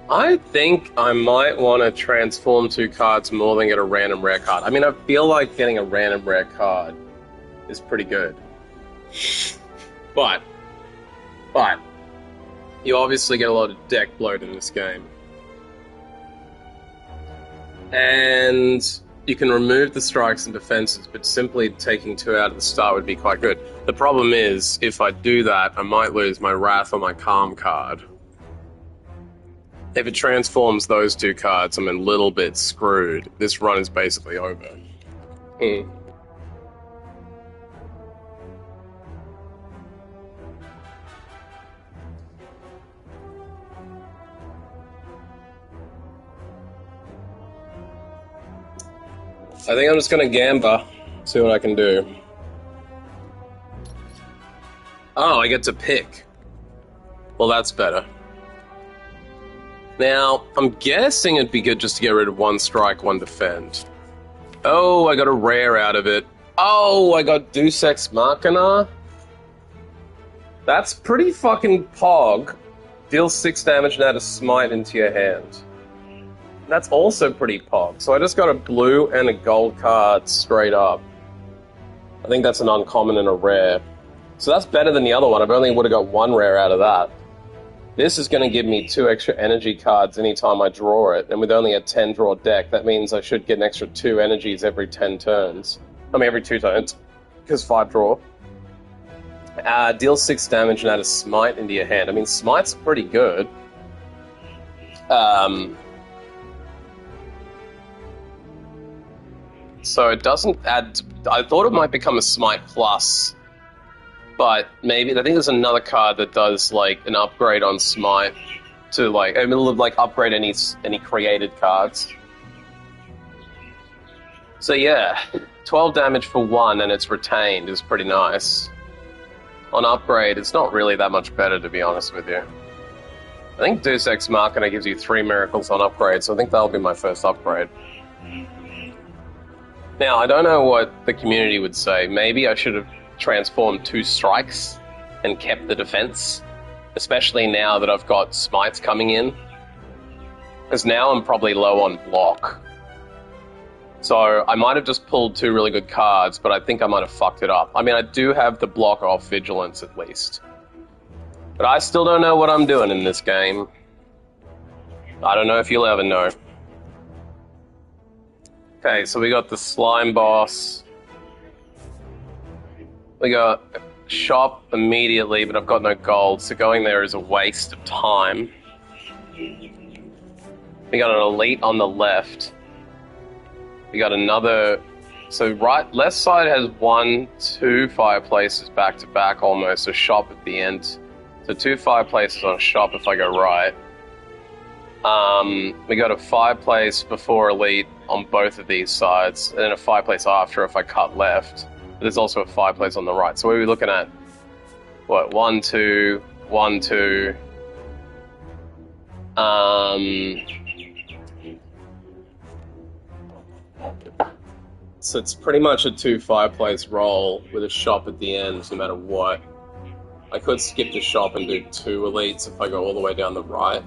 I think I might want to transform two cards more than get a random rare card. I mean, I feel like getting a random rare card is pretty good. But, but, you obviously get a lot of deck bloat in this game. And you can remove the strikes and defenses, but simply taking two out at the start would be quite good. The problem is, if I do that, I might lose my Wrath or my Calm card. If it transforms those two cards, I'm a little bit screwed. This run is basically over. I think I'm just going to gamba, see what I can do. Oh, I get to pick. Well, that's better. Now, I'm guessing it'd be good just to get rid of one strike, one defend. Oh, I got a rare out of it. Oh, I got Deus Ex Machina. That's pretty fucking pog. Deal 6 damage and add a smite into your hand. That's also pretty pog. So I just got a blue and a gold card straight up. I think that's an uncommon and a rare. So that's better than the other one. I only would have got one rare out of that. This is going to give me 2 extra energy cards anytime I draw it, and with only a 10 draw deck, that means I should get an extra 2 energies every 10 turns. I mean, every 2 turns, because 5 draw. Deal 6 damage and add a smite into your hand. I mean, smite's pretty good. So it doesn't add... I thought it might become a smite plus, but maybe... I think there's another card that does, like, an upgrade on smite to, like... I mean, it'll, like, upgrade any created cards. So, yeah. 12 damage for 1 and it's retained is pretty nice. On upgrade, it's not really that much better, to be honest with you. I think Deus Ex Machina gives you 3 miracles on upgrade, so I think that'll be my first upgrade. Now, I don't know what the community would say. Maybe I should have transformed 2 strikes and kept the defense, especially now that I've got smites coming in. Because now I'm probably low on block. So I might have just pulled 2 really good cards, but I think I might have fucked it up. I mean, I do have the block off Vigilance at least. But I still don't know what I'm doing in this game. I don't know if you'll ever know. Okay, so we got the slime boss. We got shop immediately, but I've got no gold, so going there is a waste of time. We got an elite on the left. We got another... So left side has 1, 2 fireplaces back to back almost, a shop at the end. So 2 fireplaces on a shop if I go right. We got a fireplace before elite on both of these sides, and then a fireplace after if I cut left. But there's also a fireplace on the right. So what are we looking at? What, 1, 2, 1, 2. So it's pretty much a 2 fireplace roll with a shop at the end, no matter what. I could skip the shop and do 2 elites if I go all the way down the right.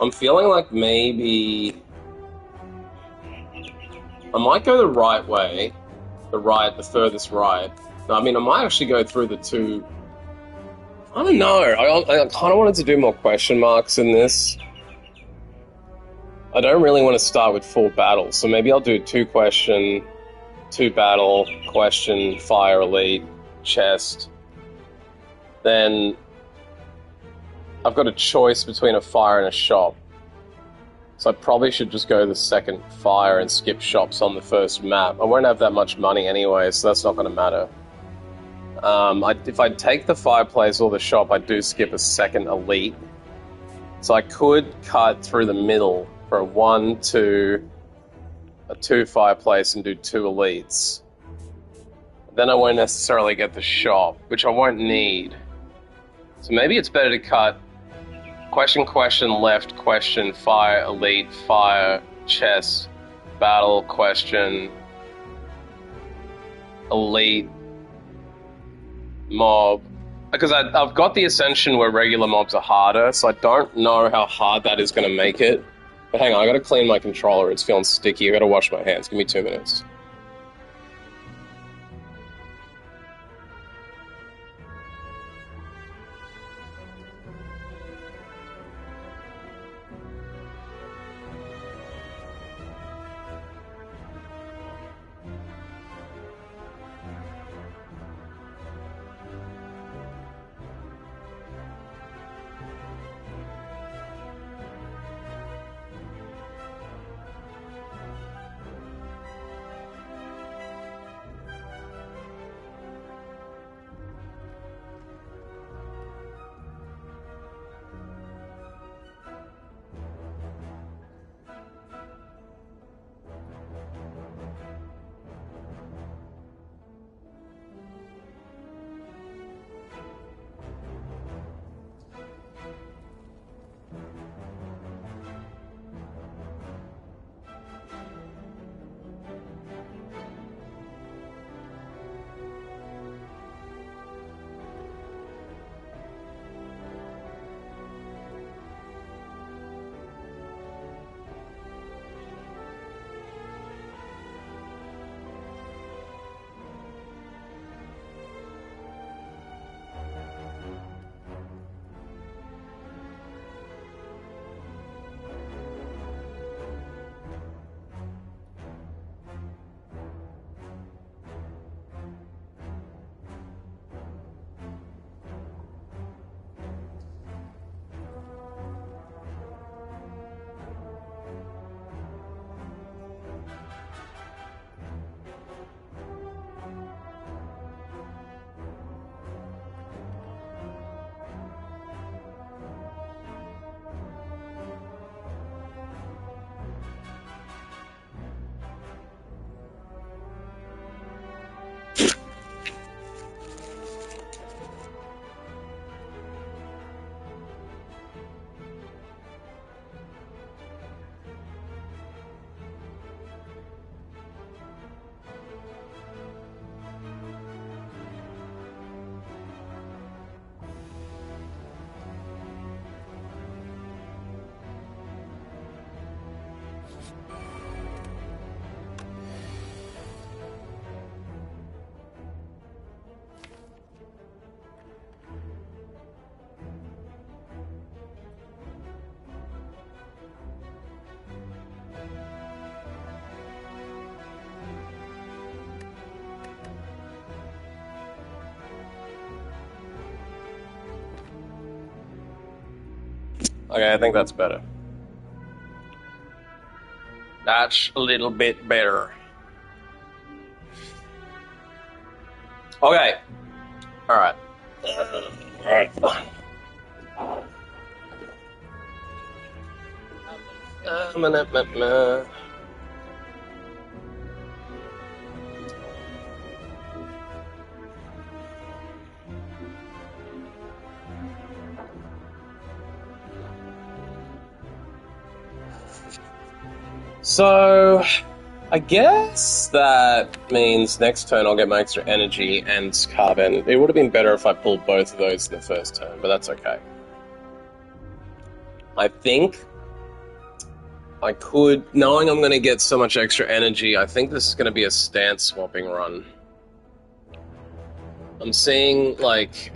I'm feeling like maybe... I might go the right way. The furthest right. No, I mean, I might actually go through the 2... I don't know. I kind of wanted to do more question marks in this. I don't really want to start with 4 battles, so maybe I'll do 2 question, 2 battle, question, fire, elite, chest. Then I've got a choice between a fire and a shop. So I probably should just go the second fire and skip shops on the first map. I won't have that much money anyway, so that's not going to matter. If I take the fireplace or the shop, I do skip a second elite. So I could cut through the middle for a 1, 2, a 2 fireplace and do 2 elites. Then I won't necessarily get the shop, which I won't need. So maybe it's better to cut question, left, question, fire, elite, fire, chest, battle, question, elite, mob. Because I've got the ascension where regular mobs are harder, so I don't know how hard that is going to make it. But hang on, I gotta clean my controller. It's feeling sticky. I gotta wash my hands. Give me 2 minutes. Okay, I think that's better. That's a little bit better. Okay. Alright. So, I guess that means next turn I'll get my extra energy and carbon. It would have been better if I pulled both of those in the first turn, but that's okay. I think I could, knowing I'm going to get so much extra energy, I think this is going to be a stance swapping run. I'm seeing, like,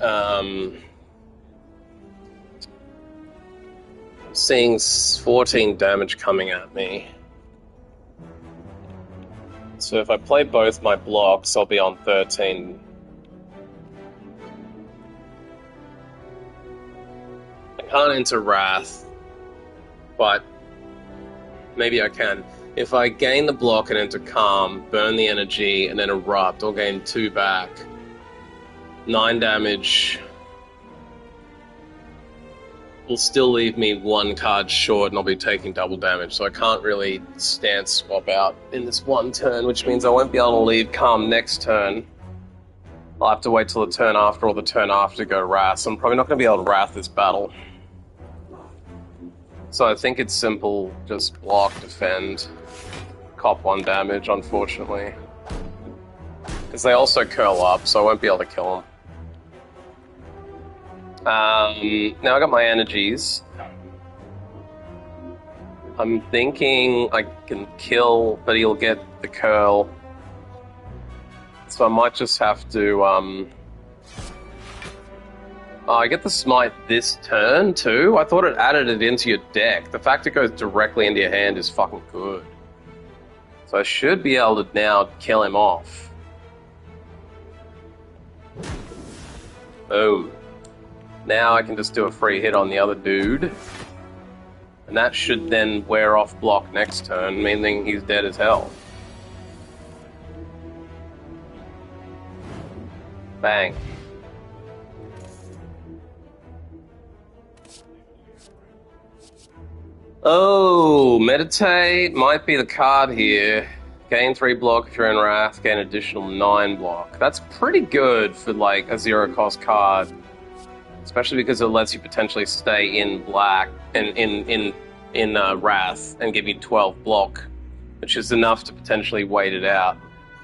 seeing 14 damage coming at me. So if I play both my blocks, I'll be on 13. I can't enter Wrath, but maybe I can. If I gain the block and enter Calm, burn the energy, and then Erupt, I'll gain 2 back. 9 damage will still leave me 1 card short, and I'll be taking double damage, so I can't really stance swap out in this one turn, which means I won't be able to leave Calm next turn. I'll have to wait till the turn after or the turn after to go Wrath, so I'm probably not going to be able to Wrath this battle. So I think it's simple, just block, defend, cop 1 damage, unfortunately. Because they also curl up, so I won't be able to kill them. Now I got my energies. I'm thinking I can kill, but he'll get the curl. So I might just have to, oh, I get the smite this turn, too? I thought it added it into your deck. The fact it goes directly into your hand is fucking good. So I should be able to now kill him off. Boom. Now I can just do a free hit on the other dude. And that should then wear off block next turn, meaning he's dead as hell. Bang. Oh, meditate might be the card here. Gain 3 block if you're in Wrath, gain additional 9 block. That's pretty good for like a 0-cost card. Especially because it lets you potentially stay in black and in Wrath and give you 12 block, which is enough to potentially wait it out.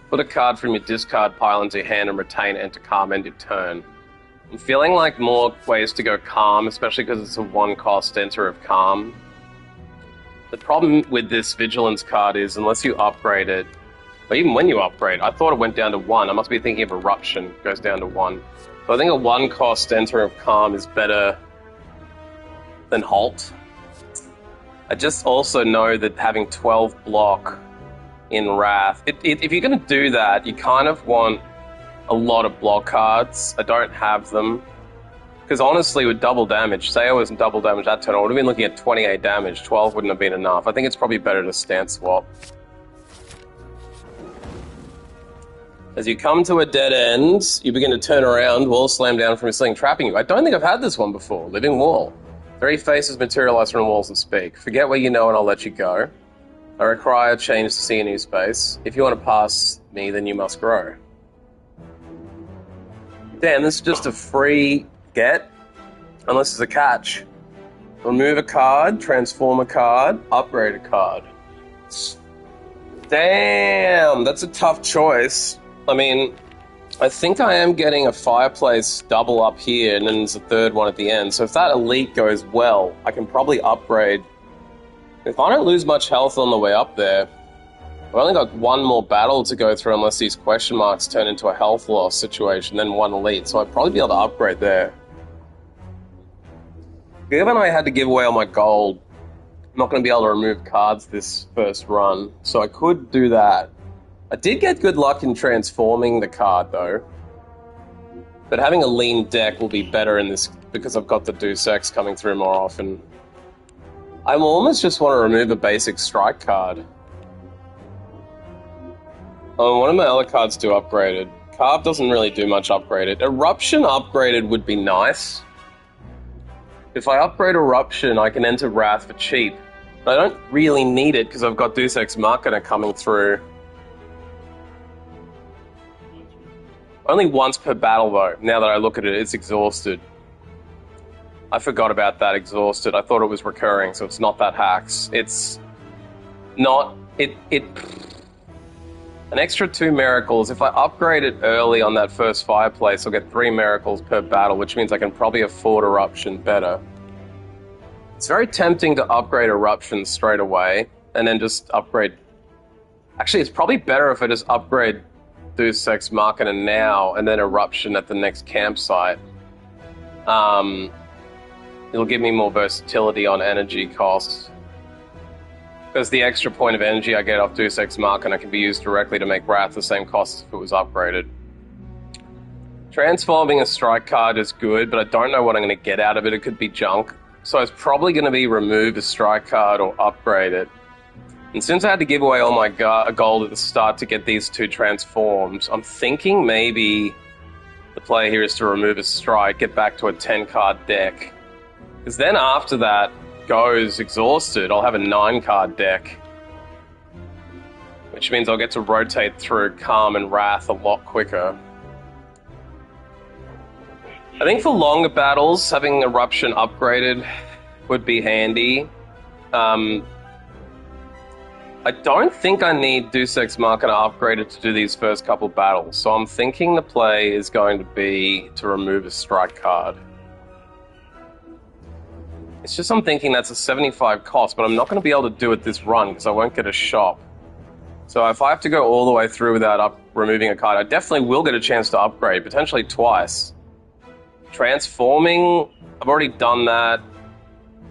Put a card from your discard pile into your hand and retain enter calm end your turn. I'm feeling like more ways to go calm, especially because it's a 1-cost enter of calm. The problem with this vigilance card is unless you upgrade it, or even when you upgrade, I thought it went down to 1. I must be thinking of eruption, goes down to 1. So I think a 1-cost enter of calm is better than halt. I just also know that having 12 block in Wrath, if you're going to do that, you kind of want a lot of block cards. I don't have them. Because honestly, with double damage, say I was in double damage that turn, I would have been looking at 28 damage. 12 wouldn't have been enough. I think it's probably better to stance swap. As you come to a dead end, you begin to turn around, wall slam down from a ceiling, trapping you. I don't think I've had this one before. Living wall. Very faces materialize from walls and speak. Forget what you know and I'll let you go. I require change to see a new space. If you want to pass me, then you must grow. Damn, this is just a free get, unless there's a catch. Remove a card, transform a card, upgrade a card. Damn, that's a tough choice. I mean, I think I am getting a fireplace double up here, and then there's a third one at the end. So if that elite goes well, I can probably upgrade. If I don't lose much health on the way up there, I've only got one more battle to go through unless these question marks turn into a health loss situation, then one elite. So I'd probably be able to upgrade there. Given I had to give away all my gold, I'm not going to be able to remove cards this first run, so I could do that. I did get good luck in transforming the card, though. But having a lean deck will be better in this, because I've got the Deus Ex coming through more often. I almost just want to remove a basic strike card. Oh, one of my other cards do upgraded. Carve doesn't really do much upgraded. Eruption upgraded would be nice. If I upgrade Eruption, I can enter Wrath for cheap. But I don't really need it, because I've got Deus Ex Machina coming through. Only once per battle, though. Now that I look at it, it's exhausted. I forgot about that exhausted. I thought it was recurring, so it's not that hacks. It's not... An extra 2 miracles. If I upgrade it early on that first fireplace, I'll get 3 miracles per battle, which means I can probably afford Eruption better. It's very tempting to upgrade Eruption straight away, and then just upgrade... Actually, it's probably better if I just upgrade Deus Ex Machina now, and then Eruption at the next campsite. It'll give me more versatility on energy costs. Because the extra point of energy I get off Deus Ex Machina can be used directly to make Wrath the same cost as if it was upgraded. Transforming a strike card is good, but I don't know what I'm going to get out of it. It could be junk. So it's probably going to be remove a strike card or upgrade it. And since I had to give away all my gold at the start to get these 2 transformed, I'm thinking maybe the play here is to remove a strike, get back to a 10-card deck. Because then after that goes exhausted, I'll have a 9-card deck. Which means I'll get to rotate through Calm and Wrath a lot quicker. I think for longer battles, having Eruption upgraded would be handy. I don't think I need Deus Ex Machina upgraded to do these first couple battles, so I'm thinking the play is going to be to remove a strike card. It's just I'm thinking that's a 75 cost, but I'm not going to be able to do it this run because I won't get a shop. So if I have to go all the way through without removing a card, I definitely will get a chance to upgrade, potentially twice. Transforming, I've already done that.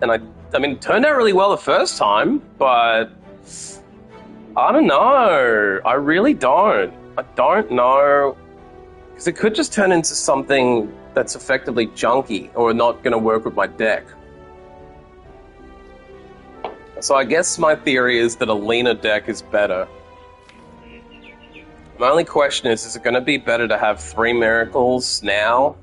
And I mean, it turned out really well the first time, but I don't know. I really don't. I don't know. Because it could just turn into something that's effectively junky or not going to work with my deck. So I guess my theory is that a leaner deck is better. My only question is it going to be better to have 3 miracles now?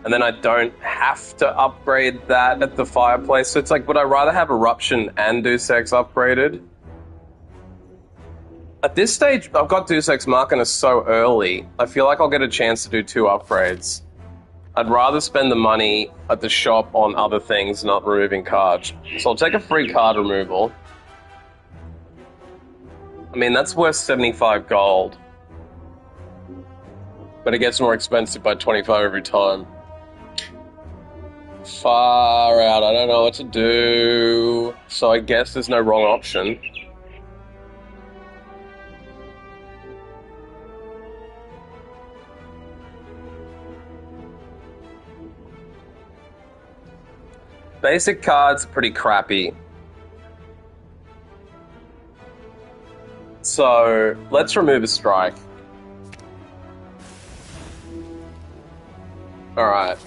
And then I don't have to upgrade that at the fireplace. So it's like, would I rather have Eruption and Deus Ex upgraded? At this stage, I've got Deus Ex Machina so early, I feel like I'll get a chance to do 2 upgrades. I'd rather spend the money at the shop on other things, not removing cards. So I'll take a free card removal. I mean, that's worth 75 gold. But it gets more expensive by 25 every time. Far out, I don't know what to do. So I guess there's no wrong option. Basic cards are pretty crappy. So let's remove a strike. Alright.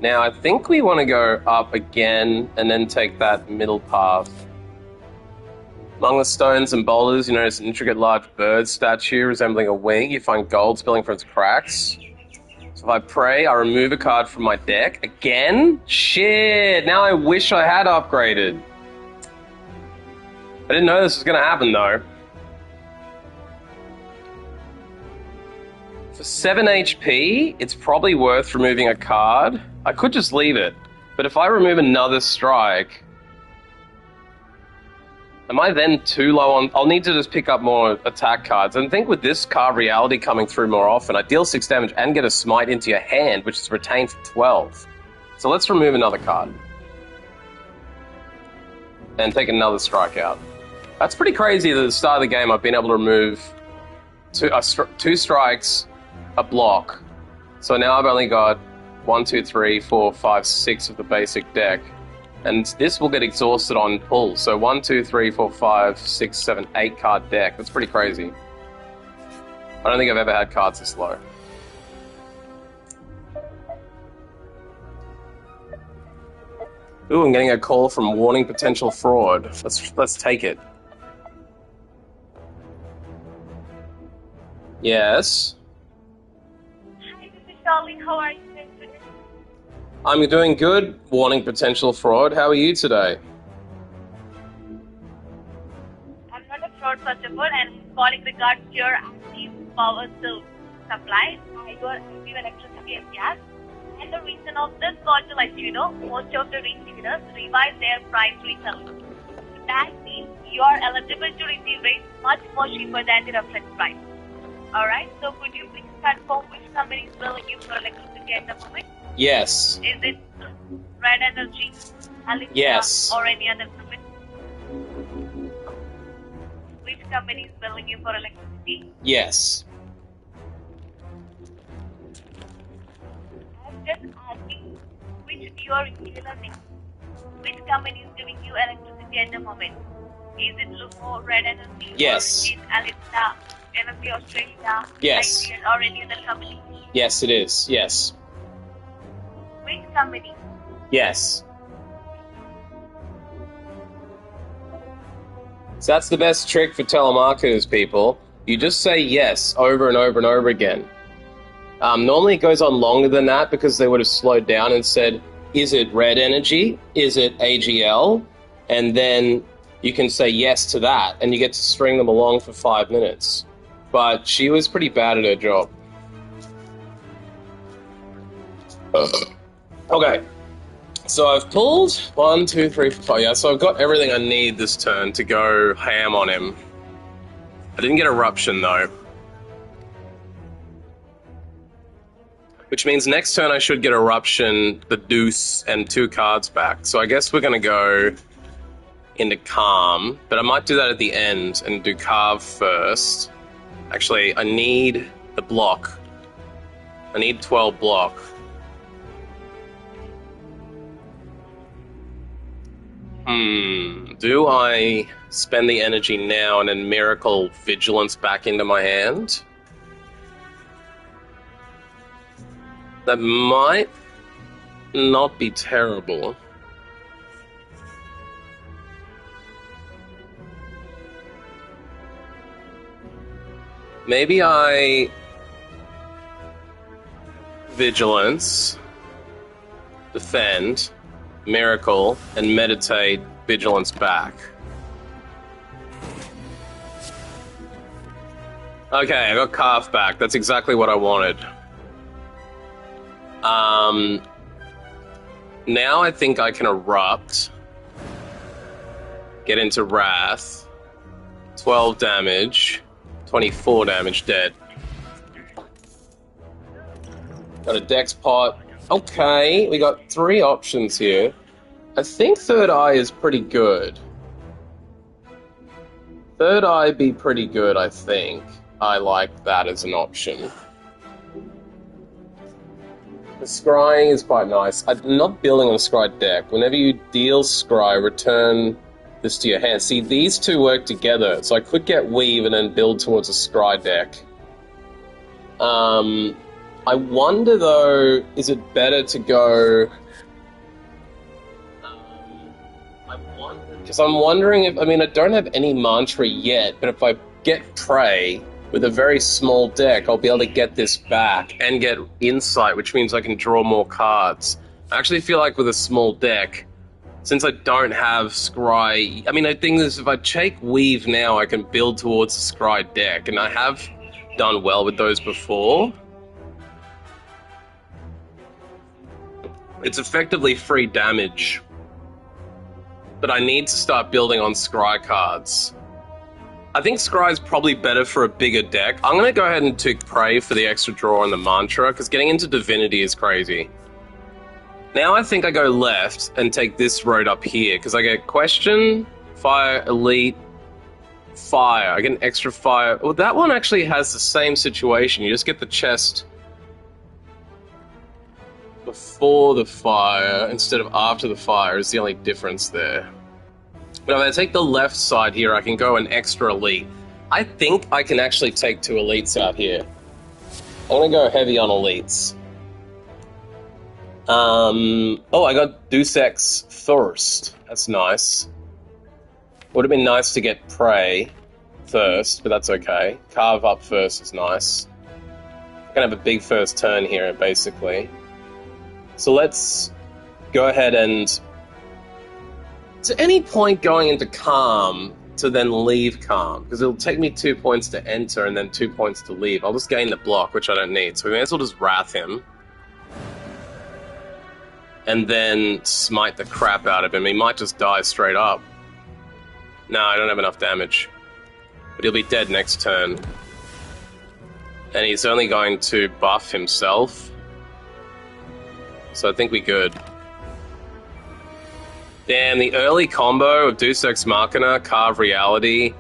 Now I think we want to go up again and then take that middle path. Among the stones and boulders, you notice an intricate large bird statue resembling a wing. You find gold spilling from its cracks. So if I pray, I remove a card from my deck. Again? Shit! Now I wish I had upgraded. I didn't know this was going to happen, though. For 7 HP, it's probably worth removing a card. I could just leave it. But if I remove another strike... Am I then too low on... I'll need to just pick up more attack cards. And I think with this card reality coming through more often, I deal 6 damage and get a smite into your hand, which is retained for 12. So let's remove another card. And take another strike out. That's pretty crazy that at the start of the game I've been able to remove 2 strikes, a block. So now I've only got 1, 2, 3, 4, 5, 6 of the basic deck. And this will get exhausted on pull. So 1, 2, 3, 4, 5, 6, 7, 8 card deck. That's pretty crazy. I don't think I've ever had cards this low. Ooh, I'm getting a call from warning potential fraud. Let's take it. Yes. Hi, this is Charlie. How are you doing today? I'm doing good. Warning potential fraud. How are you today? I'm not a fraud, first of all, and I'm calling regards to your active power supply. You are active electricity and gas. And the reason of this call to let you know, most of the retailers revise their price recently. That means you are eligible to receive rates much more cheaper than the reference price. Alright, so could you please confirm which company is billing you for electricity at the moment? Yes. Is it Red Energy, Alexa, Yes. or any other company? Which company is billing you for electricity? Yes. I'm just asking which your retailer name. Which company is giving you electricity at the moment? Is it Lumo, Red Energy, Yes. or is it Alexa, Energy Australia, Yes. IBM, or any other company? Yes, it is. Yes. Which company? Yes. So that's the best trick for telemarketers, people. You just say yes over and over and over again. Normally it goes on longer than that because they would have slowed down and said, is it Red Energy? Is it AGL? And then you can say yes to that, and you get to string them along for 5 minutes. But she was pretty bad at her job. Okay. So I've pulled 1, 2, 3, 4, yeah, so I've got everything I need this turn to go ham on him. I didn't get Eruption, though. Which means next turn I should get Eruption, the Deuce, and 2 cards back. So I guess we're going to go into Calm, but I might do that at the end and do Carve first. Actually, I need the block. I need 12 block. Do I spend the energy now and then Miracle Vigilance back into my hand? That might not be terrible. Maybe I Vigilance, defend, Miracle, and meditate Vigilance back. Okay, I got Carve back. That's exactly what I wanted. Now I think I can Erupt, get into Wrath, 12 damage, 24 damage, dead. Got a Dex pot. Okay, we got 3 options here. I think Third Eye is pretty good. Third Eye be pretty good, I think. I like that as an option. The scrying is quite nice. I'm not building on a scry deck. Whenever you deal scry, return this to your hand. See, these two work together, so I could get weave and then build towards a scry deck. I wonder though, is it better to go? Because I'm wondering if, I mean, I don't have any mantra yet, but if I get Prey with a very small deck, I'll be able to get this back and get Insight, which means I can draw more cards. I actually feel like with a small deck, since I don't have Scry, I mean, I think is if I take Weave now, I can build towards a Scry deck, and I have done well with those before. It's effectively free damage, but I need to start building on Scry cards. I think Scry is probably better for a bigger deck. I'm going to go ahead and take Prey for the extra draw and the Mantra, because getting into Divinity is crazy. Now I think I go left and take this road up here, because I get Question, Fire, Elite, Fire. I get an extra Fire. Well, that one actually has the same situation. You just get the chest before the Fire instead of after the Fire is the only difference there. But if I take the left side here, I can go an extra Elite. I think I can actually take 2 Elites out here. I'm going to go heavy on Elites. Oh, I got Deus Ex first. That's nice. Would have been nice to get Prey first, but that's okay. Carve up first is nice. I'm going to have a big first turn here, basically. So let's go ahead and... To any point going into Calm to then leave Calm, because it'll take me 2 points to enter and then 2 points to leave. I'll just gain the block, which I don't need, so we may as well just Wrath him. And then smite the crap out of him. He might just die straight up. No, I don't have enough damage. But he'll be dead next turn. And he's only going to buff himself. So I think we're good. Damn, the early combo of Deus Ex Machina, Carve Reality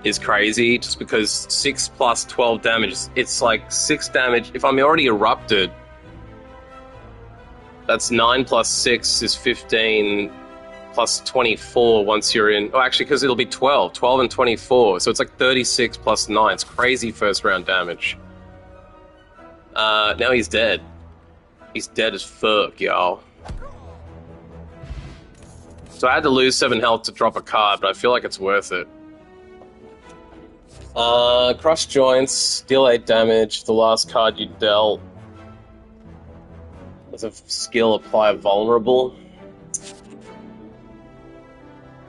is crazy, just because 6 plus 12 damage, it's like 6 damage. If I'm already erupted, that's 9 plus 6 is 15 plus 24 once you're in. Oh, actually, because it'll be 12. 12 and 24, so it's like 36 plus 9. It's crazy first round damage. Now he's dead. He's dead as fuck, y'all. So I had to lose 7 health to drop a card, but I feel like it's worth it. Crush Joints, deal 8 damage. The last card you dealt. With a skill, apply Vulnerable.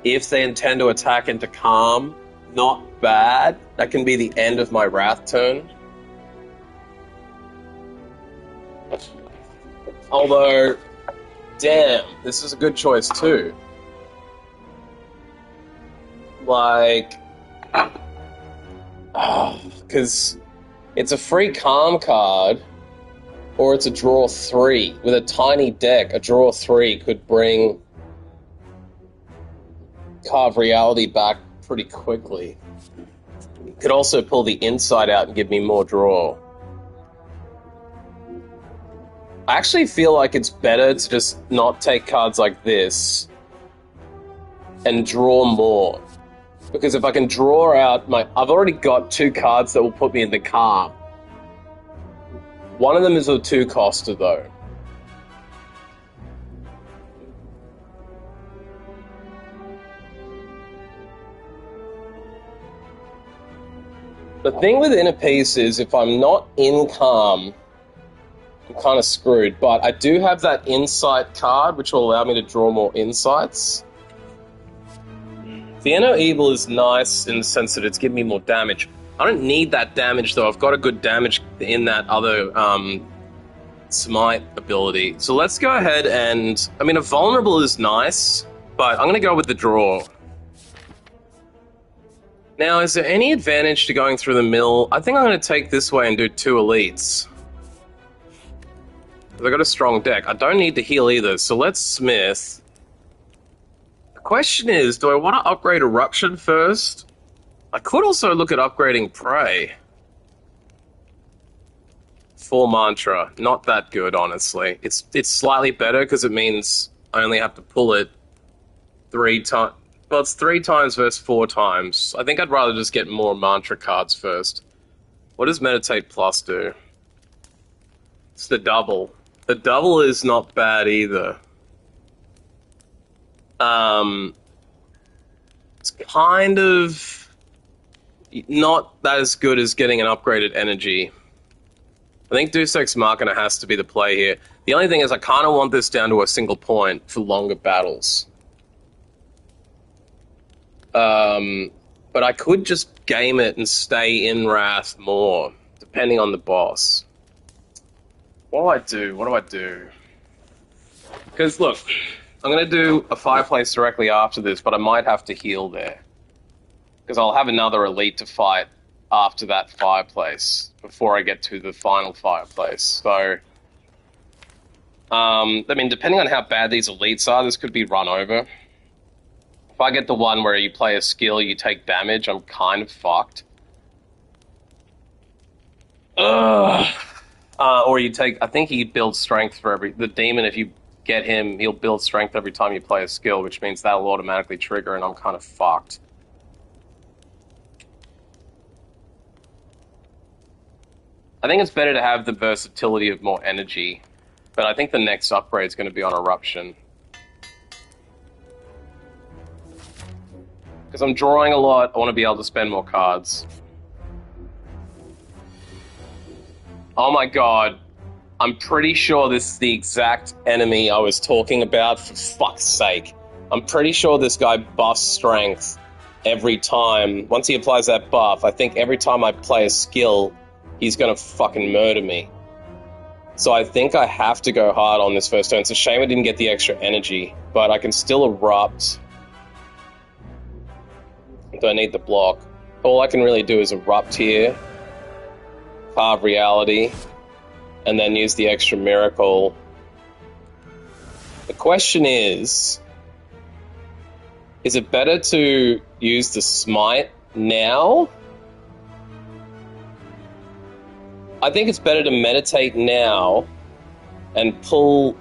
If they intend to attack into Calm, not bad. That can be the end of my Wrath turn. Although, damn, this is a good choice too. Like, because it's a free Calm card, Or it's a draw 3. With a tiny deck, a draw 3 could bring Carve Reality back pretty quickly. Could also pull the inside out and give me more draw. I actually feel like it's better to just not take cards like this and draw more. Because if I can draw out my... I've already got 2 cards that will put me in the calm. One of them is a 2-coster, though. The thing with Inner Peace is if I'm not in calm, I'm kind of screwed. But I do have that Insight card, which will allow me to draw more insights. The Inner Evil is nice in the sense that it's giving me more damage. I don't need that damage, though. I've got a good damage in that other Smite ability. So let's go ahead and... I mean, a Vulnerable is nice, but I'm going to go with the draw. Now, is there any advantage to going through the mill? I think I'm going to take this way and do 2 elites. Because I've got a strong deck. I don't need to heal either, so let's Smith. The question is, do I want to upgrade Eruption first? I could also look at upgrading Prey. 4 Mantra. Not that good, honestly. It's slightly better because it means I only have to pull it 3 times. Well, it's 3 times versus 4 times. I think I'd rather just get more Mantra cards first. What does Meditate Plus do? It's the double. The double is not bad either. It's kind of not as good as getting an upgraded energy. I think Deus Ex Machina has to be the play here. The only thing is I kind of want this down to a single point for longer battles. But I could just game it and stay in Wrath more, depending on the boss. What do I do? Because, look, I'm going to do a fireplace directly after this, but I might have to heal there. Because I'll have another elite to fight after that fireplace, before I get to the final fireplace. So, I mean, depending on how bad these elites are, this could be run over. If I get the one where you play a skill, you take damage, I'm kind of fucked. Ugh. Or you take... I think he builds strength for every... The demon, if you get him, he'll build strength every time you play a skill, which means that'll automatically trigger, and I'm kind of fucked. I think it's better to have the versatility of more energy, but I think the next upgrade is going to be on Eruption. Because I'm drawing a lot, I want to be able to spend more cards. Oh my god. I'm pretty sure this is the exact enemy I was talking about, for fuck's sake. I'm pretty sure this guy buffs strength every time. Once he applies that buff, I think every time I play a skill, he's gonna fucking murder me. So I think I have to go hard on this first turn. It's a shame I didn't get the extra energy, but I can still erupt. Do I need the block? All I can really do is erupt here, carve reality, and then use the extra miracle. The question is it better to use the smite now? I think it's better to meditate now and pull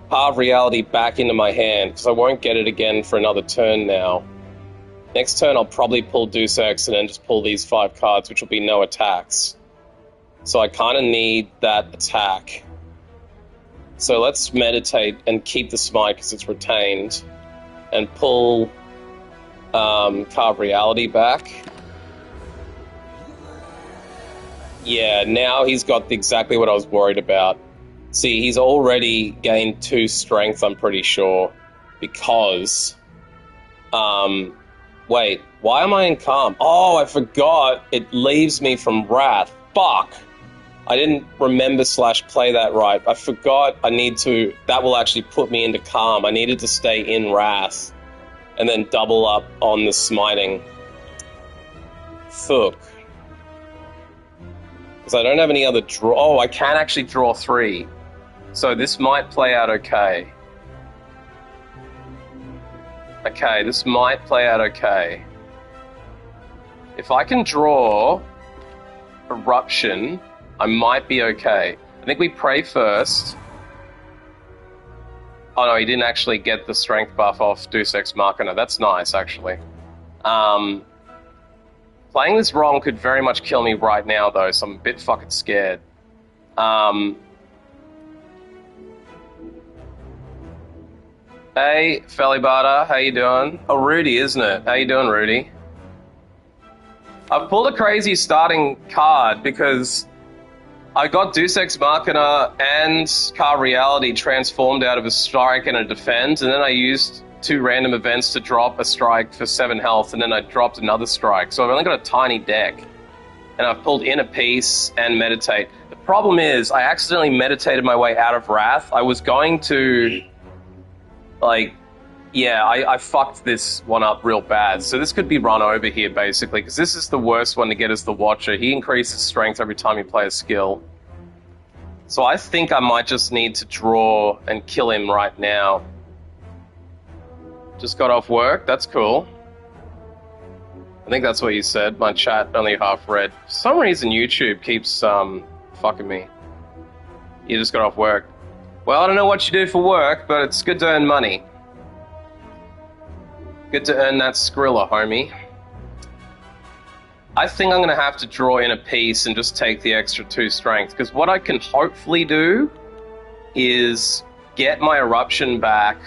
carve reality back into my hand, because I won't get it again for another turn now. Next turn I'll probably pull Deus Ex and then just pull these 5 cards, which will be no attacks. So I kind of need that attack. So let's meditate and keep the smite because it's retained, and pull carve reality back. Yeah, now he's got exactly what I was worried about. See, he's already gained 2 strength, I'm pretty sure, because... wait, why am I in calm? Oh, I forgot. It leaves me from wrath. Fuck! I didn't remember / play that right. I forgot I need to... That will actually put me into calm. I needed to stay in wrath and then double up on the smiting. Fuck. Because I don't have any other draw. Oh, I can actually draw 3. So this might play out okay. Okay, this might play out okay. If I can draw Eruption, I might be okay. I think we pray first. Oh no, he didn't actually get the strength buff off Deus Ex Machina. That's nice, actually. Playing this wrong could very much kill me right now, though, so I'm a bit fucking scared. Hey, Felibata, how you doing? Oh, Rudy, isn't it? How you doing, Rudy? I've pulled a crazy starting card because I got Deus Ex Machina and Car Reality transformed out of a strike and a defend, and then I used 2 random events to drop a strike for 7 health, and then I dropped another strike. So I've only got a tiny deck. And I've pulled Inner Peace and Meditate. The problem is, I accidentally meditated my way out of Wrath. I was going to, like, yeah, I fucked this one up real bad. So this could be run over here, basically, because this is the worst one to get as the Watcher. He increases strength every time you play a skill. So I think I might just need to draw and kill him right now. Just got off work? That's cool. I think that's what you said. My chat only half read. For some reason YouTube keeps fucking me. You just got off work. Well, I don't know what you do for work, but it's good to earn money. Good to earn that Skrilla, homie. I think I'm going to have to draw in a piece and just take the extra 2 strength, because what I can hopefully do is get my Eruption back.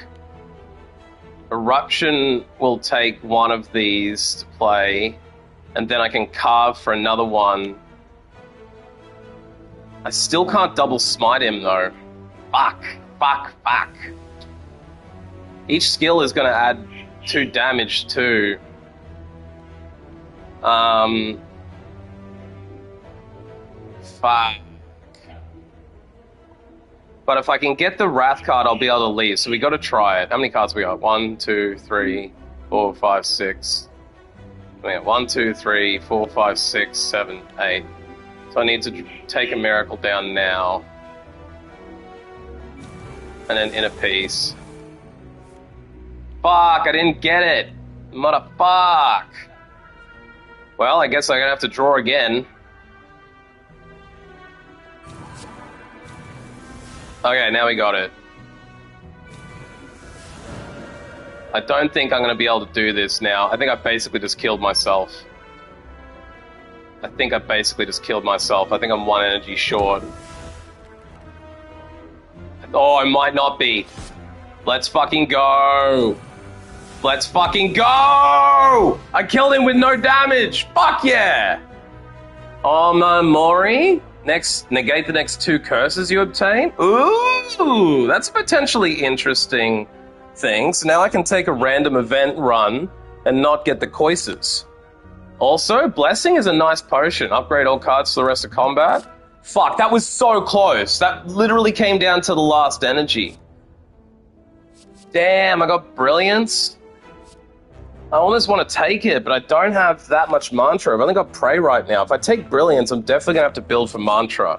Eruption will take one of these to play, and then I can carve for another one. I still can't double smite him, though. Fuck. Each skill is going to add 2 damage, too. Fuck. But if I can get the Wrath card, I'll be able to leave. So we got to try it. How many cards we got? 1, 2, 3, 4, 5, 6. We got 1, 2, 3, 4, 5, 6, 7, 8. So I need to take a Miracle down now. And then Inner Peace. Fuck, I didn't get it. Motherfuck. Well, I guess I'm gonna have to draw again. Okay, now we got it. I don't think I'm gonna be able to do this now. I think I basically just killed myself. I think I'm 1 energy short. Oh, I might not be. Let's fucking go. Let's fucking go! I killed him with no damage. Fuck yeah! Mori. Negate the next 2 curses you obtain. Ooh, that's a potentially interesting thing. So now I can take a random event run and not get the coices. Also, Blessing is a nice potion. Upgrade all cards for the rest of combat. Fuck, that was so close. That literally came down to the last energy. Damn, I got Brilliance. I almost want to take it, but I don't have that much Mantra. I've only got Pray right now. If I take Brilliance, I'm definitely going to have to build for Mantra.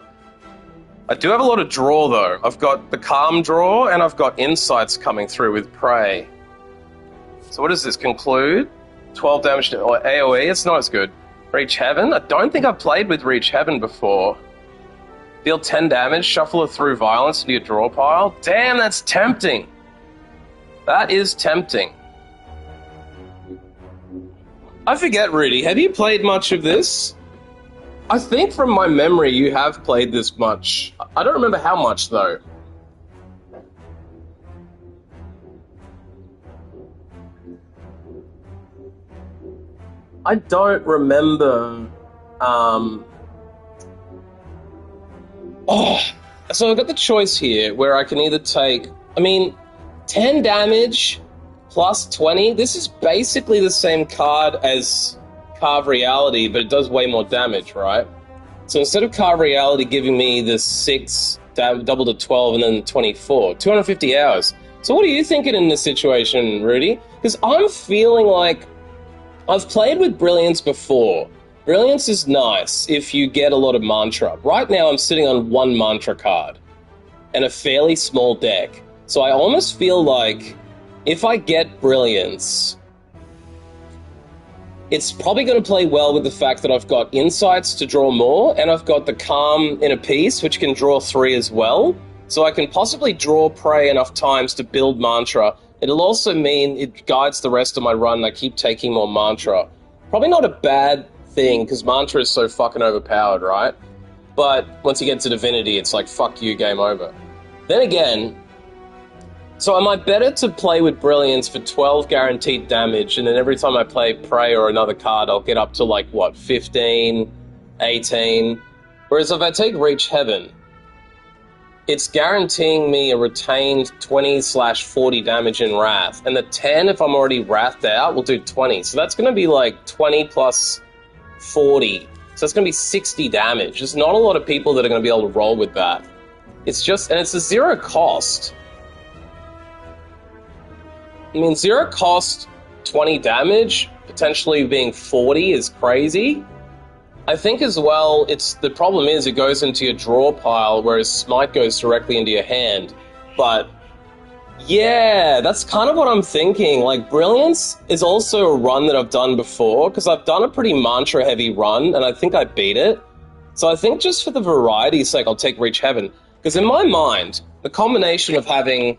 I do have a lot of draw, though. I've got the Calm draw, and I've got Insights coming through with Pray. So what does this conclude? 12 damage to AoE, it's not as good. Reach Heaven? I don't think I've played with Reach Heaven before. Deal 10 damage, shuffle it through Violence into your draw pile. Damn, that's tempting. That is tempting. I forget, Rudy, have you played much of this? I think from my memory you have played this much. I don't remember how much, though. I don't remember... so I've got the choice here where I can either take... 10 damage... plus 20, this is basically the same card as Carve Reality, but it does way more damage, right? So instead of Carve Reality giving me the 6, double to 12, and then 24, 250 hours. So what are you thinking in this situation, Rudy? Because I'm feeling like I've played with Brilliance before, Brilliance is nice if you get a lot of mantra. Right now I'm sitting on one mantra card and a fairly small deck. So I almost feel like if I get Brilliance, it's probably going to play well with the fact that I've got Insights to draw more, and I've got the Calm in a piece, which can draw 3 as well. So I can possibly draw Prey enough times to build mantra. It'll also mean it guides the rest of my run, and I keep taking more mantra. Probably not a bad thing, because mantra is so fucking overpowered, right? But once you get to Divinity, it's like, fuck you, game over. Then again, so am I better to play with Brilliance for 12 guaranteed damage, and then every time I play Prey or another card, I'll get up to like, what, 15, 18? Whereas if I take Reach Heaven, it's guaranteeing me a retained 20/40 damage in Wrath, and the 10, if I'm already Wrathed out, will do 20. So that's going to be like 20 plus 40. So it's going to be 60 damage. There's not a lot of people that are going to be able to roll with that. It's just, and it's a 0 cost. I mean, 0 cost, 20 damage, potentially being 40 is crazy. I think as well, the problem is it goes into your draw pile, whereas Smite goes directly into your hand. But, yeah, that's kind of what I'm thinking. Like, Brilliance is also a run that I've done before, because I've done a pretty mantra-heavy run, and I think I beat it. So I think just for the variety's sake, I'll take Reach Heaven. Because in my mind, the combination of having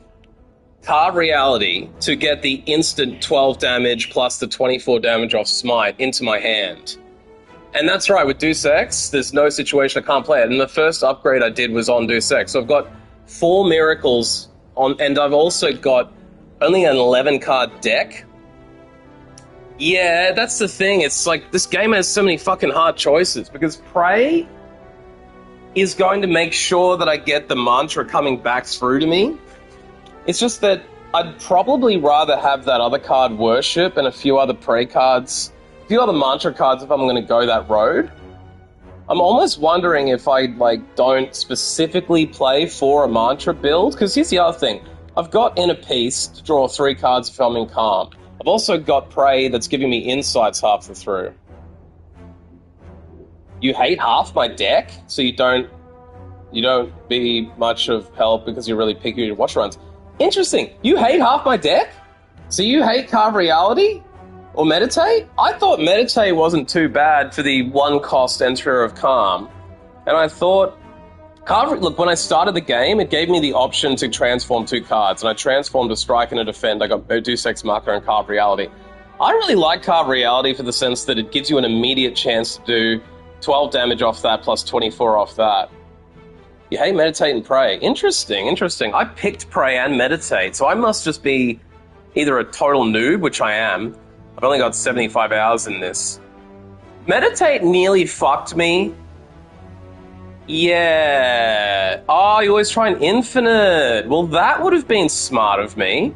Card Reality to get the instant 12 damage plus the 24 damage off Smite into my hand. And that's right, with Deus Ex, there's no situation I can't play it. And the first upgrade I did was on Deus Ex. So I've got 4 miracles on, and I've also got only an 11-card deck. Yeah, that's the thing. It's like, this game has so many fucking hard choices, because Prey is going to make sure that I get the mantra coming back through to me. It's just that I'd probably rather have that other card Worship and a few other Prey cards, a few other mantra cards if I'm going to go that road. I'm almost wondering if I don't specifically play for a mantra build, because here's the other thing. I've got Inner Peace to draw 3 cards if I'm in Calm. I've also got Prey that's giving me Insights half the through. You hate half my deck, so you don't be much of help because you're really picky with your watch runs. Interesting. You hate half my deck? So you hate Carve Reality? Or Meditate? I thought Meditate wasn't too bad for the 1-cost entry of Calm. And I thought, look, when I started the game, it gave me the option to transform 2 cards, and I transformed a Strike and a Defend. I got Deus Ex Machina and Carve Reality. I really like Carve Reality for the sense that it gives you an immediate chance to do 12 damage off that plus 24 off that. You hate Meditate and Prey. Interesting. I picked Prey and Meditate, so I must just be either a total noob, which I am. I've only got 75 hours in this. Meditate nearly fucked me. Yeah. Oh, you always try an infinite. Well, that would have been smart of me.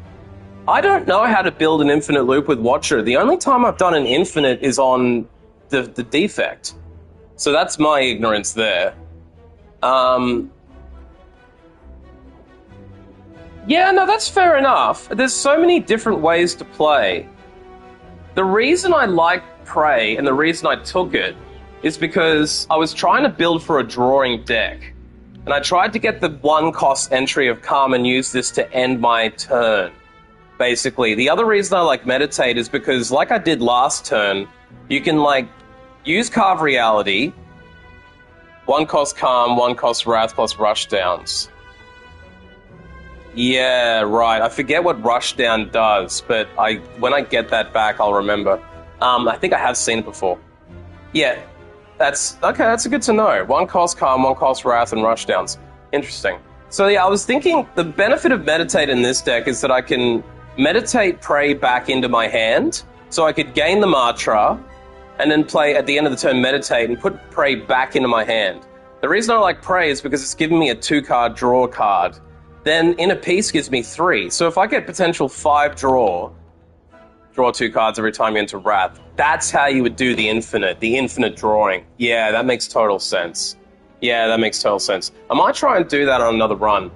I don't know how to build an infinite loop with Watcher. The only time I've done an infinite is on the defect. So that's my ignorance there. Yeah, no, that's fair enough. There's so many different ways to play. The reason I like Prey and the reason I took it is because I was trying to build for a drawing deck. And I tried to get the 1-cost entry of Calm and use this to end my turn, basically. The other reason I like Meditate is because, like I did last turn, you can, use Carve Reality, 1-cost Calm, 1-cost Wrath plus Rushdowns. Yeah, right. I forget what Rushdown does, but when I get that back, I'll remember. I think I have seen it before. Yeah, that's good to know. 1-cost Calm, 1-cost Wrath, and Rushdowns. Interesting. So yeah, I was thinking the benefit of Meditate in this deck is that I can Meditate Prey back into my hand, so I could gain the Mantra, and then play at the end of the turn Meditate and put Prey back into my hand. The reason I like Prey is because it's giving me a 2-card draw card. Then Inner Peace gives me 3. So if I get potential 5 draw 2 cards every time you enter Wrath, that's how you would do the infinite drawing. Yeah, that makes total sense. I might try and do that on another run.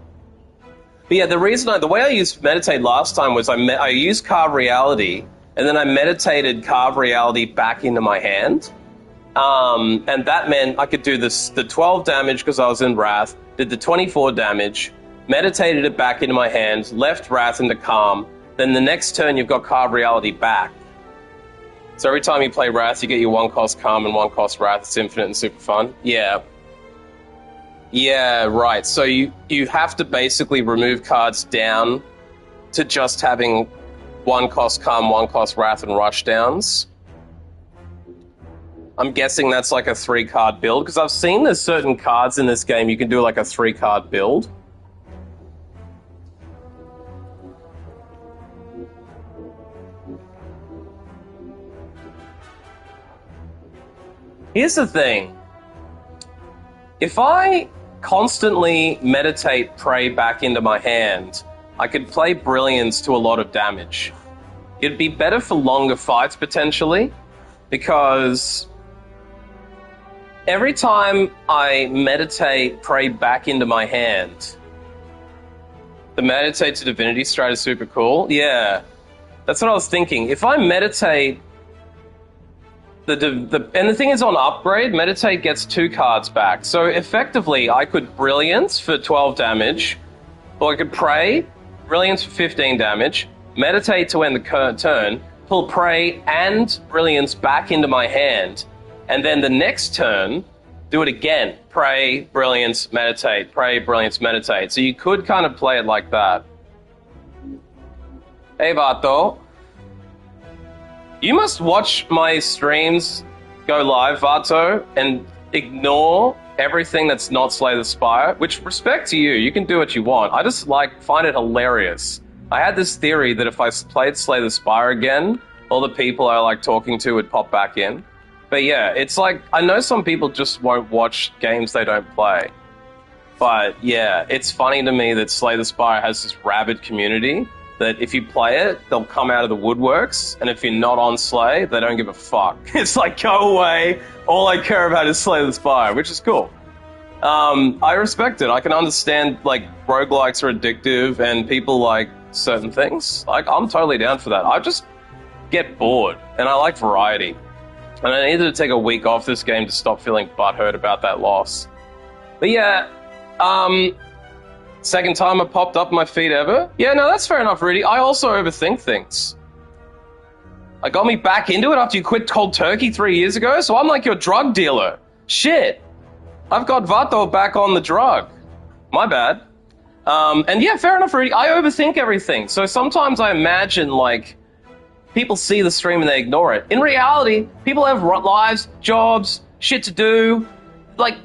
But yeah, the way I used Meditate last time was I used Carve Reality, and then I meditated Carve Reality back into my hand. And that meant I could do the 12 damage because I was in Wrath, did the 24 damage, meditated it back into my hand, left Wrath into Calm, then the next turn you've got Carved Reality back. So every time you play Wrath, you get your 1 cost Calm and 1 cost Wrath. It's infinite and super fun. Yeah. Yeah, right. So you have to basically remove cards down to just having 1 cost Calm, 1 cost Wrath, and Rush downs. I'm guessing that's like a 3-card build, because I've seen there's certain cards in this game you can do like a 3-card build. Here's the thing. If I constantly meditate Prey back into my hand, I could play Brilliance to a lot of damage. It'd be better for longer fights, potentially, because every time I meditate Prey back into my hand, the Meditate to Divinity strat is super cool. Yeah, that's what I was thinking. If I meditate... and the thing is, on upgrade, Meditate gets 2 cards back. So effectively, I could Brilliance for 12 damage, or I could Pray, Brilliance for 15 damage, Meditate to end the turn, pull Prey and Brilliance back into my hand, and then the next turn, do it again. Pray, Brilliance, Meditate. Pray, Brilliance, Meditate. So you could kind of play it like that. Hey, Vato. You must watch my streams go live, Vato, and ignore everything that's not Slay the Spire, which, respect to you, you can do what you want. I just, find it hilarious. I had this theory that if I played Slay the Spire again, all the people I like talking to would pop back in. But yeah, it's like, I know some people just won't watch games they don't play. But yeah, it's funny to me that Slay the Spire has this rabid community that if you play it, they'll come out of the woodworks, and if you're not on Slay, they don't give a fuck. It's like, go away, all I care about is Slay the Spire, which is cool. I respect it. I can understand, roguelikes are addictive, and people like certain things. I'm totally down for that. I just get bored, and I like variety. And I needed to take a week off this game to stop feeling butthurt about that loss. But yeah, second time I popped up my feed ever. Yeah, no, that's fair enough, Rudy. I also overthink things. I got me back into it after you quit cold turkey 3 years ago, so I'm like your drug dealer. Shit. I've got Vato back on the drug. My bad. And yeah, fair enough, Rudy. I overthink everything. So sometimes I imagine, people see the stream and they ignore it. In reality, people have lives, jobs, shit to do.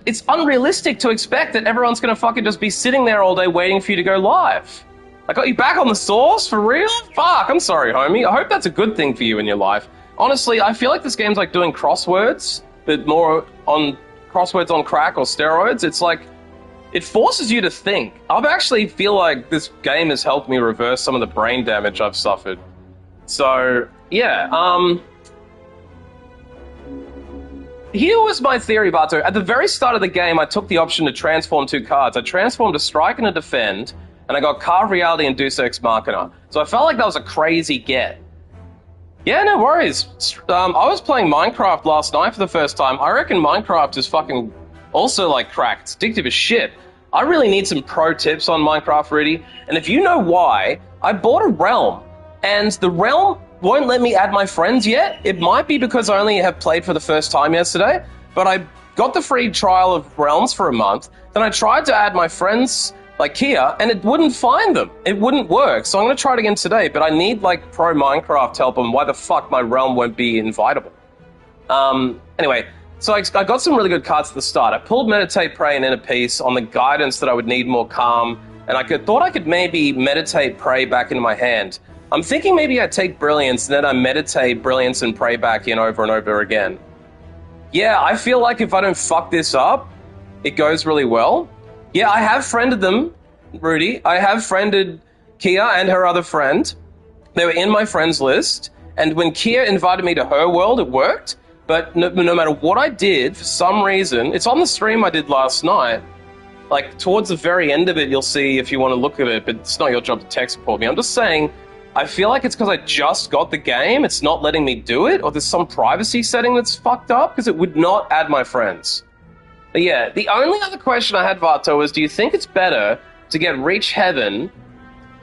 It's unrealistic to expect that everyone's gonna fucking just be sitting there all day waiting for you to go live. I got you back on the source? For real? Fuck, I'm sorry, homie. I hope that's a good thing for you in your life. Honestly, I feel like this game's like doing crosswords, but more on crosswords on crack or steroids. It's it forces you to think. I actually feel like this game has helped me reverse some of the brain damage I've suffered. So, yeah, here was my theory, Bato. At the very start of the game, I took the option to transform 2 cards. I transformed a Strike and a Defend, and I got Carved Reality and Deus Ex Machina. So I felt like that was a crazy get. Yeah, no worries. I was playing Minecraft last night for the first time. I reckon Minecraft is fucking also crack. It's addictive as shit. I really need some pro tips on Minecraft, Rudy. And if you know why, I bought a Realm. And the Realm won't let me add my friends yet. It might be because I only have played for the first time yesterday, but I got the free trial of Realms for a month. Then I tried to add my friends, like Kia, and it wouldn't find them. It wouldn't work. So I'm going to try it again today, but I need pro Minecraft help on why the fuck my Realm won't be invitable. Anyway, so I got some really good cards at the start. I pulled Meditate, Pray, and Inner Peace on the guidance that I would need more calm, and I thought I could maybe Meditate, Pray back into my hand. I'm thinking maybe I take Brilliance, and then I meditate Brilliance and Pray back in over and over again. Yeah, I feel like if I don't fuck this up, it goes really well. Yeah, I have friended them, Rudy. I have friended Kia and her other friend. They were in my friends list, and when Kia invited me to her world, it worked. But no matter what I did, for some reason, it's on the stream I did last night. Towards the very end of it, you'll see if you want to look at it, but it's not your job to tech support me. I'm just saying, I feel like it's because I just got the game, it's not letting me do it, or there's some privacy setting that's fucked up, because it would not add my friends. But yeah, the only other question I had, Vato, was do you think it's better to get Reach Heaven,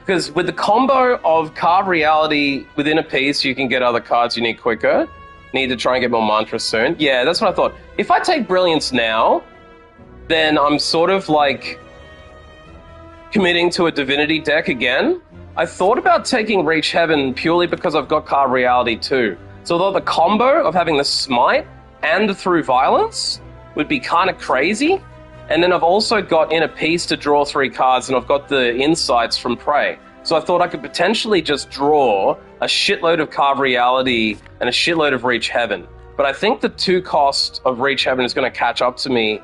because with the combo of Carve Reality within a piece, you can get other cards you need quicker. Need to try and get more mantras soon. Yeah, that's what I thought. If I take Brilliance now, then I'm sort of like committing to a Divinity deck again. I thought about taking Reach Heaven purely because I've got Carve Reality too. So although the combo of having the Smite and the Through Violence would be kind of crazy, and then I've also got in a piece to draw 3 cards, and I've got the Insights from Prey. So I thought I could potentially just draw a shitload of Carve Reality and a shitload of Reach Heaven. But I think the 2 cost of Reach Heaven is going to catch up to me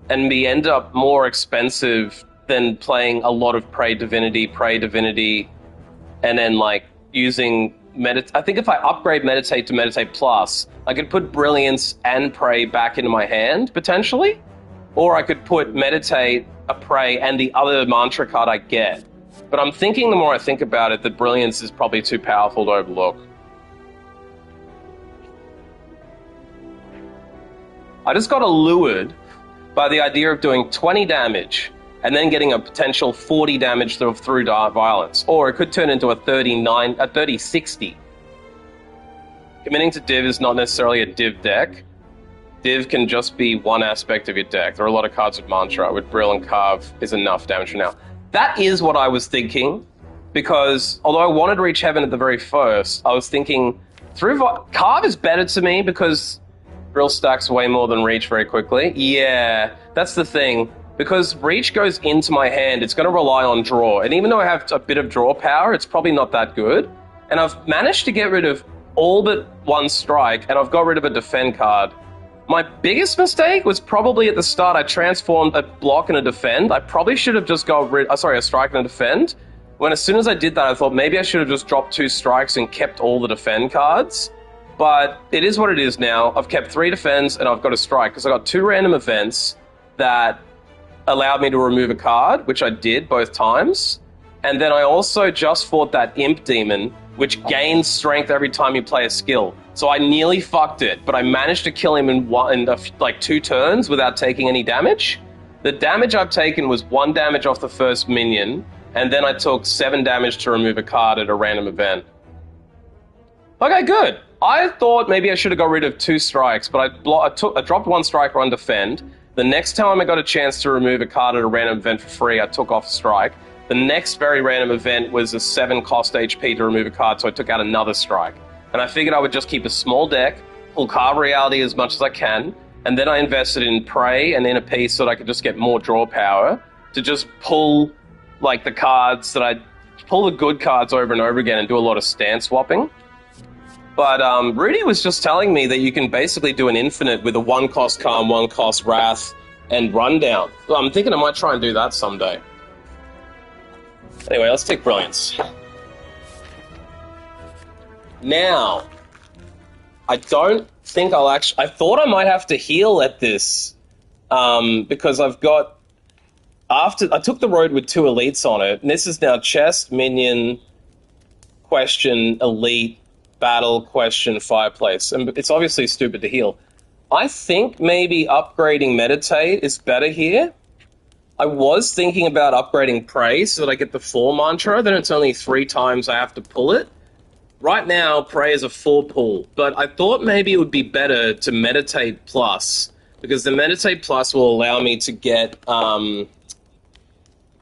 and end up more expensive than playing a lot of Prey Divinity, and then like using I think if I upgrade Meditate to Meditate Plus, I could put Brilliance and Prey back into my hand, potentially. Or I could put Meditate, a Prey, and the other mantra card I get. But I'm thinking, the more I think about it, that Brilliance is probably too powerful to overlook. I just got allured by the idea of doing 20 damage and then getting a potential 40 damage through violence. Or it could turn into a 30-60. Committing to Div is not necessarily a Div deck. Div can just be one aspect of your deck. There are a lot of cards with Mantra. With Brill and Carve is enough damage for now. That is what I was thinking, because although I wanted Reach Heaven at the very first, I was thinking Carve is better to me because Brill stacks way more than Reach very quickly. Yeah, that's the thing. Because Reach goes into my hand, it's going to rely on draw. And even though I have a bit of draw power, it's probably not that good. And I've managed to get rid of all but 1 strike, and I've got rid of a defend card. My biggest mistake was probably at the start. I transformed a block and a defend. I probably should have just got rid... a strike and a defend. When as soon as I did that, I thought maybe I should have just dropped 2 strikes and kept all the defend cards. But it is what it is now. I've kept 3 defends and I've got a strike, because I got 2 random events that allowed me to remove a card, which I did both times. And then I also just fought that Imp Demon, which gains strength every time you play a skill. So I nearly fucked it, but I managed to kill him in 2 turns without taking any damage. The damage I've taken was 1 damage off the first minion, and then I took 7 damage to remove a card at a random event. Okay, good. I thought maybe I should have got rid of 2 strikes, but I dropped 1 strike on defend. The next time I got a chance to remove a card at a random event for free, I took off a strike. The next very random event was a 7 cost HP to remove a card, so I took out another strike. And I figured I would just keep a small deck, pull Carve Reality as much as I can, and then I invested in Prey and in a piece so that I could just get more draw power to just pull the cards that I pull the good cards over and over again and do a lot of stand swapping. But Rudy was just telling me that you can basically do an infinite with a 1 cost Calm, 1 cost Wrath, and Rundown. So I'm thinking I might try and do that someday. Anyway, let's take Brilliance. Now, I don't think I'll actually... I thought I might have to heal at this, because I've got... I took the road with 2 elites on it, and this is now chest, minion, question, elite, battle, question, fireplace. And it's obviously stupid to heal. I think maybe upgrading Meditate is better here. I was thinking about upgrading Prey so that I get the 4 mantra, then it's only 3 times I have to pull it. Right now, Prey is a 4 pull, but I thought maybe it would be better to Meditate Plus, because the Meditate Plus will allow me to get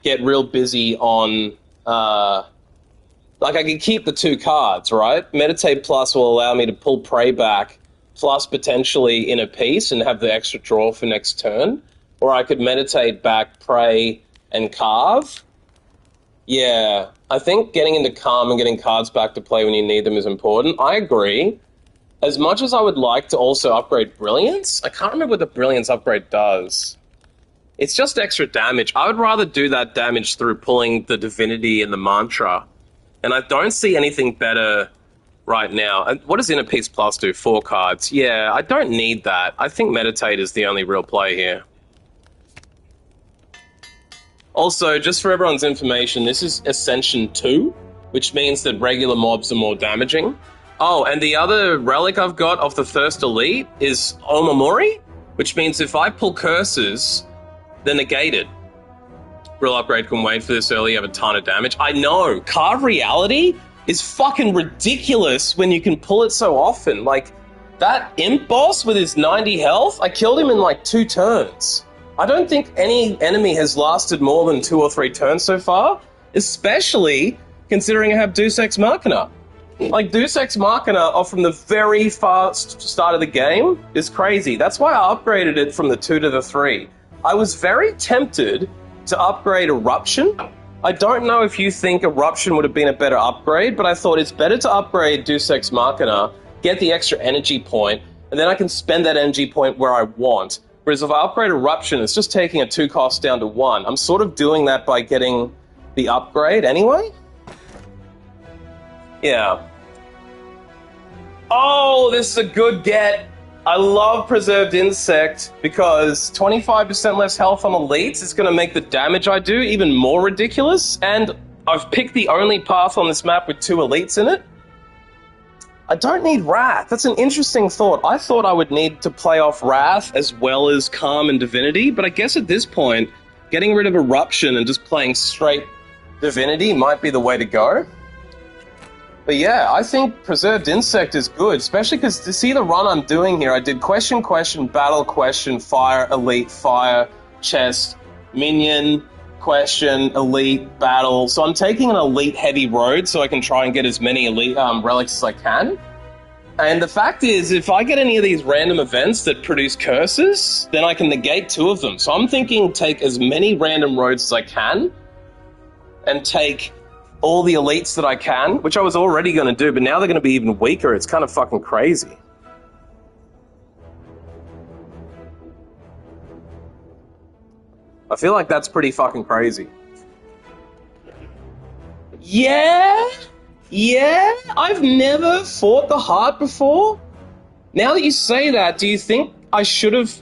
real busy on... I can keep the 2 cards, right? Meditate Plus will allow me to pull Prey back, plus potentially in a piece and have the extra draw for next turn. Or I could Meditate back Prey and Carve. Yeah, I think getting into Calm and getting cards back to play when you need them is important. I agree. As much as I would like to also upgrade Brilliance, I can't remember what the Brilliance upgrade does. It's just extra damage. I would rather do that damage through pulling the Divinity and the Mantra. And I don't see anything better right now. And what does Inner Peace Plus do? 4 cards. Yeah, I don't need that. I think Meditate is the only real play here. Also, just for everyone's information, this is Ascension 2. which means that regular mobs are more damaging. Oh, and the other relic I've got of the first elite is Omamori, which means if I pull curses, they're negated. Real upgrade can wait for this early, you have a ton of damage. I know, Carve Reality is fucking ridiculous when you can pull it so often. Like, that imp boss with his 90 health, I killed him in like 2 turns. I don't think any enemy has lasted more than 2 or 3 turns so far, especially considering I have Deus Ex Machina. Like, Deus Ex Machina off from the very fast start of the game is crazy. That's why I upgraded it from the 2 to the 3. I was very tempted to upgrade Eruption. I don't know if you think Eruption would have been a better upgrade, but I thought it's better to upgrade Deus Ex Machina, get the extra energy point, and then I can spend that energy point where I want. Whereas if I upgrade Eruption, it's just taking a 2 cost down to 1. I'm sort of doing that by getting the upgrade anyway. Yeah. Oh, this is a good get. I love Preserved Insect because 25% less health on elites is going to make the damage I do even more ridiculous. And I've picked the only path on this map with 2 elites in it. I don't need Wrath. That's an interesting thought. I thought I would need to play off Wrath as well as Calm and Divinity, but I guess at this point, getting rid of Eruption and just playing straight Divinity might be the way to go. But yeah, I think Preserved Insect is good, especially because to see the run I'm doing here, I did question, battle, question, fire, elite, fire, chest, minion, question, elite, battle. So I'm taking an elite heavy road so I can try and get as many elite relics as I can. And the fact is, if I get any of these random events that produce curses, then I can negate 2 of them. So I'm thinking take as many random roads as I can and take all the elites that I can, which I was already going to do, but now they're going to be even weaker. It's kind of fucking crazy. I feel like that's pretty fucking crazy. Yeah? Yeah? I've never fought the heart before? Now that you say that, do you think I should have...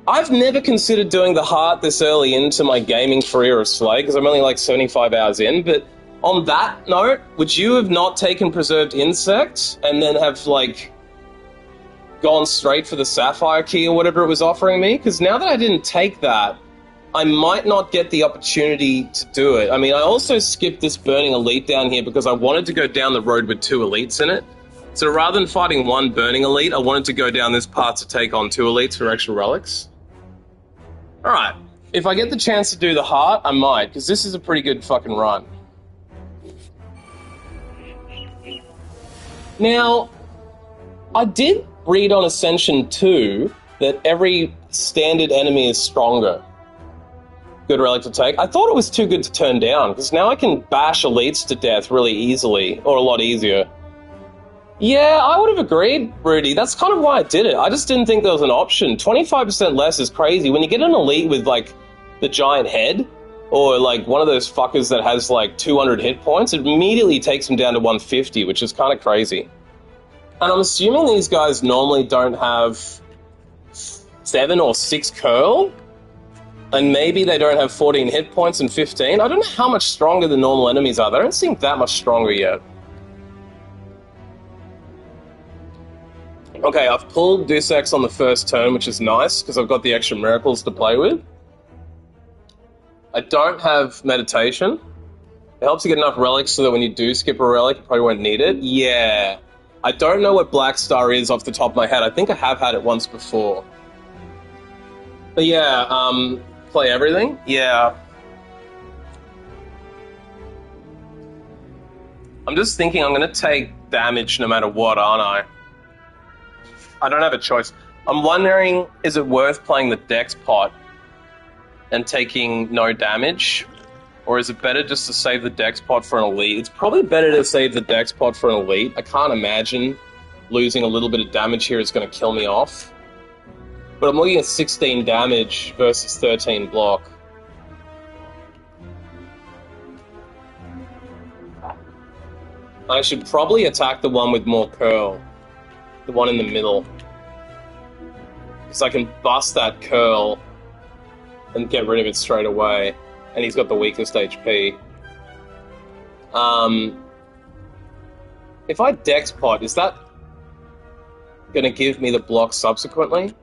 I've never considered doing the heart this early into my gaming career of Slay, because I'm only like 75 hours in, but on that note, would you have not taken Preserved Insect and then have, like, gone straight for the Sapphire Key or whatever it was offering me? Because now that I didn't take that, I might not get the opportunity to do it. I mean, I also skipped this Burning Elite down here because I wanted to go down the road with 2 elites in it. So rather than fighting 1 Burning Elite, I wanted to go down this path to take on 2 elites for extra relics. Alright, if I get the chance to do the heart, I might, because this is a pretty good fucking run. Now, I did read on Ascension 2 that every standard enemy is stronger. Good relic to take. I thought it was too good to turn down, because now I can bash elites to death really easily, or a lot easier. Yeah, I would have agreed, Rudy. That's kind of why I did it. I just didn't think there was an option. 25% less is crazy. When you get an elite with, like, the giant head, or, like, one of those fuckers that has, like, 200 hit points, it immediately takes them down to 150, which is kind of crazy. And I'm assuming these guys normally don't have 7 or 6 curl, and maybe they don't have 14 hit points and 15. I don't know how much stronger the normal enemies are. They don't seem that much stronger yet. Okay, I've pulled Deus Ex on the first turn, which is nice, because I've got the extra miracles to play with. I don't have meditation. It helps you get enough relics so that when you do skip a relic, you probably won't need it. Yeah. I don't know what Black Star is off the top of my head. I think I have had it once before. But yeah, play everything? Yeah. I'm just thinking I'm going to take damage no matter what, aren't I? I don't have a choice. I'm wondering, is it worth playing the Dex pot and taking no damage? Or is it better just to save the Dex pot for an elite? It's probably better to save the Dex pot for an elite. I can't imagine losing a little bit of damage here is going to kill me off. But I'm looking at 16 damage versus 13 block. I should probably attack the one with more curl. The one in the middle. Because I can bust that curl and get rid of it straight away. And he's got the weakest HP. If I Dex Pot, is that going to give me the block subsequently?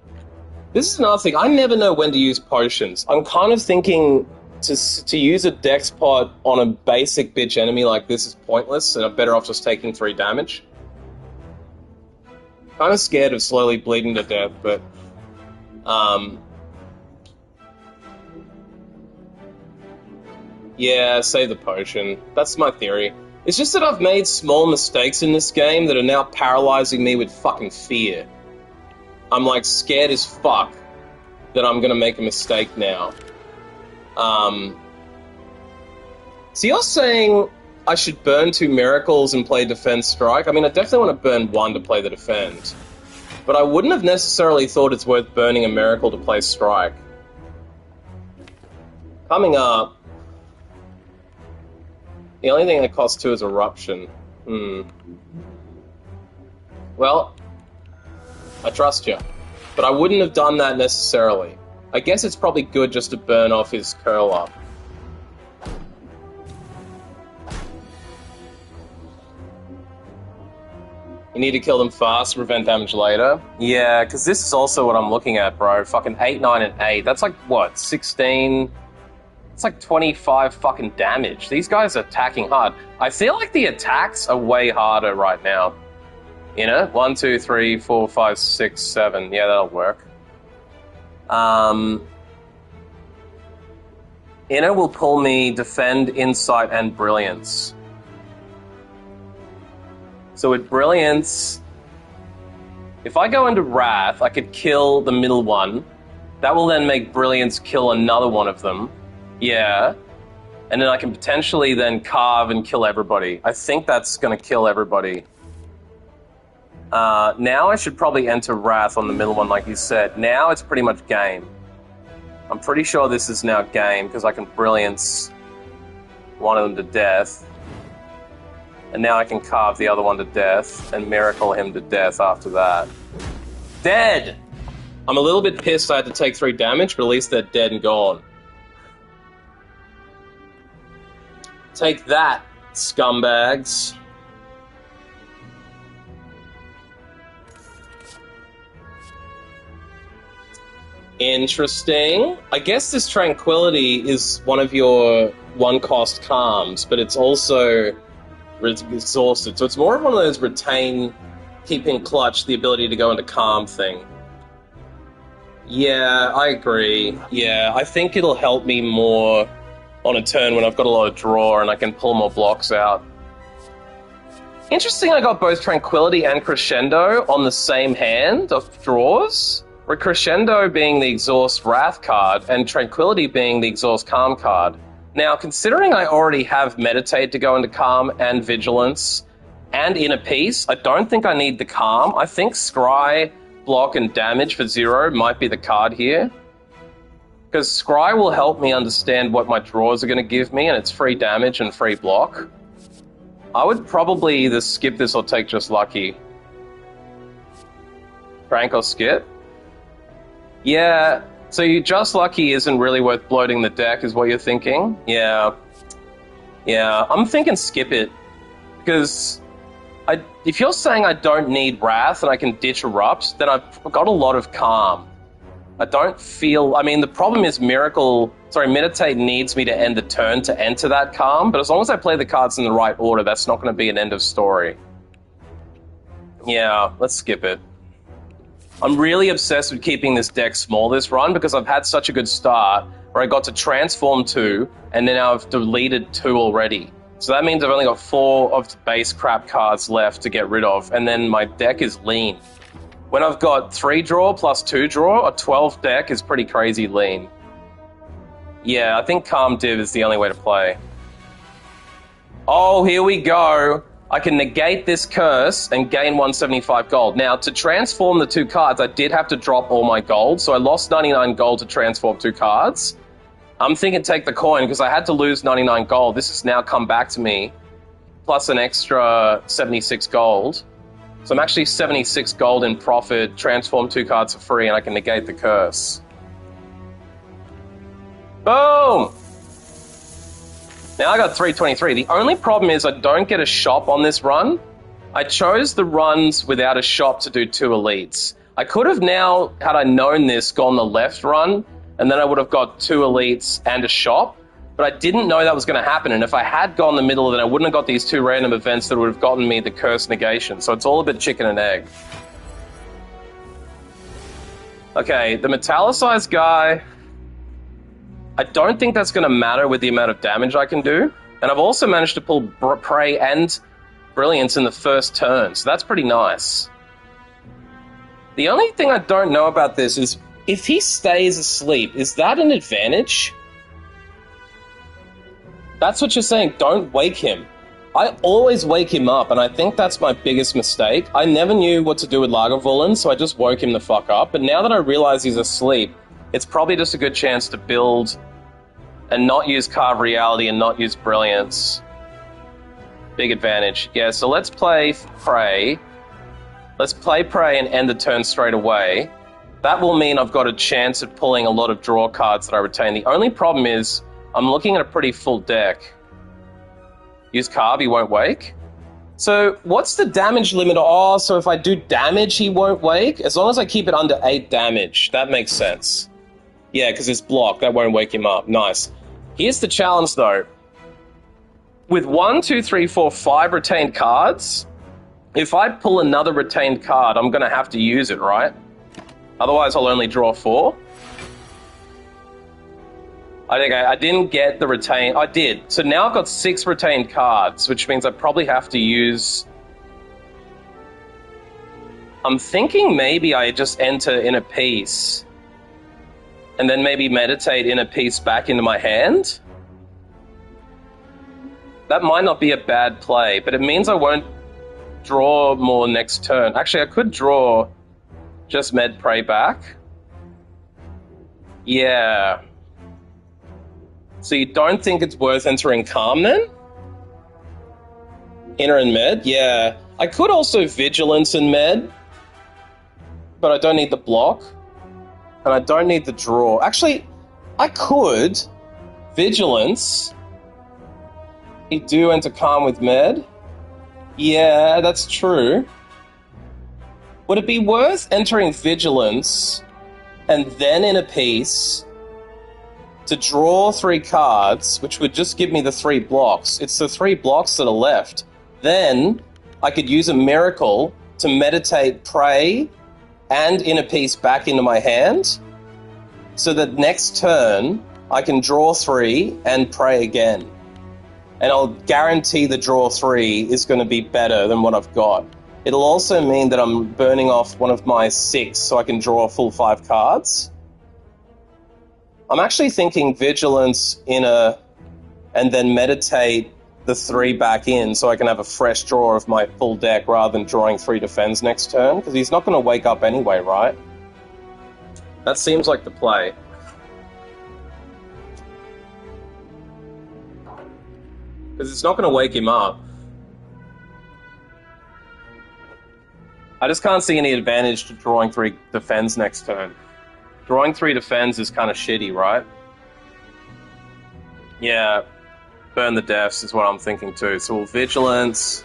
This is another thing. I never know when to use potions. I'm kind of thinking to use a Dex Pot on a basic bitch enemy like this is pointless, and I'm better off just taking 3 damage. Kind of scared of slowly bleeding to death, but yeah, save the potion. That's my theory. It's just that I've made small mistakes in this game that are now paralyzing me with fucking fear. I'm like scared as fuck that I'm gonna make a mistake now. So you're saying I should burn 2 miracles and play defense strike? I mean, I definitely want to burn 1 to play the defend. But I wouldn't have necessarily thought it's worth burning a miracle to play strike. Coming up, the only thing that costs 2 is eruption. Well, I trust you. But I wouldn't have done that necessarily. I guess it's probably good just to burn off his curl up. You need to kill them fast to prevent damage later. Yeah, because this is also what I'm looking at, bro. Fucking 8, 9, and 8. That's like, what, 16? It's like 25 fucking damage. These guys are attacking hard. I feel like the attacks are way harder right now. You know? 1, 2, 3, 4, 5, 6, 7. Yeah, that'll work. Inner will pull me Defend, Insight, and Brilliance. So with Brilliance, if I go into Wrath, I could kill the middle one. That will then make Brilliance kill another one of them. Yeah. And then I can potentially then carve and kill everybody. I think that's going to kill everybody. Now I should probably enter Wrath on the middle one, like you said. Now it's pretty much game. I'm pretty sure this is now game, because I can Brilliance one of them to death. And now I can carve the other one to death and miracle him to death after that. Dead! I'm a little bit pissed I had to take 3 damage, but at least they're dead and gone. Take that, scumbags. Interesting. I guess this Tranquility is one of your 1-cost calms, but it's also exhausted. So it's more of one of those retain, keeping clutch, the ability to go into calm thing. Yeah, I agree. Yeah, I think it'll help me more on a turn when I've got a lot of draw and I can pull more blocks out. Interesting, I got both Tranquility and Crescendo on the same hand of draws. With Crescendo being the Exhaust Wrath card and Tranquility being the Exhaust Calm card. Now, considering I already have Meditate to go into Calm and Vigilance and Inner Peace, I don't think I need the Calm. I think Scry, Block, and Damage for 0 might be the card here. Because Scry will help me understand what my draws are going to give me, and it's free damage and free block. I would probably either skip this or take Just Lucky. Prank or skip? Yeah, so you Just Lucky isn't really worth bloating the deck, is what you're thinking? Yeah. Yeah, I'm thinking skip it. Because if you're saying I don't need Wrath and I can ditch Erupt, then I've got a lot of Calm. I don't feel... I mean, the problem is Meditate needs me to end the turn to enter that Calm, but as long as I play the cards in the right order, that's not going to be an end of story. Yeah, let's skip it. I'm really obsessed with keeping this deck small this run because I've had such a good start where I got to transform 2 and then I've deleted 2 already. So that means I've only got 4 of the base crap cards left to get rid of, and then my deck is lean. When I've got 3 draw plus 2 draw, a 12 deck is pretty crazy lean. Yeah, I think Calm Div is the only way to play. Oh, here we go. I can negate this curse and gain 175 gold. Now, to transform the 2 cards, I did have to drop all my gold, so I lost 99 gold to transform 2 cards. I'm thinking take the coin, because I had to lose 99 gold. This has now come back to me, plus an extra 76 gold. So I'm actually 76 gold in profit, transform 2 cards for free, and I can negate the curse. Boom! Now I got 323. The only problem is I don't get a shop on this run, I chose the runs without a shop to do 2 elites. I could have now, had I known this, gone the left run, and then I would have got 2 elites and a shop, but I didn't know that was going to happen, and if I had gone the middle, then I wouldn't have got these 2 random events that would have gotten me the curse negation, so it's all a bit chicken and egg. Okay, the metallicized guy, I don't think that's going to matter with the amount of damage I can do, and I've also managed to pull Prey and Brilliance in the first turn, so that's pretty nice. The only thing I don't know about this is, if he stays asleep, is that an advantage? That's what you're saying, don't wake him. I always wake him up, and I think that's my biggest mistake. I never knew what to do with Lagavulin, so I just woke him the fuck up, but now that I realize he's asleep, it's probably just a good chance to build and not use Carve Reality and not use Brilliance. Big advantage. Yeah, so let's play Prey. Let's play Prey and end the turn straight away. That will mean I've got a chance at pulling a lot of draw cards that I retain. The only problem is, I'm looking at a pretty full deck. Use Carve, he won't wake. So, what's the damage limit? Oh, so if I do damage, he won't wake? As long as I keep it under 8 damage. That makes sense. Yeah, because it's blocked. That won't wake him up. Nice. Here's the challenge, though. With 1, 2, 3, 4, 5 retained cards, if I pull another retained card, I'm going to have to use it, right? Otherwise, I'll only draw 4. I think I didn't get the retained... I did. So now I've got 6 retained cards, which means I probably have to use... I'm thinking maybe I just enter Inner Peace, and then maybe meditate Inner Peace back into my hand. That might not be a bad play, but it means I won't draw more next turn. Actually, I could draw just Med Prey back. Yeah. So you don't think it's worth entering Calm then? Inner and Med? Yeah. I could also Vigilance and Med, but I don't need the block. And I don't need the draw. Actually, I could Vigilance. You do enter Calm with Med? Yeah, that's true. Would it be worth entering Vigilance and then Inner Peace to draw 3 cards, which would just give me the 3 blocks? It's the 3 blocks that are left. Then I could use a miracle to meditate Prey and Inner Peace back into my hand, so that next turn I can draw 3 and Prey again. And I'll guarantee the draw 3 is going to be better than what I've got. It'll also mean that I'm burning off one of my 6 so I can draw a full 5 cards. I'm actually thinking Vigilance, Inner, and then meditate the 3 back in so I can have a fresh draw of my full deck rather than drawing 3 defends next turn, because he's not going to wake up anyway, right? That seems like the play. Because it's not going to wake him up. I just can't see any advantage to drawing 3 defends next turn. Drawing 3 defends is kind of shitty, right? Yeah, burn the defs is what I'm thinking too. So we'll Vigilance.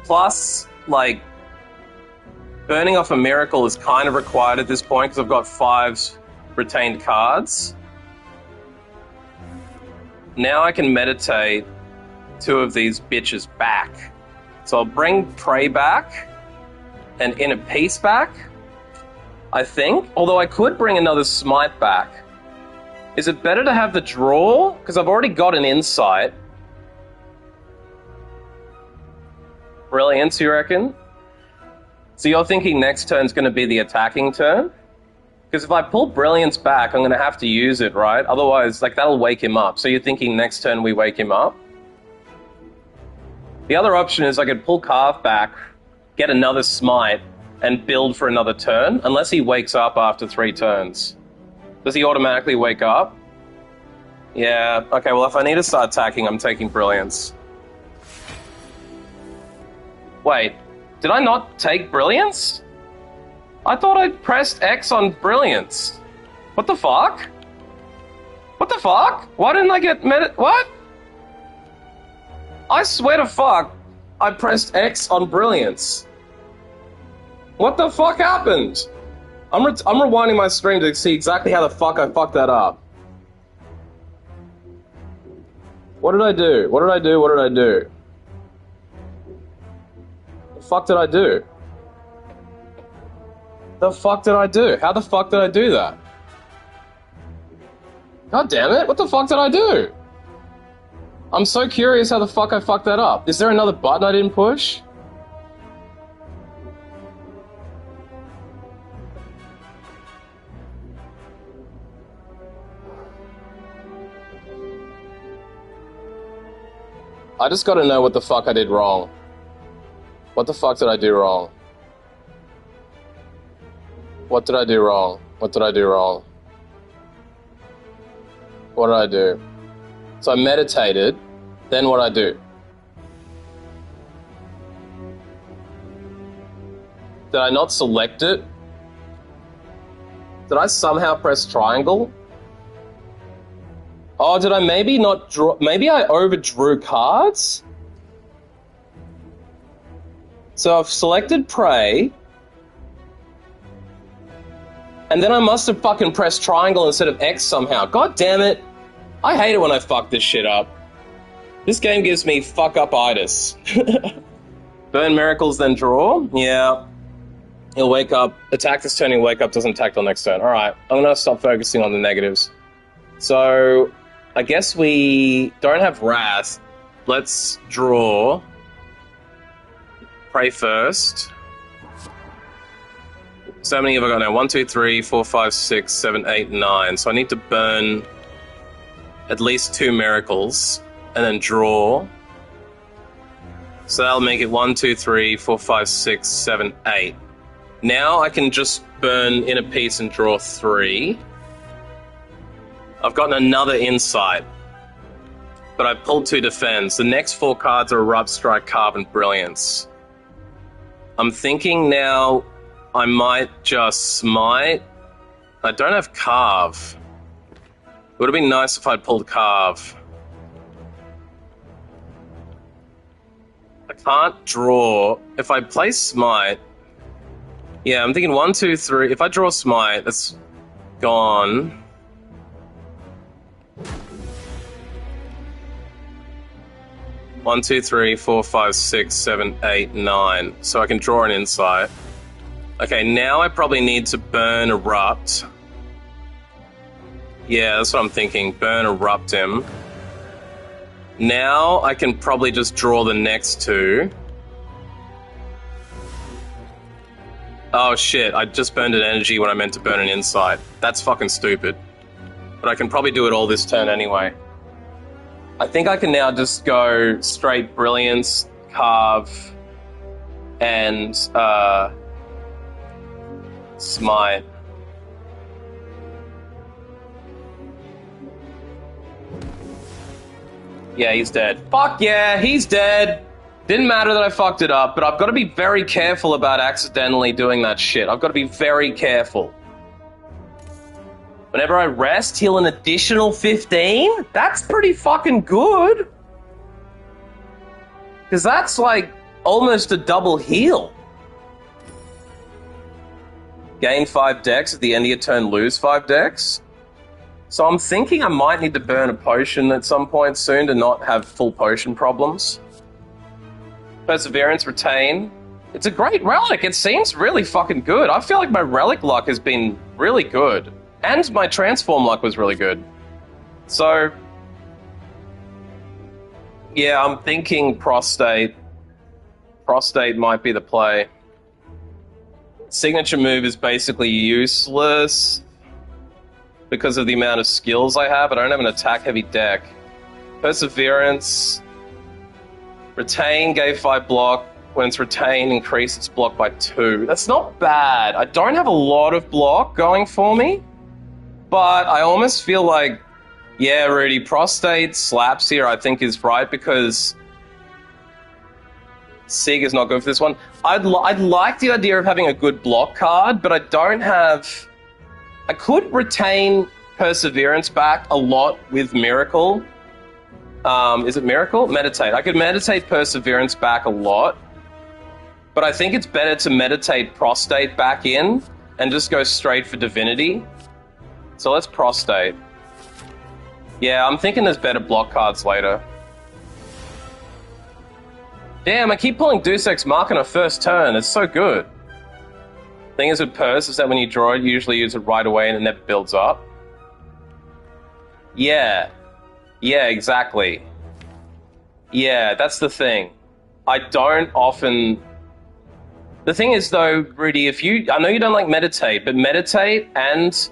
Plus, like, burning off a miracle is kind of required at this point because I've got 5 retained cards. Now I can meditate 2 of these bitches back. So I'll bring Prey back and Inner Peace back, I think. Although I could bring another Smite back. Is it better to have the draw? Because I've already got an Insight. Brilliance, you reckon? So you're thinking next turn's going to be the attacking turn? Because if I pull Brilliance back, I'm going to have to use it, right? Otherwise, like, that'll wake him up. So you're thinking next turn we wake him up? The other option is I could pull Carve back, get another Smite, and build for another turn, unless he wakes up after 3 turns. Does he automatically wake up? Yeah, okay, well, if I need to start attacking, I'm taking Brilliance. Wait, did I not take Brilliance? I thought I pressed X on Brilliance. What the fuck? What the fuck? Why didn't I get what? I swear to fuck, I pressed X on Brilliance. What the fuck happened? I'm rewinding my stream to see exactly how the fuck I fucked that up. What did I do? What did I do? What did I do? The fuck did I do? The fuck did I do? How the fuck did I do that? God damn it, what the fuck did I do? I'm so curious how the fuck I fucked that up. Is there another button I didn't push? I just gotta know what the fuck I did wrong. What the fuck did I do wrong? What did I do wrong? What did I do wrong? What did I do? So I meditated, then what did I do? Did I not select it? Did I somehow press triangle? Oh, did I maybe not draw? Maybe I overdrew cards? So I've selected prey. And then I must have fucking pressed triangle instead of X somehow. God damn it. I hate it when I fuck this shit up. This game gives me fuck-up-itis. Burn miracles, then draw? Yeah. He'll wake up. Attack this turn, he'll wake up, doesn't attack till next turn. Alright, I'm gonna stop focusing on the negatives. So, I guess we don't have Wrath. Let's draw. Pray first. So how many have I got now? 1, 2, 3, 4, 5, 6, 7, 8, 9. So I need to burn at least 2 miracles and then draw. So that'll make it 1, 2, 3, 4, 5, 6, 7, 8. Now I can just burn Inner Peace and draw 3. I've gotten another Insight. But I pulled 2 Defense. The next 4 cards are Erupt, Strike, Carve, and Brilliance. I'm thinking now I might just Smite. I don't have Carve. It would have been nice if I'd pulled Carve. I can't draw. If I play Smite... Yeah, I'm thinking 1, 2, 3. If I draw Smite, that's gone. One, 2, 3, 4, 5, 6, 7, 8, 9. So I can draw an Insight. Okay, now I probably need to burn Erupt. Yeah, that's what I'm thinking. Burn Erupt him. Now I can probably just draw the next 2. Oh shit, I just burned an energy when I meant to burn an Insight. That's fucking stupid. But I can probably do it all this turn anyway. I think I can now just go straight Brilliance, Carve, and Smite. Yeah, he's dead. Fuck yeah, he's dead! Didn't matter that I fucked it up, but I've got to be very careful about accidentally doing that shit. I've got to be very careful. Whenever I rest, heal an additional 15? That's pretty fucking good. Because that's like almost a double heal. Gain 5 dex at the end of your turn, lose 5 dex. So I'm thinking I might need to burn a potion at some point soon to not have full potion problems. Perseverance, retain. It's a great relic. It seems really fucking good. I feel like my relic luck has been really good. And my transform luck was really good. So, yeah, I'm thinking prostate. Prostate might be the play. Signature move is basically useless because of the amount of skills I have. I don't have an attack-heavy deck. Perseverance. Retain gave 5 block. When it's retained, increase its block by 2. That's not bad. I don't have a lot of block going for me. But I almost feel like, yeah, Rudy, prostate slaps here, I think, is right, because Sig is not good for this one. I'd like the idea of having a good block card, but I don't have... I could retain Perseverance back a lot with Miracle, Is it Miracle? Meditate. I could meditate Perseverance back a lot, but I think it's better to meditate Prostate back in and just go straight for Divinity. So let's Prostate. Yeah, I'm thinking there's better block cards later. Damn, I keep pulling Deus Ex Machina first turn. It's so good. Thing is with Purse is that when you draw it, you usually use it right away and it never builds up. Yeah. Yeah, exactly. Yeah, that's the thing. I don't often... The thing is, though, Rudy, if you... I know you don't like Meditate, but Meditate and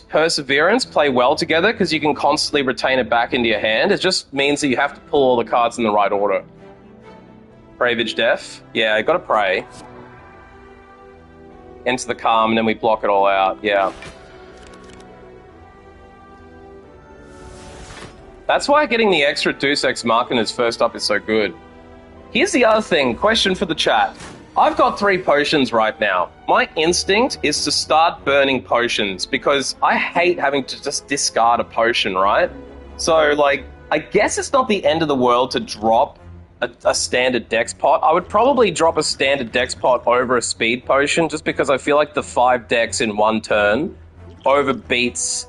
Perseverance play well together because you can constantly retain it back into your hand. It just means that you have to pull all the cards in the right order. Pravage Def. Yeah, you gotta pray. Enter the calm, and then we block it all out. Yeah. That's why getting the extra Deus Ex Machina's first up is so good. Here's the other thing, question for the chat. I've got 3 potions right now. My instinct is to start burning potions because I hate having to just discard a potion, right? So, like, I guess it's not the end of the world to drop a standard dex pot. I would probably drop a standard dex pot over a speed potion just because I feel like the 5 decks in one turn overbeats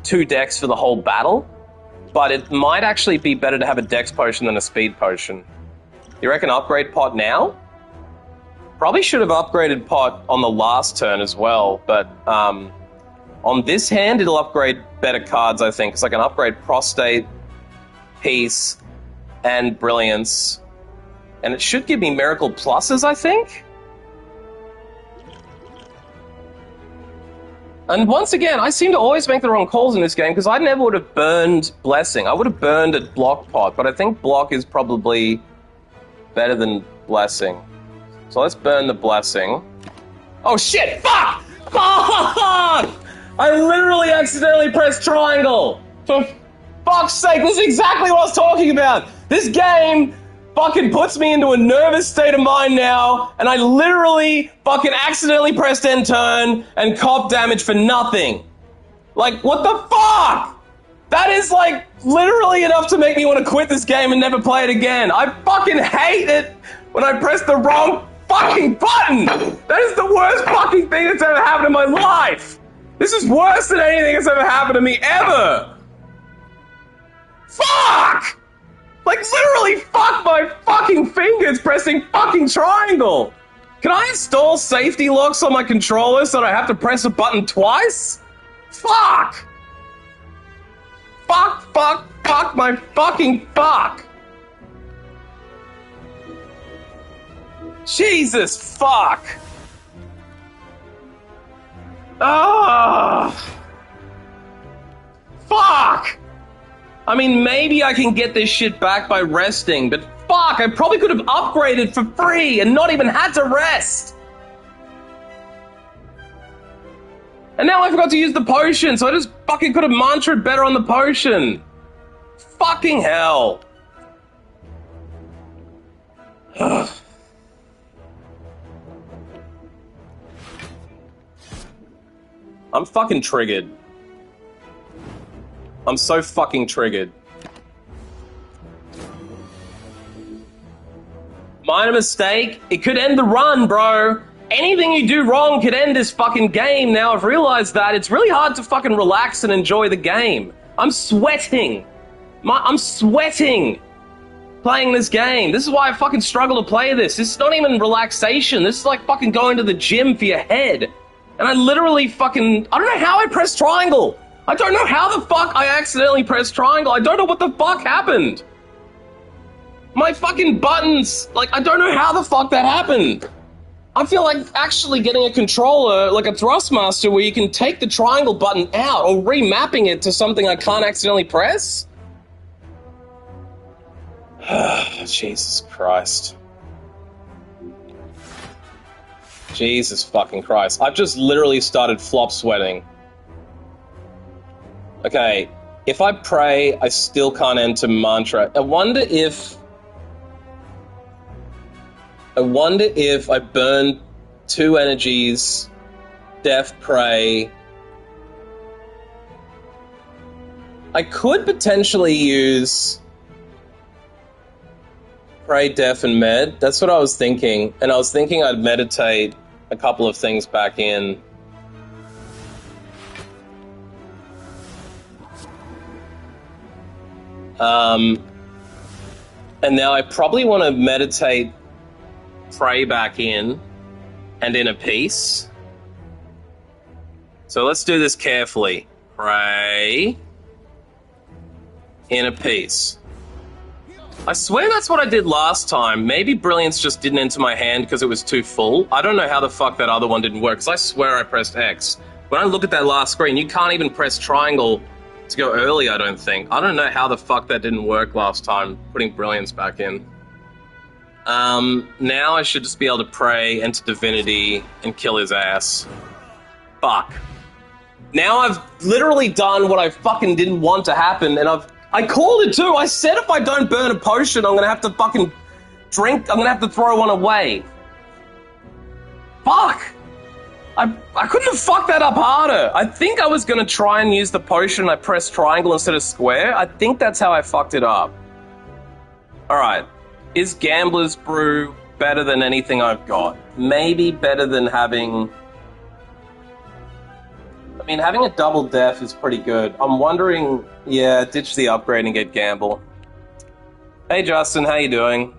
2 decks for the whole battle. But it might actually be better to have a dex potion than a speed potion. You reckon upgrade pot now? Probably should have upgraded pot on the last turn as well, but on this hand it'll upgrade better cards, I think, because I can upgrade Prostate, Peace, and Brilliance. And it should give me Miracle Pluses, I think? And once again, I seem to always make the wrong calls in this game because I never would have burned Blessing. I would have burned a Block pot, but I think Block is probably better than Blessing. So let's burn the Blessing. Oh shit! Fuck! Fuck! I literally accidentally pressed triangle! For fuck's sake, this is exactly what I was talking about! This game fucking puts me into a nervous state of mind now, and I literally fucking accidentally pressed end turn and cop damage for nothing. Like, what the fuck? That is, like, literally enough to make me want to quit this game and never play it again. I fucking hate it when I press the wrong fucking button! That is the worst fucking thing that's ever happened in my life! This is worse than anything that's ever happened to me, ever! Fuck! Like, literally fuck my fucking fingers pressing fucking triangle! Can I install safety locks on my controller so that I have to press a button twice? Fuck! Fuck, fuck, fuck my fucking fuck! Jesus fuck! Ah! Fuck! I mean, maybe I can get this shit back by resting, but fuck, I probably could have upgraded for free and not even had to rest! And now I forgot to use the potion, so I just fucking could have mantraed better on the potion! Fucking hell! I'm fucking triggered. I'm so fucking triggered. Minor mistake, it could end the run, bro. Anything you do wrong could end this fucking game. Now I've realized that it's really hard to fucking relax and enjoy the game. I'm sweating. I'm sweating playing this game. This is why I fucking struggle to play this. This is not even relaxation. This is like fucking going to the gym for your head. And I literally fucking... I don't know how I pressed triangle. I don't know how the fuck I accidentally pressed triangle. I don't know what the fuck happened. My fucking buttons... Like, I don't know how the fuck that happened. I feel like actually getting a controller, like a Thrustmaster, where you can take the triangle button out or remapping it to something I can't accidentally press. Jesus Christ. Jesus fucking Christ. I've just literally started flop sweating. Okay, if I pray, I still can't enter mantra. I wonder if I burn 2 energies, death, pray. I could potentially use Pray, Deaf, and Med. That's what I was thinking. And I was thinking I'd meditate a couple of things back in. And now I probably want to meditate Pray back in and Inner Peace. So let's do this carefully. Pray, Inner Peace. I swear that's what I did last time. Maybe Brilliance just didn't enter my hand because it was too full. I don't know how the fuck that other one didn't work, because I swear I pressed X. When I look at that last screen, you can't even press triangle to go early, I don't think. I don't know how the fuck that didn't work last time, putting Brilliance back in. Now I should just be able to pray, enter Divinity, and kill his ass. Fuck. Now I've literally done what I fucking didn't want to happen, and I called it too. I said if I don't burn a potion, I'm gonna have to fucking drink, I'm gonna have to throw one away. Fuck! I couldn't have fucked that up harder. I think I was gonna try and use the potion and I pressed triangle instead of square. I think that's how I fucked it up. Alright. Is Gambler's Brew better than anything I've got? Maybe better than having... I mean, having a double def is pretty good. I'm wondering... Yeah, ditch the upgrade and get Gamble. Hey Justin, how you doing?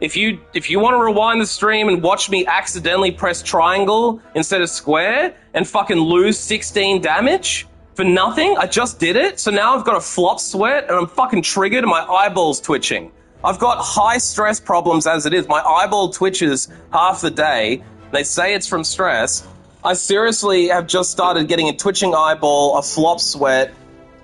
If you want to rewind the stream and watch me accidentally press triangle instead of square and fucking lose 16 damage for nothing, I just did it, so now I've got a flop sweat and I'm fucking triggered and my eyeball's twitching. I've got high stress problems as it is. My eyeball twitches half the day. They say it's from stress. I seriously have just started getting a twitching eyeball, a flop sweat.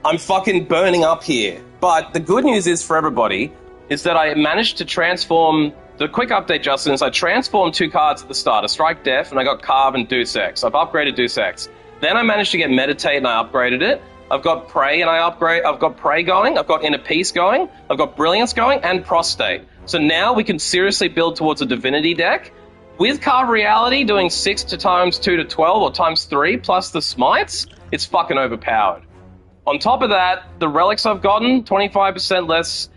I'm fucking burning up here. But the good news is for everybody is that I managed to transform... The quick update, Justin, is I transformed 2 cards at the start, a Strike Def, and I got Carve and Deus Ex. I've upgraded Deus Ex. Then I managed to get Meditate and I upgraded it. I've got Pray and I've got Pray going, I've got Inner Peace going, I've got Brilliance going, and Prostate. So now we can seriously build towards a Divinity deck. With Carve Reality doing 6 to times 2 to 12 or times 3 plus the Smites, it's fucking overpowered. On top of that, the relics I've gotten, 25% less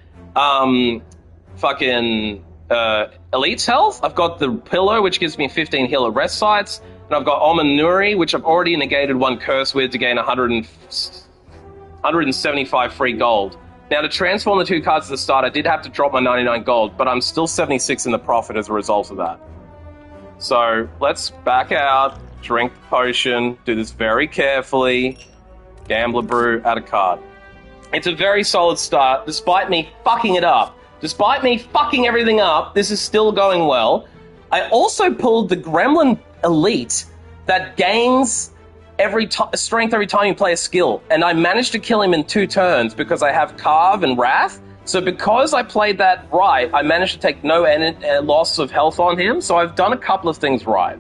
Elite's health. I've got the Pillow, which gives me 15 healer rest sites. And I've got Omanuri, which I've already negated 1 curse with to gain 175 free gold. Now, to transform the 2 cards at the start, I did have to drop my 99 gold, but I'm still 76 in the profit as a result of that. So, let's back out, drink the potion, do this very carefully. Gambler Brew, add a card. It's a very solid start, despite me fucking it up. Despite me fucking everything up, this is still going well. I also pulled the Gremlin Elite that gains strength every time you play a skill, and I managed to kill him in 2 turns because I have Carve and Wrath. So because I played that right, I managed to take no loss of health on him, so I've done a couple of things right.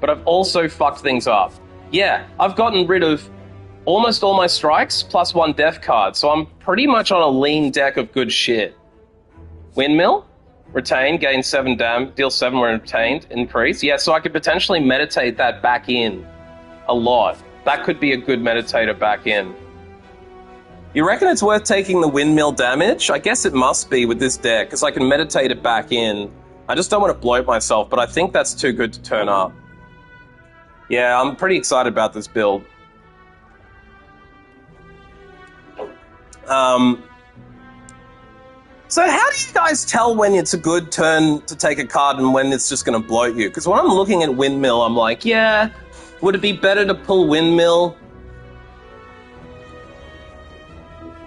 But I've also fucked things up. Yeah, I've gotten rid of almost all my strikes, plus 1 death card, so I'm pretty much on a lean deck of good shit. Windmill, retain, gain 7 damage, deal 7 when retained, increase. Yeah, so I could potentially meditate that back in a lot. That could be a good meditator back in. You reckon it's worth taking the windmill damage? I guess it must be with this deck, because I can meditate it back in. I just don't want to bloat myself, but I think that's too good to turn up. Yeah, I'm pretty excited about this build. So how do you guys tell when it's a good turn to take a card and when it's just going to bloat you? Because when I'm looking at Windmill, I'm like, yeah, would it be better to pull Windmill?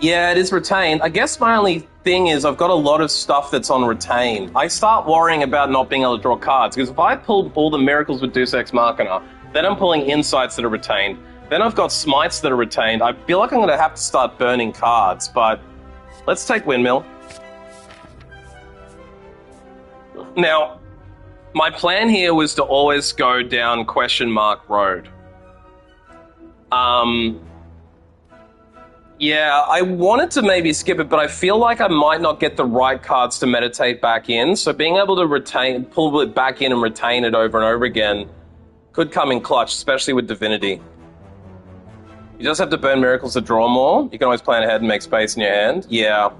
Yeah, it is retained. I guess my only thing is I've got a lot of stuff that's on retain. I start worrying about not being able to draw cards, because if I pulled all the Miracles with Deus Ex Machina, then I'm pulling Insights that are retained. Then I've got Smites that are retained. I feel like I'm going to have to start burning cards, but let's take Windmill. Now, my plan here was to always go down question mark road. Yeah, I wanted to maybe skip it, but I feel like I might not get the right cards to meditate back in, so being able to pull it back in and retain it over and over again could come in clutch, especially with Divinity. You just have to burn miracles to draw more. You can always plan ahead and make space in your hand. Yeah.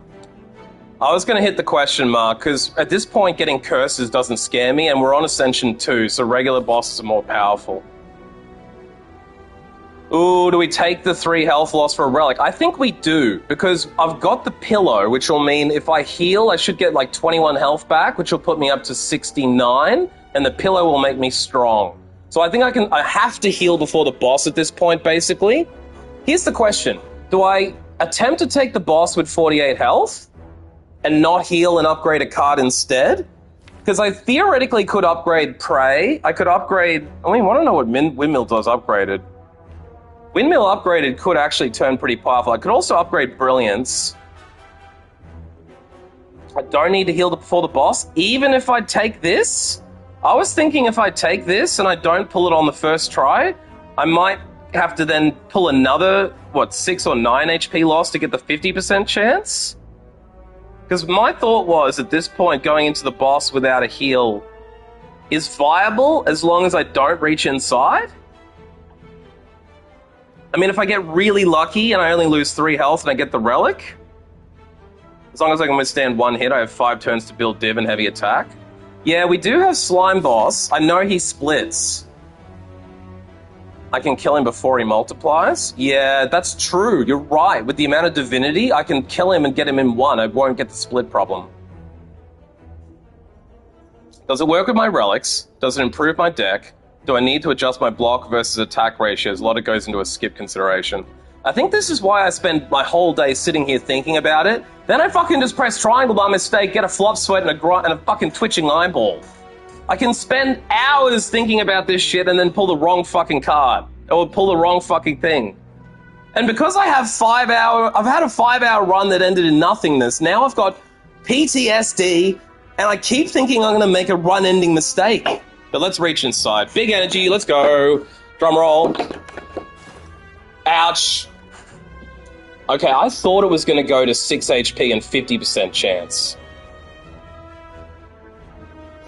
I was going to hit the question mark, because at this point getting curses doesn't scare me, and we're on Ascension 2, so regular bosses are more powerful. Ooh, do we take the 3 health loss for a relic? I think we do, because I've got the pillow, which will mean if I heal, I should get like 21 health back, which will put me up to 69, and the pillow will make me strong. So I think I have to heal before the boss at this point, basically. Here's the question. Do I attempt to take the boss with 48 health and not heal and upgrade a card instead? Because I theoretically could upgrade Prey. I could upgrade... I mean, I want to know what Windmill does upgraded. Windmill upgraded could actually turn pretty powerful. I could also upgrade Brilliance. I don't need to heal before the boss. Even if I take this, I was thinking if I take this and I don't pull it on the first try, I might have to then pull another, 6 or 9 HP loss to get the 50% chance? Because my thought was, at this point, going into the boss without a heal is viable as long as I don't reach inside. I mean, if I get really lucky and I only lose 3 health and I get the relic, as long as I can withstand 1 hit, I have 5 turns to build div and heavy attack. Yeah, we do have Slime Boss. I know he splits. I can kill him before he multiplies. Yeah, that's true. You're right. With the amount of divinity, I can kill him and get him in 1. I won't get the split problem. Does it work with my relics? Does it improve my deck? Do I need to adjust my block versus attack ratios? A lot of it goes into a skip consideration. I think this is why I spend my whole day sitting here thinking about it. Then I fucking just press triangle by mistake, get a flop sweat and a fucking twitching eyeball. I can spend hours thinking about this shit and then pull the wrong fucking card. Or pull the wrong fucking thing. And because I have I've had a 5-hour run that ended in nothingness, now I've got PTSD, and I keep thinking I'm gonna make a run-ending mistake. But let's reach inside. Big energy, let's go. Drum roll. Ouch. Okay, I thought it was gonna go to 6 HP and 50% chance.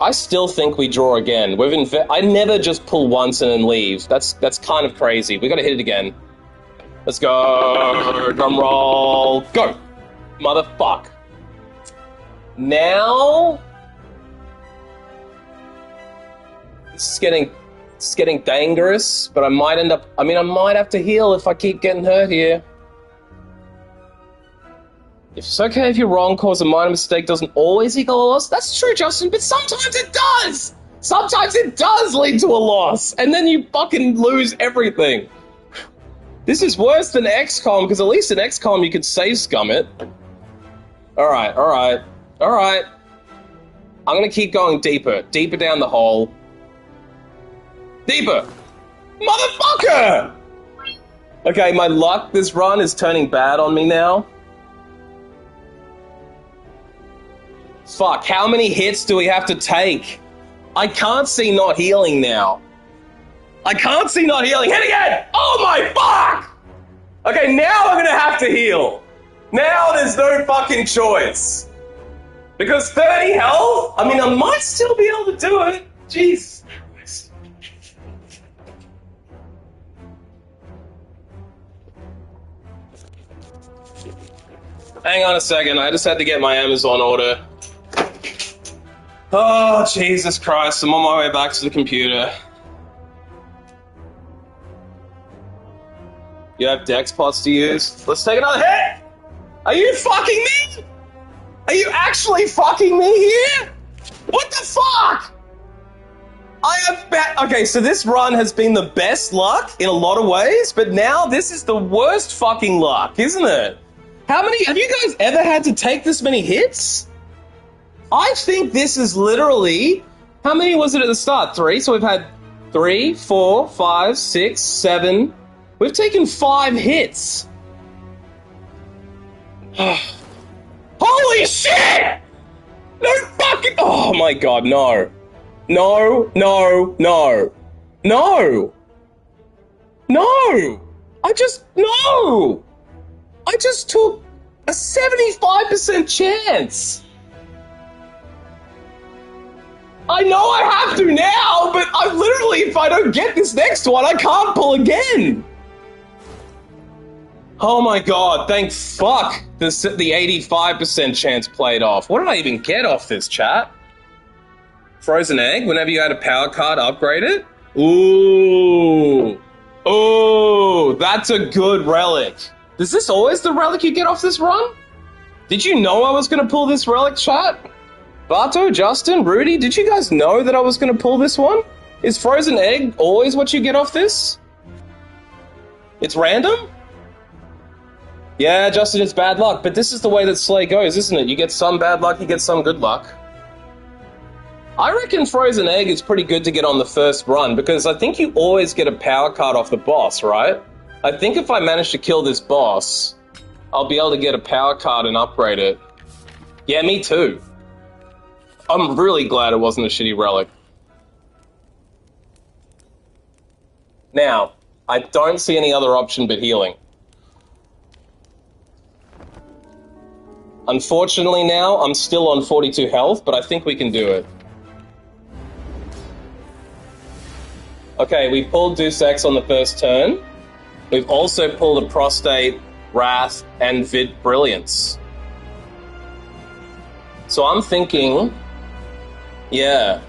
I still think we draw again. I never just pull once and then leave. That's kind of crazy. We gotta hit it again. Let's go. Drum roll. Go. Motherfuck. Now... This is getting dangerous, but I might end up... I might have to heal if I keep getting hurt here. If it's okay if you're wrong, cause a minor mistake doesn't always equal a loss. That's true, Justin, but sometimes it does! Sometimes it does lead to a loss, and then you fucking lose everything. This is worse than XCOM, because at least in XCOM you could save scum it. Alright. I'm gonna keep going deeper down the hole. Deeper! Motherfucker! Okay, my luck this run is turning bad on me now. Fuck, how many hits do we have to take? I can't see not healing now. Hit again! Oh my fuck! Okay, now I'm gonna have to heal. Now there's no fucking choice. Because 30 health? I might still be able to do it. Jeez. Hang on a second, I just had to get my Amazon order. Oh, Jesus Christ, I'm on my way back to the computer. You have dex pots to use? Let's take another hit! Are you fucking me? Are you actually fucking me here? What the fuck? Okay, so this run has been the best luck in a lot of ways, but now this is the worst fucking luck, isn't it? Have you guys ever had to take this many hits? I think this is literally... How many was it at the start? 3? So we've had 3, 4, 5, 6, 7... We've taken 5 hits. Holy shit! No fucking... Oh my god, no. No. I just took a 75% chance. I know I have to now, but I literally, if I don't get this next one, I can't pull again. Oh my god, thank fuck the 85% chance played off. What did I even get off this, chat? Frozen egg, whenever you add a power card, upgrade it? Ooh. Ooh, that's a good relic. Is this always the relic you get off this run? Did you know I was going to pull this relic, chat? Barto, Justin, Rudy, did you guys know that I was going to pull this one? Is frozen egg always what you get off this? It's random? Yeah, Justin, it's bad luck, but this is the way that Slay goes, isn't it? You get some bad luck, you get some good luck. I reckon frozen egg is pretty good to get on the first run, because I think you always get a power card off the boss, right? I think if I manage to kill this boss, I'll be able to get a power card and upgrade it. Yeah, me too. I'm really glad it wasn't a shitty relic. Now, I don't see any other option but healing. Unfortunately now, I'm still on 42 health, but I think we can do it. Okay, we pulled Deus Ex on the first turn. We've also pulled a Prostate, Wrath, and Vid Brilliance. So I'm thinking, yeah.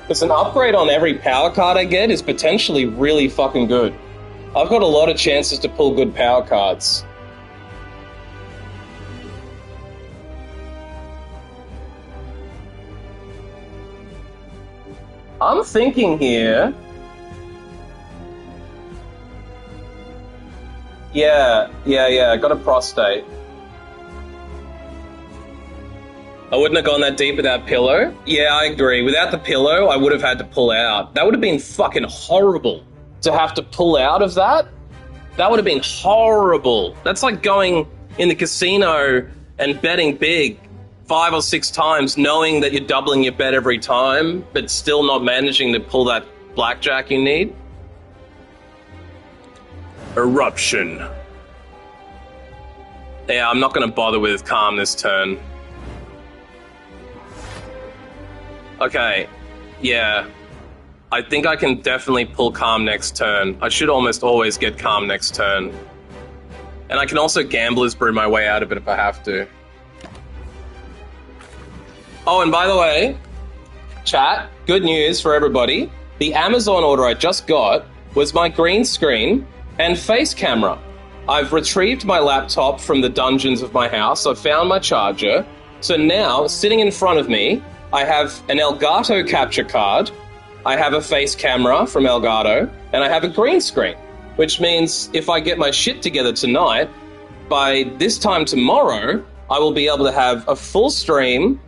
Because an upgrade on every power card I get is potentially really fucking good. I've got a lot of chances to pull good power cards. I'm thinking here... Yeah, I got a Prostate. I wouldn't have gone that deep without pillow. Yeah, I agree. Without the pillow, I would have had to pull out. That would have been fucking horrible to have to pull out of that. That would have been horrible. That's like going in the casino and betting big 5 or 6 times, knowing that you're doubling your bet every time, but still not managing to pull that blackjack you need. Eruption. Yeah, I'm not going to bother with Calm this turn. Okay, yeah. I think I can definitely pull Calm next turn. I should almost always get Calm next turn. And I can also Gambler's Brew my way out of it if I have to. Oh, and by the way, chat, good news for everybody. The Amazon order I just got was my green screen and face camera. I've retrieved my laptop from the dungeons of my house. I've found my charger. So now, sitting in front of me, I have an Elgato capture card, I have a face camera from Elgato, and I have a green screen, which means if I get my shit together tonight, by this time tomorrow, I will be able to have a full stream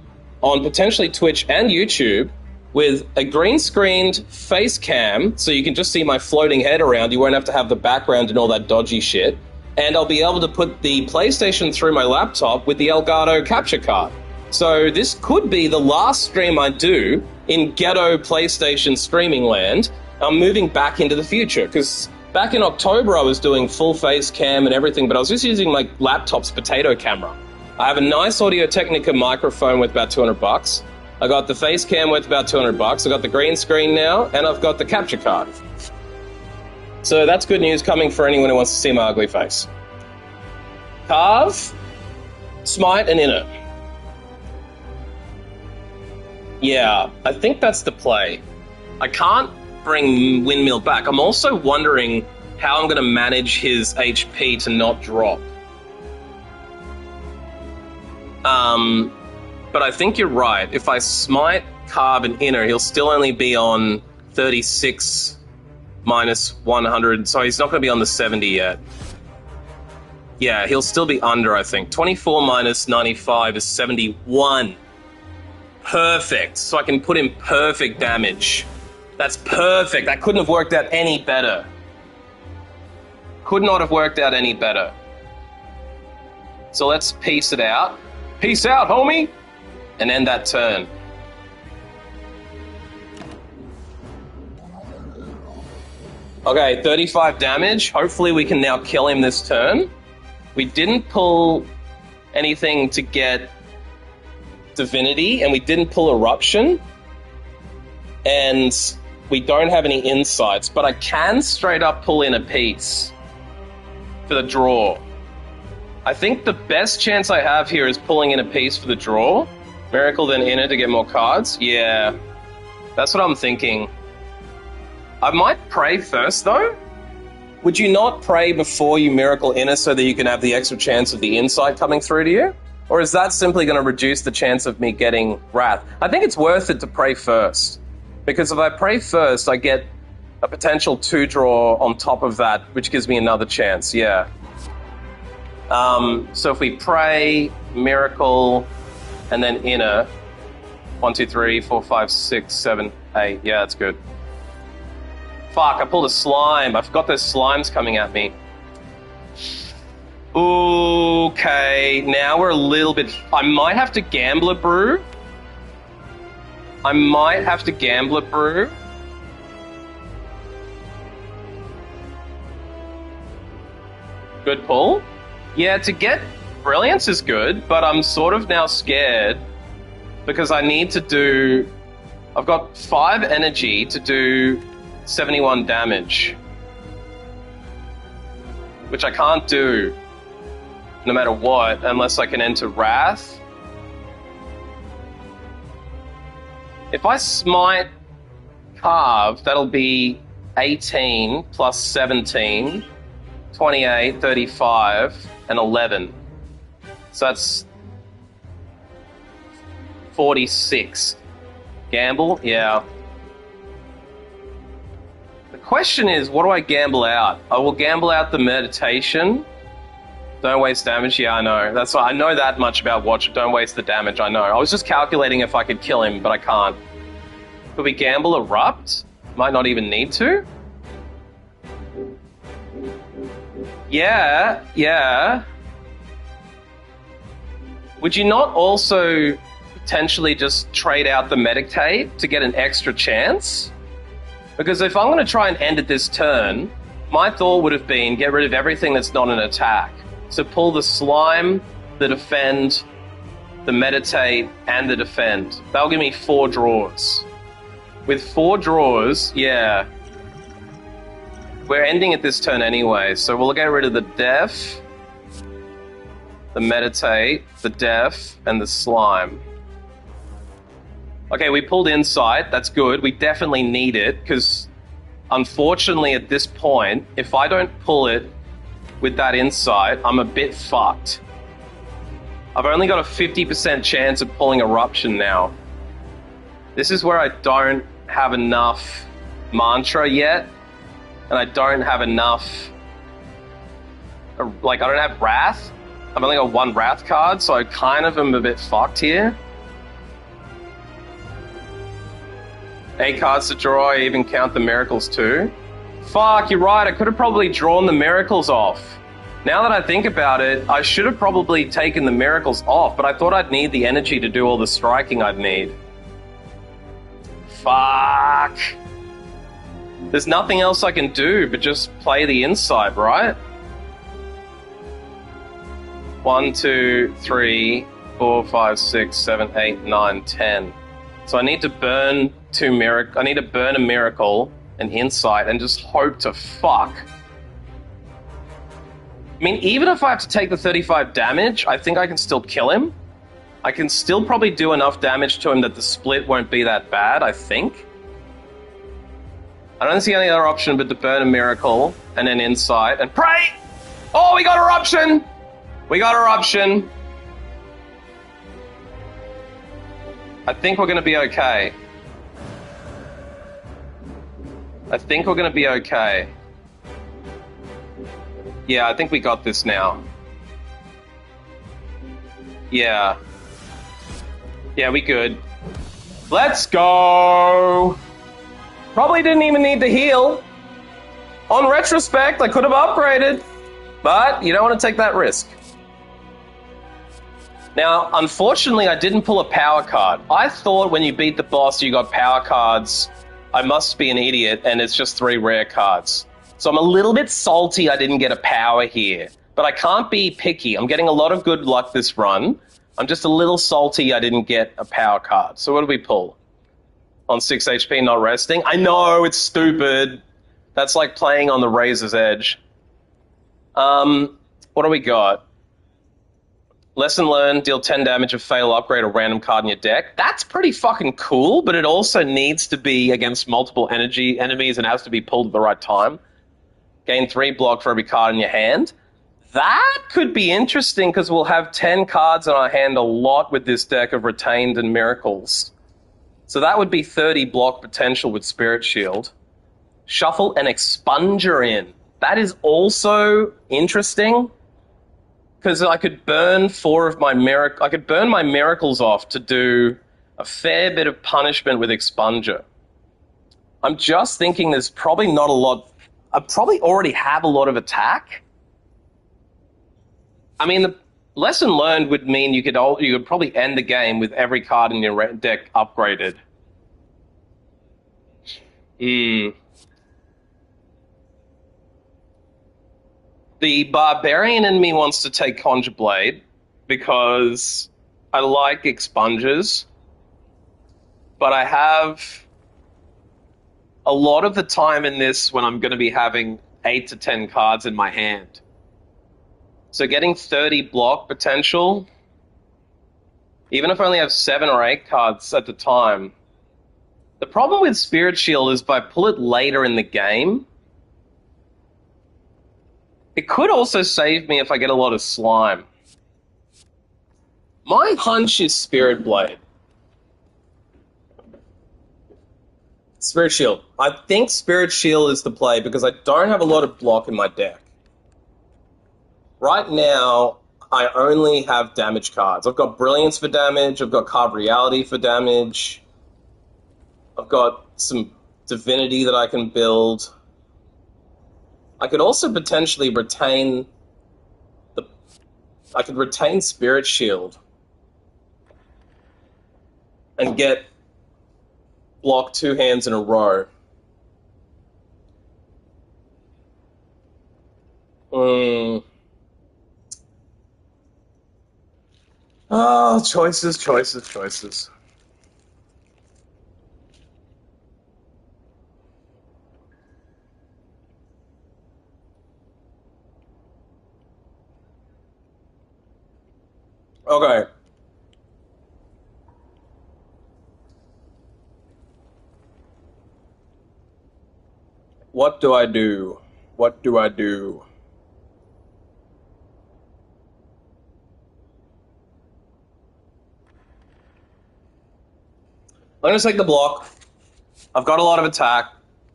on potentially Twitch and YouTube with a green screened face cam, so you can just see my floating head around. You won't have to have the background and all that dodgy shit. And I'll be able to put the PlayStation through my laptop with the Elgato capture card. So this could be the last stream I do in ghetto PlayStation streaming land. I'm moving back into the future, because back in October I was doing full face cam and everything, but I was just using my laptop's potato camera. I have a nice Audio-Technica microphone worth about $200. I got the face cam worth about $200. I got the green screen now, and I've got the capture card. So that's good news coming for anyone who wants to see my ugly face. Carve, Smite, and Inner. Yeah, I think that's the play. I can't bring Windmill back. I'm also wondering how I'm going to manage his HP to not drop. But I think you're right. If I Smite, Carve, and Inner, he'll still only be on 36 minus 100, so he's not going to be on the 70 yet. Yeah, he'll still be under, I think. 24 minus 95 is 71. Perfect. So I can put in perfect damage. That's perfect. That couldn't have worked out any better. Could not have worked out any better. So let's piece it out. Peace out, homie! And end that turn. Okay, 35 damage. Hopefully we can now kill him this turn. We didn't pull anything to get Divinity, and we didn't pull Eruption. And we don't have any insights, but I can straight up pull in a piece. for the draw. I think the best chance I have here is pulling in a piece for the draw. Miracle, then inner to get more cards. Yeah, that's what I'm thinking. I might pray first, though. Would you not pray before you miracle inner so that you can have the extra chance of the insight coming through to you? Or is that simply going to reduce the chance of me getting wrath? I think it's worth it to pray first. Because if I pray first, I get a potential 2 draw on top of that, which gives me another chance, yeah. So if we pray, miracle, and then inner, 1, 2, 3, 4, 5, 6, 7, 8, yeah, that's good. Fuck, I pulled a slime. I forgot there's slimes coming at me. Okay, now we're a little bit... I might have to gamble a brew. Good pull. Yeah, to get brilliance is good, but I'm sort of now scared because I need to do... I've got 5 energy to do 71 damage, which I can't do no matter what unless I can enter Wrath. If I smite Carve, that'll be 18 plus 17, 28, 35, and 11. So that's 46. Gamble? Yeah. The question is, what do I gamble out? I will gamble out the meditation. Don't waste damage. Yeah, I know. That's why I know that much about Watcher. Don't waste the damage. I know. I was just calculating if I could kill him, but I can't. Could we gamble Erupt? Might not even need to. Yeah. Would you not also potentially just trade out the Meditate to get an extra chance? Because if I'm going to try and end it this turn, my thought would have been get rid of everything that's not an attack. So pull the Slime, the Defend, the Meditate, and the Defend. That'll give me 4 draws. With 4 draws, yeah. We're ending it this turn anyway, so we'll get rid of the Def, the Meditate, the Def, and the Slime. Okay, we pulled Insight. That's good. We definitely need it, because unfortunately at this point, if I don't pull it with that Insight, I'm a bit fucked. I've only got a 50% chance of pulling Eruption now. This is where I don't have enough Mantra yet, and I don't have enough... Like, I don't have Wrath. I've only got 1 Wrath card, so I kind of am a bit fucked here. 8 cards to draw, I even count the miracles too. Fuck, you're right, I could have probably drawn the miracles off. Now that I think about it, I should have probably taken the miracles off, but I thought I'd need the energy to do all the striking I'd need. Fuck. There's nothing else I can do but just play the Insight, right? 1, 2, 3, 4, 5, 6, 7, 8, 9, 10. So I need to burn 2 miracle. I need to burn a miracle, an Insight, and just hope to fuck. I mean, even if I have to take the 35 damage, I think I can still kill him. I can still probably do enough damage to him that the split won't be that bad, I think. I don't see any other option but to burn a miracle, and then Insight, and pray! Oh, we got Eruption! We got Eruption! I think we're going to be okay. Yeah, I think we got this now. Yeah. Yeah, we good. Let's go! Probably didn't even need to heal. On retrospect, I could have upgraded. But you don't want to take that risk. Now, unfortunately, I didn't pull a power card. I thought when you beat the boss, you got power cards. I must be an idiot, and it's just 3 rare cards. So I'm a little bit salty I didn't get a power here. But I can't be picky. I'm getting a lot of good luck this run. I'm just a little salty I didn't get a power card. So what do we pull? On 6 HP, not resting? I know, it's stupid. That's like playing on the razor's edge. What do we got? Lesson learned, deal 10 damage if fail, upgrade a random card in your deck. That's pretty fucking cool, but it also needs to be against multiple energy enemies and has to be pulled at the right time. Gain 3 block for every card in your hand. That could be interesting because we'll have 10 cards in our hand a lot with this deck of Retained and Miracles. So that would be 30 block potential with Spirit Shield. Shuffle an Expunger in. That is also interesting. Because I could burn 4 of my I could burn my miracles off to do a fair bit of punishment with Expunger. I'm just thinking there's probably not a lot. I probably already have a lot of attack. I mean, the lesson learned would mean you could probably end the game with every card in your deck upgraded. The barbarian in me wants to take Conjure Blade because I like expungers, but I have a lot of the time in this when I'm going to be having 8 to 10 cards in my hand. So getting 30 block potential, even if I only have 7 or 8 cards at the time. The problem with Spirit Shield is if I pull it later in the game, it could also save me if I get a lot of slime. My hunch is Spirit Blade. Spirit Shield. I think Spirit Shield is the play because I don't have a lot of block in my deck. Right now, I only have damage cards. I've got Brilliance for damage, I've got Carved Reality for damage, I've got some Divinity that I can build. I could also potentially retain I could retain Spirit Shield and get block 2 hands in a row. Oh, choices. Okay. What do I do? What do I do? I'm going to take the block. I've got a lot of attack.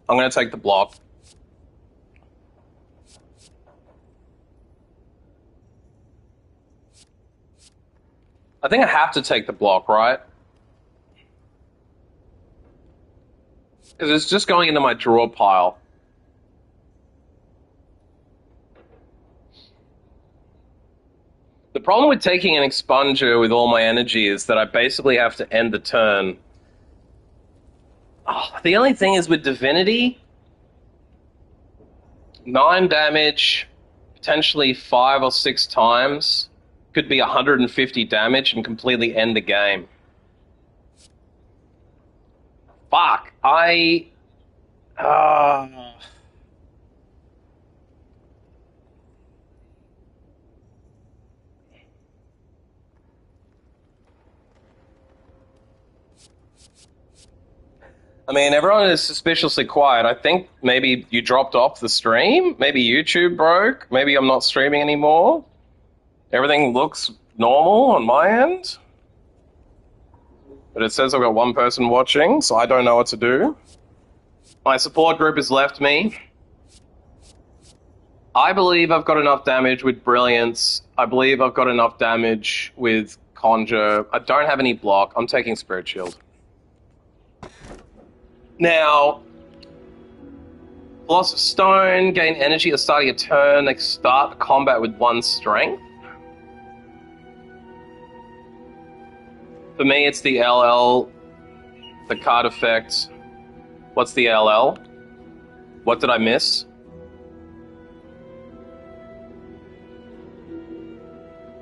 I'm going to take the block. I think I have to take the block, right? Because it's just going into my draw pile. The problem with taking an expunger with all my energy is that I basically have to end the turn. Oh, the only thing is with Divinity, 9 damage, potentially 5 or 6 times, could be 150 damage and completely end the game. Fuck, I mean, everyone is suspiciously quiet. I think maybe you dropped off the stream. Maybe YouTube broke. Maybe I'm not streaming anymore. Everything looks normal on my end. But it says I've got 1 person watching, so I don't know what to do. My support group has left me. I believe I've got enough damage with Brilliance. I believe I've got enough damage with Conjure. I don't have any block. I'm taking Spirit Shield. Now, Philosopher's Stone, gain energy at the start of your turn. They start the combat with 1 strength. For me, it's the LL, the card effect. What's the LL? What did I miss?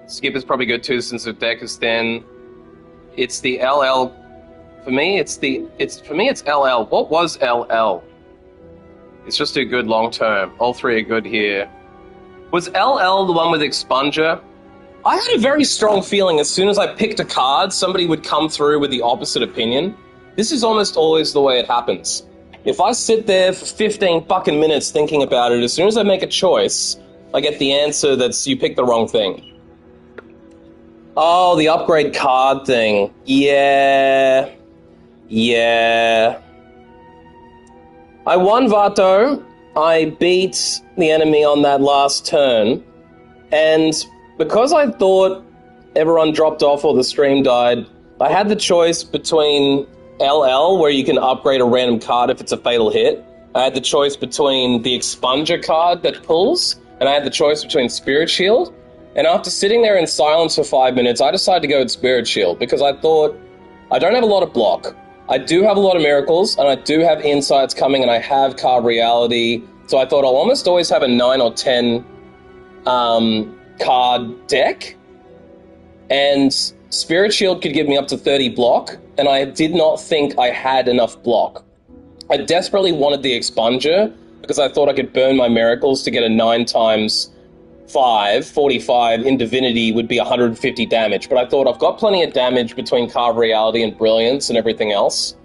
Skip is probably good too, since the deck is thin. It's the LL. For me, it's LL. What was LL? It's just too good long term. All 3 are good here. Was LL the one with Expunger? I had a very strong feeling as soon as I picked a card, somebody would come through with the opposite opinion. This is almost always the way it happens. If I sit there for 15 fucking minutes thinking about it, as soon as I make a choice, I get the answer that's you picked the wrong thing. Oh, the upgrade card thing. Yeah. I won, Vato. I beat the enemy on that last turn, and because I thought everyone dropped off or the stream died, I had the choice between LL, where you can upgrade a random card if it's a fatal hit. I had the choice between the Expunger card that pulls, and I had the choice between Spirit Shield. And after sitting there in silence for 5 minutes, I decided to go with Spirit Shield, because I thought, I don't have a lot of block. I do have a lot of miracles, and I do have insights coming, and I have card reality. So I thought I'll almost always have a 9 or 10 card deck, and Spirit Shield could give me up to 30 block, and I did not think I had enough block. I desperately wanted the Expunger, because I thought I could burn my miracles to get a 9 times 5, 45 in Divinity would be 150 damage, but I thought I've got plenty of damage between Card Reality and Brilliance and everything else.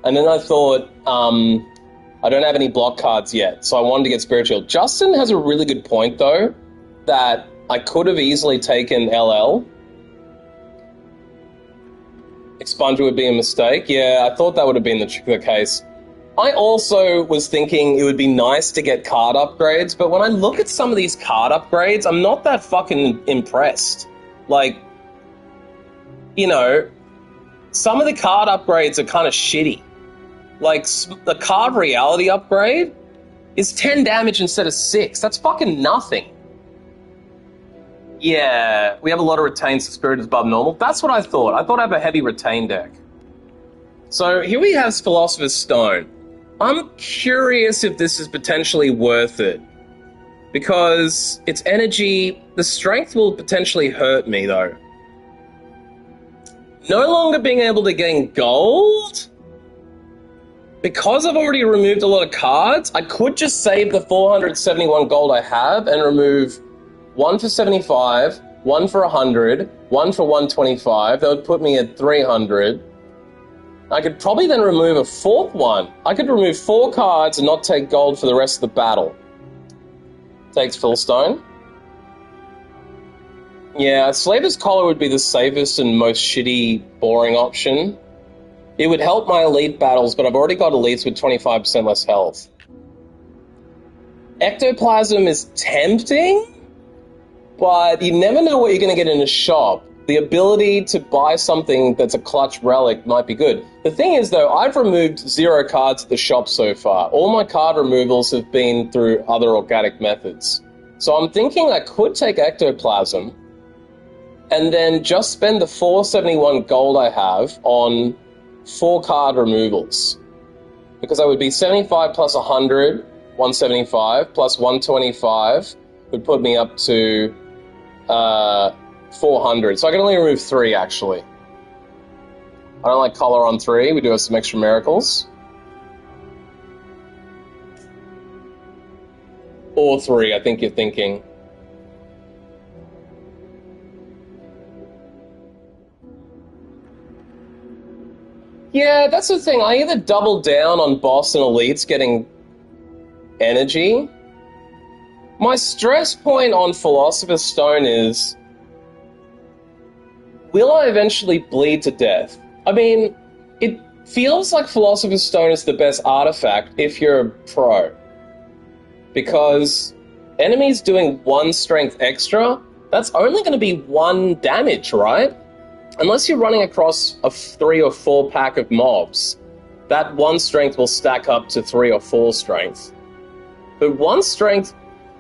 And then I thought, I don't have any block cards yet, so I wanted to get Spirit Shield. Justin has a really good point, though, that I could have easily taken LL. Expunger would be a mistake. Yeah, I thought that would have been the case. I also was thinking it would be nice to get card upgrades, but when I look at some of these card upgrades, I'm not that fucking impressed. Like, you know, some of the card upgrades are kind of shitty. Like, the card reality upgrade is 10 damage instead of 6. That's fucking nothing. Yeah, we have a lot of retains, so Spirit is above normal. That's what I thought. I thought I have a heavy retain deck. So here we have Philosopher's Stone. I'm curious if this is potentially worth it, because its energy, the strength will potentially hurt me, though. No longer being able to gain gold? Because I've already removed a lot of cards, I could just save the 471 gold I have and remove 1 for 75, 1 for 100, 1 for 125. That would put me at 300. I could probably then remove a 4th one. I could remove 4 cards and not take gold for the rest of the battle. Takes Philstone. Yeah, Slaver's Collar would be the safest and most shitty, boring option. It would help my elite battles, but I've already got elites with 25% less health. Ectoplasm is tempting, but you never know what you're going to get in a shop. The ability to buy something that's a clutch relic might be good. The thing is, though, I've removed 0 cards at the shop so far. All my card removals have been through other organic methods. So I'm thinking I could take Ectoplasm and then just spend the 471 gold I have on 4 card removals. Because I would be 75 plus 100, 175, plus 125 would put me up to 400. So I can only remove 3, actually. I don't like color on 3. We do have some extra miracles. Or 3, I think you're thinking. Yeah, that's the thing. I either double down on boss and elites getting energy. My stress point on Philosopher's Stone is, will I eventually bleed to death? I mean, it feels like Philosopher's Stone is the best artifact if you're a pro. Because enemies doing 1 strength extra, that's only going to be 1 damage, right? Unless you're running across a 3 or 4 pack of mobs, that 1 strength will stack up to 3 or 4 strength. But 1 strength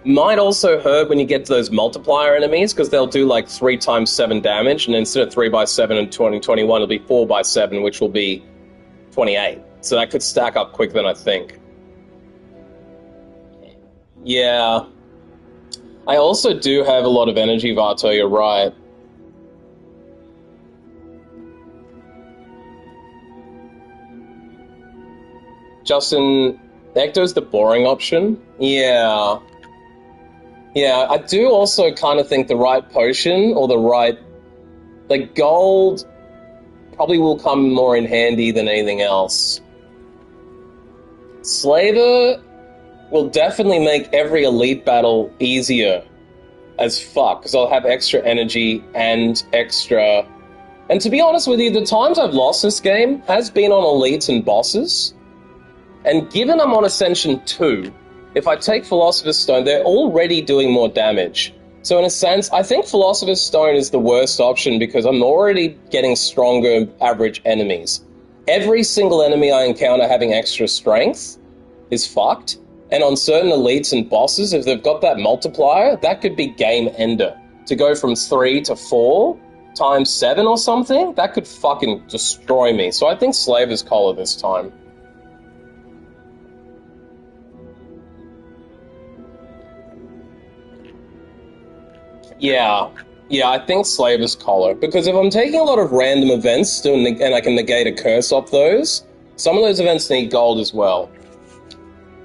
might also hurt when you get to those multiplier enemies, because they'll do like 3 times 7 damage, and instead of 3 by 7 and 21, it'll be 4 by 7, which will be 28. So that could stack up quicker than I think. Yeah. I also do have a lot of energy, Vato, you're right. Justin, Ecto's the boring option? Yeah. Yeah, I do also kind of think the right potion or the right... Like, gold probably will come more in handy than anything else. Slaver will definitely make every elite battle easier as fuck, because I'll have extra energy and extra... And to be honest with you, the times I've lost this game has been on elites and bosses. And given I'm on Ascension 2, if I take Philosopher's Stone, they're already doing more damage. So in a sense, I think Philosopher's Stone is the worst option because I'm already getting stronger average enemies. Every single enemy I encounter having extra strength is fucked. And on certain elites and bosses, if they've got that multiplier, that could be game ender. To go from 3 to 4 times 7 or something, that could fucking destroy me. So I think Slaver's Collar this time. Yeah, I think Slaver's Collar. Because if I'm taking a lot of random events and I can negate a curse off those, some of those events need gold as well.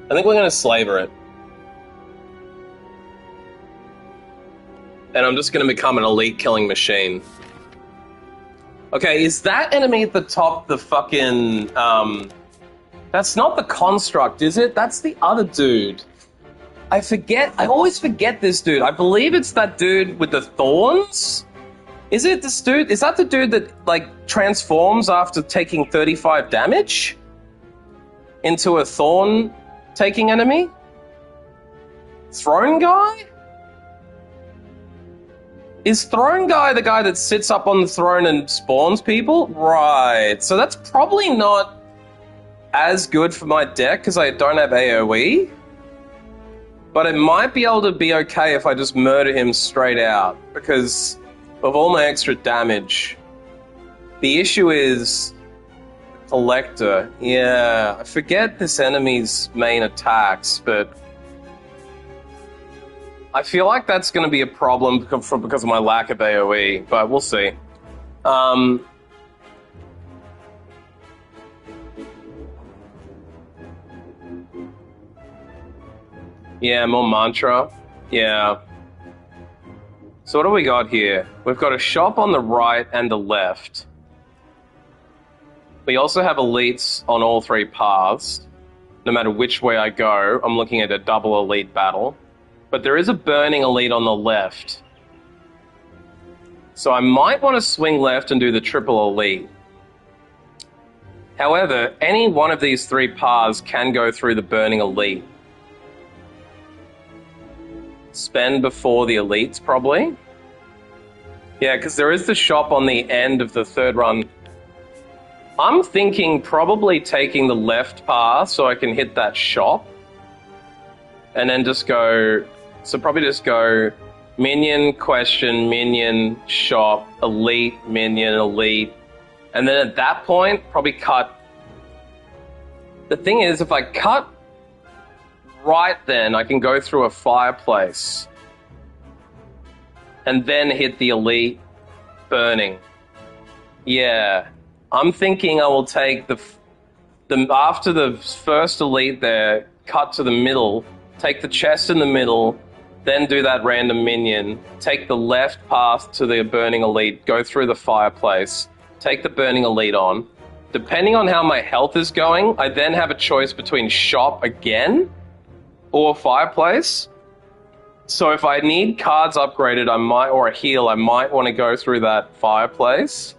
I think we're going to Slaver it. And I'm just going to become an elite killing machine. Okay, is that enemy at the top the fucking... That's not the Construct, is it? That's the other dude. I always forget this dude. I believe it's that dude with the thorns? Is it this dude? Is that the dude that, like, transforms after taking 35 damage? Into a thorn-taking enemy? Throne guy? Is Throne guy the guy that sits up on the throne and spawns people? Right. So that's probably not as good for my deck because I don't have AoE. But it might be able to be okay if I just murder him straight out, because of all my extra damage. The issue is... Collector. Yeah, I forget this enemy's main attacks, but... I feel like that's going to be a problem because of my lack of AoE, but we'll see. Yeah, more mantra. Yeah. So what do we got here? We've got a shop on the right and the left. We also have elites on all three paths. No matter which way I go, I'm looking at a double elite battle. But there is a burning elite on the left. So I might want to swing left and do the triple elite. However, any one of these three paths can go through the burning elite. Spend before the elites, probably. Yeah, because there is the shop on the end of the third run. I'm thinking probably taking the left path so I can hit that shop. And then just go... So probably just go minion, question, minion, shop, elite, minion, elite. And then at that point, probably cut... The thing is, if I cut right then, I can go through a fireplace. And then hit the elite burning. Yeah. I'm thinking I will take the after the first elite there, cut to the middle, take the chest in the middle, then do that random minion, take the left path to the burning elite, go through the fireplace, take the burning elite on. Depending on how my health is going, I then have a choice between shop again or fireplace. So if I need cards upgraded, or a heal, I might want to go through that fireplace.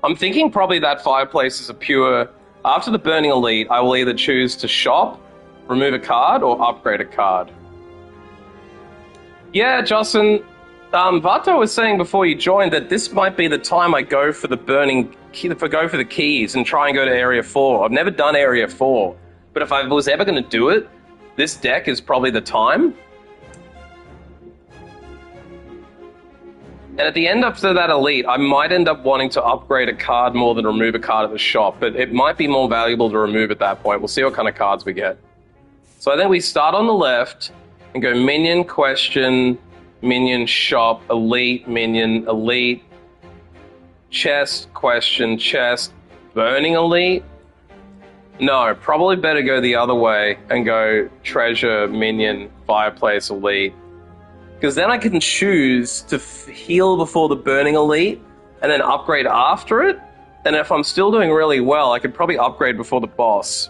I'm thinking probably that fireplace is a pure... After the burning elite, I will either choose to shop, remove a card, or upgrade a card. Yeah, Justin, Vato was saying before you joined that this might be the time I go for the go for the keys and try and go to Area 4. I've never done Area 4, but if I was ever going to do it, this deck is probably the time. And at the end after that elite, I might end up wanting to upgrade a card more than remove a card at the shop, but it might be more valuable to remove at that point. We'll see what kind of cards we get. So I think we start on the left and go minion, question, minion, shop, elite, minion, elite, chest, question, chest, burning elite. No, probably better go the other way and go treasure, minion, fireplace, elite. Because then I can choose to heal before the burning elite and then upgrade after it. And if I'm still doing really well, I could probably upgrade before the boss.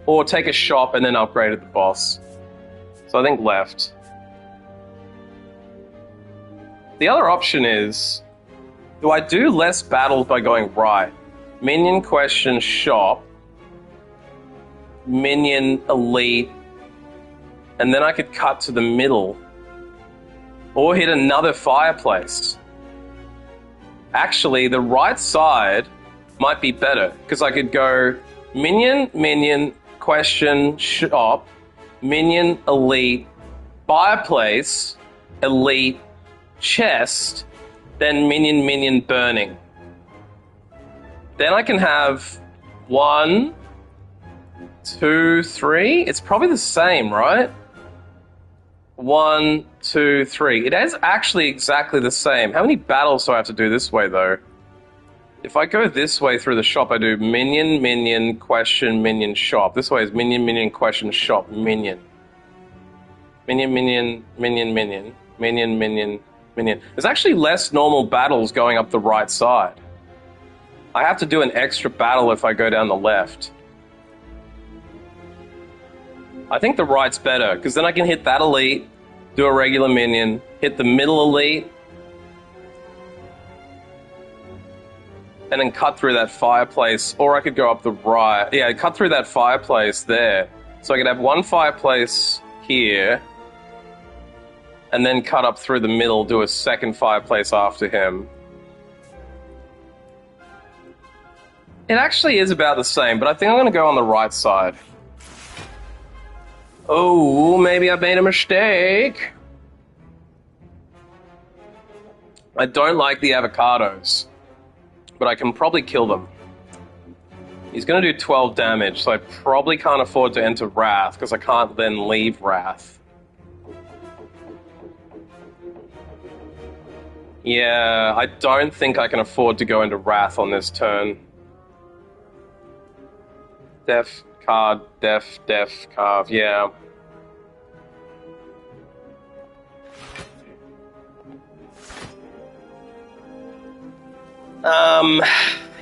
Or take a shop and then upgrade at the boss. So I think left. The other option is, do I do less battles by going right? Minion, question, shop. Minion, elite. And then I could cut to the middle. Or hit another fireplace. Actually, the right side might be better. Because I could go minion, minion, question, shop, minion, elite, fireplace, elite, chest, then minion, minion, burning. Then I can have 1, 2, 3. It's probably the same, right? 1, 2, 3. It is actually exactly the same. How many battles do I have to do this way, though? If I go this way through the shop, I do minion, minion, question, minion, shop. This way is minion, minion, question, shop, minion. Minion, minion, minion, minion, minion, minion, minion. There's actually less normal battles going up the right side. I have to do an extra battle if I go down the left. I think the right's better, because then I can hit that elite, do a regular minion, hit the middle elite, and then cut through that fireplace, or I could go up the right. Yeah, cut through that fireplace there. So I could have one fireplace here, and then cut up through the middle, do a second fireplace after him. It actually is about the same, but I think I'm going to go on the right side. Oh, maybe I made a mistake. I don't like the avocados, but I can probably kill them. He's going to do 12 damage, so I probably can't afford to enter Wrath, because I can't then leave Wrath. Yeah, I don't think I can afford to go into Wrath on this turn. Def card, def, carve, yeah.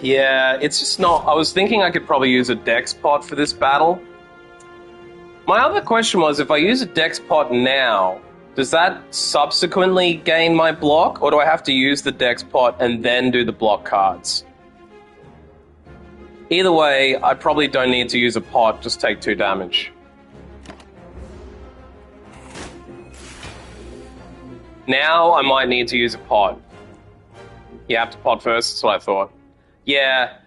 Yeah, it's just not... I was thinking I could probably use a dex pot for this battle. My other question was, if I use a dex pot now, does that subsequently gain my block, or do I have to use the dex pot and then do the block cards? Either way, I probably don't need to use a pot, just take 2 damage. Now I might need to use a pot. You have to pot first, that's what I thought. Yeah,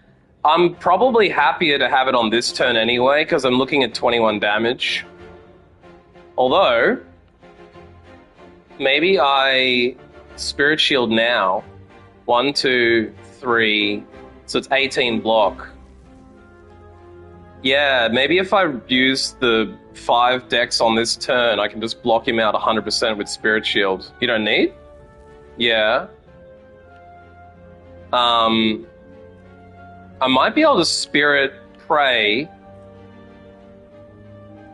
I'm probably happier to have it on this turn anyway, because I'm looking at 21 damage. Although, maybe I Spirit Shield now. 1, 2, 3, so it's 18 block. Yeah, maybe if I use the 5 decks on this turn, I can just block him out 100% with Spirit Shield. You don't need? Yeah. I might be able to Spirit Pray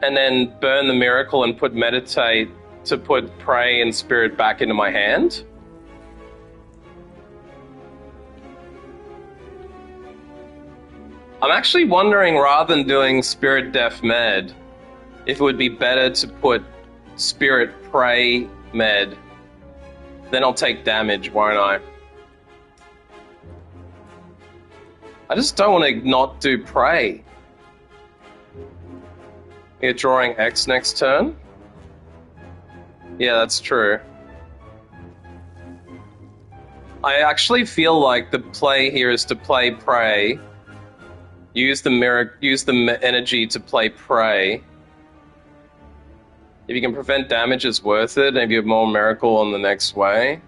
and then burn the Miracle and put Meditate to put Pray and Spirit back into my hand. I'm actually wondering, rather than doing Spirit Def Med, if it would be better to put Spirit Pray Med. Then I'll take damage, won't I? I just don't want to not do Pray. You're drawing X next turn? Yeah, that's true. I actually feel like the play here is to play Pray. Use the energy to play Pray. If you can prevent damage, it's worth it. Maybe you have more Miracle on the next way.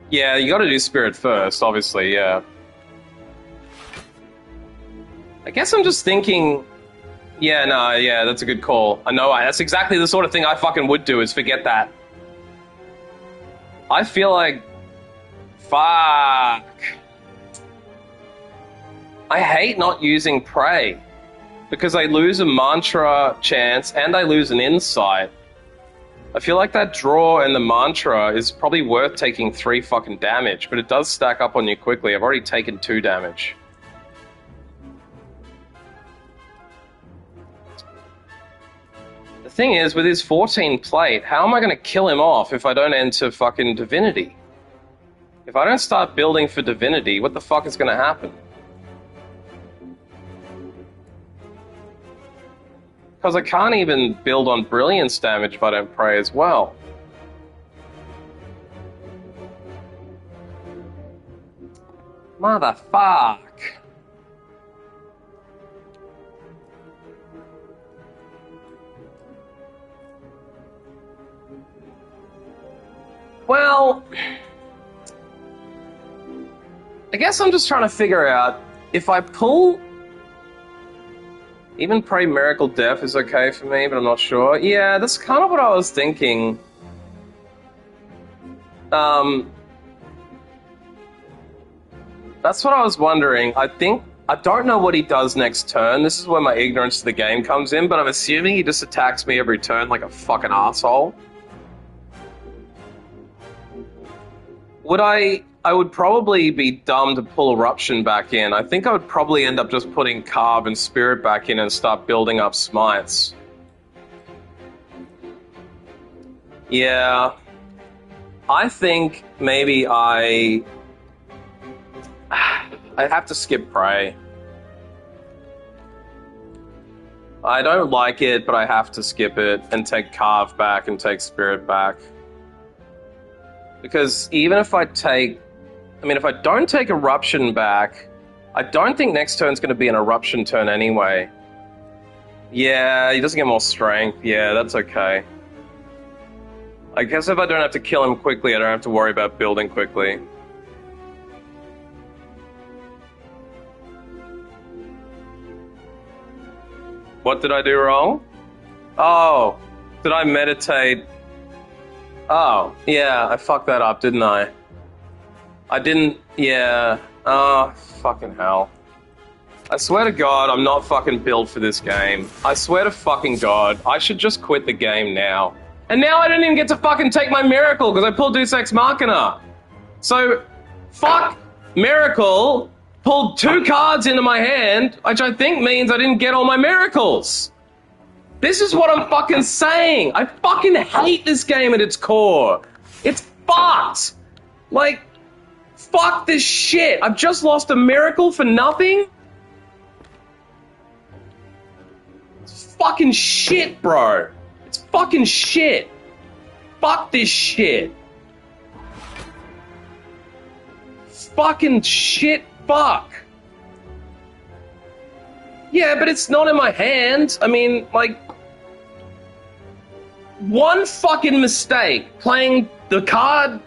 Yeah, you gotta do Spirit first, obviously, yeah. I guess I'm just thinking... Yeah, no, yeah, that's a good call. I know, that's exactly the sort of thing I fucking would do, is forget that. I feel like Fuck. I hate not using Pray. Because I lose a mantra chance and I lose an insight. I feel like that draw and the mantra is probably worth taking 3 fucking damage, but it does stack up on you quickly. I've already taken 2 damage. The thing is, with his 14 plate, how am I going to kill him off if I don't enter fucking divinity? If I don't start building for divinity, what the fuck is going to happen? Because I can't even build on brilliance damage if I don't pray as well. Motherfuck. Well, I guess I'm just trying to figure out if I pull... Even Pray Miracle Death is okay for me, but I'm not sure. Yeah, that's kind of what I was thinking. That's what I was wondering. I don't know what he does next turn. This is where my ignorance of the game comes in, but I'm assuming he just attacks me every turn like a fucking asshole. I would probably be dumb to pull Eruption back in. I think I would probably end up just putting Carve and Spirit back in and start building up Smites. Yeah. I think maybe I have to skip Pray. I don't like it, but I have to skip it and take Carve back and take Spirit back. Because even if I take... if I don't take Eruption back, I don't think next turn's going to be an Eruption turn anyway. Yeah, he doesn't get more strength. Yeah, that's okay. I guess if I don't have to kill him quickly, I don't have to worry about building quickly. What did I do wrong? Oh, did I meditate? Oh, yeah, I fucked that up, didn't I? I didn't, yeah. Oh, fucking hell. I swear to God, I'm not fucking built for this game. I swear to fucking God, I should just quit the game now. And now I don't even get to fucking take my Miracle because I pulled Deus Ex Machina. So, fuck Miracle, pulled 2 cards into my hand, which I think means I didn't get all my Miracles. This is what I'm fucking saying. I fucking hate this game at its core. It's fucked. Like, fuck this shit. I've just lost a Miracle for nothing? It's fucking shit, bro. It's fucking shit. Fuck this shit. Fucking shit, fuck. Yeah, but it's not in my hand. I mean, like... One fucking mistake, playing the card,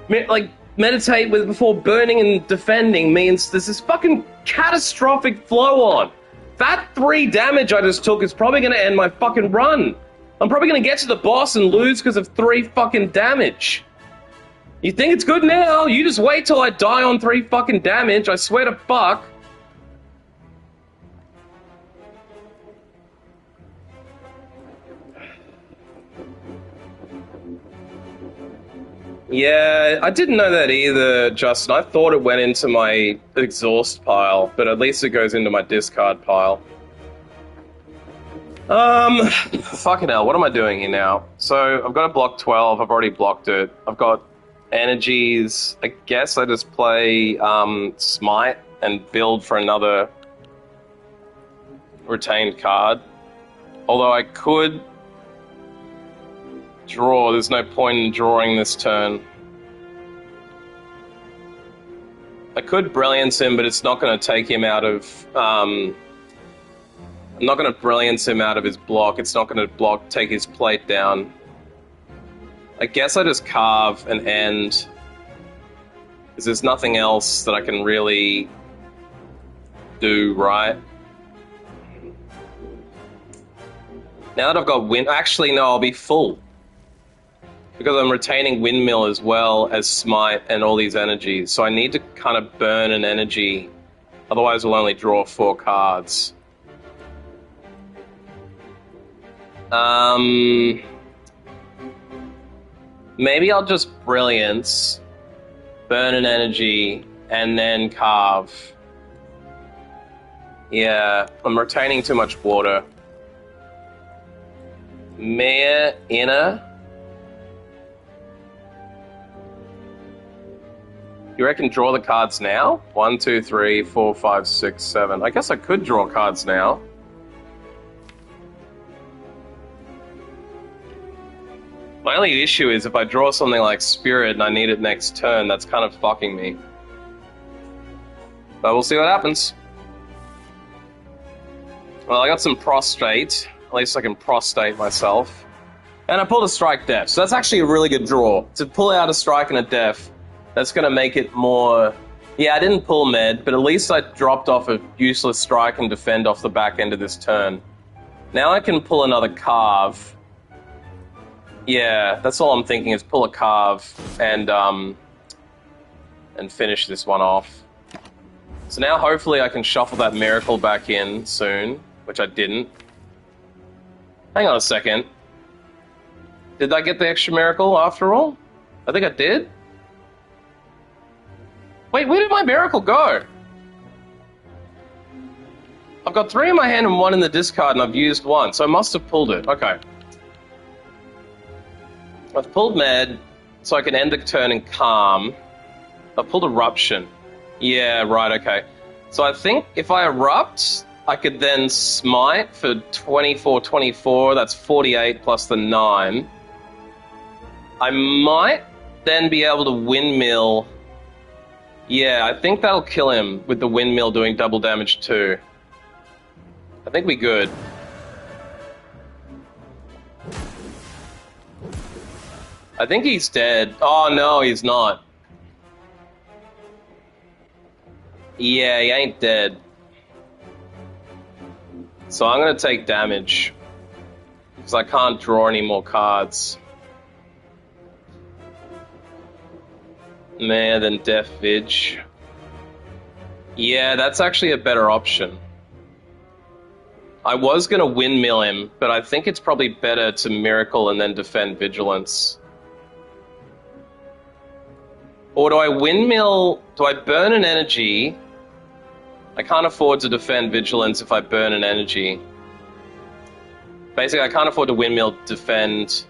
like, meditate with before burning and defending means there's this fucking catastrophic flow on. That 3 damage I just took is probably going to end my fucking run. I'm probably going to get to the boss and lose because of 3 fucking damage. You think it's good now? You just wait till I die on 3 fucking damage, I swear to fuck. Yeah, I didn't know that either, Justin. I thought it went into my exhaust pile, but at least it goes into my discard pile. Fucking hell, what am I doing here now? So, I've got a block 12, I've already blocked it. I've got energies. I guess I just play Smite and build for another retained card. Although I could draw. There's no point in drawing this turn. I could Brilliance him, but it's not going to take him out of... I'm not going to Brilliance him out of his block. It's not going to take his plate down. I guess I just Carve and end. Because there's nothing else that I can really do, right? Now that I've got Actually, no, I'll be full. Because I'm retaining Windmill as well as Smite and all these energies. So I need to kind of burn an energy. Otherwise we'll only draw 4 cards. Maybe I'll just Brilliance, burn an energy, and then Carve. Yeah, I'm retaining too much water. Mere Inner. You reckon draw the cards now? 1, 2, 3, 4, 5, 6, 7. I guess I could draw cards now. My only issue is if I draw something like Spirit and I need it next turn, that's kind of fucking me. But we'll see what happens. Well, I got some Prostrate. At least I can prostrate myself. And I pulled a Strike Def, so that's actually a really good draw. To pull out a Strike and a Def, that's going to make it more... Yeah, I didn't pull Med, but at least I dropped off a useless Strike and Defend off the back end of this turn. Now I can pull another Carve. Yeah, that's all I'm thinking is pull a Carve and finish this one off. So now hopefully I can shuffle that Miracle back in soon, which I didn't. Hang on a second. Did I get the extra Miracle after all? I think I did. Wait, where did my Miracle go? I've got 3 in my hand and 1 in the discard and I've used 1, so I must have pulled it. Okay. I've pulled Med, so I can end the turn in Calm. I've pulled Eruption. Yeah, right, okay. So I think if I Erupt, I could then Smite for 24, that's 48 plus the 9. I might then be able to Windmill. Yeah, I think that'll kill him with the Windmill doing double damage too. I think we're good. I think he's dead. Oh no, he's not. Yeah, he ain't dead. So I'm gonna take damage. Because I can't draw any more cards. Man, than Death Vig. Yeah, that's actually a better option. I was gonna Windmill him, but I think it's probably better to Miracle and then defend Vigilance. Or do I Windmill... Do I burn an energy? I can't afford to defend Vigilance if I burn an energy. Basically, I can't afford to Windmill, defend,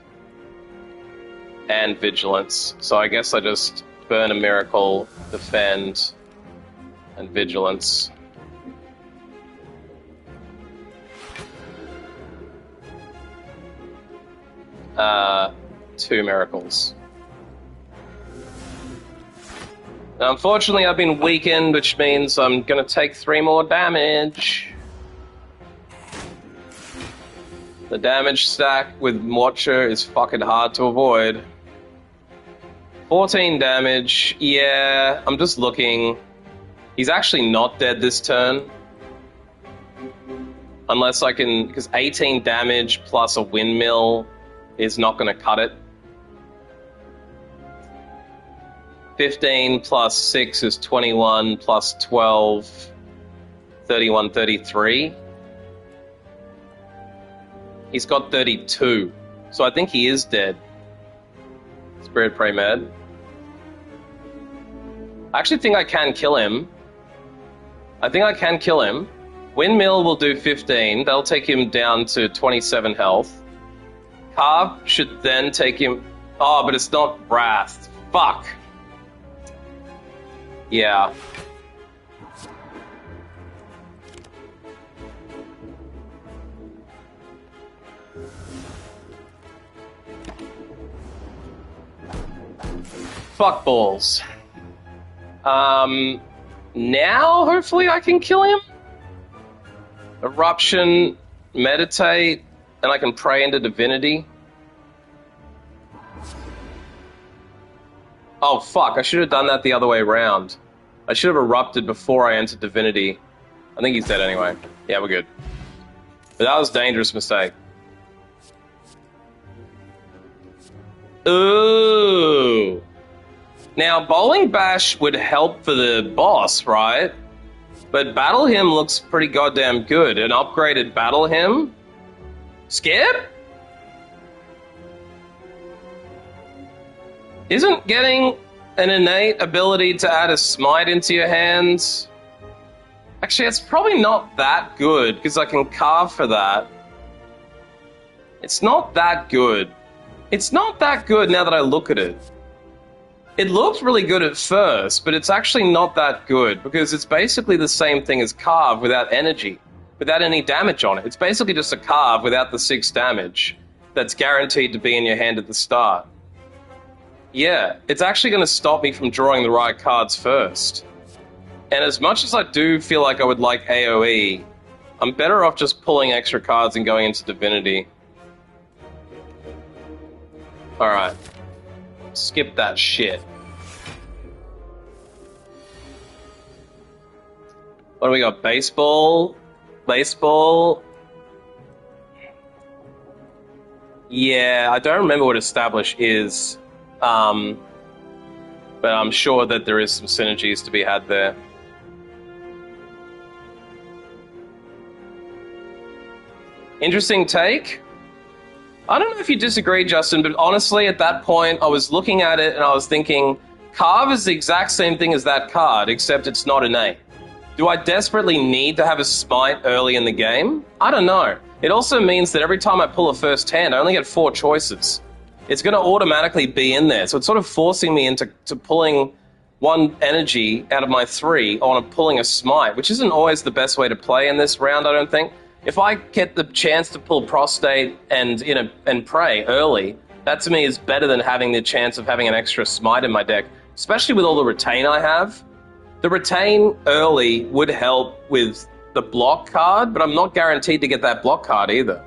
and Vigilance. So I guess I just burn a Miracle, defend, and Vigilance. Two Miracles. Now, unfortunately, I've been weakened, which means I'm going to take 3 more damage. The damage stack with Watcher is fucking hard to avoid. 14 damage. Yeah, I'm just looking. He's actually not dead this turn. Unless I can... Because 18 damage plus a Windmill is not going to cut it. 15 plus 6 is 21, plus 12, 31, 33. He's got 32, so I think he is dead. Spirit Prey Med. I actually think I can kill him. I think I can kill him. Windmill will do 15, that'll take him down to 27 health. Carve should then take him... Oh, but it's not Wrath. Fuck. Yeah. Fuck balls. Now, hopefully I can kill him? Eruption, meditate, and I can pray into divinity. Oh, fuck, I should have done that the other way around. I should have erupted before I entered divinity. I think he's dead anyway. Yeah, we're good. But that was a dangerous mistake. Ooh. Now, Bowling Bash would help for the boss, right? But Battle Hymn looks pretty goddamn good. An upgraded Battle Hymn? Skip? Isn't getting an innate ability to add a smite into your hands? Actually, it's probably not that good, because I can carve for that. It's not that good. It's not that good now that I look at it. It looked really good at first, but it's actually not that good, because it's basically the same thing as carve without energy, without any damage on it. It's basically just a carve without the 6 damage that's guaranteed to be in your hand at the start. Yeah, it's actually going to stop me from drawing the right cards first. And as much as I do feel like I would like AoE, I'm better off just pulling extra cards and going into Divinity. Alright. Skip that shit. What do we got? Baseball? Baseball? Yeah, I don't remember what Establish is. But I'm sure that there is some synergies to be had there. Interesting take. I don't know if you disagree, Justin, but honestly, at that point, I was looking at it and I was thinking, Carve is the exact same thing as that card, except it's not innate. Do I desperately need to have a smite early in the game? I don't know. It also means that every time I pull a first hand, I only get 4 choices. It's going to automatically be in there, so it's sort of forcing me into pulling 1 energy out of my 3 on pulling a smite, which isn't always the best way to play in this round, I don't think. If I get the chance to pull Prostate and Pray early, that to me is better than having the chance of having an extra smite in my deck, especially with all the Retain I have. The Retain early would help with the block card, but I'm not guaranteed to get that block card either.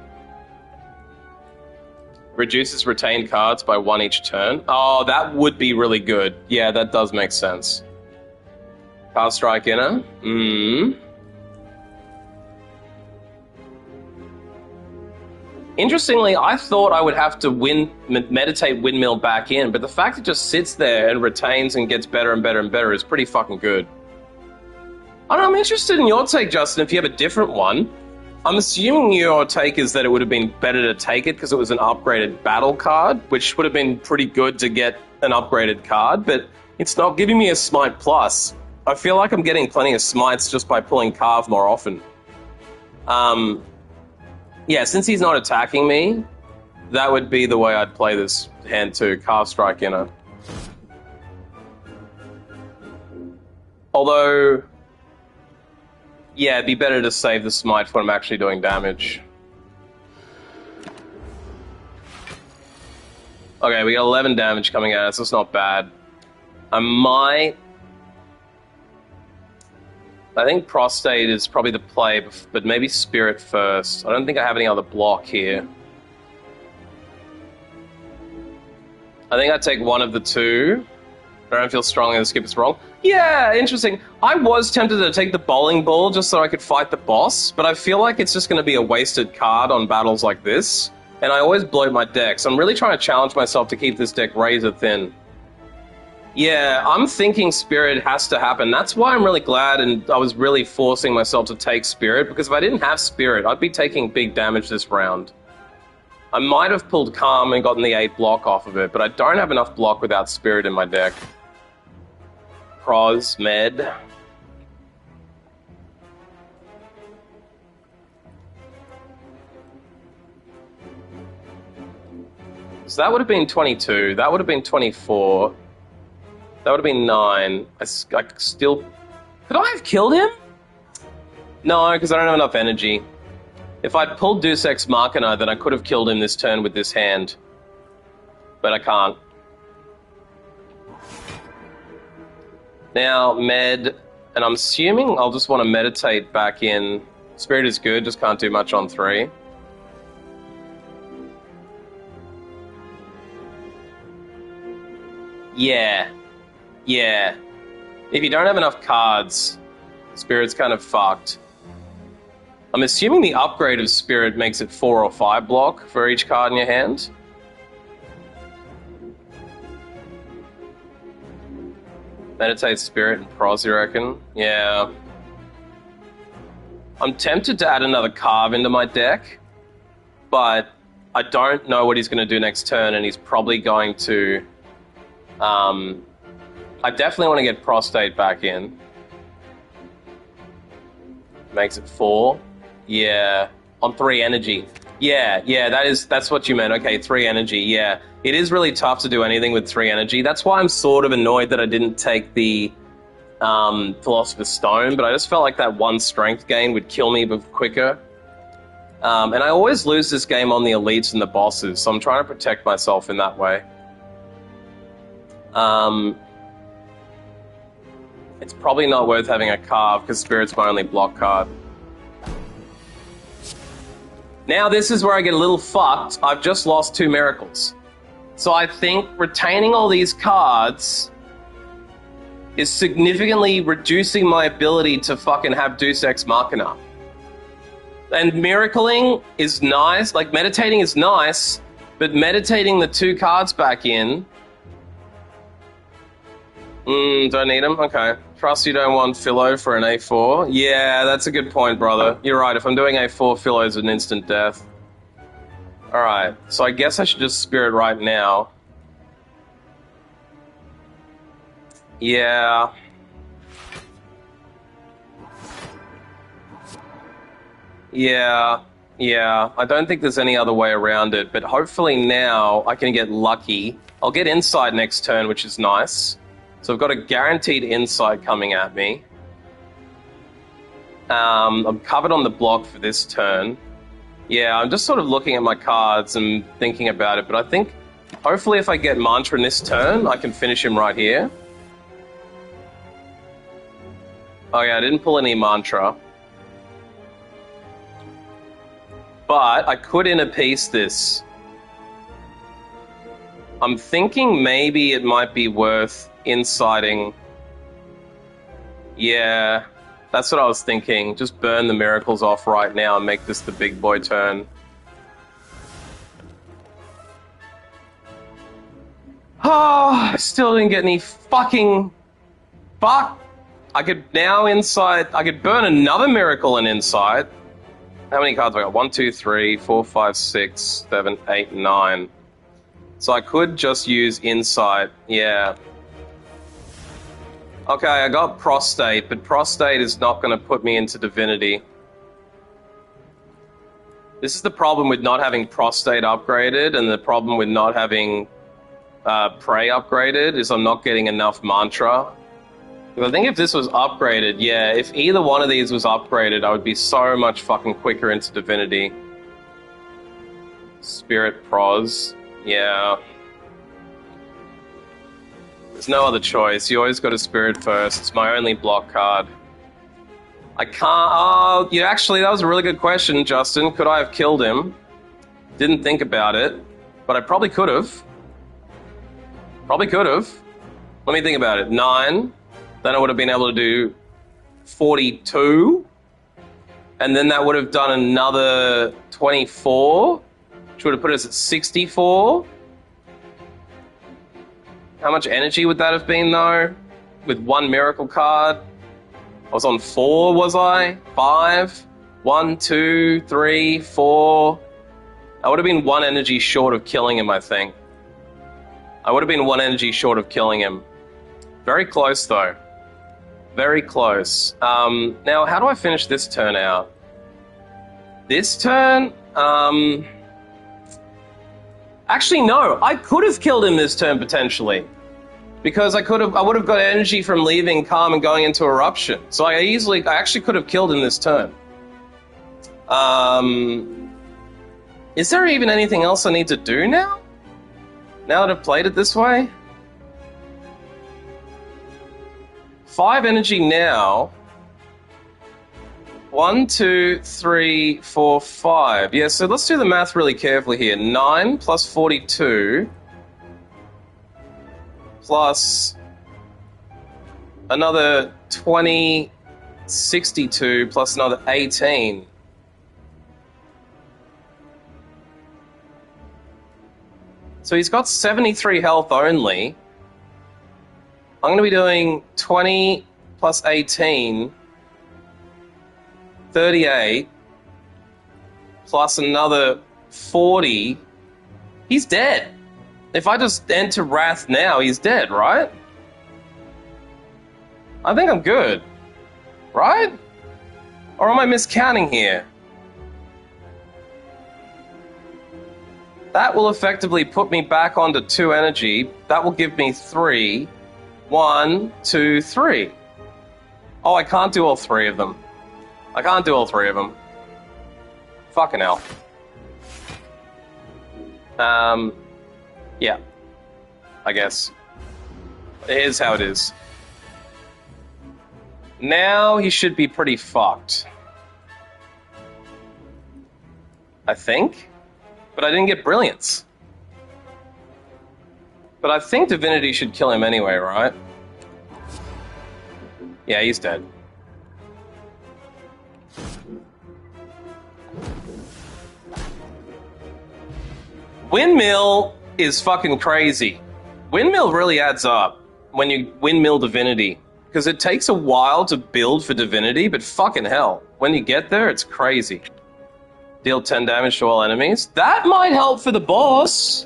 Reduces retained cards by 1 each turn. Oh, that would be really good. Yeah, that does make sense. Power Strike Inner. Interestingly, I thought I would have to meditate Windmill back in, but the fact it just sits there and retains and gets better and better and better is pretty fucking good. I don't know, I'm interested in your take, Justin, if you have a different one. I'm assuming your take is that it would have been better to take it because it was an upgraded battle card, which would have been pretty good to get an upgraded card, but it's not giving me a Smite Plus. I feel like I'm getting plenty of Smites just by pulling Carve more often. Yeah, since he's not attacking me, that would be the way I'd play this hand too. Carve Strike Inner. Although, yeah, it'd be better to save the smite when I'm actually doing damage. Okay, we got 11 damage coming at us. That's not bad. I think Prostate is probably the play, but maybe Spirit first. I don't think I have any other block here. I think I take one of the two. I don't feel strongly to skip it's wrong. Yeah, interesting. I was tempted to take the bowling ball just so I could fight the boss, but I feel like it's just going to be a wasted card on battles like this, and I always bloat my deck, so I'm really trying to challenge myself to keep this deck razor thin. Yeah, I'm thinking Spirit has to happen. That's why I'm really glad, and I was really forcing myself to take Spirit, because if I didn't have Spirit, I'd be taking big damage this round. I might have pulled Calm and gotten the 8 block off of it, but I don't have enough block without Spirit in my deck. Pros, Med. So that would have been 22, that would have been 24, that would have been 9. I still... Could I have killed him? No, because I don't have enough energy. If I'd pulled Deus Ex Machina, then I could have killed him this turn with this hand. But I can't. Now, Med, and I'm assuming I'll just want to meditate back in. Spirit is good, just can't do much on 3. Yeah. Yeah. If you don't have enough cards, Spirit's kind of fucked. I'm assuming the upgrade of Spirit makes it 4 or 5 block for each card in your hand. Meditate, Spirit, and Pros, you reckon? Yeah. I'm tempted to add another Carve into my deck, but I don't know what he's going to do next turn, and he's probably going to... I definitely want to get Prostate back in. Makes it 4. Yeah. On 3 energy. Yeah, that's what you meant. Okay, 3 energy, yeah. It is really tough to do anything with 3 energy. That's why I'm sort of annoyed that I didn't take the Philosopher's Stone, but I just felt like that 1 strength gain would kill me quicker. And I always lose this game on the elites and the bosses, so I'm trying to protect myself in that way. It's probably not worth having a Carve, because Spirit's my only block card. Now this is where I get a little fucked. I've just lost 2 miracles. So I think retaining all these cards is significantly reducing my ability to fucking have Deus Ex Machina. And miracling is nice, like meditating is nice, but meditating the 2 cards back in... don't need them? Okay. Trust you don't want Philo for an A4? Yeah, that's a good point, brother. You're right, if I'm doing A4, Philo's an instant death. Alright, so I guess I should just Spirit right now. Yeah. Yeah. I don't think there's any other way around it, but hopefully now I can get lucky. I'll get Insight next turn, which is nice. So I've got a guaranteed Insight coming at me. I'm covered on the block for this turn. Yeah, I'm just sort of looking at my cards and thinking about it, but I think hopefully if I get Mantra in this turn, I can finish him right here. Oh yeah, I didn't pull any Mantra. But I could inner piece this. I'm thinking maybe it might be worth inciting. Yeah, that's what I was thinking. Just burn the miracles off right now and make this the big boy turn. Oh, I still didn't get any fucking... Fuck! I could now incite... I could burn another miracle and incite. How many cards have I got? 1, 2, 3, 4, 5, 6, 7, 8, 9. So I could just use Insight, yeah. Okay, I got Prostate, but Prostate is not going to put me into Divinity. This is the problem with not having Prostate upgraded, and the problem with not having Prey upgraded, is I'm not getting enough Mantra. I think if this was upgraded, yeah, if either one of these was upgraded, I would be so much fucking quicker into Divinity. Spirit Pros, yeah. There's no other choice. You always go to Spirit first. It's my only block card. I can't... Oh, yeah, actually, that was a really good question, Justin. Could I have killed him? Didn't think about it, but I probably could have. Probably could have. Let me think about it. 9... Then I would have been able to do 42. And then that would have done another 24, which would have put us at 64. How much energy would that have been, though? With 1 miracle card? I was on 4, was I? 5? 1, 2, 3, 4. I would have been 1 energy short of killing him, I think. I would have been 1 energy short of killing him. Very close, though. Very close. Now, how do I finish this turn out? This turn? Actually, no. I could have killed him this turn, potentially. Because I would have got energy from leaving Calm and going into Eruption. So I actually could have killed him this turn. Is there even anything else I need to do now? Now that I've played it this way? 5 energy now. 1, 2, 3, 4, 5. Yeah, so let's do the math really carefully here. 9 plus 42 plus another 20, 62 plus another 18. So he's got 73 health only. I'm going to be doing 20 plus 18, 38, plus another 40. He's dead. If I just enter Wrath now, he's dead, right? I think I'm good. Right? Or am I miscounting here? That will effectively put me back onto 2 energy. That will give me 3. 1, 2, 3. Oh, I can't do all 3 of them. I can't do all 3 of them. Fucking hell. Yeah. I guess. It is how it is. Now he should be pretty fucked. I think? But I didn't get Brilliance. But I think Divinity should kill him anyway, right? Yeah, he's dead. Windmill is fucking crazy. Windmill really adds up when you windmill Divinity. Because it takes a while to build for Divinity, but fucking hell. When you get there, it's crazy. Deal 10 damage to all enemies. That might help for the boss.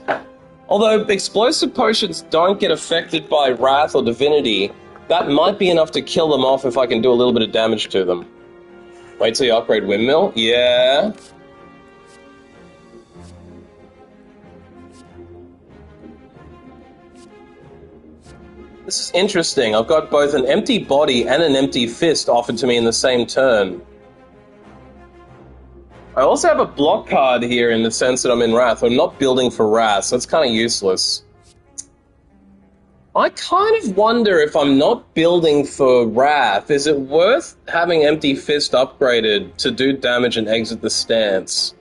Although explosive potions don't get affected by Wrath or Divinity, that might be enough to kill them off if I can do a little bit of damage to them. Wait till you upgrade Windmill? Yeah. This is interesting. I've got both an empty body and an empty fist offered to me in the same turn. I also have a block card here in the sense that I'm in Wrath. I'm not building for Wrath, so it's kind of useless. I kind of wonder if I'm not building for Wrath, is it worth having Empty Fist upgraded to do damage and exit the stance?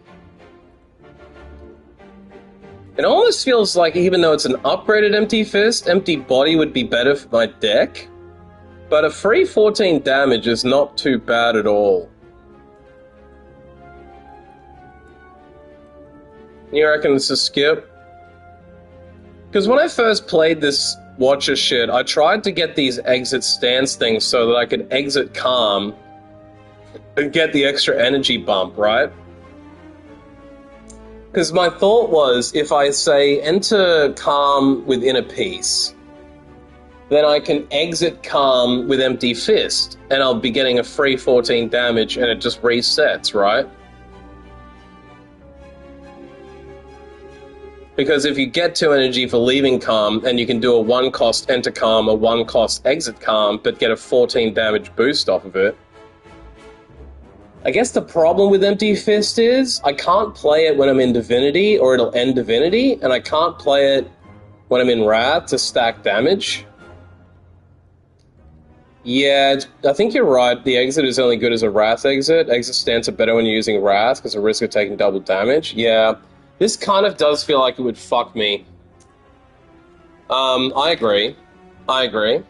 It almost feels like even though it's an upgraded Empty Fist, Empty Body would be better for my deck. But a free 14 damage is not too bad at all. You reckon it's a skip? Because when I first played this Watcher shit, I tried to get these exit stance things so that I could exit calm and get the extra energy bump, right? Because my thought was, if I say enter calm with inner peace, then I can exit calm with empty fist, and I'll be getting a free 14 damage and it just resets, right? Because if you get 2 energy for leaving calm, and you can do a 1-cost enter calm, a 1-cost exit calm, but get a 14 damage boost off of it. I guess the problem with Empty Fist is, I can't play it when I'm in Divinity, or it'll end Divinity, and I can't play it when I'm in Wrath to stack damage. Yeah, I think you're right. The exit is only good as a Wrath exit. Exit stance are better when you're using Wrath, because the risk of taking double damage. Yeah. This kind of does feel like it would fuck me. I agree. I agree.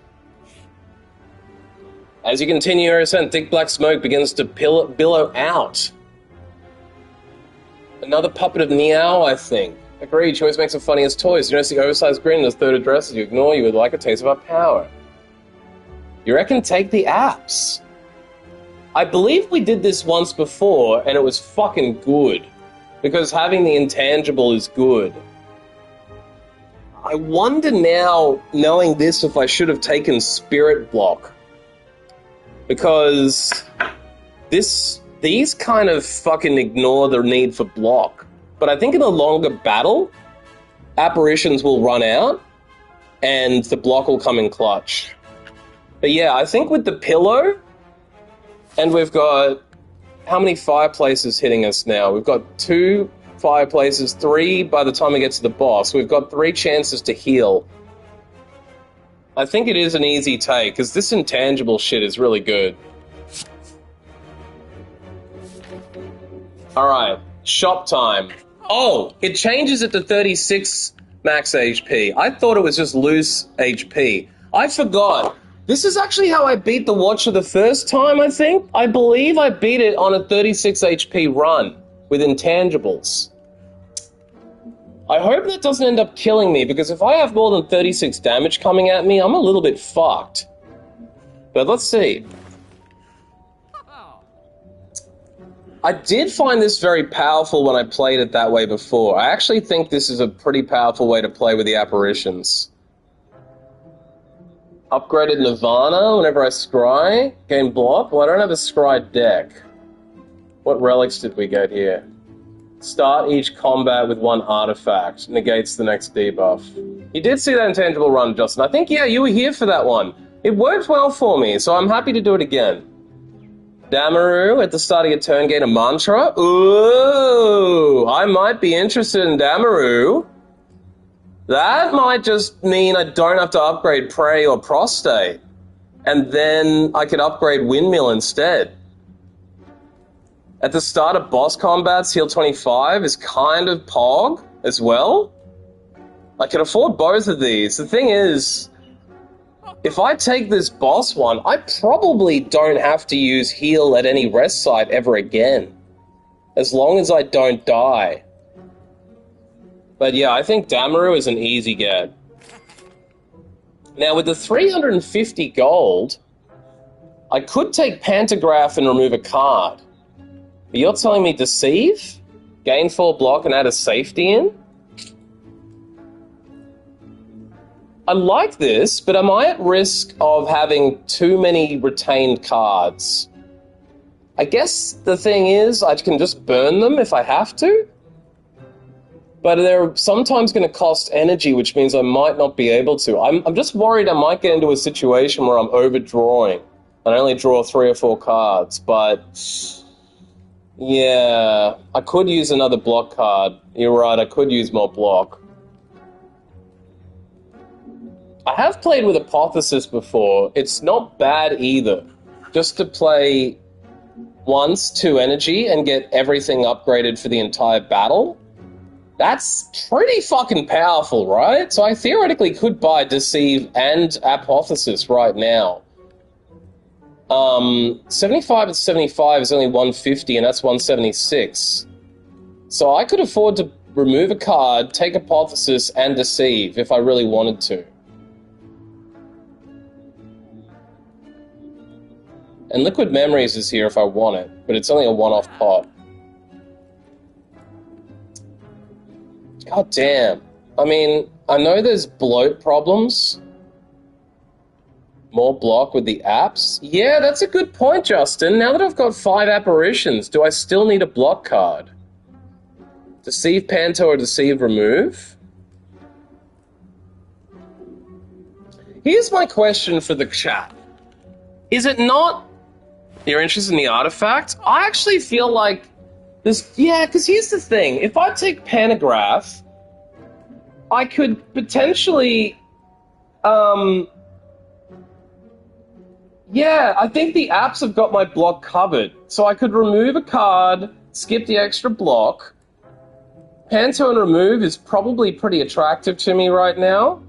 As you continue your ascent, thick black smoke begins to billow out. Another puppet of Meow, I think. Agreed, she always makes the funniest toys. You notice the oversized grin in his third address as you ignore you would like a taste of our power. You reckon take the apps? I believe we did this once before, and it was fucking good. Because having the intangible is good. I wonder now, knowing this, if I should have taken Spirit Block. Because these kind of fucking ignore the need for block. But I think in a longer battle, apparitions will run out, and the block will come in clutch. But yeah, I think with the pillow, and we've got... How many fireplaces hitting us now? We've got 2 fireplaces, 3 by the time we get to the boss. We've got 3 chances to heal. I think it is an easy take, because this intangible shit is really good. Alright, shop time. Oh, it changes it to 36 max HP. I thought it was just loose HP. I forgot. This is actually how I beat the Watcher the first time, I think. I believe I beat it on a 36 HP run with intangibles. I hope that doesn't end up killing me, because if I have more than 36 damage coming at me, I'm a little bit fucked. But let's see. I did find this very powerful when I played it that way before. I actually think this is a pretty powerful way to play with the apparitions. Upgraded Nirvana whenever I scry. Gain block. Well, I don't have a scry deck. What relics did we get here? Start each combat with one artifact. Negates the next debuff. You did see that intangible run, Justin. I think, yeah, you were here for that one. It worked well for me, so I'm happy to do it again. Damaru, at the start of your turn, gain a mantra. Ooh, I might be interested in Damaru. That might just mean I don't have to upgrade Prey or Prostate. And then I could upgrade Windmill instead. At the start of boss combats, heal 25 is kind of pog as well. I can afford both of these. The thing is, if I take this boss one, I probably don't have to use heal at any rest site ever again. As long as I don't die. But yeah, I think Damaru is an easy get. Now with the 350 gold, I could take Pantograph and remove a card. But you're telling me Deceive? Gain 4 block and add a safety in? I like this, but am I at risk of having too many retained cards? I guess the thing is, I can just burn them if I have to. But they're sometimes going to cost energy, which means I might not be able to. I'm just worried I might get into a situation where I'm overdrawing and I only draw 3 or 4 cards. But yeah, I could use another block card. You're right, I could use more block. I have played with Apotheosis before. It's not bad either. Just to play once 2 energy and get everything upgraded for the entire battle. That's pretty fucking powerful, right? So I theoretically could buy Deceive and Apotheosis right now. 75 and 75 is only 150, and that's 176. So I could afford to remove a card, take Apotheosis, and Deceive if I really wanted to. And Liquid Memories is here if I want it, but it's only a one-off pot. God damn. I mean, I know there's bloat problems. More block with the apps. Yeah, that's a good point, Justin. Now that I've got 5 apparitions, do I still need a block card? Deceive Panto or Deceive Remove? Here's my question for the chat. Is it not... You're interested in the artifact? I actually feel like this... Yeah, because here's the thing. If I take Pantograph, I could potentially... Yeah, I think the apps have got my block covered. So I could remove a card, skip the extra block. Panto and Remove is probably pretty attractive to me right now.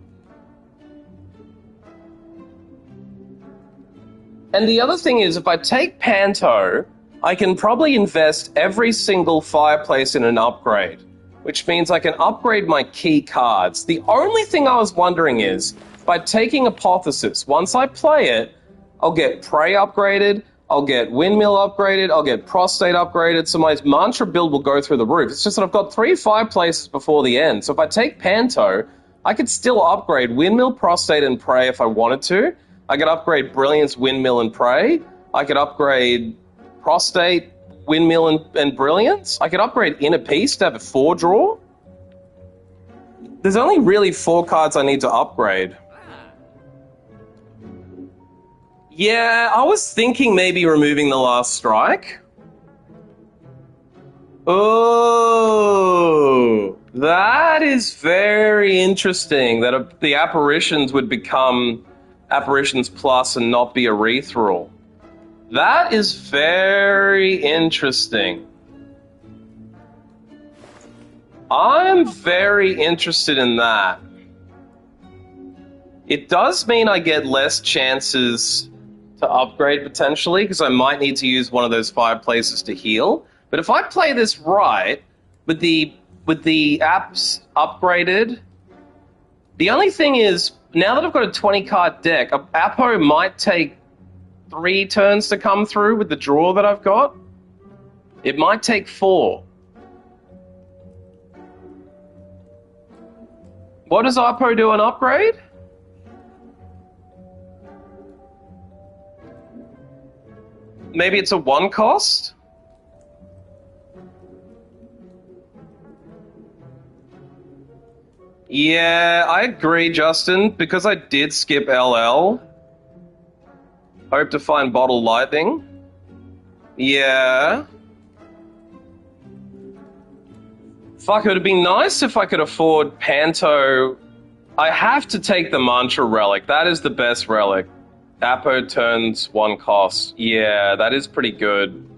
And the other thing is, if I take Panto, I can probably invest every single fireplace in an upgrade, which means I can upgrade my key cards. The only thing I was wondering is, by taking Apotheosis, once I play it, I'll get Prey upgraded, I'll get Windmill upgraded, I'll get Prostate upgraded, so my mantra build will go through the roof. It's just that I've got 3 fireplaces before the end, so if I take Panto, I could still upgrade Windmill, Prostate, and Prey if I wanted to. I could upgrade Brilliance, Windmill, and Prey. I could upgrade Prostate, Windmill, and Brilliance. I could upgrade Inner Peace to have a 4-draw. There's only really 4 cards I need to upgrade. Yeah, I was thinking maybe removing the Last Strike. Oh, that is very interesting, that the apparitions would become Apparitions Plus and not be a Rethrall. That is very interesting. I'm very interested in that. It does mean I get less chances to upgrade potentially, because I might need to use one of those fireplaces to heal. But if I play this right, with the with the apps upgraded. The only thing is, now that I've got a 20-card deck, Apo might take 3 turns to come through with the draw that I've got. It might take 4. What does Apo do on upgrade? Maybe it's a 1 cost? Yeah, I agree, Justin, because I did skip LL. Hope to find Bottle Lightning. Yeah. Fuck, it would be nice if I could afford Panto. I have to take the Mantra Relic. That is the best relic. Apo turns 1 cost. Yeah, that is pretty good.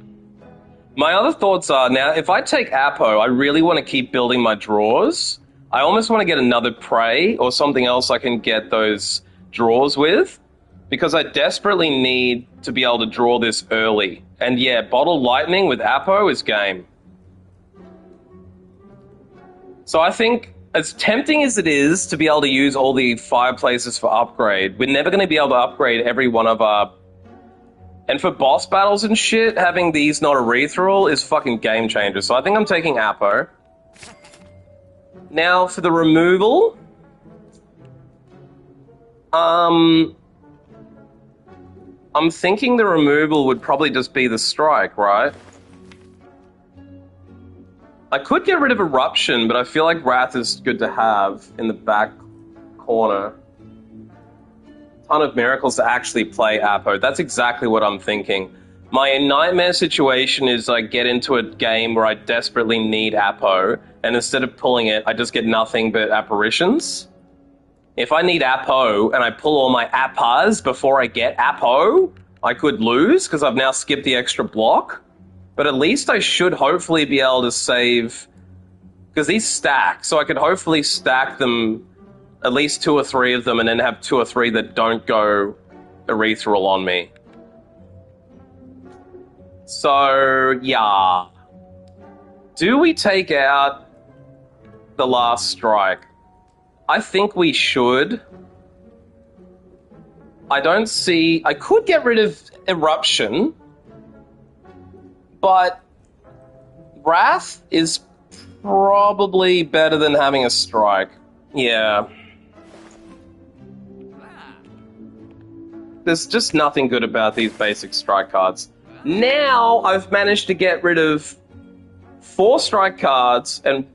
My other thoughts are, now, if I take Apo, I really want to keep building my draws. I almost want to get another Prey or something else I can get those draws with, because I desperately need to be able to draw this early. And yeah, Bottle Lightning with Apo is game. So I think, as tempting as it is to be able to use all the fireplaces for upgrade, we're never going to be able to upgrade every one of our... And for boss battles and shit, having these not a reroll is fucking game changer. So I think I'm taking Apo. Now, for the removal... I'm thinking the removal would probably just be the strike, right? I could get rid of Eruption, but I feel like Wrath is good to have in the back corner. Ton of Miracles to actually play Apo. That's exactly what I'm thinking. My nightmare situation is I get into a game where I desperately need Apo, and instead of pulling it, I just get nothing but apparitions. If I need Apo, and I pull all my Appas before I get Apo, I could lose, because I've now skipped the extra block. But at least I should hopefully be able to save... Because these stack, so I could hopefully stack them, at least 2 or 3 of them, and then have 2 or 3 that don't go ethereal on me. So, yeah. Do we take out the last strike? I think we should. I don't see... I could get rid of Eruption, but Wrath is probably better than having a strike. Yeah. There's just nothing good about these basic strike cards. Now I've managed to get rid of 4 strike cards and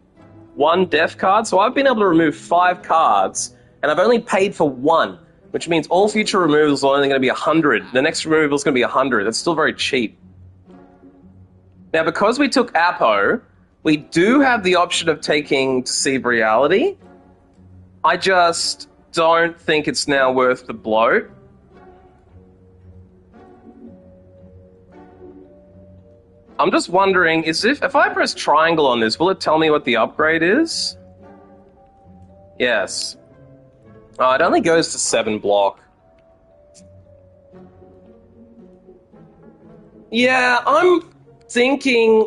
1 death card, so I've been able to remove 5 cards, and I've only paid for 1, which means all future removals are only going to be 100. The next removal is going to be 100. That's still very cheap. Now, because we took Apo, we do have the option of taking Deceive Reality. I just don't think it's now worth the bloat. I'm just wondering, if I press triangle on this, will it tell me what the upgrade is? Yes. Oh, it only goes to 7 block. Yeah, I'm thinking...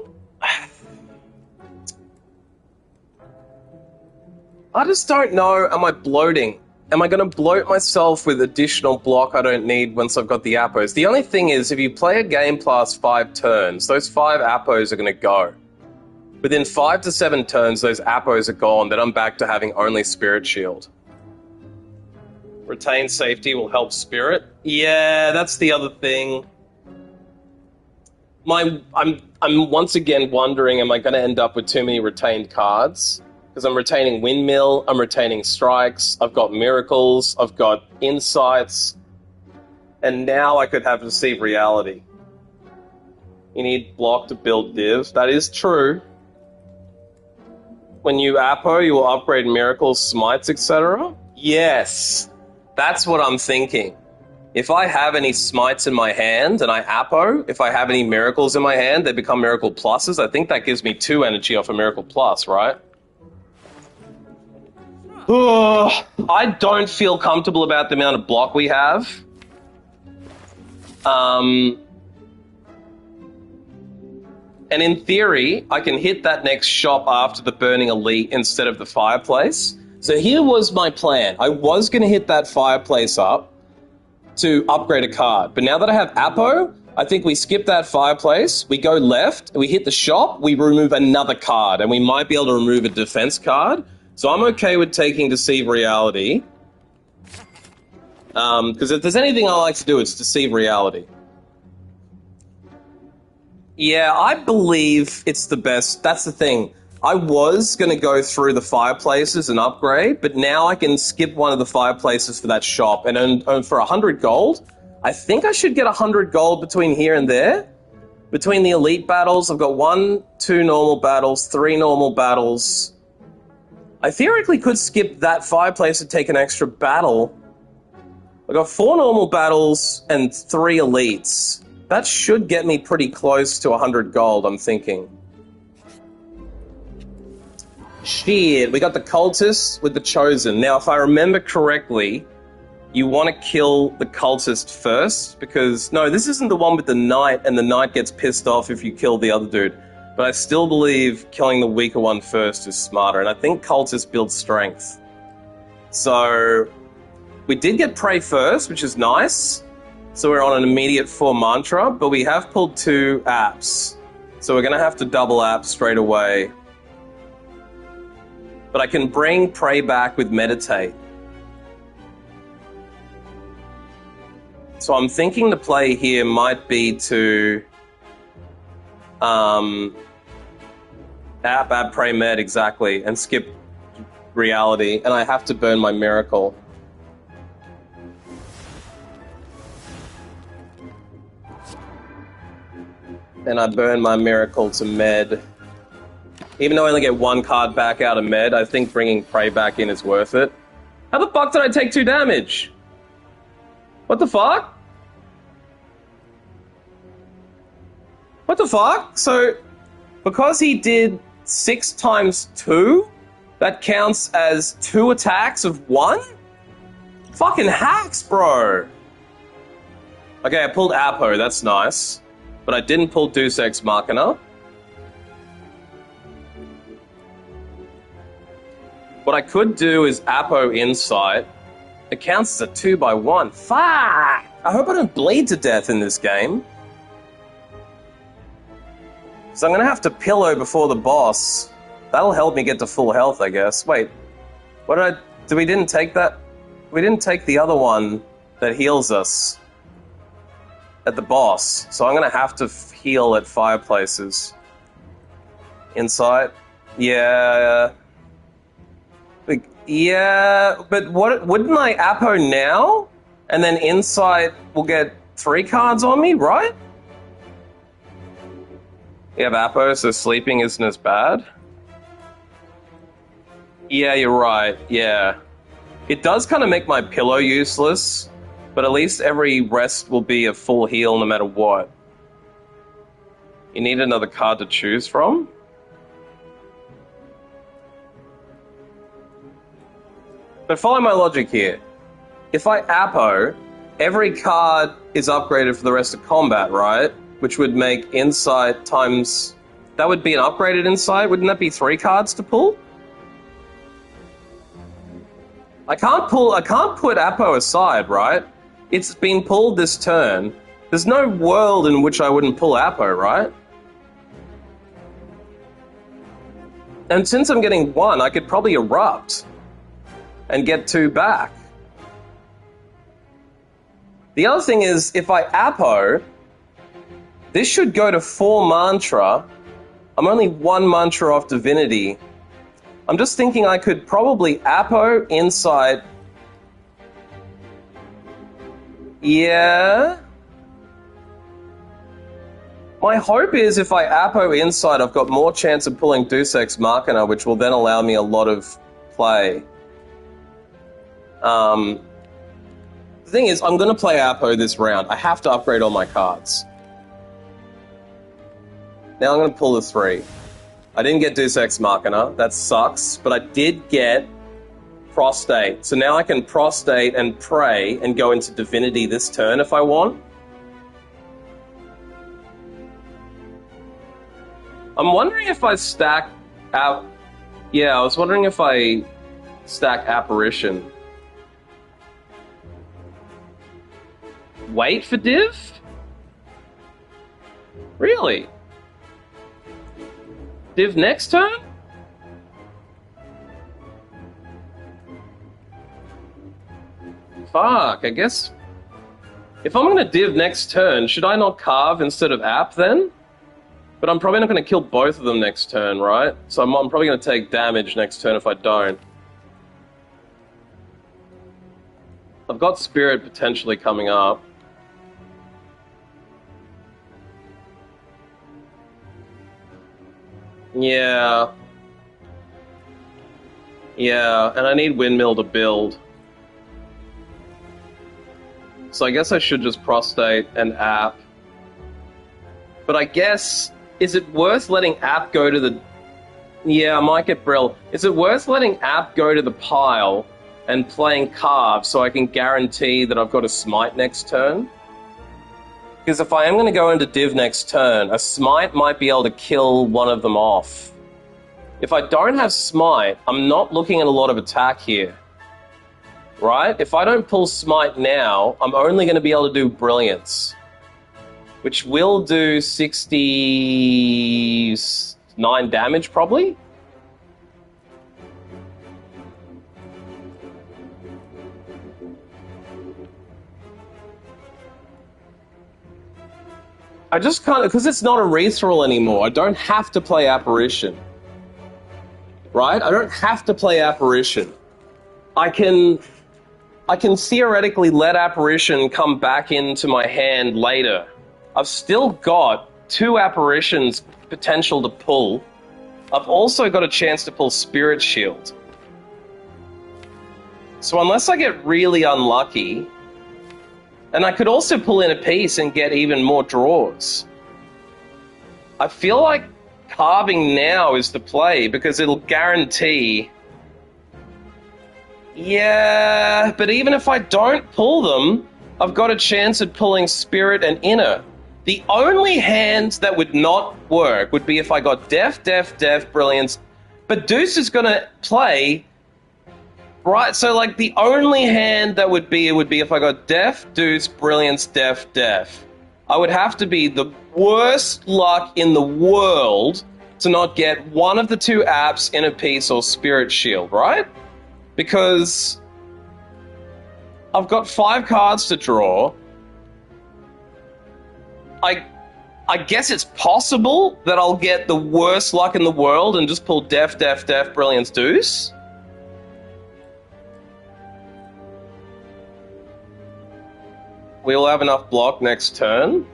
I just don't know, am I bloating? Am I going to bloat myself with additional block I don't need once I've got the Apos? The only thing is, if you play a game past 5 turns, those 5 Apos are going to go. Within 5 to 7 turns, those Apos are gone, then I'm back to having only Spirit Shield. Retain safety will help Spirit? Yeah, that's the other thing. I'm once again wondering, am I going to end up with too many retained cards? Because I'm retaining Windmill, I'm retaining Strikes, I've got Miracles, I've got Insights, and now I could have Deceive Reality. You need block to build Div. That is true. When you Apo, you will upgrade Miracles, Smites, etc. Yes, that's what I'm thinking. If I have any Smites in my hand and I Apo, if I have any Miracles in my hand, they become Miracle Pluses. I think that gives me 2 energy off a Miracle Plus, right? I don't feel comfortable about the amount of block we have. And And in theory, I can hit that next shop after the Burning Elite instead of the Fireplace. So here was my plan. I was going to hit that Fireplace up to upgrade a card. But now that I have Apo, I think we skip that Fireplace, we go left, we hit the shop, we remove another card, and we might be able to remove a defense card. So I'm okay with taking Deceive Reality. Because if there's anything I like to do, it's Deceive Reality. Yeah, I believe it's the best. That's the thing. I was going to go through the Fireplaces and upgrade, but now I can skip one of the Fireplaces for that shop. And for 100 gold, I think I should get 100 gold between here and there. Between the elite battles, I've got 1, 2 normal battles, 3 normal battles. I theoretically could skip that Fireplace and take an extra battle. I've got 4 normal battles and 3 elites. That should get me pretty close to 100 gold, I'm thinking. Shit, we got the cultist with the chosen. Now, if I remember correctly, you want to kill the cultist first, because... No, this isn't the one with the knight, and the knight gets pissed off if you kill the other dude. But I still believe killing the weaker one first is smarter, and I think cultist builds strength. So, we did get prey first, which is nice. So we're on an immediate 4 mantra, but we have pulled 2 apps. So we're going to have to double app straight away. But I can bring prey back with meditate. So I'm thinking the play here might be to app, pray, med, exactly, and skip reality, and I have to burn my miracle. And I burn my miracle to med. Even though I only get 1 card back out of med, I think bringing prey back in is worth it. How the fuck did I take 2 damage? What the fuck? What the fuck? So, because he did 6 times 2, that counts as 2 attacks of 1? Fucking hacks, bro. Okay, I pulled Apo, that's nice. But I didn't pull Deus Ex Machina. What I could do is Apo Insight. It counts as a 2x1. Fuck! I hope I don't bleed to death in this game. So I'm gonna have to pillow before the boss. That'll help me get to full health, I guess. Wait, what did I... We didn't take that... We didn't take the other one that heals us at the boss. So I'm gonna have to heal at Fireplaces. Insight? Yeah... Yeah, but what... Wouldn't I Apo now? And then Insight will get 3 cards on me, right? You have Apo, so sleeping isn't as bad. Yeah, you're right, yeah. It does kind of make my pillow useless, but at least every rest will be a full heal no matter what. You need another card to choose from? But follow my logic here. If I Apo, every card is upgraded for the rest of combat, right? Which would make Insight times... That would be an upgraded Insight? Wouldn't that be 3 cards to pull? I can't put Apo aside, right? It's been pulled this turn. There's no world in which I wouldn't pull Apo, right? And since I'm getting 1, I could probably Erupt and get 2 back. The other thing is, if I Apo, this should go to 4 mantra. I'm only 1 mantra off divinity. I'm just thinking I could probably Apo, Insight. Yeah. My hope is if I Apo Insight, I've got more chance of pulling Deus Ex Machina, which will then allow me a lot of play. The thing is, I'm going to play Apo this round. I have to upgrade all my cards. Now I'm going to pull the 3. I didn't get Deus Ex Machina. That sucks. But I did get Prostate. So now I can Prostate and Pray and go into Divinity this turn if I want. I'm wondering if I stack out. Yeah, I was wondering if I stack apparition. Wait for div? Really? Div next turn? Fuck, I guess... If I'm gonna div next turn, should I not carve instead of app then? But I'm probably not gonna kill both of them next turn, right? So I'm probably gonna take damage next turn if I don't. I've got Spirit potentially coming up. Yeah. Yeah, and I need Windmill to build. So I guess I should just prostate and app. But I guess, is it worth letting app go to the... Yeah, I might get Brill. Is it worth letting app go to the pile and playing carve so I can guarantee that I've got a smite next turn? Because if I am going to go into div next turn, a smite might be able to kill one of them off. If I don't have smite, I'm not looking at a lot of attack here. Right? If I don't pull smite now, I'm only going to be able to do brilliance. Which will do 69 damage, probably? I just can't, because it's not a reroll anymore. I don't have to play Apparition. Right? I don't have to play Apparition. I can theoretically let Apparition come back into my hand later. I've still got 2 Apparitions potential to pull. I've also got a chance to pull Spirit Shield. So unless I get really unlucky... And I could also pull in a piece and get even more draws. I feel like carving now is the play because it'll guarantee... Yeah, but even if I don't pull them, I've got a chance at pulling Spirit and Inner. The only hands that would not work would be if I got Def, Brilliance. But Deuce is going to play... Right, so like the only hand that would be if I got Def, Deuce, Brilliance, Def. I would have to be the worst luck in the world to not get one of the 2 apps, Inner Peace or Spirit Shield, right? Because I've got 5 cards to draw. I guess it's possible that I'll get the worst luck in the world and just pull Def, Brilliance, Deuce. We'll have enough block next turn.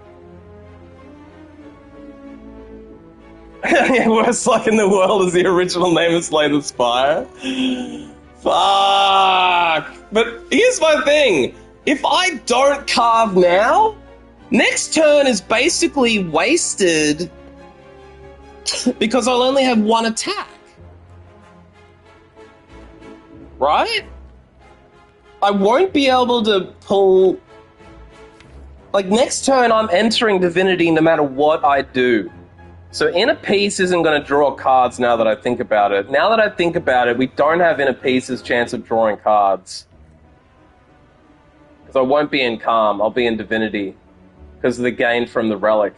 Worst luck in the world is the original name of Slay the Spire. Fuck! But here's my thing. If I don't carve now, next turn is basically wasted because I'll only have 1 attack. Right? I won't be able to pull... Like, next turn, I'm entering Divinity no matter what I do. So Inner Peace isn't going to draw cards now that I think about it. Now that I think about it, we don't have Inner Peace's chance of drawing cards. Because I won't be in Calm, I'll be in Divinity. Because of the gain from the Relic.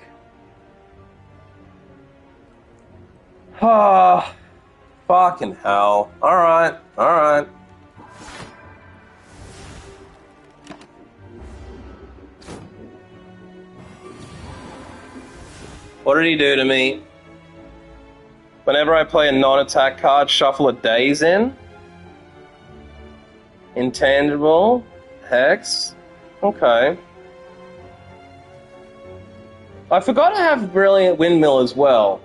Ah, fucking hell. Alright, alright. What did he do to me? Whenever I play a non-attack card, shuffle a Daze in. Intangible. Hex. Okay. I forgot to have Brilliant Windmill as well.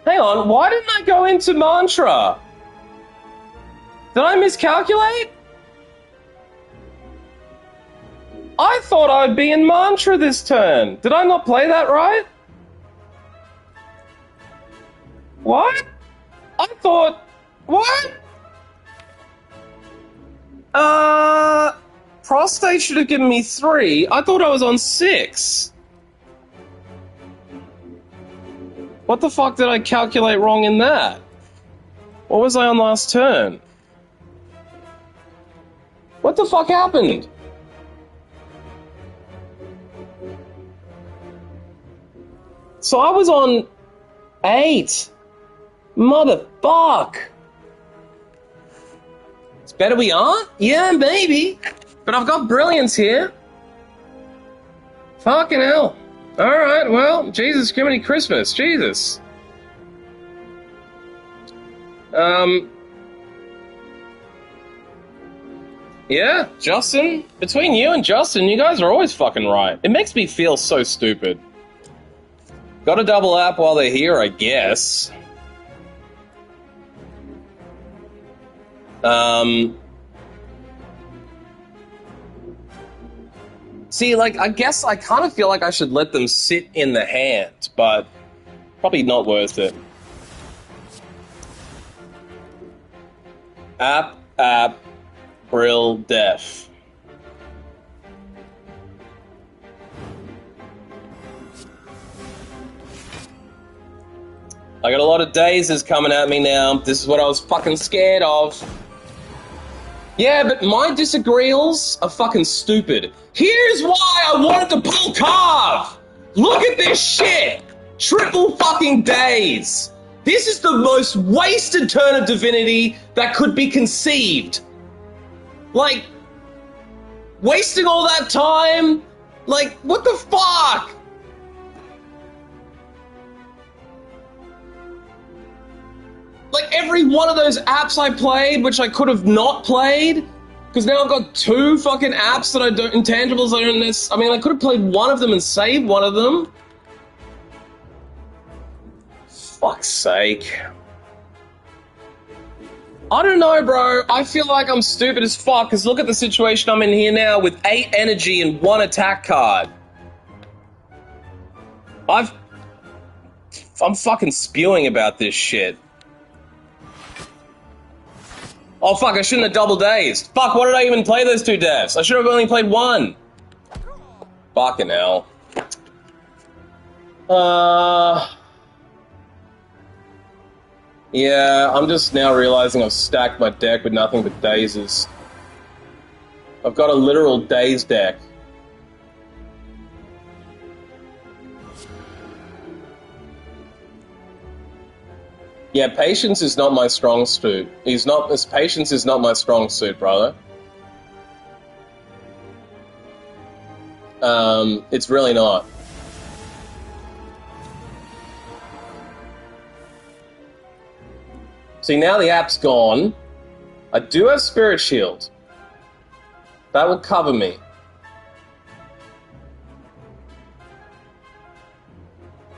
Hang on, why didn't I go into Mantra? Did I miscalculate? I thought I'd be in Mantra this turn. Did I not play that right? What? I thought... What? Prostate should have given me 3. I thought I was on 6. What the fuck did I calculate wrong in that? What was I on last turn? What the fuck happened? So I was on 8. Motherfuck. It's better we aren't? Yeah, maybe. But I've got brilliance here. Fucking hell. Alright, well, Jesus, Criminy Christmas. Jesus. Yeah, Justin. Between you and Justin, you guys are always fucking right. It makes me feel so stupid. Got a double app while they're here, I guess. See, like, I guess I kind of feel like I should let them sit in the hand, but probably not worth it. App, Brill, Def. I got a lot of dazes coming at me now. This is what I was fucking scared of. Yeah, but my disagreeals are fucking stupid. Here's why I wanted to pull Carve! Look at this shit! Triple fucking days! This is the most wasted turn of Divinity that could be conceived. Like, wasting all that time? Like, what the fuck? Like, every one of those apps I played, which I could have not played, because now I've got 2 fucking apps that I don't, intangibles I don't, I mean, I could have played one of them and saved one of them. Fuck's sake. I don't know, bro. I feel like I'm stupid as fuck, because look at the situation I'm in here now with 8 energy and 1 attack card. I'm fucking spewing about this shit. Oh fuck, I shouldn't have double dazed. Fuck, why did I even play those 2 deaths? I should have only played 1. Fucking hell. Yeah, I'm just now realizing I've stacked my deck with nothing but dazes. I've got a literal daze deck. Yeah, patience is not my strong suit. Patience is not my strong suit, brother. It's really not. See, now the app's gone. I do have Spirit Shield. That will cover me.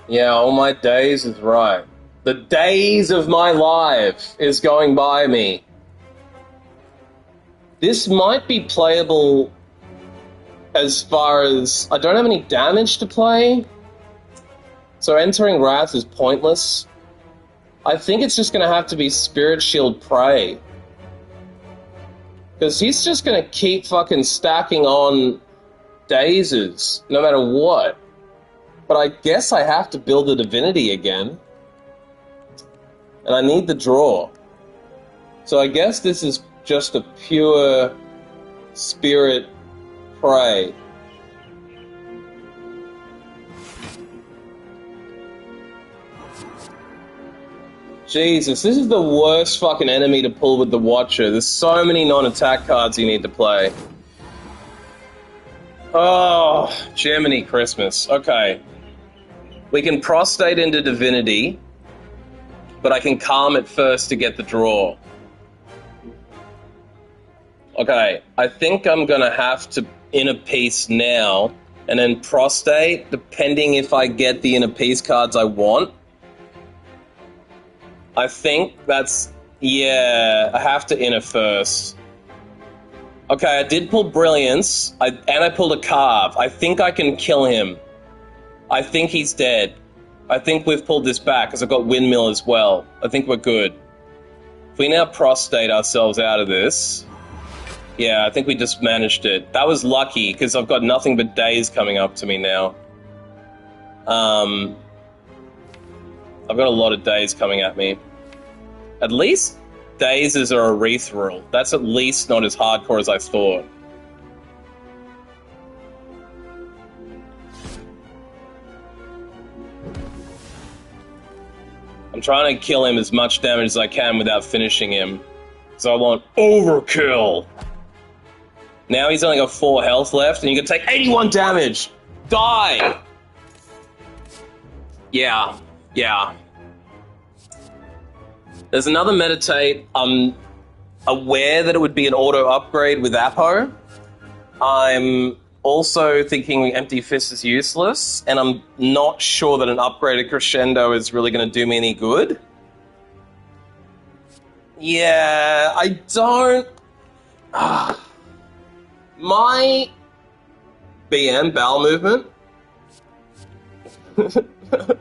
Yeah, all my days is right. The days of my life is going by me. This might be playable as far as I don't have any damage to play. So entering Wrath is pointless. I think it's just going to have to be Spirit Shield Prey. Because he's just going to keep fucking stacking on dazes, no matter what. But I guess I have to build a Divinity again. And I need the draw. So I guess this is just a pure Spirit Prey. Jesus, this is the worst fucking enemy to pull with the Watcher. There's so many non-attack cards you need to play. Oh, Gemini Christmas. Okay. We can prostate into Divinity, but I can calm it first to get the draw. Okay, I think I'm gonna have to inner peace now, and then prostate, depending if I get the inner peace cards I want. I think that's... yeah, I have to inner first. Okay, I did pull Brilliance, and I pulled a Carve. I think I can kill him. I think he's dead. I think we've pulled this back, because I've got Windmill as well. I think we're good. If we now prostate ourselves out of this... yeah, I think we just managed it. That was lucky, because I've got nothing but days coming up to me now. I've got a lot of days coming at me. At least dazes are ethereal. That's at least not as hardcore as I thought. I'm trying to kill him as much damage as I can without finishing him. So I want overkill. Now he's only got 4 health left, and you can take 81 damage. Die! Yeah. There's another meditate. I'm aware that it would be an auto upgrade with Apo. I'm also thinking Empty Fist is useless, and I'm not sure that an upgraded Crescendo is really going to do me any good. Yeah, I don't... My BM, bowel movement?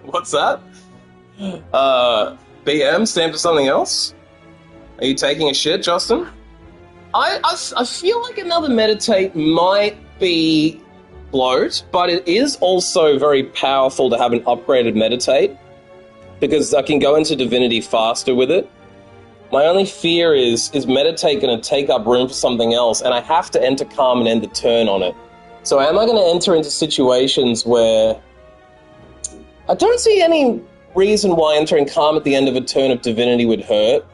What's that? BM stand for something else? Are you taking a shit, Justin? I feel like another meditate might be bloat, but it is also very powerful to have an upgraded meditate, because I can go into divinity faster with it. My only fear is meditate going to take up room for something else, and I have to enter calm and end the turn on it. So am I going to enter into situations where... I don't see any reason why entering calm at the end of a turn of divinity would hurt.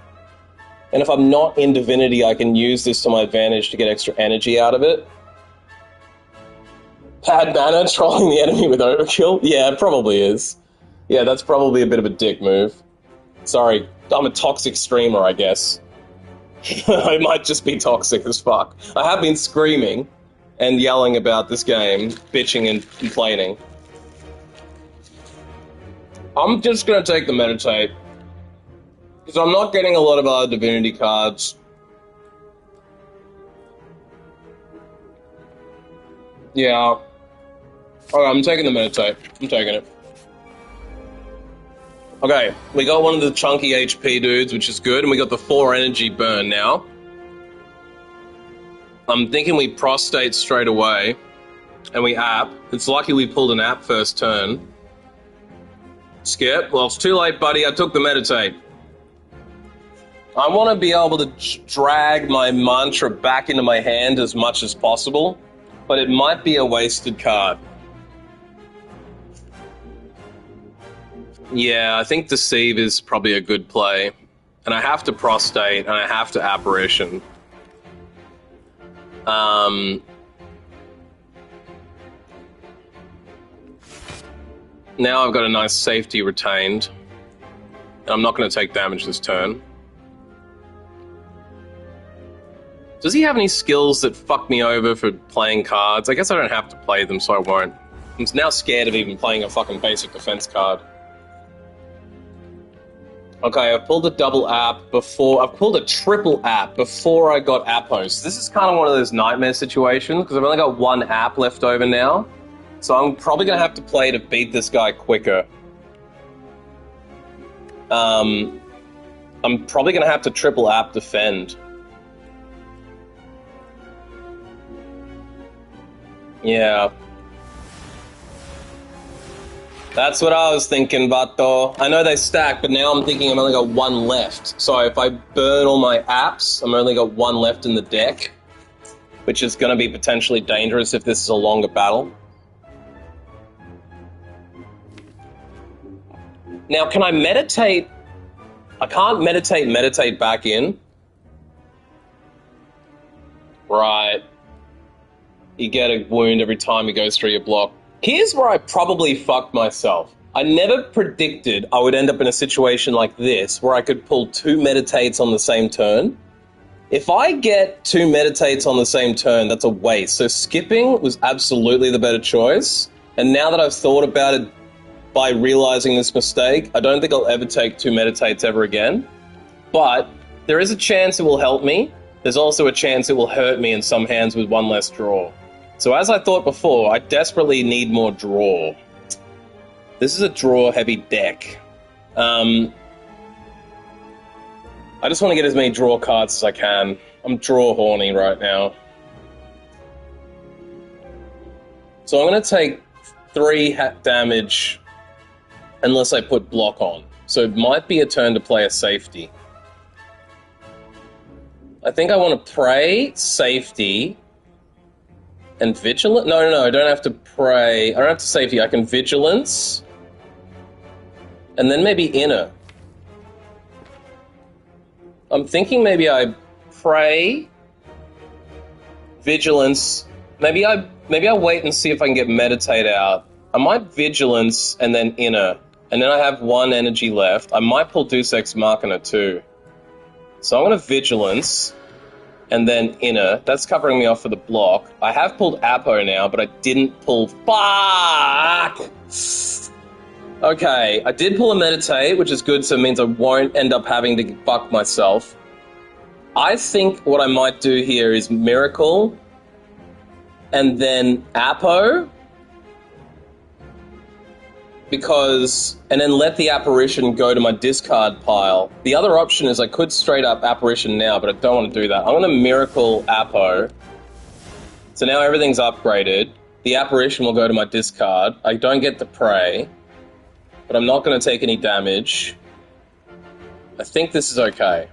And if I'm not in divinity, I can use this to my advantage to get extra energy out of it. Pad mana, trolling the enemy with overkill? Yeah, it probably is. Yeah, that's probably a bit of a dick move. Sorry, I'm a toxic streamer, I guess. I might just be toxic as fuck. I have been screaming and yelling about this game, bitching and complaining. I'm just going to take the meditate, because I'm not getting a lot of other divinity cards. Yeah. Okay, I'm taking the meditate. I'm taking it. Okay, we got one of the chunky HP dudes, which is good, and we got the 4 energy burn now. I'm thinking we prostate straight away, and we app. It's lucky we pulled an app first turn. Skip. Well, it's too late, buddy. I took the meditate. I want to be able to drag my mantra back into my hand as much as possible, but it might be a wasted card. Yeah, I think Deceive is probably a good play. And I have to prostate, and I have to apparition. Now I've got a nice safety retained. And I'm not going to take damage this turn. Does he have any skills that fuck me over for playing cards? I guess I don't have to play them, so I won't. I'm now scared of even playing a fucking basic defense card. Okay, I've pulled a double app before... I've pulled a triple app before I got appos. This is kind of one of those nightmare situations, because I've only got 1 app left over now. So I'm probably going to have to play to beat this guy quicker. I'm probably going to have to triple app defend. Yeah. That's what I was thinking, Vato. I know they stack, but now I'm thinking I've only got 1 left. So if I burn all my apps, I've only got 1 left in the deck, which is going to be potentially dangerous if this is a longer battle. Now, can I meditate? I can't meditate back in. Right. You get a wound every time he goes through your block. Here's where I probably fucked myself. I never predicted I would end up in a situation like this, where I could pull 2 meditates on the same turn. If I get 2 meditates on the same turn, that's a waste. So skipping was absolutely the better choice. And now that I've thought about it, by realizing this mistake, I don't think I'll ever take 2 meditates ever again. But there is a chance it will help me. There's also a chance it will hurt me in some hands with 1 less draw. So as I thought before, I desperately need more draw. This is a draw-heavy deck. I just want to get as many draw cards as I can. I'm draw-horny right now. So I'm going to take 3 damage unless I put block on. So it might be a turn to play a safety. I think I want to pray, safety, and vigilant. No, I don't have to pray. I don't have to safety. I can vigilance, and then maybe inner. I'm thinking maybe I pray, vigilance. Maybe I wait and see if I can get meditate out. I might vigilance and then inner, and then I have 1 energy left. I might pull Deus Ex Machina too. So I'm going to vigilance and then inner. That's covering me off for the block. I have pulled Apo now, but I didn't pull... Fuck! Okay, I did pull a meditate, which is good, so it means I won't end up having to fuck myself. I think what I might do here is Miracle, and then Apo, and then let the Apparition go to my discard pile. The other option is I could straight up Apparition now, but I don't want to do that. I'm going to Miracle Apo. So now everything's upgraded. The Apparition will go to my discard. I don't get to pray, but I'm not going to take any damage. I think this is okay.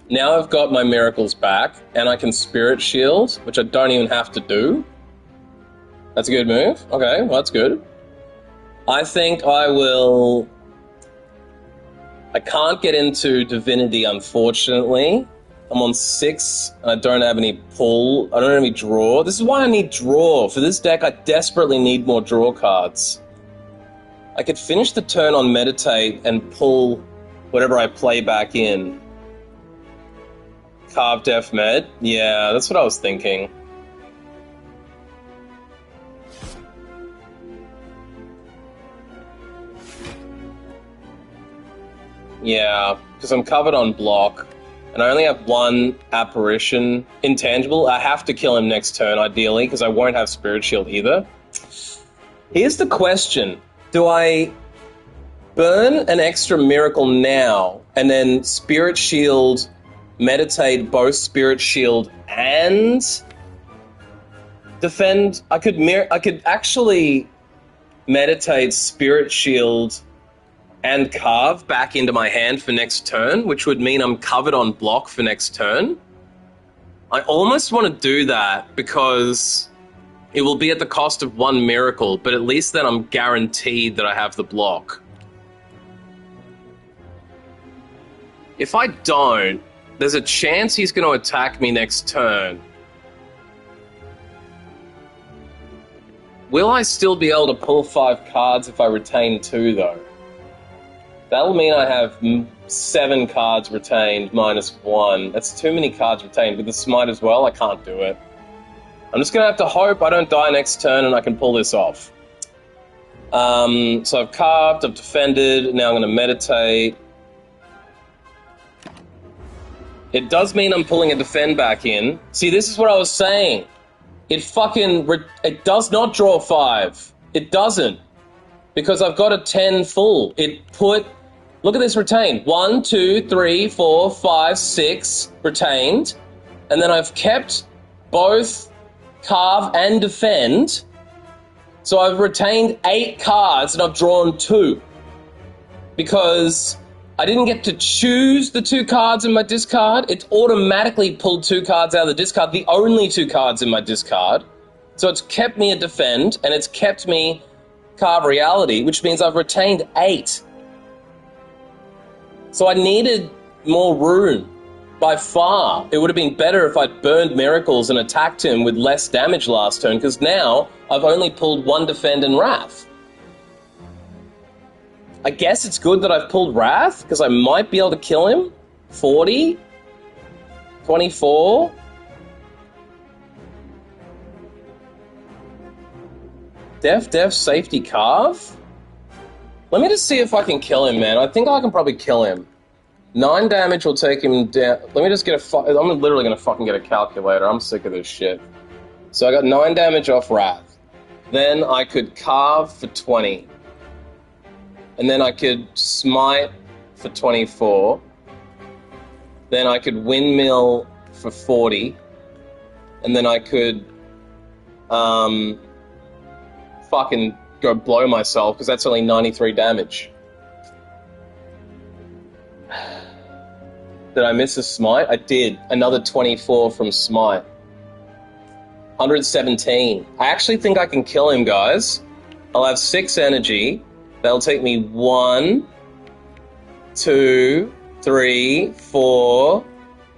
Now I've got my miracles back, and I can Spirit Shield, which I don't even have to do. That's a good move. Okay, well, that's good. I think I will... I can't get into Divinity, unfortunately. I'm on 6, and I don't have any pull. I don't have any draw. This is why I need draw. For this deck, I desperately need more draw cards. I could finish the turn on Meditate and pull whatever I play back in. Carve Def Med? Yeah, that's what I was thinking. Yeah, because I'm covered on block, and I only have 1 Apparition intangible. I have to kill him next turn, ideally, because I won't have Spirit Shield either. Here's the question. Do I burn an extra Miracle now, and then Spirit Shield, Meditate both Spirit Shield and defend? I could actually Meditate Spirit Shield and Carve back into my hand for next turn, which would mean I'm covered on block for next turn. I almost want to do that because it will be at the cost of 1 Miracle, but at least then I'm guaranteed that I have the block. If I don't, there's a chance he's going to attack me next turn. Will I still be able to pull 5 cards if I retain 2, though? That'll mean I have 7 cards retained minus 1. That's too many cards retained. With the Smite as well, I can't do it. I'm just going to have to hope I don't die next turn and I can pull this off. So I've carved, I've defended, now I'm going to meditate. It does mean I'm pulling a defend back in. See, this is what I was saying. It does not draw 5. It doesn't. Because I've got a 10 full. Look at this retained. 1, 2, 3, 4, 5, 6 retained. And then I've kept both carve and defend. So I've retained 8 cards and I've drawn 2. Because I didn't get to choose the 2 cards in my discard. It automatically pulled 2 cards out of the discard, the only 2 cards in my discard. So it's kept me a defend and it's kept me carve reality, which means I've retained 8. So I needed more rune, by far. It would have been better if I'd burned Miracles and attacked him with less damage last turn, because now I've only pulled 1 Defend and Wrath. I guess it's good that I've pulled Wrath, because I might be able to kill him. 40? 24? Def, safety, carve? Let me just see if I can kill him, man. I think I can probably kill him. 9 damage will take him down. Let me just get I'm literally going to fucking get a calculator. I'm sick of this shit. So I got 9 damage off Wrath. Then I could carve for 20. And then I could smite for 24. Then I could windmill for 40. And then I could fucking go blow myself, because that's only 93 damage. Did I miss a smite? I did. Another 24 from smite. 117. I actually think I can kill him, guys. I'll have 6 energy. That'll take me 1, 2, 3, 4,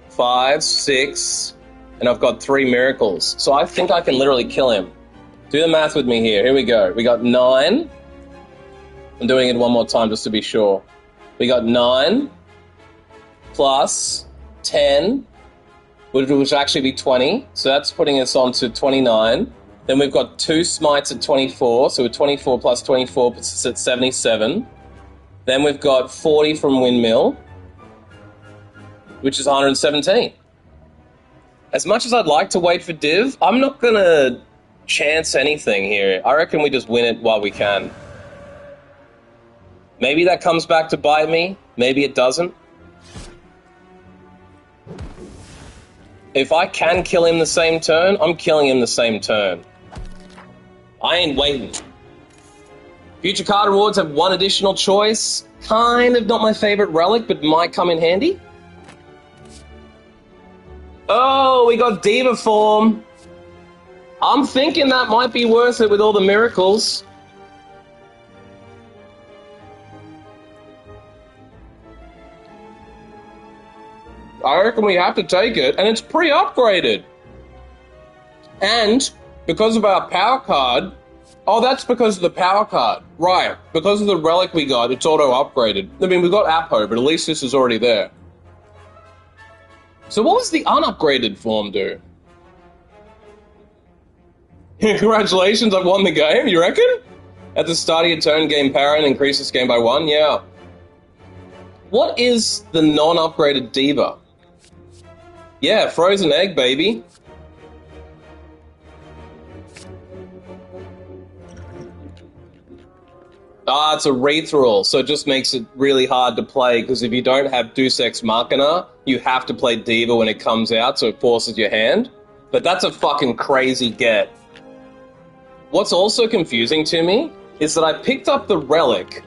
5, 6, and I've got 3 miracles. So I think I can literally kill him. Do the math with me here. Here we go. We got 9. I'm doing it one more time just to be sure. We got 9 plus 10, which will actually be 20. So that's putting us on to 29. Then we've got 2 smites at 24. So 24 plus 24 puts us at 77. Then we've got 40 from Windmill, which is 117. As much as I'd like to wait for Div, I'm not going to chance anything here. I reckon we just win it while we can. Maybe that comes back to bite me. Maybe it doesn't. If I can kill him the same turn, I'm killing him the same turn. I ain't waiting. Future card rewards have 1 additional choice. Kind of not my favorite relic, but might come in handy. Oh, we got Diva form. I'm thinking that might be worth it with all the miracles. I reckon we have to take it, and it's pre-upgraded. And because of our power card... Oh, that's because of the power card. Right. Because of the relic we got, it's auto-upgraded. I mean, we got Apo, but at least this is already there. So what does the unupgraded form do? Congratulations, I've won the game, you reckon? At the start of your turn, gain power and increase this game by 1? Yeah. What is the non-upgraded Diva? Yeah, frozen egg, baby. Ah, it's a read-through, so it just makes it really hard to play, because if you don't have Deus Ex Machina, you have to play Diva when it comes out, so it forces your hand. But that's a fucking crazy get. What's also confusing to me is that I picked up the relic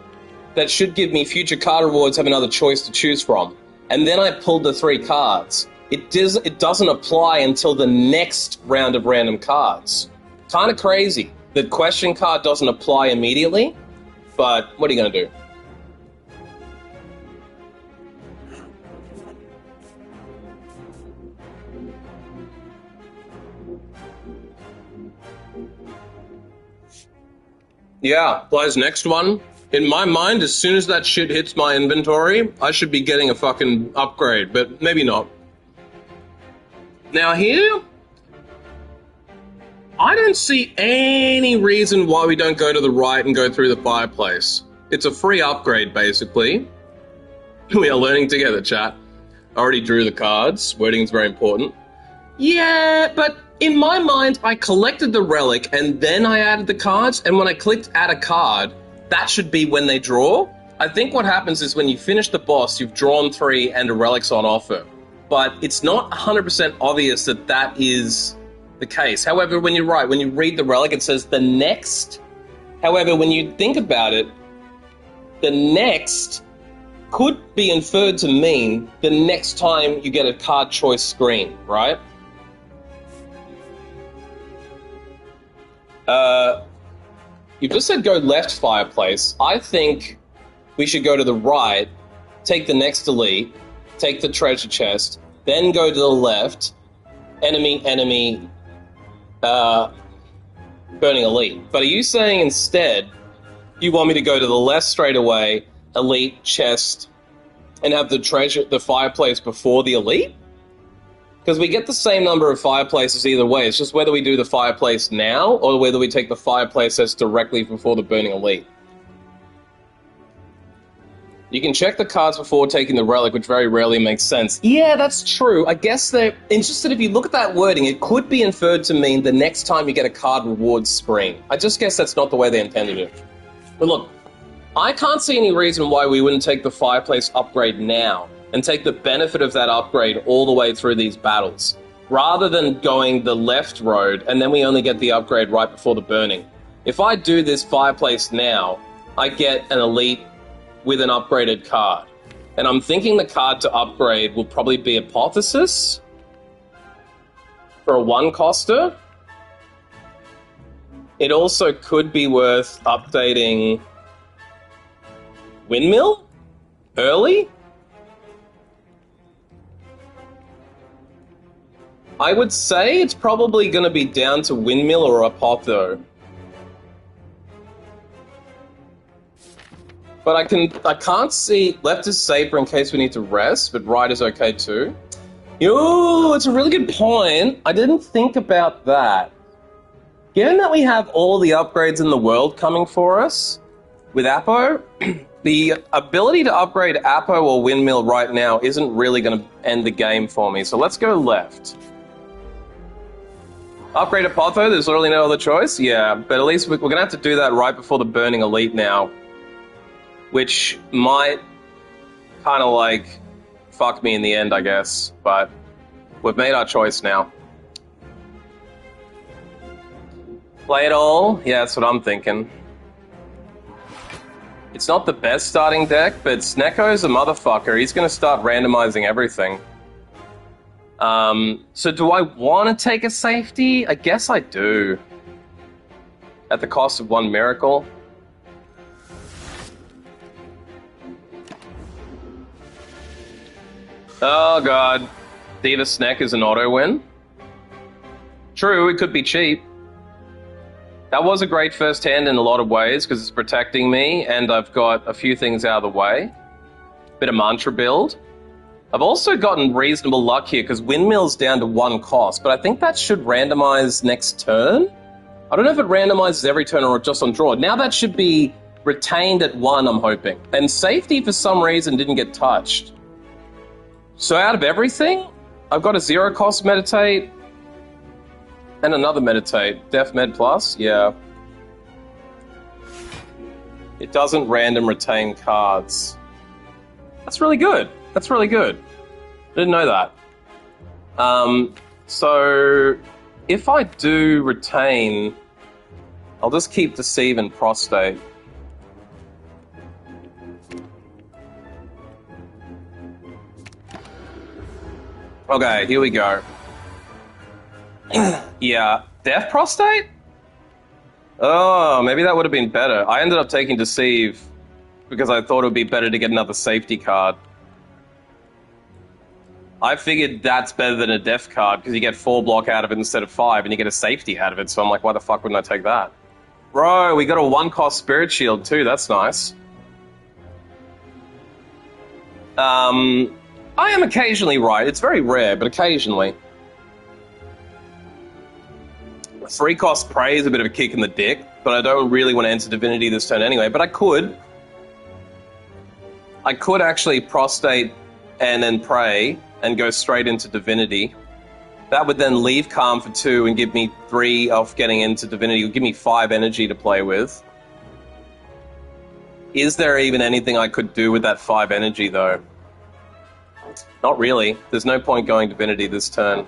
that should give me future card rewards, have another choice to choose from, and then I pulled the 3 cards. It doesn't apply until the next round of random cards. Kind of crazy. The question card doesn't apply immediately. But what are you going to do? Yeah, Blaze, next one. In my mind, as soon as that shit hits my inventory, I should be getting a fucking upgrade, but maybe not. Now here, I don't see any reason why we don't go to the right and go through the fireplace. It's a free upgrade, basically. We are learning together, chat. I already drew the cards. Wording is very important. Yeah, but in my mind, I collected the relic and then I added the cards, and when I clicked add a card, that should be when they draw. I think what happens is when you finish the boss, you've drawn 3 and a relic's on offer. But it's not 100% obvious that that is the case. However, when you're right, when you read the relic, it says the next. However, when you think about it, the next could be inferred to mean the next time you get a card choice screen, right? You just said go left fireplace. I think we should go to the right, take the next elite, take the treasure chest, then go to the left, enemy, burning elite. But are you saying instead you want me to go to the left straight away, elite, chest, and have the fireplace before the elite? Because we get the same number of fireplaces either way. It's just whether we do the fireplace now or whether we take the fireplace that's directly before the burning elite. You can check the cards before taking the relic, which very rarely makes sense. Yeah, that's true. I guess it's just that if you look at that wording, it could be inferred to mean the next time you get a card rewards screen. I just guess that's not the way they intended it. But look, I can't see any reason why we wouldn't take the fireplace upgrade now and take the benefit of that upgrade all the way through these battles, rather than going the left road and then we only get the upgrade right before the burning. If I do this fireplace now, I get an elite with an upgraded card. And I'm thinking the card to upgrade will probably be Apotheosis for a 1-coster. It also could be worth updating Windmill early. I would say it's probably going to be down to Windmill or Apotho. But I can't see... Left is safer in case we need to rest, but right is okay too. Yo, it's a really good point. I didn't think about that. Given that we have all the upgrades in the world coming for us with Apo, the ability to upgrade Apo or Windmill right now isn't really going to end the game for me. So let's go left. Upgrade Apotho, there's literally no other choice? Yeah, but at least we're going to have to do that right before the Burning Elite now. Which might kind of like fuck me in the end, I guess. But we've made our choice now. Play it all? Yeah, that's what I'm thinking. It's not the best starting deck, but Snecko's a motherfucker. He's going to start randomizing everything. So do I want to take a safety? I guess I do. At the cost of 1 miracle. Oh god. Diva Sneck is an auto win. True, it could be cheap. That was a great first hand in a lot of ways because it's protecting me and I've got a few things out of the way. Bit of mantra build. I've also gotten reasonable luck here because Windmill's down to 1 cost, but I think that should randomize next turn. I don't know if it randomizes every turn or just on draw. Now that should be retained at 1, I'm hoping. And safety for some reason didn't get touched. So out of everything, I've got a 0-cost meditate and another meditate. Def Med Plus, yeah. It doesn't random retain cards. That's really good. That's really good. I didn't know that. So if I do retain, I'll just keep Deceive and Prostate. Okay, here we go. Yeah, Death Prostate? Oh, maybe that would have been better. I ended up taking Deceive because I thought it would be better to get another safety card. I figured that's better than a Death card because you get 4 block out of it instead of 5 and you get a safety out of it, so I'm like, why the fuck wouldn't I take that? Bro, we got a 1-cost Spirit Shield too, that's nice. I am occasionally right. It's very rare, but occasionally. 3-cost Prey is a bit of a kick in the dick, but I don't really want to enter Divinity this turn anyway, but I could. I could actually Prostate and then Prey and go straight into Divinity. That would then leave Calm for 2 and give me 3 off getting into Divinity. It would give me 5 energy to play with. Is there even anything I could do with that 5 energy, though? Not really. There's no point going Divinity this turn.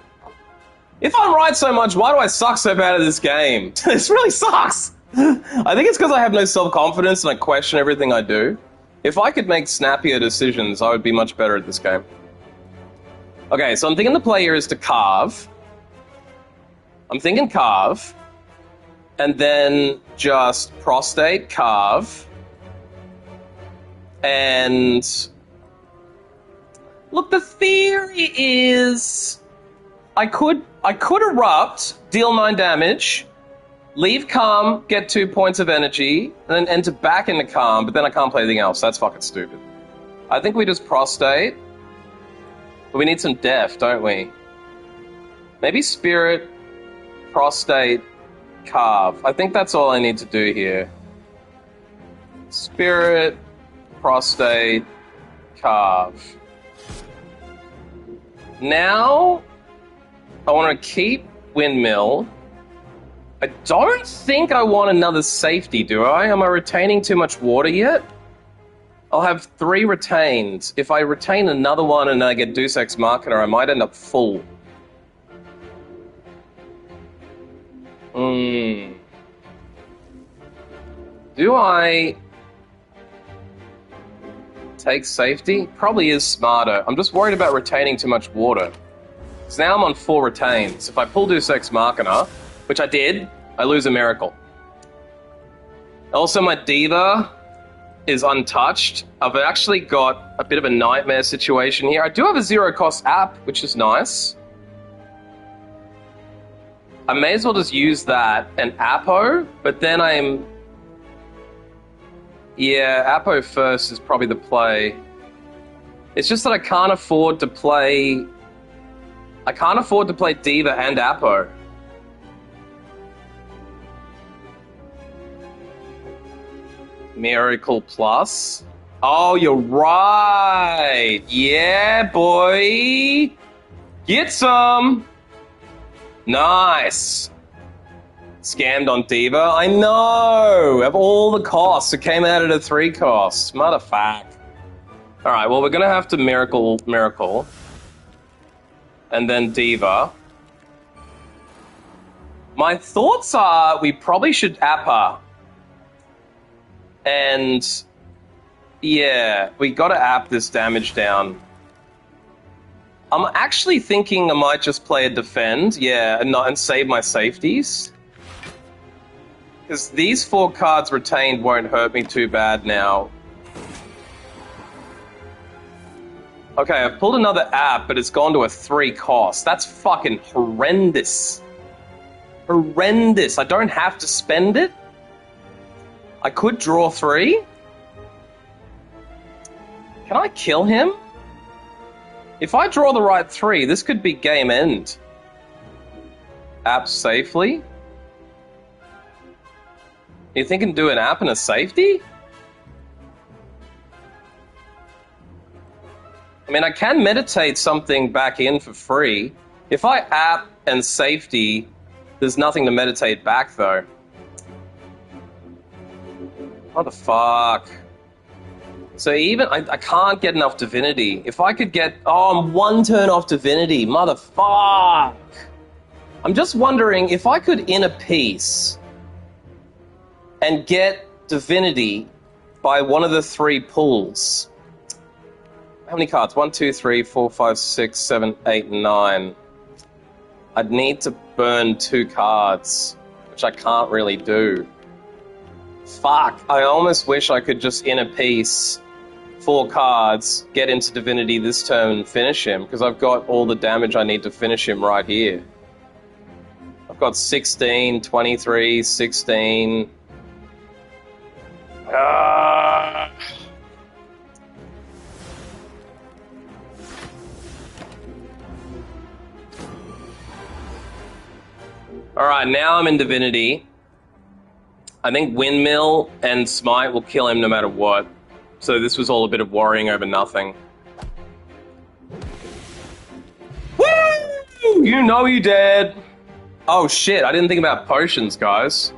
If I'm right so much, why do I suck so bad at this game? This really sucks! I think it's because I have no self-confidence and I question everything I do. If I could make snappier decisions, I would be much better at this game. Okay, so I'm thinking the play here is to carve. I'm thinking carve. And then just Prostate, carve. And... look, the theory is I could erupt, deal 9 damage, leave Calm, get 2 points of energy, and then enter back into Calm, but then I can't play anything else. That's fucking stupid. I think we just Prostate. But we need some Def, don't we? Maybe Spirit, Prostate, Carve. I think that's all I need to do here. Spirit, Prostate, Carve. Now, I want to keep Windmill. I don't think I want another safety, do I? Am I retaining too much water yet? I'll have 3 retained. If I retain another one and I get Deus Ex Machina, I might end up full. Do I take safety? Probably is smarter. I'm just worried about retaining too much water. So now I'm on 4 retains. If I pull Deus Ex Machina, which I did, I lose a miracle. Also, my Diva is untouched. I've actually got a bit of a nightmare situation here. I do have a 0-cost app, which is nice. I may as well just use that and Apo, but then I'm... Yeah, Apo first is probably the play. It's just that I can't afford to play... I can't afford to play Diva and Apo. Miracle Plus. Oh, you're right. Yeah, boy. Get some. Nice. Scammed on Diva. I know. Of all the costs, it came out at a 3 cost. Motherfuck. All right, well, we're going to have to Miracle. And then Diva. My thoughts are we probably should Appa. And yeah, we got to app this damage down. I'm actually thinking I might just play a defend, yeah, and save my safeties. Because these 4 cards retained won't hurt me too bad now. Okay, I've pulled another app, but it's gone to a 3 cost. That's fucking horrendous. Horrendous. I don't have to spend it. I could draw 3. Can I kill him? If I draw the right 3, this could be game end. App safely. You thinking do an app and a safety? I mean, I can meditate something back in for free. If I app and safety, there's nothing to meditate back, though. What the fuck? So even, I can't get enough divinity. If I could get, oh, I'm 1 turn off divinity. Motherfuck. I'm just wondering if I could inner peace and get divinity by one of the 3 pulls. How many cards? 1, 2, 3, 4, 5, 6, 7, 8, 9. I'd need to burn 2 cards, which I can't really do. Fuck, I almost wish I could just inner peace 4 cards, get into divinity this turn and finish him, because I've got all the damage I need to finish him right here. I've got 16, 23, 16. Alright, now I'm in divinity. I think Windmill and Smite will kill him no matter what. So this was all a bit of worrying over nothing. Woo! You know you dead. Oh shit, I didn't think about potions, guys.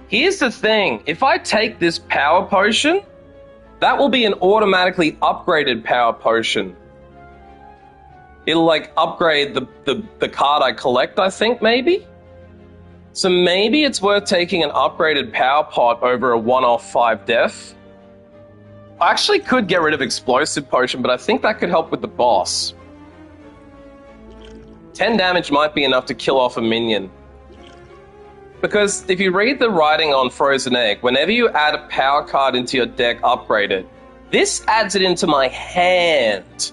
Here's the thing. If I take this power potion, that will be an automatically upgraded power potion. It'll like upgrade the card I collect, I think, maybe? So maybe it's worth taking an upgraded power pot over a 1-off 5 death. I actually could get rid of explosive potion, but I think that could help with the boss. 10 damage might be enough to kill off a minion. Because if you read the writing on Frozen Egg, whenever you add a power card into your deck upgraded, this adds it into my hand.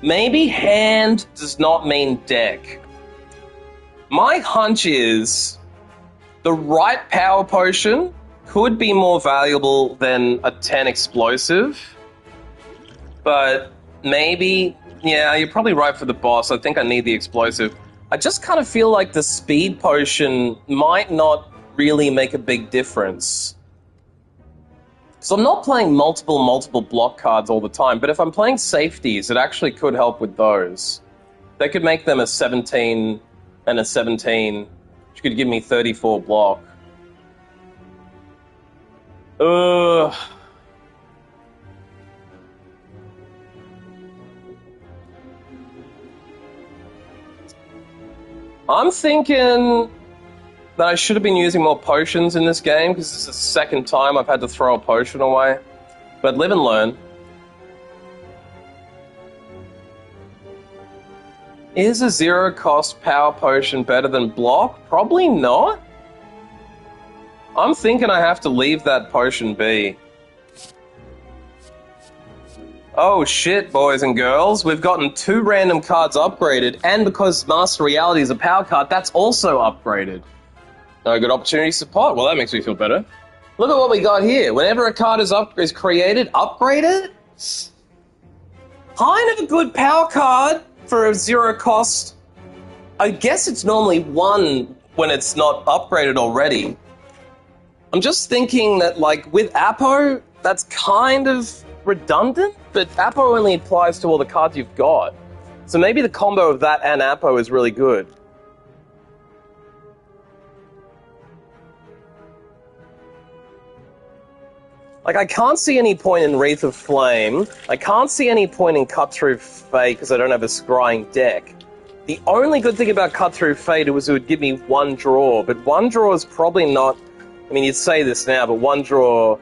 Maybe hand does not mean deck. My hunch is the right power potion could be more valuable than a 10 explosive. But maybe, yeah, you're probably right for the boss. I think I need the explosive. I just kind of feel like the speed potion might not really make a big difference. So I'm not playing multiple block cards all the time, but if I'm playing safeties, it actually could help with those. They could make them a 17 and a 17, which could give me 34 block. I'm thinking that I should have been using more potions in this game, because this is the second time I've had to throw a potion away. But live and learn. Is a zero-cost power potion better than block? Probably not. I'm thinking I have to leave that potion be. Oh shit, boys and girls. We've gotten 2 random cards upgraded, and because Master Reality is a power card, that's also upgraded. No good opportunity support. Well, that makes me feel better. Look at what we got here. Whenever a card is created, upgraded. Kind of a good power card for a zero cost. I guess it's normally 1 when it's not upgraded already. I'm just thinking that, like, with Apo, that's kind of redundant, but Apo only applies to all the cards you've got. So maybe the combo of that and Apo is really good. Like, I can't see any point in Wreath of Flame. I can't see any point in Cut Through Fate because I don't have a scrying deck. The only good thing about Cut Through Fate was it would give me 1 draw, but 1 draw is probably not... I mean, you'd say this now, but 1 draw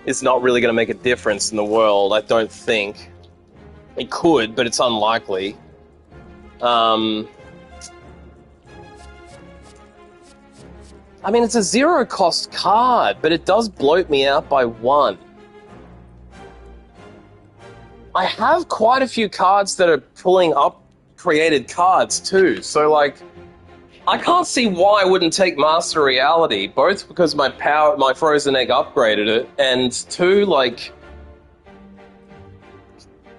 is not really going to make a difference in the world, I don't think. It could, but it's unlikely. I mean, it's a zero-cost card, but it does bloat me out by 1. I have quite a few cards that are pulling up created cards, too. So, like, I can't see why I wouldn't take Master Reality, both because my Frozen Egg upgraded it, and 2, like...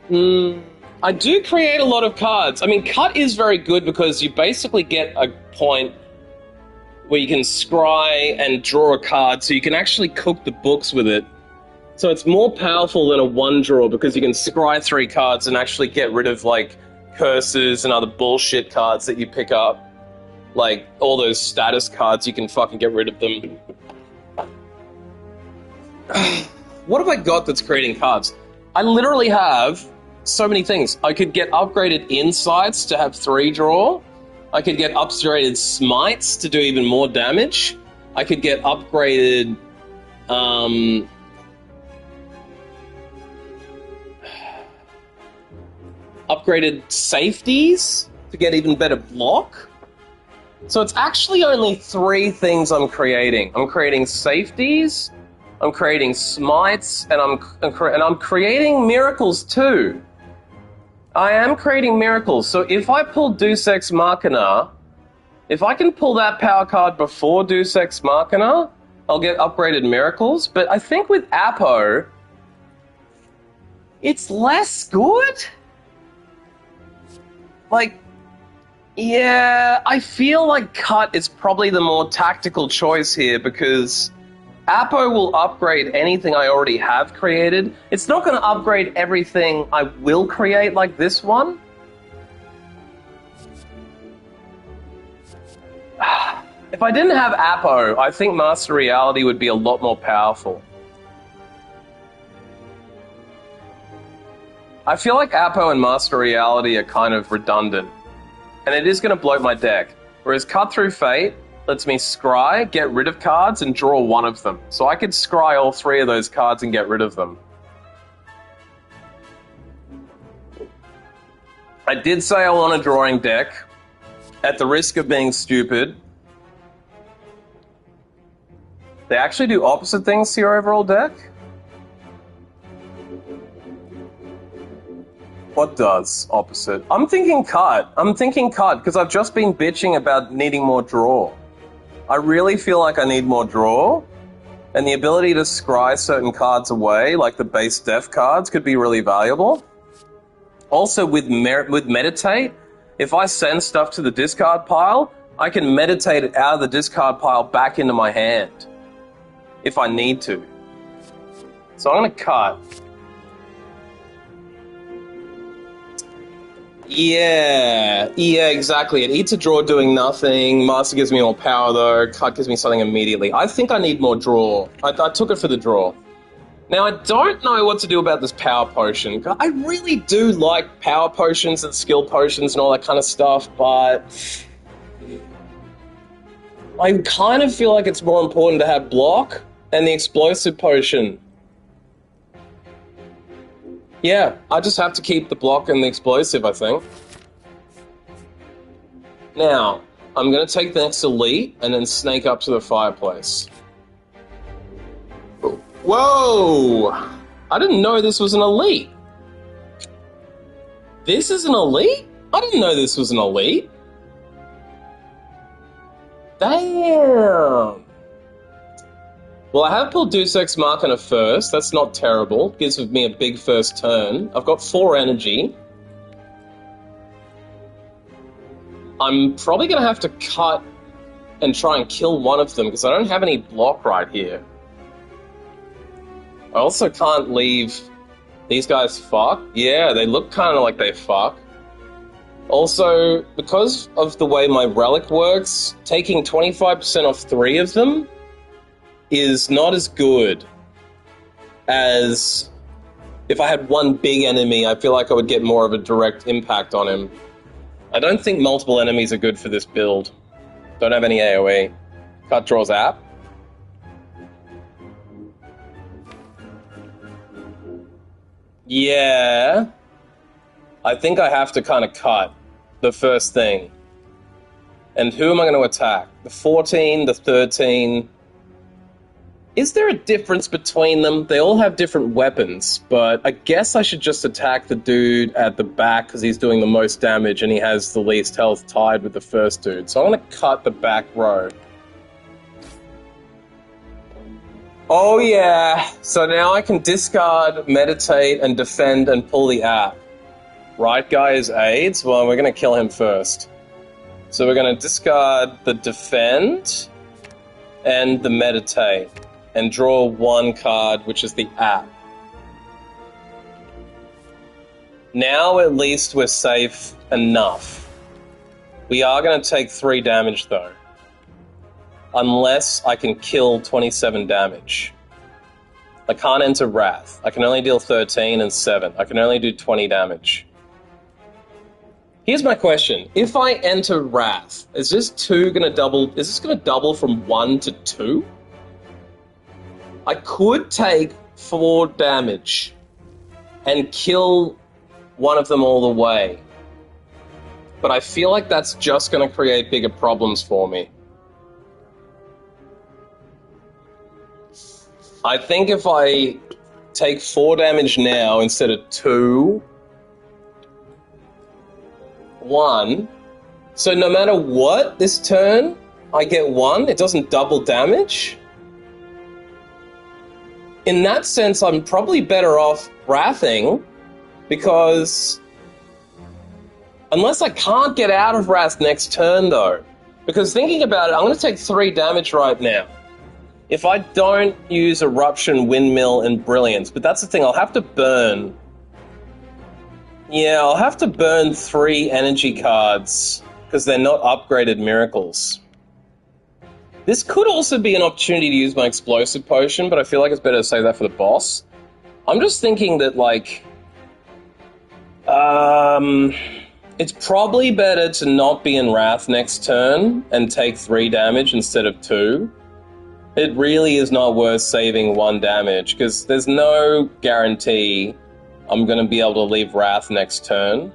I do create a lot of cards. I mean, Cut is very good because you basically get a point where you can scry and draw a card, so you can actually cook the books with it. So it's more powerful than a 1 draw because you can scry 3 cards and actually get rid of, like, curses and other bullshit cards that you pick up. Like, all those status cards, you can fucking get rid of them. What have I got that's creating cards? I literally have so many things. I could get upgraded Insights to have 3 draw. I could get upgraded Smites to do even more damage. I could get upgraded... upgraded Safeties to get even better block. So it's actually only 3 things I'm creating. I'm creating Safeties, I'm creating Smites, and I'm creating Miracles too. I am creating Miracles, so if I pull Deus Ex Machina, if I can pull that power card before Deus Ex Machina, I'll get upgraded Miracles, but I think with Apo, it's less good? Like, yeah, I feel like Cut is probably the more tactical choice here because Apo will upgrade anything I already have created. It's not going to upgrade everything I will create like this one. If I didn't have Apo, I think Master Reality would be a lot more powerful. I feel like Apo and Master Reality are kind of redundant. And it is going to bloat my deck. Whereas Cut Through Fate lets me scry, get rid of cards, and draw 1 of them. So I could scry all 3 of those cards and get rid of them. I did say I want a drawing deck. At the risk of being stupid. They actually do opposite things to your overall deck? What does opposite? I'm thinking Cut. I'm thinking Cut because I've just been bitching about needing more draw. I really feel like I need more draw, and the ability to scry certain cards away, like the base def cards, could be really valuable. Also, with Meditate, if I send stuff to the discard pile, I can meditate it out of the discard pile back into my hand, if I need to. So I'm going to Cut. Yeah, exactly. It eats a draw doing nothing. Master gives me more power, though. Cut gives me something immediately. I think I need more draw. I took it for the draw. Now, I don't know what to do about this power potion. I really do like power potions and skill potions and all that kind of stuff, but... I kind of feel like it's more important to have block and the explosive potion. Yeah, I just have to keep the block and the explosive, I think. Now, I'm going to take the next elite and then snake up to the fireplace. Whoa! I didn't know this was an elite. This is an elite? I didn't know this was an elite. Damn! Well, I have pulled Deus Ex Machina first. That's not terrible. Gives me a big first turn. I've got 4 energy. I'm probably going to have to cut and try and kill one of them because I don't have any block right here. I also can't leave these guys fuck. Yeah, they look kind of like they fuck. Also, because of the way my relic works, taking 25% off 3 of them is not as good as if I had one big enemy. I feel like I would get more of a direct impact on him. I don't think multiple enemies are good for this build. Don't have any AoE. Cut draws app. Yeah. I think I have to kind of cut the first thing. And who am I going to attack? The 14, the 13. Is there a difference between them? They all have different weapons, but I guess I should just attack the dude at the back because he's doing the most damage and he has the least health tied with the first dude. So I want to cut the back row. Oh yeah, so now I can discard, meditate, and defend and pull the app. Right guy is AIDS? Well, we're going to kill him first. So we're going to discard the defend and the meditate. And draw 1 card, which is the app. Now at least we're safe enough. We are going to take 3 damage though. Unless I can kill 27 damage. I can't enter Wrath. I can only deal 13 and 7. I can only do 20 damage. Here's my question. If I enter Wrath, is this 2 going to double? Is this going to double from 1 to 2? I could take 4 damage and kill one of them all the way. But I feel like that's just going to create bigger problems for me. I think if I take 4 damage now instead of 2, 1, so no matter what this turn, I get 1, it doesn't double damage. In that sense, I'm probably better off wrathing, because unless I can't get out of Wrath next turn, though. Because thinking about it, I'm going to take 3 damage right now. If I don't use Eruption, Windmill, and Brilliance, but that's the thing, I'll have to burn. Yeah, I'll have to burn 3 energy cards, because they're not upgraded miracles. This could also be an opportunity to use my explosive potion, but I feel like it's better to save that for the boss. I'm just thinking that, like, it's probably better to not be in Wrath next turn and take 3 damage instead of 2. It really is not worth saving 1 damage, because there's no guarantee I'm going to be able to leave Wrath next turn.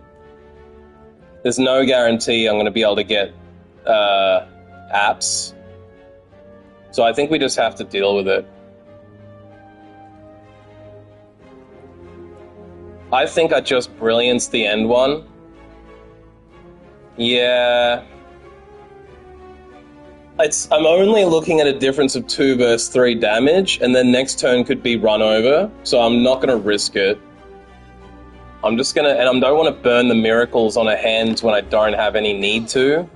There's no guarantee I'm going to be able to get apps. So I think we just have to deal with it. I think I just Brilliance the end one. Yeah. I'm only looking at a difference of 2 versus 3 damage, and then next turn could be run over, so I'm not going to risk it. I'm just going to... And I don't want to burn the miracles on a hand when I don't have any need to.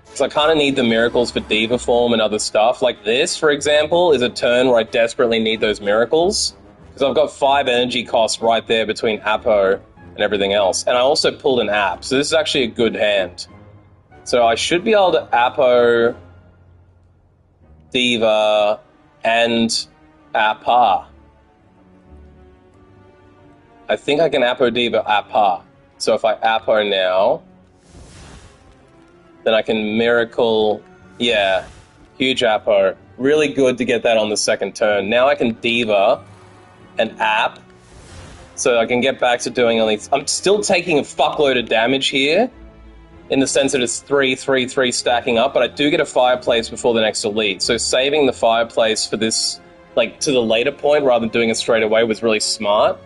Because I kind of need the miracles for Diva Form and other stuff. Like this, for example, is a turn where I desperately need those miracles. Because I've got 5 energy costs right there between Apo and everything else. And I also pulled an app, so this is actually a good hand. So I should be able to Apo, Diva, and Appa. I think I can Apo, Diva, Appa. So if I Apo now, then I can Miracle Yeah. Huge Apo. Really good to get that on the second turn. Now I can Diva and App, so I can get back to doing only... I'm still taking a fuckload of damage here, in the sense that it's 3-3-3 stacking up, but I do get a Fireplace before the next Elite, so saving the Fireplace for this, like, to the later point, rather than doing it straight away, was really smart.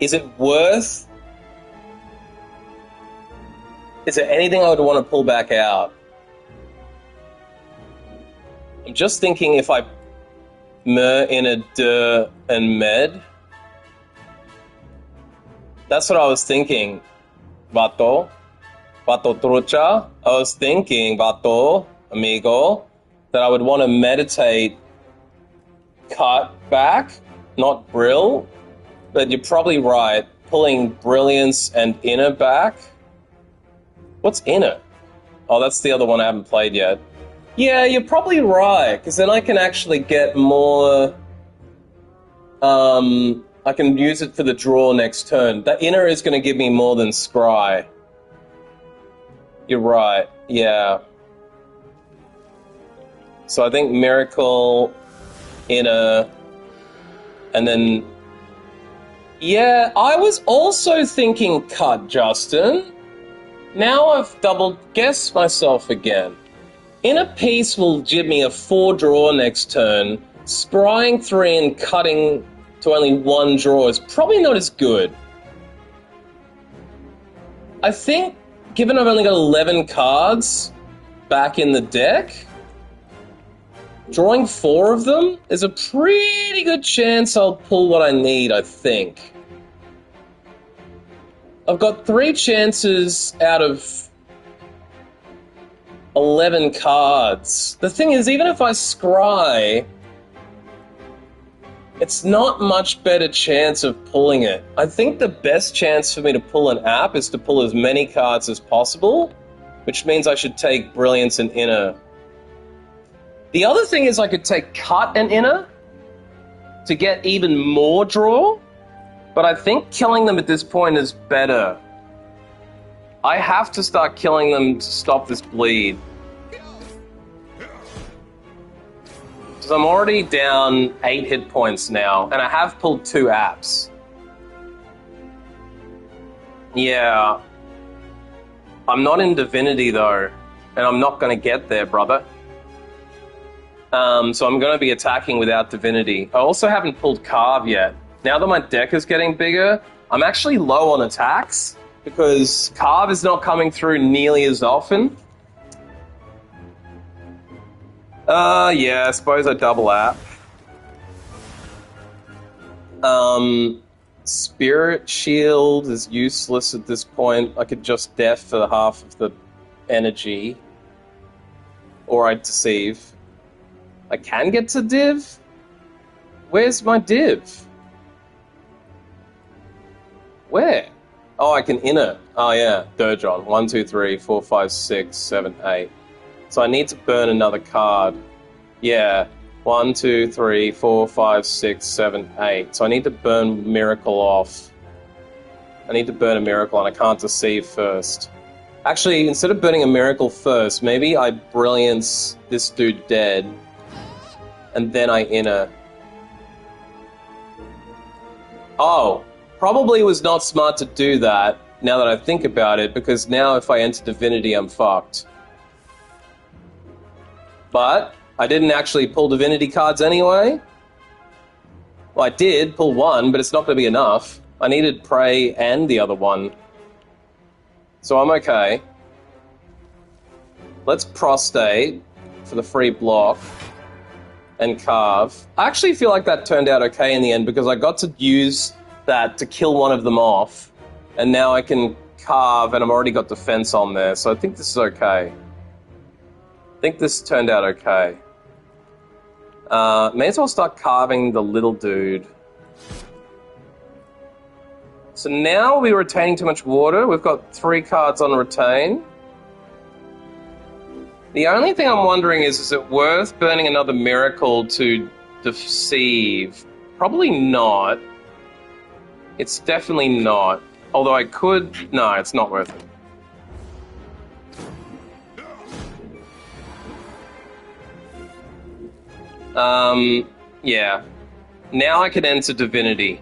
Is it worth... Is there anything I would want to pull back out? I'm just thinking if I Mer in a De and Med. That's what I was thinking, Vato. Vato Trucha. I was thinking, Vato, amigo, that I would want to meditate cut back, not Brill. But you're probably right. Pulling Brilliance and Inner back. What's Inner? Oh, that's the other one I haven't played yet. Yeah, you're probably right, because then I can actually get more... I can use it for the draw next turn. The Inner is going to give me more than Scry. You're right, yeah. So I think Miracle, Inner, and then... Yeah, I was also thinking cut, Justin. Now I've double-guessed myself again. Inner Peace will give me a 4 draw next turn. Scrying 3 and cutting to only 1 draw is probably not as good. I think, given I've only got 11 cards back in the deck, drawing 4 of them is a pretty good chance I'll pull what I need, I think. I've got 3 chances out of 11 cards. The thing is, even if I scry, it's not much better chance of pulling it. I think the best chance for me to pull an app is to pull as many cards as possible, which means I should take Brilliance and Inner. The other thing is I could take Cut and Inner to get even more draw, but I think killing them at this point is better. I have to start killing them to stop this bleed. Because I'm already down 8 hit points now, and I have pulled 2 apps. Yeah. I'm not in Divinity, though, and I'm not going to get there, brother. So I'm going to be attacking without Divinity. I also haven't pulled Carve yet. Now that my deck is getting bigger, I'm actually low on attacks, because Carve is not coming through nearly as often. Yeah, I suppose I double app. Spirit Shield is useless at this point. I could just Def for half of the energy. Or I'd Deceive. I can get to Div? Where's my Div? Where? Oh, I can Inner. Oh, yeah. Durjon. 1, 2, 3, 4, 5, 6, 7, 8. So I need to burn another card. Yeah. 1, 2, 3, 4, 5, 6, 7, 8. So I need to burn Miracle off. I need to burn a Miracle, and I can't Deceive first. Actually, instead of burning a Miracle first, maybe I Brilliance this dude dead, and then I Inner. Oh. Probably was not smart to do that, now that I think about it, because now if I enter Divinity, I'm fucked. But I didn't actually pull Divinity cards anyway. Well, I did pull 1, but it's not going to be enough. I needed Prey and the other one. So I'm okay. Let's Prostate for the free block and Carve. I actually feel like that turned out okay in the end, because I got to use that to kill one of them off, and now I can Carve, and I've already got Defense on there, so I think this is okay. I think this turned out okay. May as well start carving the little dude. So now we're retaining too much water. We've got 3 cards on retain. The only thing I'm wondering is it worth burning another Miracle to Deceive? Probably not. It's definitely not. Although I could... No, it's not worth it. Yeah. Now I can enter Divinity.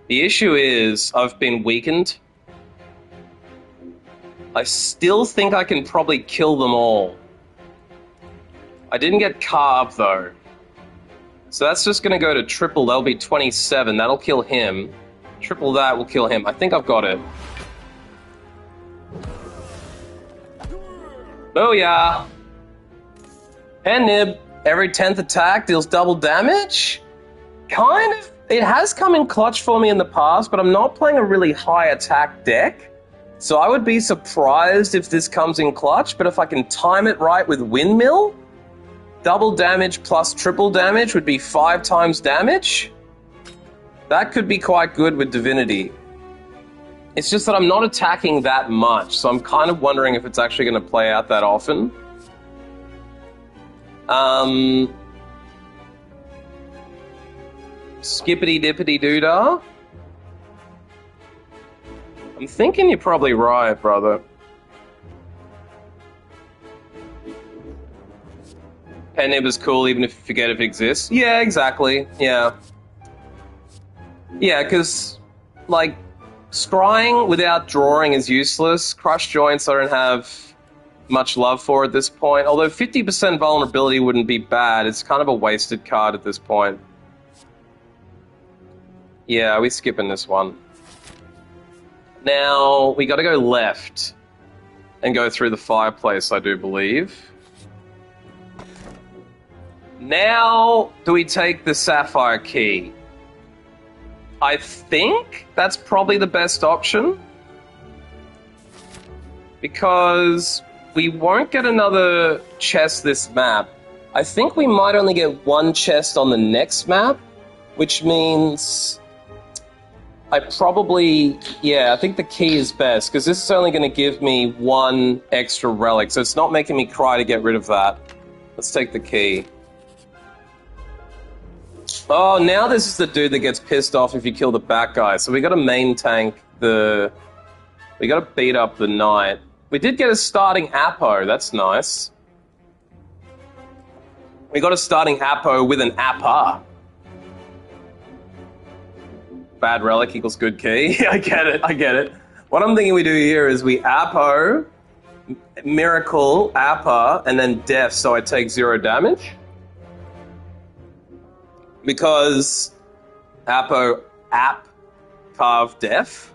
The issue is, I've been weakened. I still think I can probably kill them all. I didn't get carved, though. So that's just going to go to triple. That'll be 27. That'll kill him. Triple that will kill him. I think I've got it. Booyah! And Nib, every 10th attack deals double damage? Kind of. It has come in clutch for me in the past, but I'm not playing a really high attack deck. So I would be surprised if this comes in clutch, but if I can time it right with Windmill, double damage plus triple damage would be 5 times damage. That could be quite good with Divinity. It's just that I'm not attacking that much, so I'm kind of wondering if it's actually going to play out that often. Skippity dippity doodah. I'm thinking you're probably right, brother. Penib is cool even if you forget if it exists. Yeah, exactly. Yeah. Yeah, because, like, scrying without drawing is useless. Crush joints I don't have much love for at this point. Although 50% vulnerability wouldn't be bad. It's kind of a wasted card at this point. Yeah, we're skipping this one. Now, we gotta go left and go through the fireplace, I do believe. Now, do we take the Sapphire Key? I think that's probably the best option. Because we won't get another chest this map. I think we might only get one chest on the next map, which means I probably, yeah, I think the key is best, because this is only going to give me one extra relic, so it's not making me cry to get rid of that. Let's take the key. Oh, now this is the dude that gets pissed off if you kill the back guy, so we got to main tank the... We got to beat up the knight. We did get a starting Apo, that's nice. We got a starting Apo with an Appa. Bad relic equals good key. I get it, I get it. What I'm thinking we do here is we Apo, Miracle, Appa, and then Death, so I take 0 damage. Because Apo, App, Carve, Death.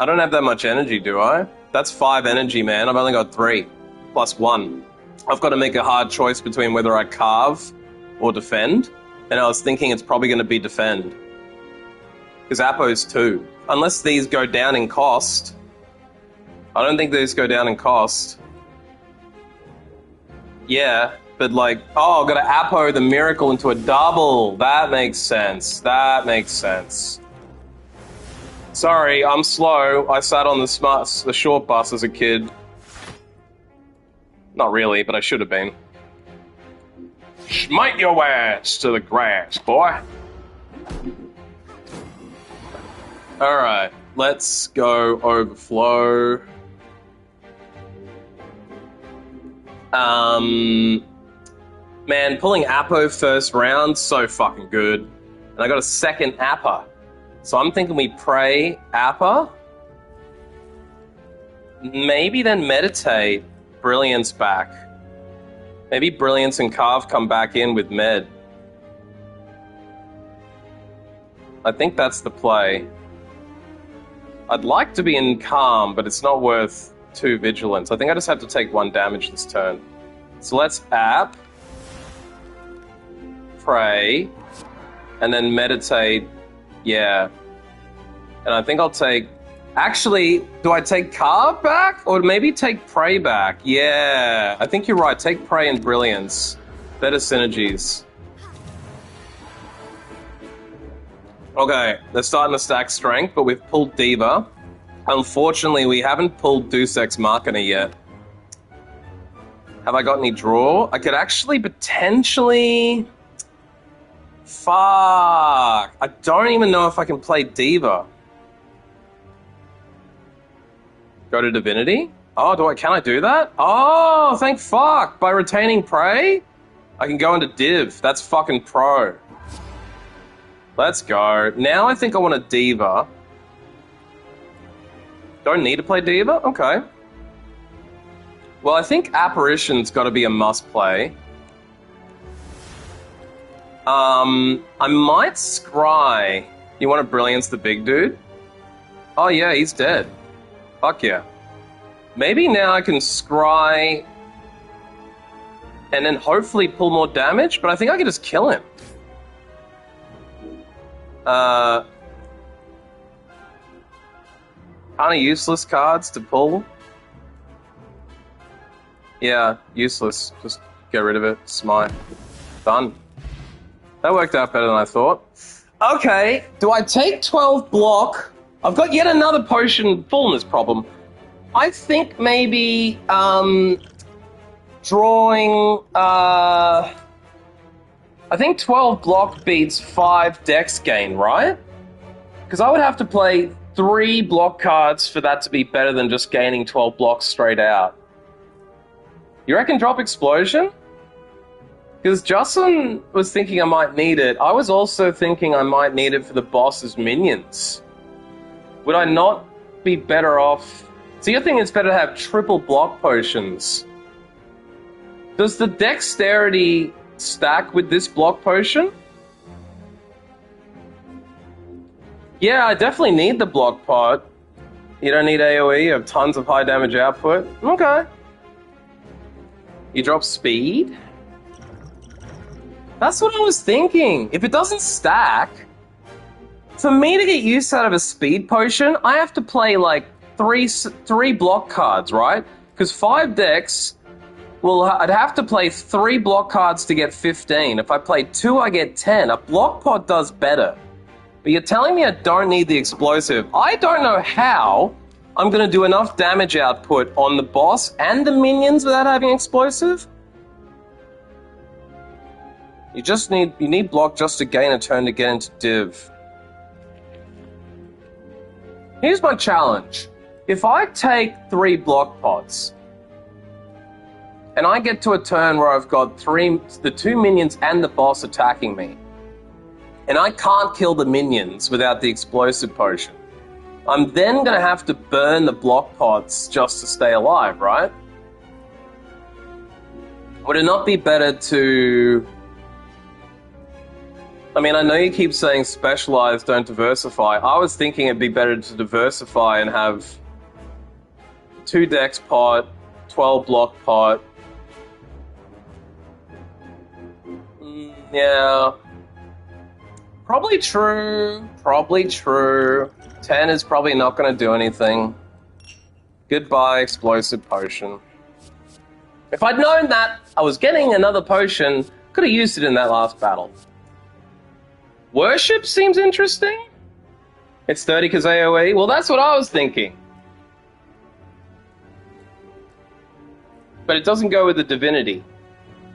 I don't have that much energy, do I? That's 5 energy, man. I've only got 3, plus 1. I've got to make a hard choice between whether I carve or defend, and I was thinking it's probably going to be defend. Because Apo's 2. Unless these go down in cost. I don't think these go down in cost. Yeah, but like, oh, I've got to Apo the Miracle into a double. That makes sense. That makes sense. Sorry, I'm slow. I sat on the short bus as a kid. Not really, but I should have been. Smite your ass to the grass, boy. Alright, let's go overflow. Man, pulling Apo first round, so fucking good. And I got a second Appa. So I'm thinking we pray Appa. Maybe then meditate. Brilliance back. Maybe Brilliance and Carve come back in with Med. I think that's the play. I'd like to be in Calm, but it's not worth 2 Vigilance. I think I just have to take 1 damage this turn. So let's App. Pray. And then meditate. Yeah. And I think I'll take... Actually, do I take Carve back? Or maybe take Pray back? Yeah, I think you're right. Take Pray and Brilliance. Better synergies. Okay, they're starting to stack strength, but we've pulled Diva. Unfortunately, we haven't pulled Deus Ex Machina yet. Have I got any draw? I could actually potentially... Fuck. I don't even know if I can play Diva. Go to divinity? Oh, can I do that? Oh, thank fuck. By retaining prey, I can go into div. That's fucking pro. Let's go. Now I think I want a diva. Don't need to play diva? Okay. Well, I think apparition's got to be a must play. I might scry. You want to brilliance the big dude? Oh yeah, he's dead. Fuck yeah. Maybe now I can scry and then hopefully pull more damage, but I think I can just kill him. Kind of useless cards to pull. Yeah, useless. Just get rid of it. Smite. Done. That worked out better than I thought. Okay, do I take 12 block? I've got yet another potion fullness problem. I think maybe drawing. I think 12 block beats 5 dex gain, right? Because I would have to play 3 block cards for that to be better than just gaining 12 blocks straight out. You reckon drop explosion? Because Justin was thinking I might need it. I was also thinking I might need it for the boss's minions. Would I not be better off? So you think it's better to have triple block potions? Does the dexterity stack with this block potion? Yeah, I definitely need the block pot. You don't need AoE, you have tons of high damage output. Okay. You drop speed? That's what I was thinking. If it doesn't stack, for me to get use out of a speed potion, I have to play like three block cards, right? Because 5 decks, well, I'd have to play 3 block cards to get 15. If I play 2, I get 10. A block pod does better. But you're telling me I don't need the explosive. I don't know how I'm going to do enough damage output on the boss and the minions without having explosive. You need block just to gain a turn to get into div. Here's my challenge. If I take 3 block pots and I get to a turn where I've got the 2 minions and the boss attacking me, and I can't kill the minions without the explosive potion, I'm then going to have to burn the block pots just to stay alive, right? Would it not be better to... I mean, I know you keep saying specialize, don't diversify. I was thinking it'd be better to diversify and have 2 dex pot, 12 block pot. Yeah. Probably true. Probably true. 10 is probably not going to do anything. Goodbye, explosive potion. If I'd known that I was getting another potion, could have used it in that last battle. Worship seems interesting. It's 30 because AoE. Well, that's what I was thinking. But it doesn't go with the divinity.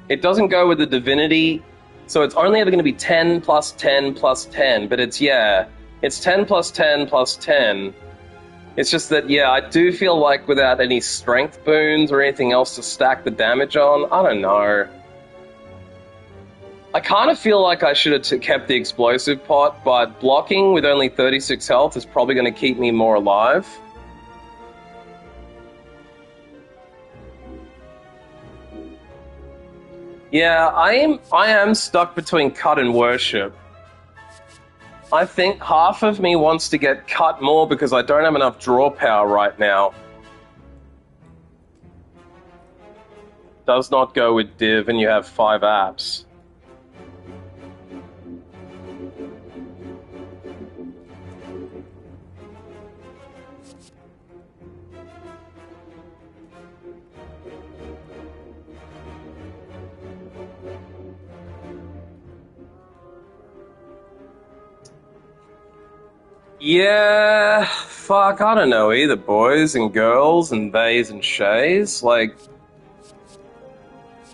It doesn't go with the divinity, so it's only ever going to be 10 plus 10 plus 10. But it's 10 plus 10 plus 10. It's just that, yeah, I do feel like without any strength boons or anything else to stack the damage on, I don't know. I kind of feel like I should have kept the explosive pot, but blocking with only 36 health is probably going to keep me more alive. Yeah, I am stuck between cut and worship. I think half of me wants to get cut more because I don't have enough draw power right now. Does not go with div and you have 5 apps. Yeah, fuck, I don't know either, boys and girls and theys and shays. Like,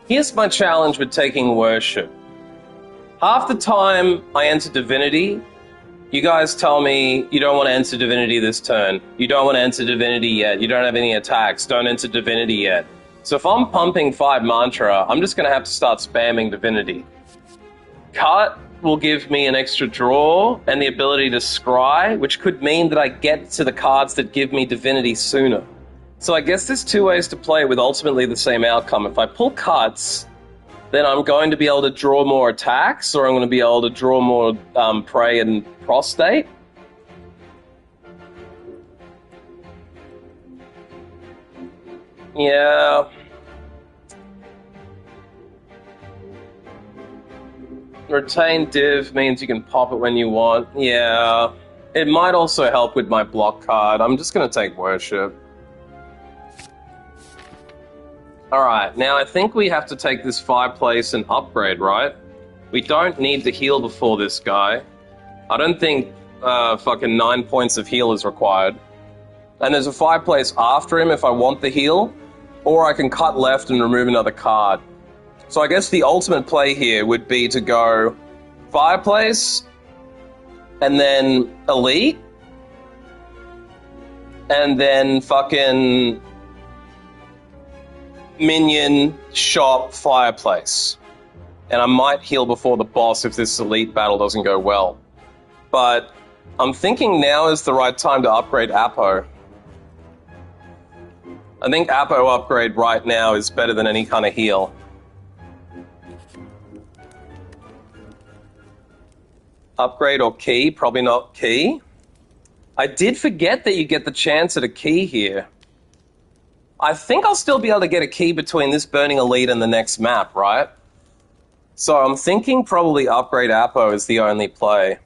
here's my challenge with taking worship. Half the time I enter divinity, You guys tell me you don't want to enter Divinity this turn. You don't want to enter Divinity yet. You don't have any attacks. Don't enter Divinity yet. So if I'm pumping 5 mantra, I'm just going to have to start spamming Divinity. Cut will give me an extra draw and the ability to scry, which could mean that I get to the cards that give me Divinity sooner. So I guess there's 2 ways to play it with ultimately the same outcome. If I pull cuts, then I'm going to be able to draw more attacks, or I'm going to be able to draw more prey and prostate. Yeah. Retain div means you can pop it when you want. Yeah. It might also help with my block card. I'm just going to take worship. Alright, now I think we have to take this fireplace and upgrade, right? We don't need to heal before this guy. I don't think fucking 9 points of heal is required. And there's a fireplace after him if I want the heal, or I can cut left and remove another card. So I guess the ultimate play here would be to go fireplace, and then elite, and then fucking minion, shop, fireplace. And I might heal before the boss if this elite battle doesn't go well. But I'm thinking now is the right time to upgrade Apo. I think Apo upgrade right now is better than any kind of heal. Upgrade or key? Probably not key. I did forget that you get the chance at a key here. I think I'll still be able to get a key between this Burning Elite and the next map, right? So I'm thinking probably upgrade Apo is the only play.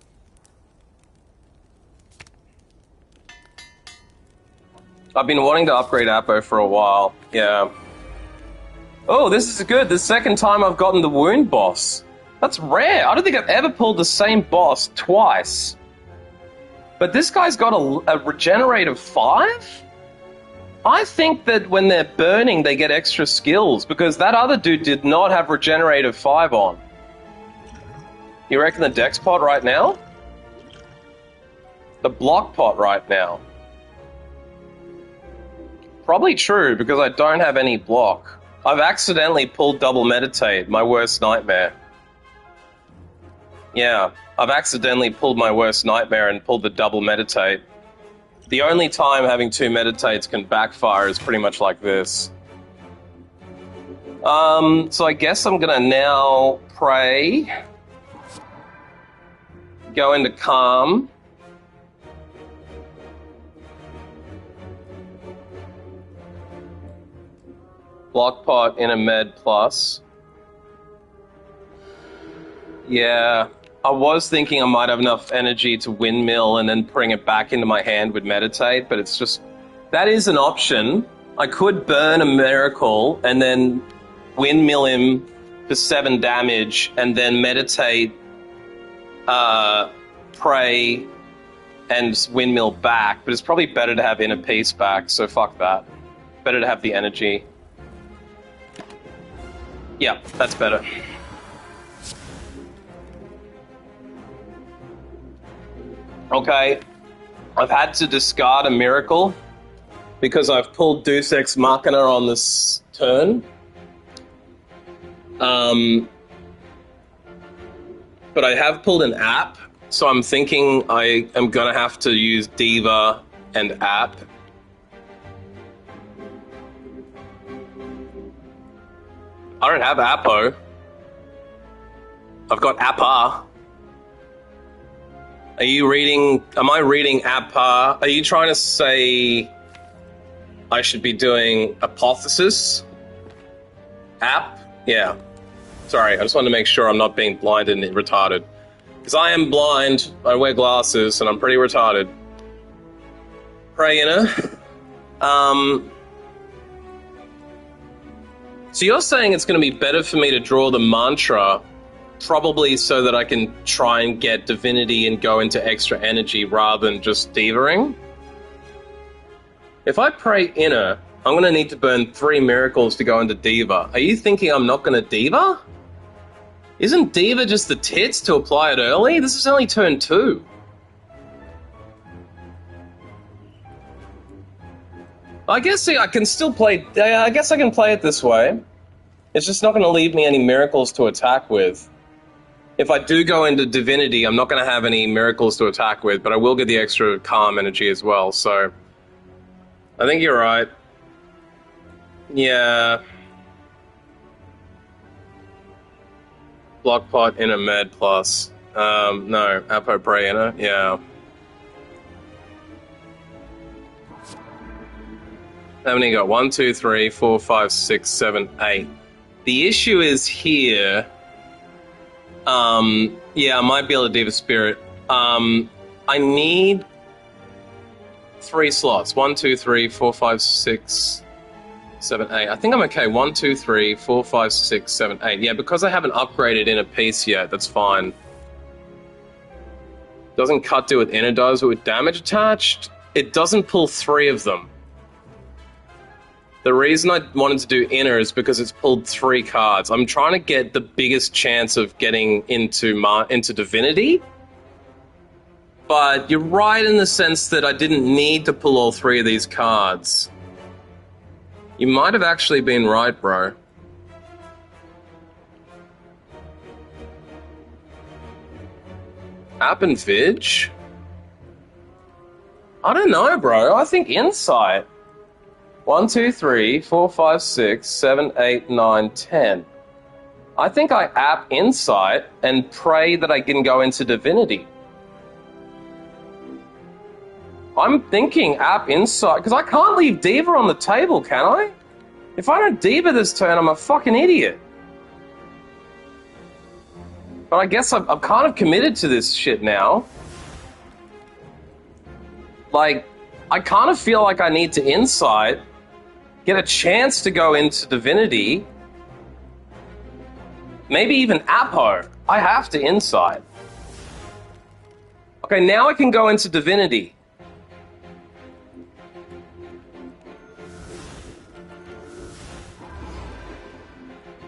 I've been wanting to upgrade Apo for a while, yeah. Oh, this is good. The second time I've gotten the wound boss. That's rare. I don't think I've ever pulled the same boss twice. But this guy's got a regenerative 5? I think that when they're burning, they get extra skills, because that other dude did not have regenerative 5 on. You reckon the dex pot right now? The block pot right now? Probably true, because I don't have any block. I've accidentally pulled double meditate, my worst nightmare. Yeah, I've accidentally pulled my worst nightmare and pulled the double meditate. The only time having 2 meditates can backfire is pretty much like this. So I guess I'm gonna now pray. Go into calm. Block pot in a med plus. Yeah. I was thinking I might have enough energy to windmill and then bring it back into my hand with meditate, but it's just... That is an option. I could burn a miracle and then windmill him for 7 damage and then meditate, pray, and windmill back, but it's probably better to have inner peace back, so fuck that. Better to have the energy. Yeah, that's better. Okay, I've had to discard a miracle because I've pulled Deus Ex Machina on this turn. But I have pulled an app, so I'm thinking I am going to have to use Diva and app. I don't have Apo. I've got Appa. Are you reading... Am I reading Appa? Are you trying to say I should be doing Apotheosis? App? Yeah. Sorry, I just wanted to make sure I'm not being blind and retarded. Because I am blind, I wear glasses, and I'm pretty retarded. Prayina. So you're saying it's going to be better for me to draw the mantra, probably so that I can try and get divinity and go into extra energy rather than just divaing? If I pray inner, I'm going to need to burn 3 miracles to go into diva. Are you thinking I'm not going to diva? Isn't diva just the tits to apply it early? This is only turn 2. I guess I can still play... I guess I can play it this way. It's just not going to leave me any miracles to attack with. If I do go into Divinity, I'm not going to have any miracles to attack with, but I will get the extra calm energy as well, so... I think you're right. Yeah. Blockpot, Inner Med Plus. No. Apo Prey Inner? Yeah. How many you got? 1, 2, 3, 4, 5, 6, 7, 8. The issue is here... yeah, I might be able to Diva Spirit. I need 3 slots. 1, 2, 3, 4, 5, 6, 7, 8. I think I'm okay. 1, 2, 3, 4, 5, 6, 7, 8. Yeah, because I haven't upgraded Inner Piece yet, that's fine. Doesn't cut do with Inner does, but with damage attached, it doesn't pull 3 of them. The reason I wanted to do Inner is because it's pulled 3 cards. I'm trying to get the biggest chance of getting into Divinity. But you're right in the sense that I didn't need to pull all 3 of these cards. You might have actually been right, bro. App and Vidge? I don't know, bro. I think Insight. 1, 2, 3, 4, 5, 6, 7, 8, 9, 10. I think I app Insight and pray that I can go into Divinity. I'm thinking app Insight, because I can't leave Diva on the table, can I? If I don't Diva this turn, I'm a fucking idiot. But I guess I'm kind of committed to this shit now. Like, I kind of feel like I need to Insight, get a chance to go into Divinity, maybe even Apo. I have to Insight. Okay, now I can go into Divinity.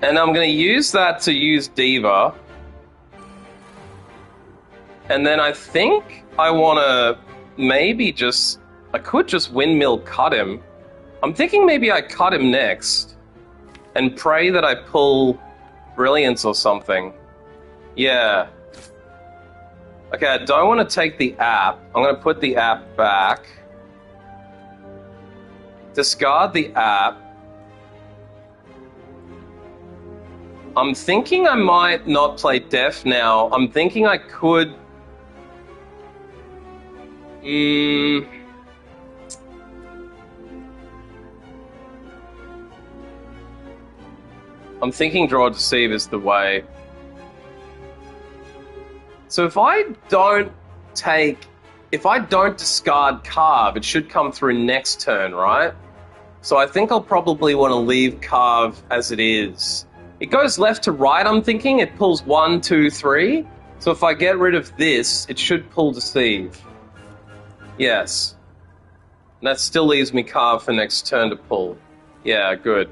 And I'm going to use that to use Diva. And then I think I want to maybe just... I could just Windmill cut him. I'm thinking maybe I cut him next. And pray that I pull Brilliance or something. Yeah. Okay, I don't want to take the app. I'm going to put the app back. Discard the app. I'm thinking I might not play Deaf now. I'm thinking I could... I'm thinking Draw Deceive is the way. So if I don't discard Carve, it should come through next turn, right? So I think I'll probably want to leave Carve as it is. It goes left to right, I'm thinking. It pulls 1, 2, 3. So if I get rid of this, it should pull Deceive. Yes. And that still leaves me Carve for next turn to pull. Yeah, good.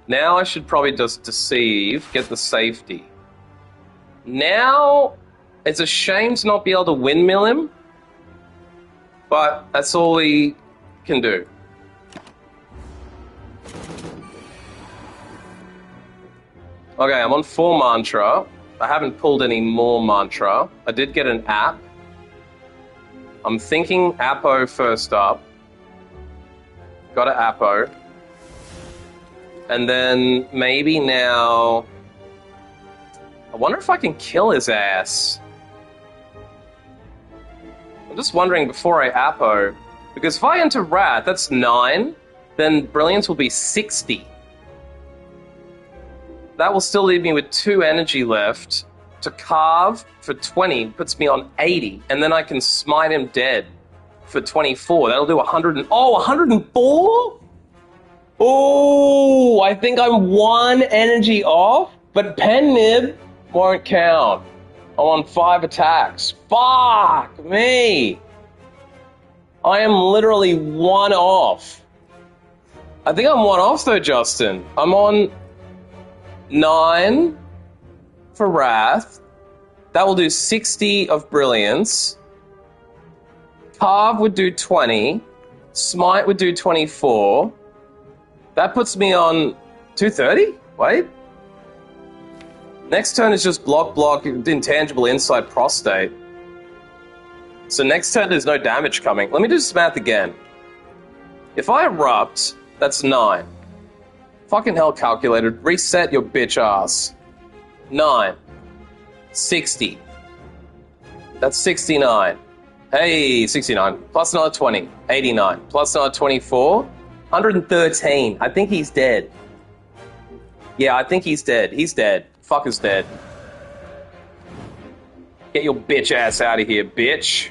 Now I should probably just Deceive, get the safety. Now, it's a shame to not be able to Windmill him, but that's all we can do. Okay, I'm on 4 Mantra. I haven't pulled any more Mantra. I did get an app. I'm thinking Apo first up. Got an Apo. And then maybe now... I wonder if I can kill his ass. I'm just wondering before I Apo. Because if I enter Wrath, that's 9. Then Brilliance will be 60. That will still leave me with 2 energy left. To Carve for 20 puts me on 80. And then I can Smite him dead for 24. That'll do 100 and... Oh, 104? Oh, I think I'm 1 energy off. But Pen Nib won't count. I'm on 5 attacks. Fuck me. I am literally 1 off. I think I'm 1 off though, Justin. I'm on 9 for Wrath. That will do 60 of Brilliance. Carve would do 20. Smite would do 24. That puts me on 230? Wait. Next turn is just block, intangible, insight, prostate. So next turn there's no damage coming. Let me do this math again. If I erupt, that's 9. Fucking hell, calculator. Reset your bitch ass. 9. 60. That's 69. Hey, 69. Plus another 20. 89. Plus another 24. 113. I think he's dead. Yeah, I think he's dead. He's dead. Fucker's dead. Get your bitch ass out of here, bitch.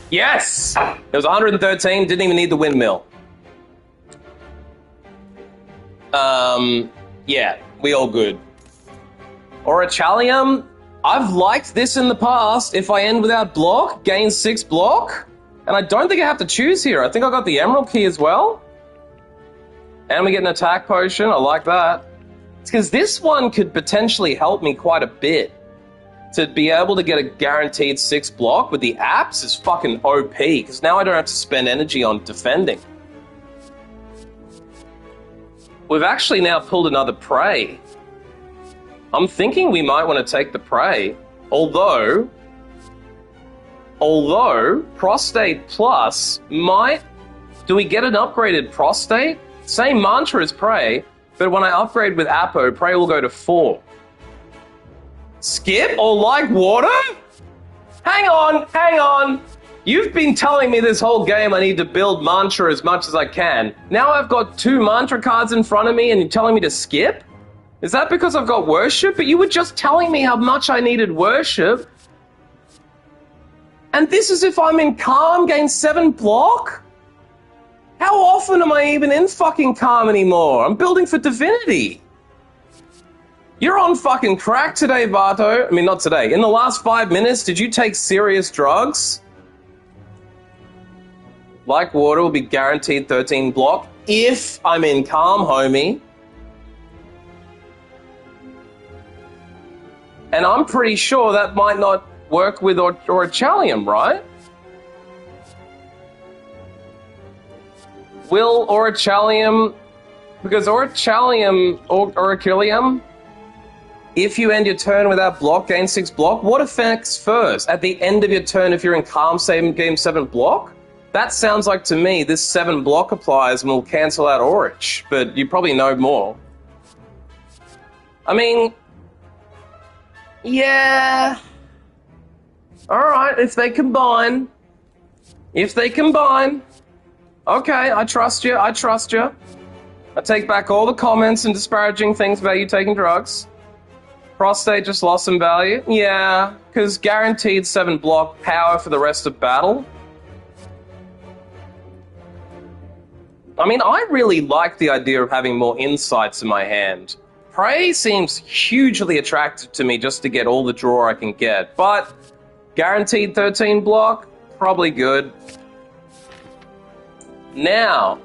Yes! It was 113, didn't even need the windmill. Yeah, we all good. Orachalium, I've liked this in the past. If I end without block, gain 6 block. And I don't think I have to choose here. I think I got the Emerald Key as well. And we get an attack potion, I like that. It's because this one could potentially help me quite a bit. To be able to get a guaranteed 6 block with the apps is fucking OP, because now I don't have to spend energy on defending. We've actually now pulled another prey. I'm thinking we might want to take the prey, although Prostate Plus might... Do we get an upgraded Prostate? Same mantra as Prey, but when I upgrade with Apo, Prey will go to 4. Skip or like water? Hang on. You've been telling me this whole game I need to build mantra as much as I can. Now I've got 2 mantra cards in front of me and you're telling me to skip? Is that because I've got worship? But you were just telling me how much I needed worship. And this is if I'm in calm, gain 7 block? How often am I even in fucking calm anymore? I'm building for divinity. You're on fucking crack today, Vato. I mean, not today. In the last 5 minutes, did you take serious drugs? Like water will be guaranteed 13 block if I'm in calm, homie. And I'm pretty sure that might not work with Orachalium, right? Will Orachalium... Because Orachalium... If you end your turn without block, gain 6 block, what affects first? At the end of your turn, if you're in calm, gain 7 block? That sounds like to me this 7 block applies and will cancel out Orich, but you probably know more. I mean... Yeah... Alright, if they combine... Okay, I trust you. I take back all the comments and disparaging things about you taking drugs. Prostate just lost some value. Yeah, because guaranteed 7 block power for the rest of battle. I mean, I really like the idea of having more insights in my hand. Prey seems hugely attractive to me just to get all the draw I can get, but guaranteed 13 block, probably good. Now,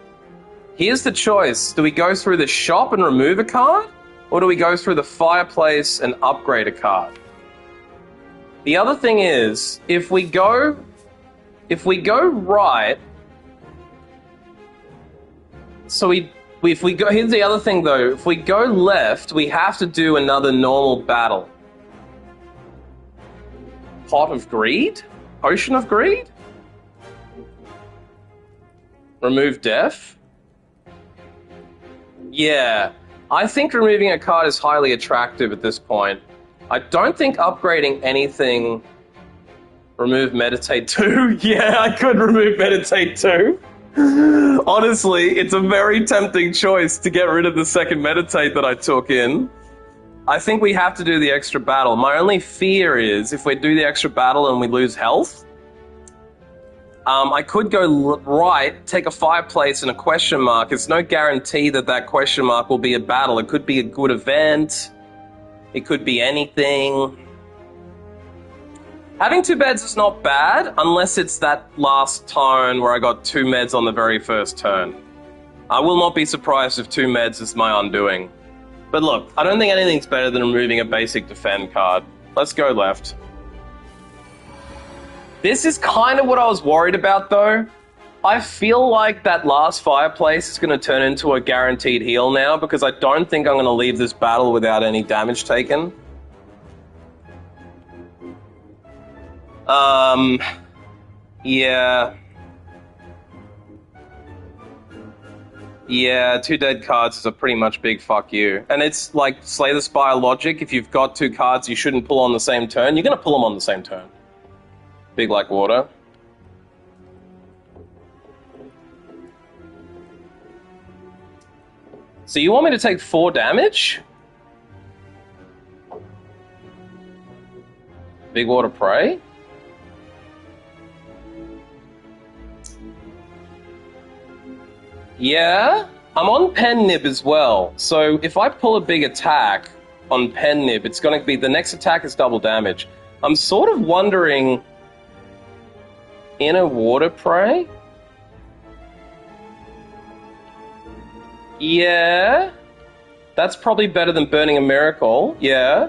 here's the choice. Do we go through the shop and remove a card? Or do we go through the fireplace and upgrade a card? The other thing is, if we go right, so if we go, here's the other thing though, if we go left, we have to do another normal battle. Pot of Greed? Potion of Greed? Remove Death? Yeah. I think removing a card is highly attractive at this point. I don't think upgrading anything... Remove Meditate 2? Yeah, I could remove Meditate 2. Honestly, it's a very tempting choice to get rid of the second Meditate that I took in. I think we have to do the extra battle. My only fear is, if we do the extra battle and we lose health, I could go right, take a fireplace and a question mark. It's no guarantee that that question mark will be a battle. It could be a good event. It could be anything. Having 2 beds is not bad, unless it's that last turn where I got 2 meds on the very first turn. I will not be surprised if 2 meds is my undoing. But look, I don't think anything's better than removing a basic defend card. Let's go left. This is kind of what I was worried about, though. I feel like that last fireplace is going to turn into a guaranteed heal now, because I don't think I'm going to leave this battle without any damage taken. Yeah. Yeah, 2 dead cards is a pretty much big fuck you. And it's like Slay the Spire logic. If you've got 2 cards you shouldn't pull on the same turn, you're going to pull them on the same turn. Big like water. So you want me to take 4 damage? Big water prey? Yeah, I'm on pen nib as well. So if I pull a big attack on pen nib, it's going to be the next attack is double damage. I'm sort of wondering, inner water prey? Yeah, that's probably better than burning a miracle. Yeah,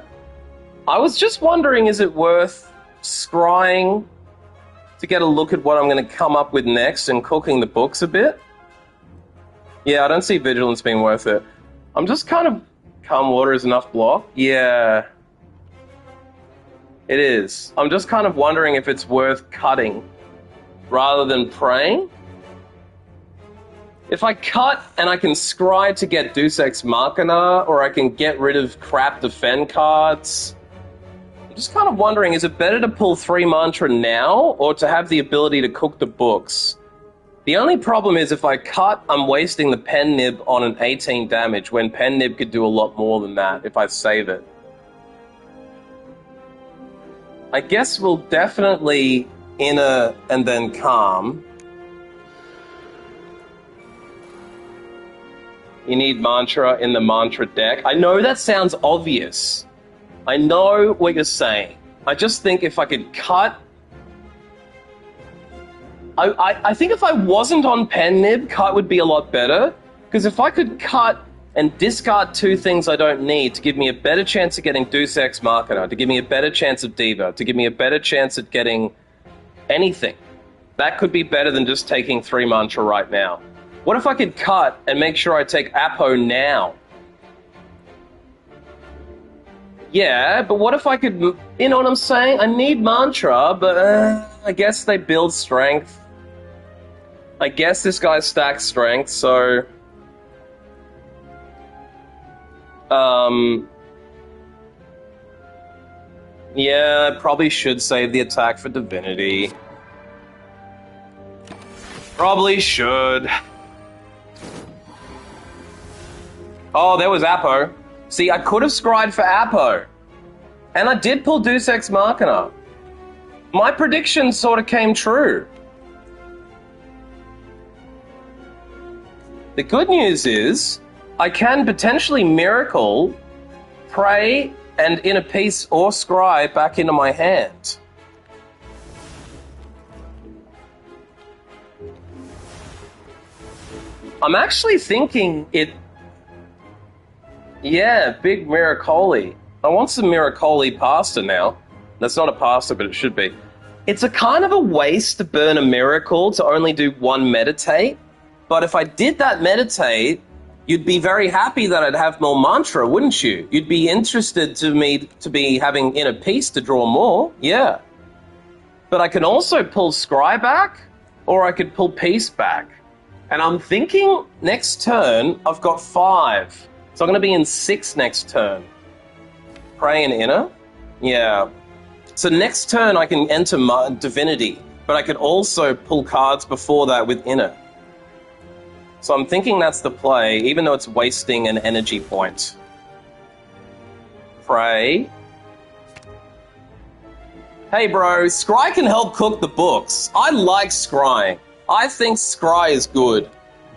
I was just wondering, is it worth scrying to get a look at what I'm going to come up with next and cooking the books a bit? Yeah, I don't see vigilance being worth it. I'm just kind of... Calm water is enough block? Yeah. It is. I'm just kind of wondering if it's worth cutting rather than praying. If I cut and I can scry to get Deus Ex Machina, or I can get rid of crap defend cards, I'm just kind of wondering, is it better to pull 3 mantra now, or to have the ability to cook the books? The only problem is if I cut, I'm wasting the pen nib on an 18 damage, when pen nib could do a lot more than that if I save it. I guess we'll definitely inner and then calm. You need mantra in the mantra deck. I know that sounds obvious. I know what you're saying. I just think if I could cut... I think if I wasn't on pen nib, cut would be a lot better. Because if I could cut and discard 2 things I don't need to give me a better chance of getting Deus Ex Machina, to give me a better chance of Diva, to give me a better chance at getting anything, that could be better than just taking 3 mantra right now. What if I could cut and make sure I take Apo now? Yeah, but what if I could... You know what I'm saying? I need mantra, but I guess they build strength. I guess this guy stacks strength, so... Yeah, I probably should save the attack for divinity. Probably should. Oh, there was Apo. See, I could have scried for Apo. And I did pull Deus Ex Machina. My prediction sort of came true. The good news is, I can potentially miracle, pray, and inner peace or scry back into my hand. I'm actually thinking it... Yeah, big Miracoli. I want some Miracoli pasta now. That's not a pasta, but it should be. It's a kind of a waste to burn a miracle to only do 1 meditate. But if I did that meditate, you'd be very happy that I'd have more mantra, wouldn't you? You'd be interested to me to be having inner peace to draw more, yeah. But I can also pull scry back, or I could pull peace back. And I'm thinking next turn, I've got 5. So I'm going to be in 6 next turn. Pray and inner? Yeah. So next turn I can enter divinity, but I could also pull cards before that with inner. So I'm thinking that's the play, even though it's wasting an energy point. Pray. Hey bro, scry can help cook the books. I like scrying. I think scry is good.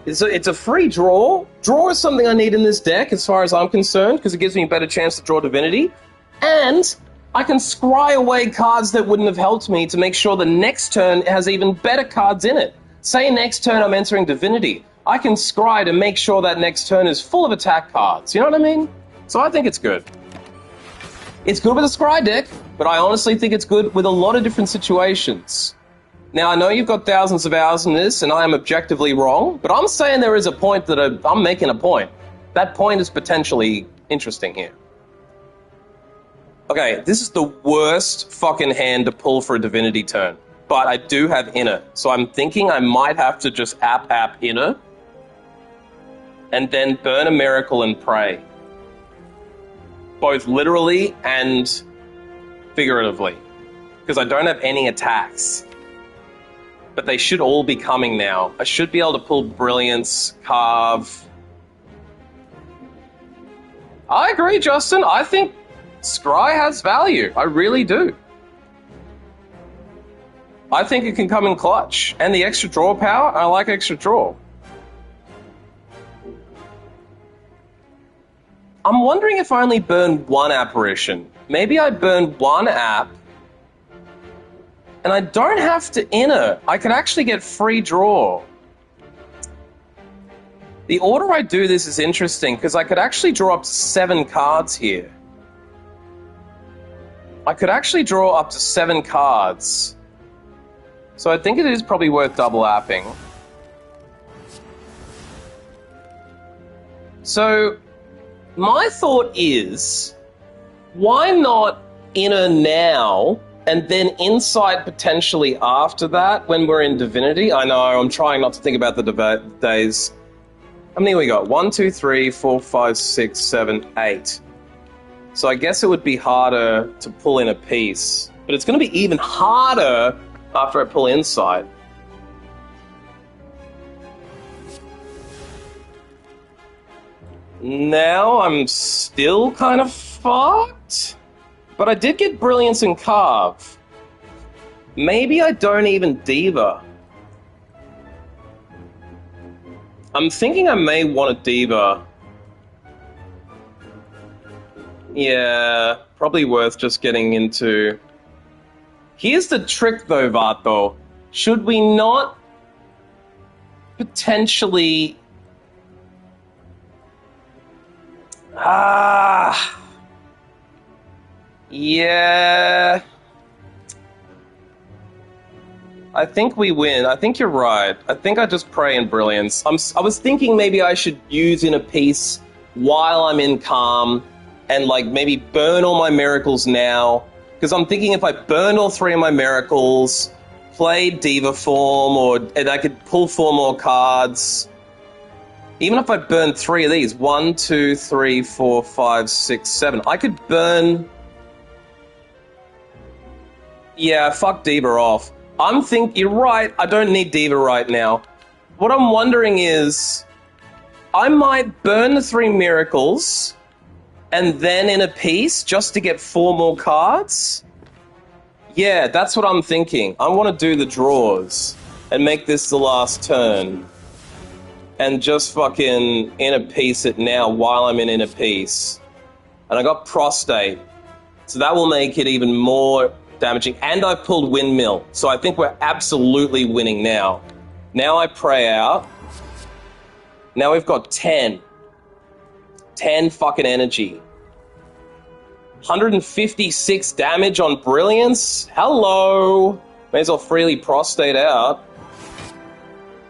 It's a free draw. Draw is something I need in this deck as far as I'm concerned, because it gives me a better chance to draw divinity. And I can scry away cards that wouldn't have helped me to make sure the next turn has even better cards in it. Say next turn I'm entering divinity. I can scry to make sure that next turn is full of attack cards. You know what I mean? So I think it's good. It's good with a scry deck, but I honestly think it's good with a lot of different situations. Now, I know you've got thousands of hours in this, and I am objectively wrong, but I'm saying there is a point that I'm making a point. That point is potentially interesting here. Okay, this is the worst fucking hand to pull for a divinity turn, but I do have inner, so I'm thinking I might have to just app inner, and then burn a miracle and pray. Both literally and figuratively, because I don't have any attacks. But they should all be coming now. I should be able to pull Brilliance, Carve. I agree, Justin. I think Scry has value. I really do. I think it can come in clutch. And the extra draw power, I like extra draw. I'm wondering if I only burn one apparition. Maybe I burn one app, and I don't have to inner. I can actually get free draw. The order I do this is interesting, because I could actually draw up to 7 cards here. I could actually draw up to 7 cards. So I think it is probably worth double apping. So my thought is, why not inner now and then insight potentially after that when we're in divinity? I know, I'm trying not to think about the days. How many we got? 1, 2, 3, 4, 5, 6, 7, 8. So I guess it would be harder to pull in a piece. But it's going to be even harder after I pull insight. Now I'm still kind of fucked. But I did get Brilliance and Carve. Maybe I don't even Diva. I'm thinking I may want a Diva. Yeah, probably worth just getting into. Here's the trick though, Vato. Should we not potentially... Yeah... I think we win. I think you're right. I think I just pray in Brilliance. I was thinking maybe I should use in a piece while I'm in Calm, and like maybe burn all my miracles now. Because I'm thinking if I burned all 3 of my miracles, played Diva form, and I could pull 4 more cards. Even if I burned 3 of these, 1, 2, 3, 4, 5, 6, 7, I could burn... Yeah, fuck Diva off. You're right, I don't need Diva right now. What I'm wondering is, I might burn the 3 miracles, and then in a piece, just to get 4 more cards? Yeah, that's what I'm thinking. I want to do the draws, and make this the last turn. And just fucking inner piece it now while I'm in inner piece. And I got Prostate, so that will make it even more damaging, and I pulled Windmill, so I think we're absolutely winning now. Now I pray out. Now we've got 10. 10 fucking energy. 156 damage on Brilliance? Hello! May as well freely prostate out.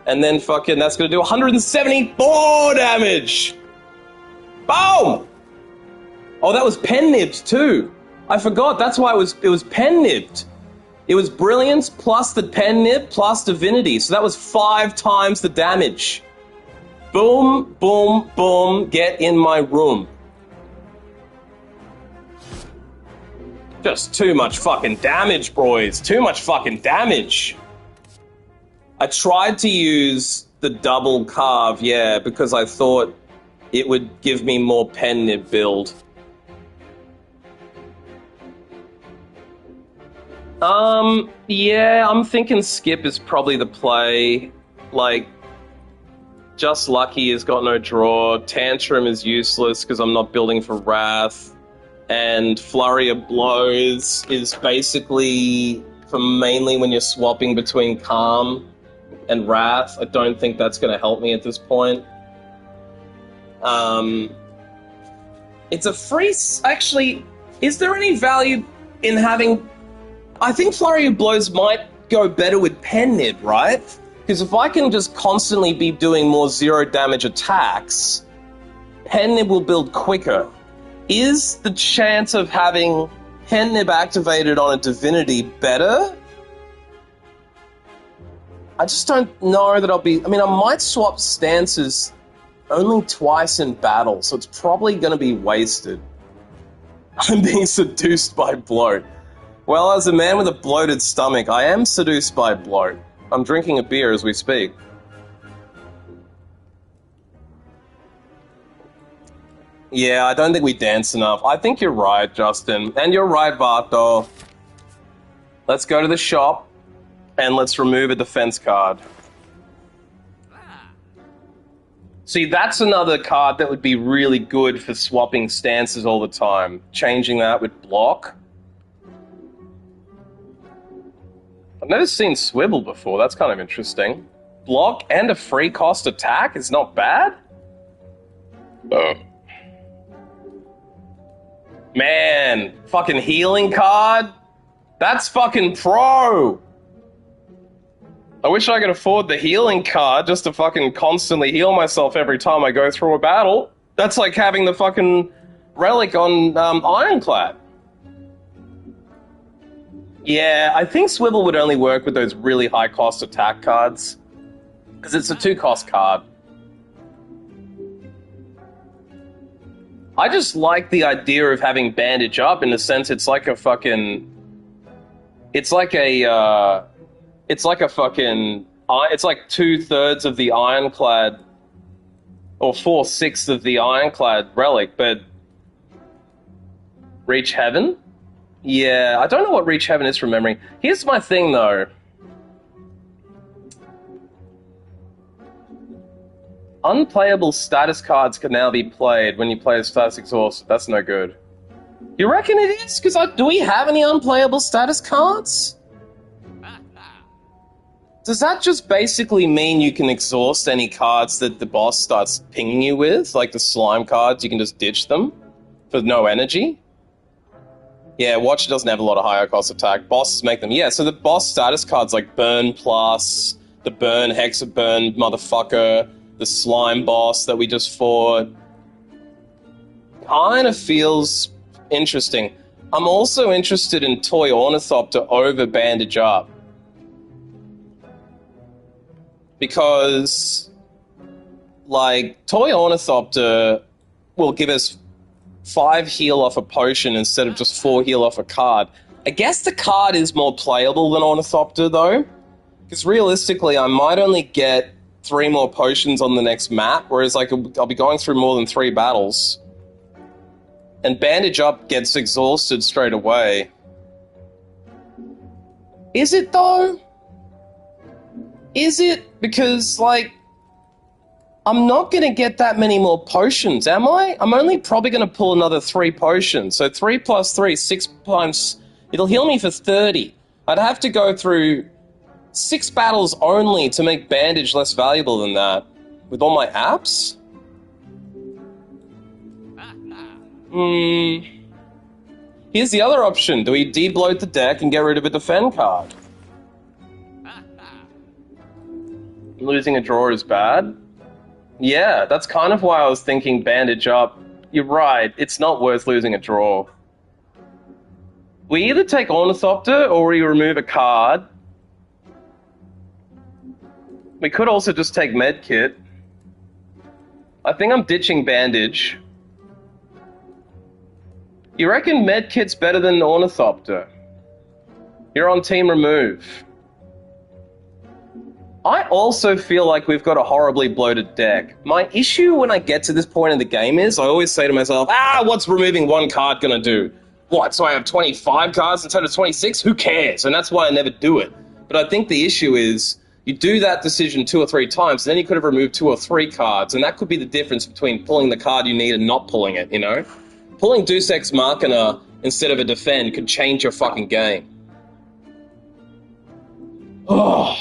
And then fucking, that's gonna do 174 damage! Boom! Oh, that was pen nibbed too. I forgot, that's why it was pen nibbed. It was Brilliance plus the pen nib plus Divinity, so that was 5 times the damage. Boom, boom, boom, get in my room. Just too much fucking damage, boys. Too much fucking damage. I tried to use the double carve, yeah, because I thought it would give me more pen nib build. Yeah, I'm thinking Skip is probably the play. Like, Just Lucky has got no draw, Tantrum is useless because I'm not building for Wrath, and Flurry of Blows is basically for mainly when you're swapping between Calm and Wrath. I don't think that's going to help me at this point. It's a free... Actually, is there any value in having... I think Flurry of Blows might go better with pen nib, right? Because if I can just constantly be doing more 0 damage attacks, pen nib will build quicker. Is the chance of having pen nib activated on a divinity better? I just don't know that I'll be... I mean, I might swap stances only twice in battle, so it's probably going to be wasted. I'm being seduced by bloat. Well, as a man with a bloated stomach, I am seduced by bloat. I'm drinking a beer as we speak. Yeah, I don't think we dance enough. I think you're right, Justin. And you're right, Barto. Let's go to the shop, and let's remove a defense card. See, that's another card that would be really good for swapping stances all the time. Changing that with block. I've never seen Swivel before. That's kind of interesting. Block and a free cost attack is not bad? Oh. Man, fucking healing card? That's fucking pro! I wish I could afford the healing card just to fucking constantly heal myself every time I go through a battle. That's like having the fucking relic on Ironclad. Yeah, I think Swivel would only work with those really high-cost attack cards. Because it's a 2-cost card. I just like the idea of having bandage up in the sense it's like a fucking... It's like a fucking... It's like 2/3 of the Ironclad, or 4/6 of the Ironclad relic, but... Reach Heaven? Yeah, I don't know what Reach Heaven is from memory. Here's my thing, though. Unplayable status cards can now be played when you play a status exhausted. That's no good. You reckon it is? Because do we have any unplayable status cards? Does that just basically mean you can exhaust any cards that the boss starts pinging you with? Like the slime cards, you can just ditch them for no energy? Yeah, Watcher doesn't have a lot of higher cost attack. Bosses make them. Yeah, so the boss status cards like Burn Plus, the Burn Hexaburn motherfucker, the Slime boss that we just fought. Kind of feels interesting. I'm also interested in Toy Ornithopter over Bandage Up. Because, like, Toy Ornithopter will give us 5 heal off a potion instead of just 4 heal off a card. I guess the card is more playable than Ornithopter, though. Because realistically, I might only get 3 more potions on the next map, whereas like I'll be going through more than 3 battles. And Bandage Up gets exhausted straight away. Is it, though? Is it? Because, like, I'm not going to get that many more potions, am I? I'm only probably going to pull another 3 potions. So 3 plus 3, 6 times... It'll heal me for 30. I'd have to go through 6 battles only to make Bandage less valuable than that. With all my apps? Here's the other option. Do we de-bloat the deck and get rid of a defend card? Losing a draw is bad? Yeah, that's kind of why I was thinking Bandage Up. You're right, it's not worth losing a draw. We either take Ornithopter or we remove a card. We could also just take Medkit. I think I'm ditching Bandage. You reckon Medkit's better than Ornithopter? You're on team remove. I also feel like we've got a horribly bloated deck. My issue when I get to this point in the game is, I always say to myself, what's removing 1 card gonna do? What, so I have 25 cards instead of 26? Who cares? And that's why I never do it. But I think the issue is, you do that decision 2 or 3 times, and then you could have removed 2 or 3 cards, and that could be the difference between pulling the card you need and not pulling it, you know? Pulling Deus Ex Machina instead of a defend could change your fucking game. Oh.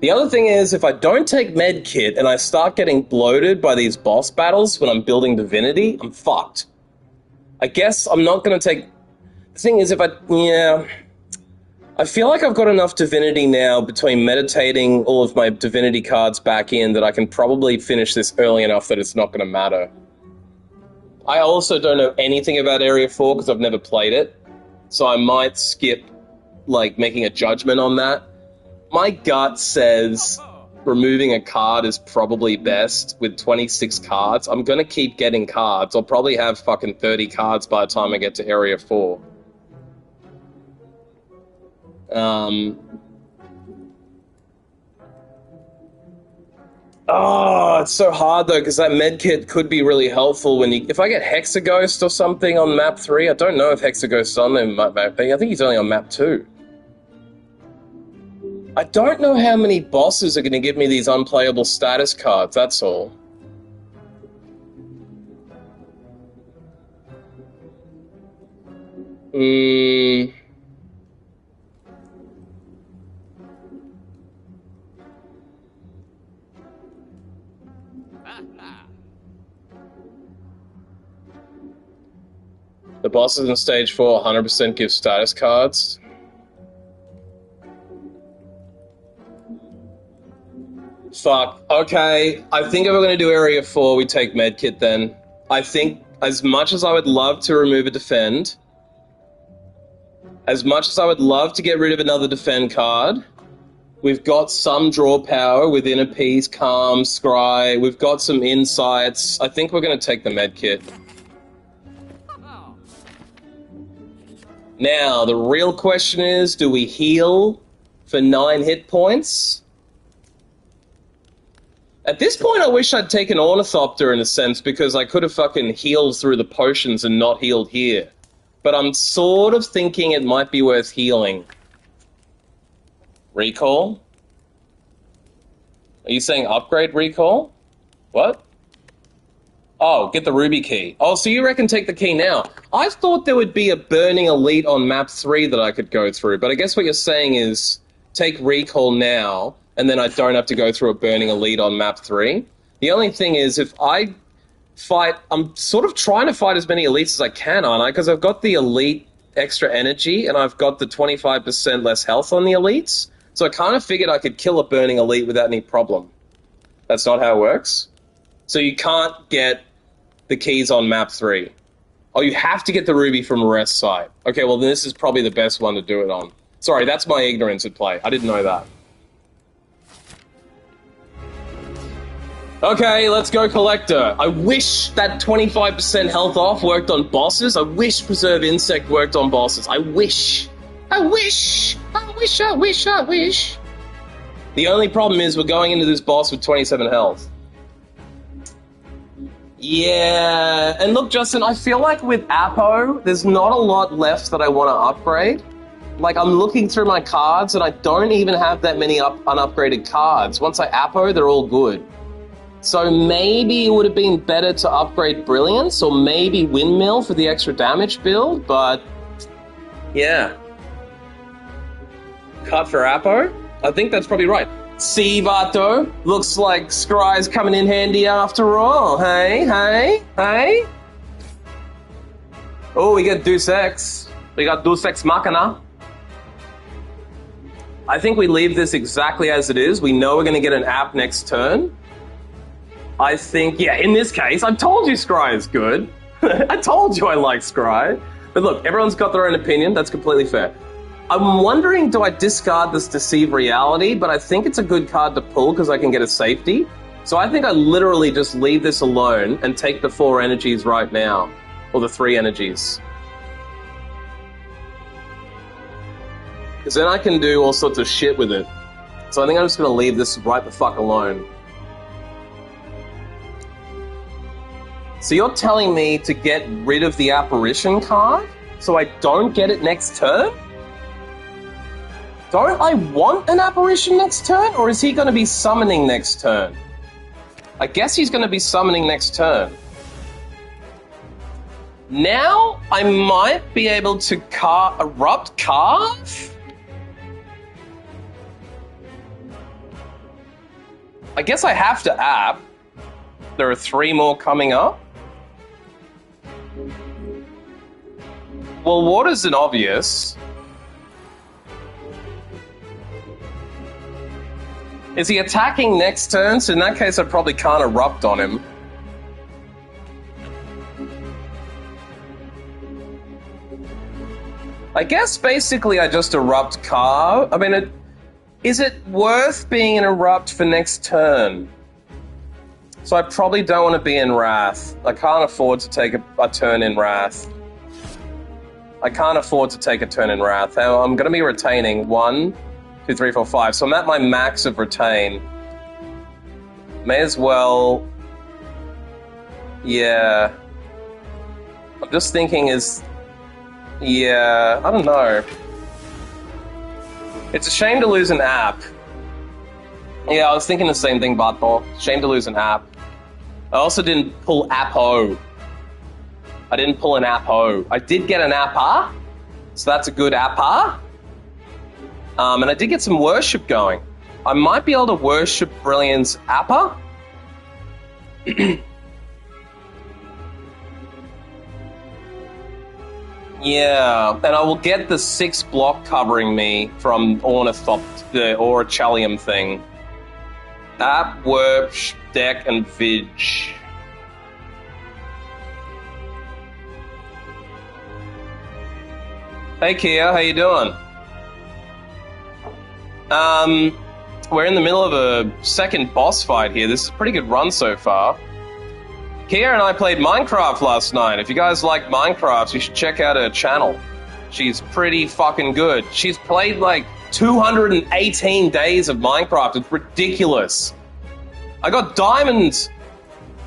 The other thing is, if I don't take Medkit and I start getting bloated by these boss battles when I'm building Divinity, I'm fucked. I guess I'm not going to take... The thing is, I feel like I've got enough divinity now between meditating all of my divinity cards back in that I can probably finish this early enough that it's not going to matter. I also don't know anything about Area 4 because I've never played it, so I might skip, like, making a judgment on that. My gut says removing a card is probably best with 26 cards. I'm going to keep getting cards. I'll probably have fucking 30 cards by the time I get to Area 4. Oh, it's so hard though, because that medkit could be really helpful if I get Hexaghost or something on map 3. I don't know if Hexaghost's on there map. I think he's only on map 2. I don't know how many bosses are going to give me these unplayable status cards, that's all. The bosses in stage 4 100% give status cards. Fuck. Okay, I think if we're going to do Area 4, we take Medkit then. I think, as much as I would love to remove a defend, as much as I would love to get rid of another defend card, we've got some draw power within a piece, Calm, Scry, we've got some insights. I think we're going to take the Medkit. Now, the real question is, do we heal for 9 hit points? At this point, I wish I'd taken Ornithopter in a sense, because I could have fucking healed through the potions and not healed here. But I'm sort of thinking it might be worth healing. Recall? Are you saying upgrade recall? What? Oh, get the ruby key. Oh, so you reckon take the key now? I thought there would be a burning elite on map 3 that I could go through, but I guess what you're saying is take recall now, and then I don't have to go through a burning elite on map 3. The only thing is, if I fight... I'm sort of trying to fight as many elites as I can, aren't I? Because I've got the elite extra energy, and I've got the 25% less health on the elites, so I kind of figured I could kill a burning elite without any problem. That's not how it works? So you can't get the keys on map 3. Oh, you have to get the ruby from a rest site. Okay, well, then this is probably the best one to do it on. Sorry, that's my ignorance at play. I didn't know that. Okay, let's go Collector. I wish that 25% health off worked on bosses. I wish Preserve Insect worked on bosses. I wish. I wish. I wish, I wish, I wish. The only problem is we're going into this boss with 27 health. Yeah, and look, Justin, I feel like with Apo, there's not a lot left that I want to upgrade. Like, I'm looking through my cards, and I don't even have that many unupgraded cards. Once I Apo, they're all good. So maybe it would have been better to upgrade Brilliance, or maybe Windmill for the extra damage build, but... yeah. Cut for Apo? I think that's probably right. See, Vato, looks like Scry's coming in handy after all. Hey, hey, hey. Oh, we get Deus Ex. We got Deus Ex Machina. I think we leave this exactly as it is. We know we're going to get an app next turn. I think, yeah, in this case, I told you Scry is good. I told you I like Scry. But look, everyone's got their own opinion. That's completely fair. I'm wondering, do I discard this Deceive Reality? But I think it's a good card to pull because I can get a safety. So I think I literally just leave this alone and take the 4 energies right now. Or the 3 energies. Because then I can do all sorts of shit with it. So I think I'm just going to leave this right the fuck alone. So you're telling me to get rid of the Apparition card? So I don't get it next turn? Don't I want an Apparition next turn? Or is he going to be summoning next turn? I guess he's going to be summoning next turn. Now I might be able to Erupt Carve? I guess I have to app. There are 3 more coming up. Well, water's an obvious. Is he attacking next turn? So in that case, I probably can't erupt on him. I guess basically I just erupt Car. I mean, is it worth being an erupt for next turn? So I probably don't want to be in Wrath. I can't afford to take a turn in Wrath. I can't afford to take a turn in Wrath. I'm going to be retaining 1, 2, 3, 4, 5. So I'm at my max of retain. May as well... Yeah. I'm just thinking is... Yeah, I don't know. It's a shame to lose an app. Yeah, I was thinking the same thing, Bartball. Shame to lose an app. I also didn't pull App-O. I didn't pull an App-O. I did get an Appa, so that's a good Appa. And I did get some worship going. I might be able to worship Brilliance Appa. Yeah, and I will get the 6 block covering me from the Orichallium thing. App, Werpsh, Deck, and Vig. Hey Kia, how you doing? We're in the middle of a second boss fight here. This is a pretty good run so far. Kia and I played Minecraft last night. If you guys like Minecraft, you should check out her channel. She's pretty fucking good. She's played like 218 days of Minecraft. It's ridiculous. I got diamonds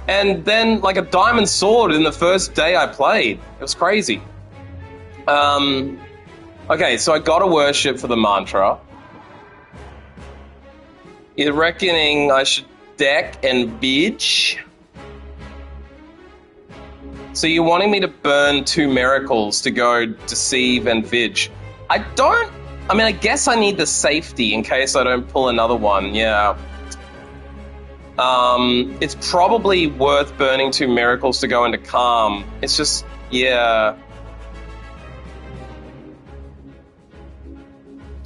and then like a diamond sword in the first day I played. It was crazy. Okay, so I got a worship for the mantra. You're reckoning I should deck and bitch? So you're wanting me to burn 2 miracles to go deceive and Vig. I mean, I guess I need the safety in case I don't pull another one, yeah. It's probably worth burning 2 miracles to go into calm. It's just, yeah.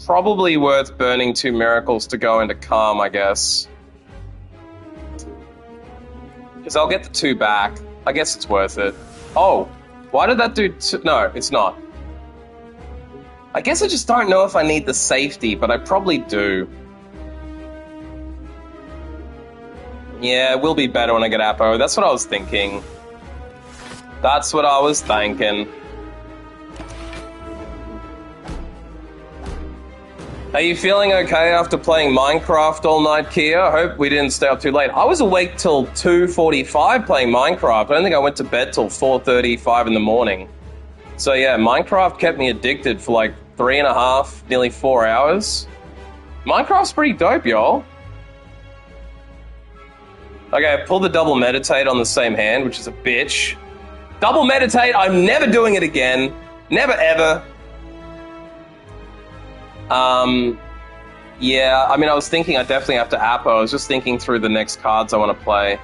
Probably worth burning 2 miracles to go into calm, I guess. Because I'll get the 2 back. I guess it's worth it. Oh, why did that do... No, it's not. I guess I just don't know if I need the safety, but I probably do. Yeah, it will be better when I get Apo. That's what I was thinking. That's what I was thinking. Are you feeling okay after playing Minecraft all night, Kia? I hope we didn't stay up too late. I was awake till 2:45 playing Minecraft. I don't think I went to bed till 4:35 in the morning. So yeah, Minecraft kept me addicted for like 3.5, nearly 4 hours. Minecraft's pretty dope, y'all. Okay, I pulled the double meditate on the same hand, which is a bitch. Double meditate, I'm never doing it again. Never ever. Yeah, I mean, I was thinking I definitely have to Apo. I was just thinking through the next cards I want to play.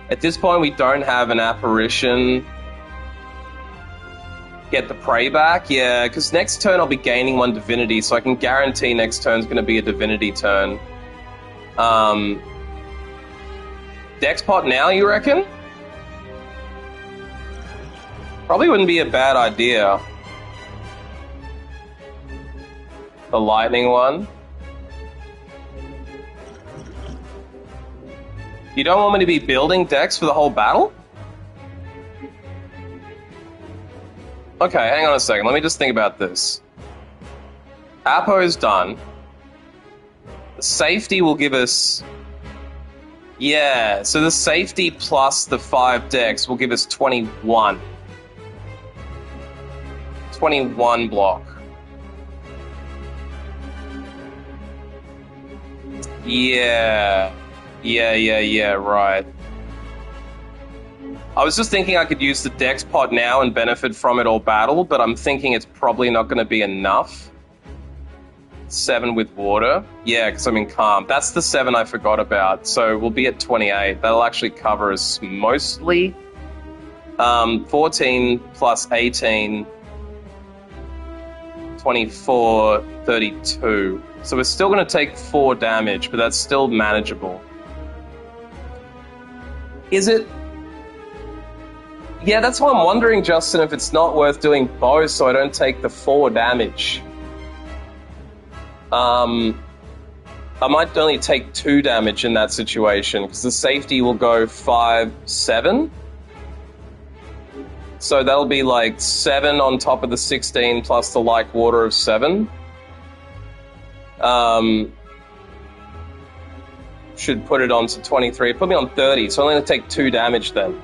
At this point, we don't have an apparition. Get the prey back? Yeah, because next turn I'll be gaining 1 divinity, so I can guarantee next turn's going to be a divinity turn. Dex pot now, you reckon? Probably wouldn't be a bad idea. The lightning one. You don't want me to be building decks for the whole battle? Okay, hang on a second. Let me just think about this. Apo's done. The safety will give us... Yeah, so the safety plus the 5 decks will give us 21. 21 block. Yeah, right. I was just thinking I could use the Dex pot now and benefit from it all battle, but I'm thinking it's probably not going to be enough. 7 with water. Yeah, because I'm in calm. That's the 7 I forgot about, so we'll be at 28. That'll actually cover us mostly. 14 plus 18 24, 32. So we're still going to take 4 damage, but that's still manageable. Is it? Yeah, that's why I'm wondering, Justin, if it's not worth doing both so I don't take the 4 damage. I might only take 2 damage in that situation, because the safety will go 5, 7. So that'll be like 7 on top of the 16 plus the like water of 7. Should put it on to 23. Put me on 30, so I'm going to take 2 damage then.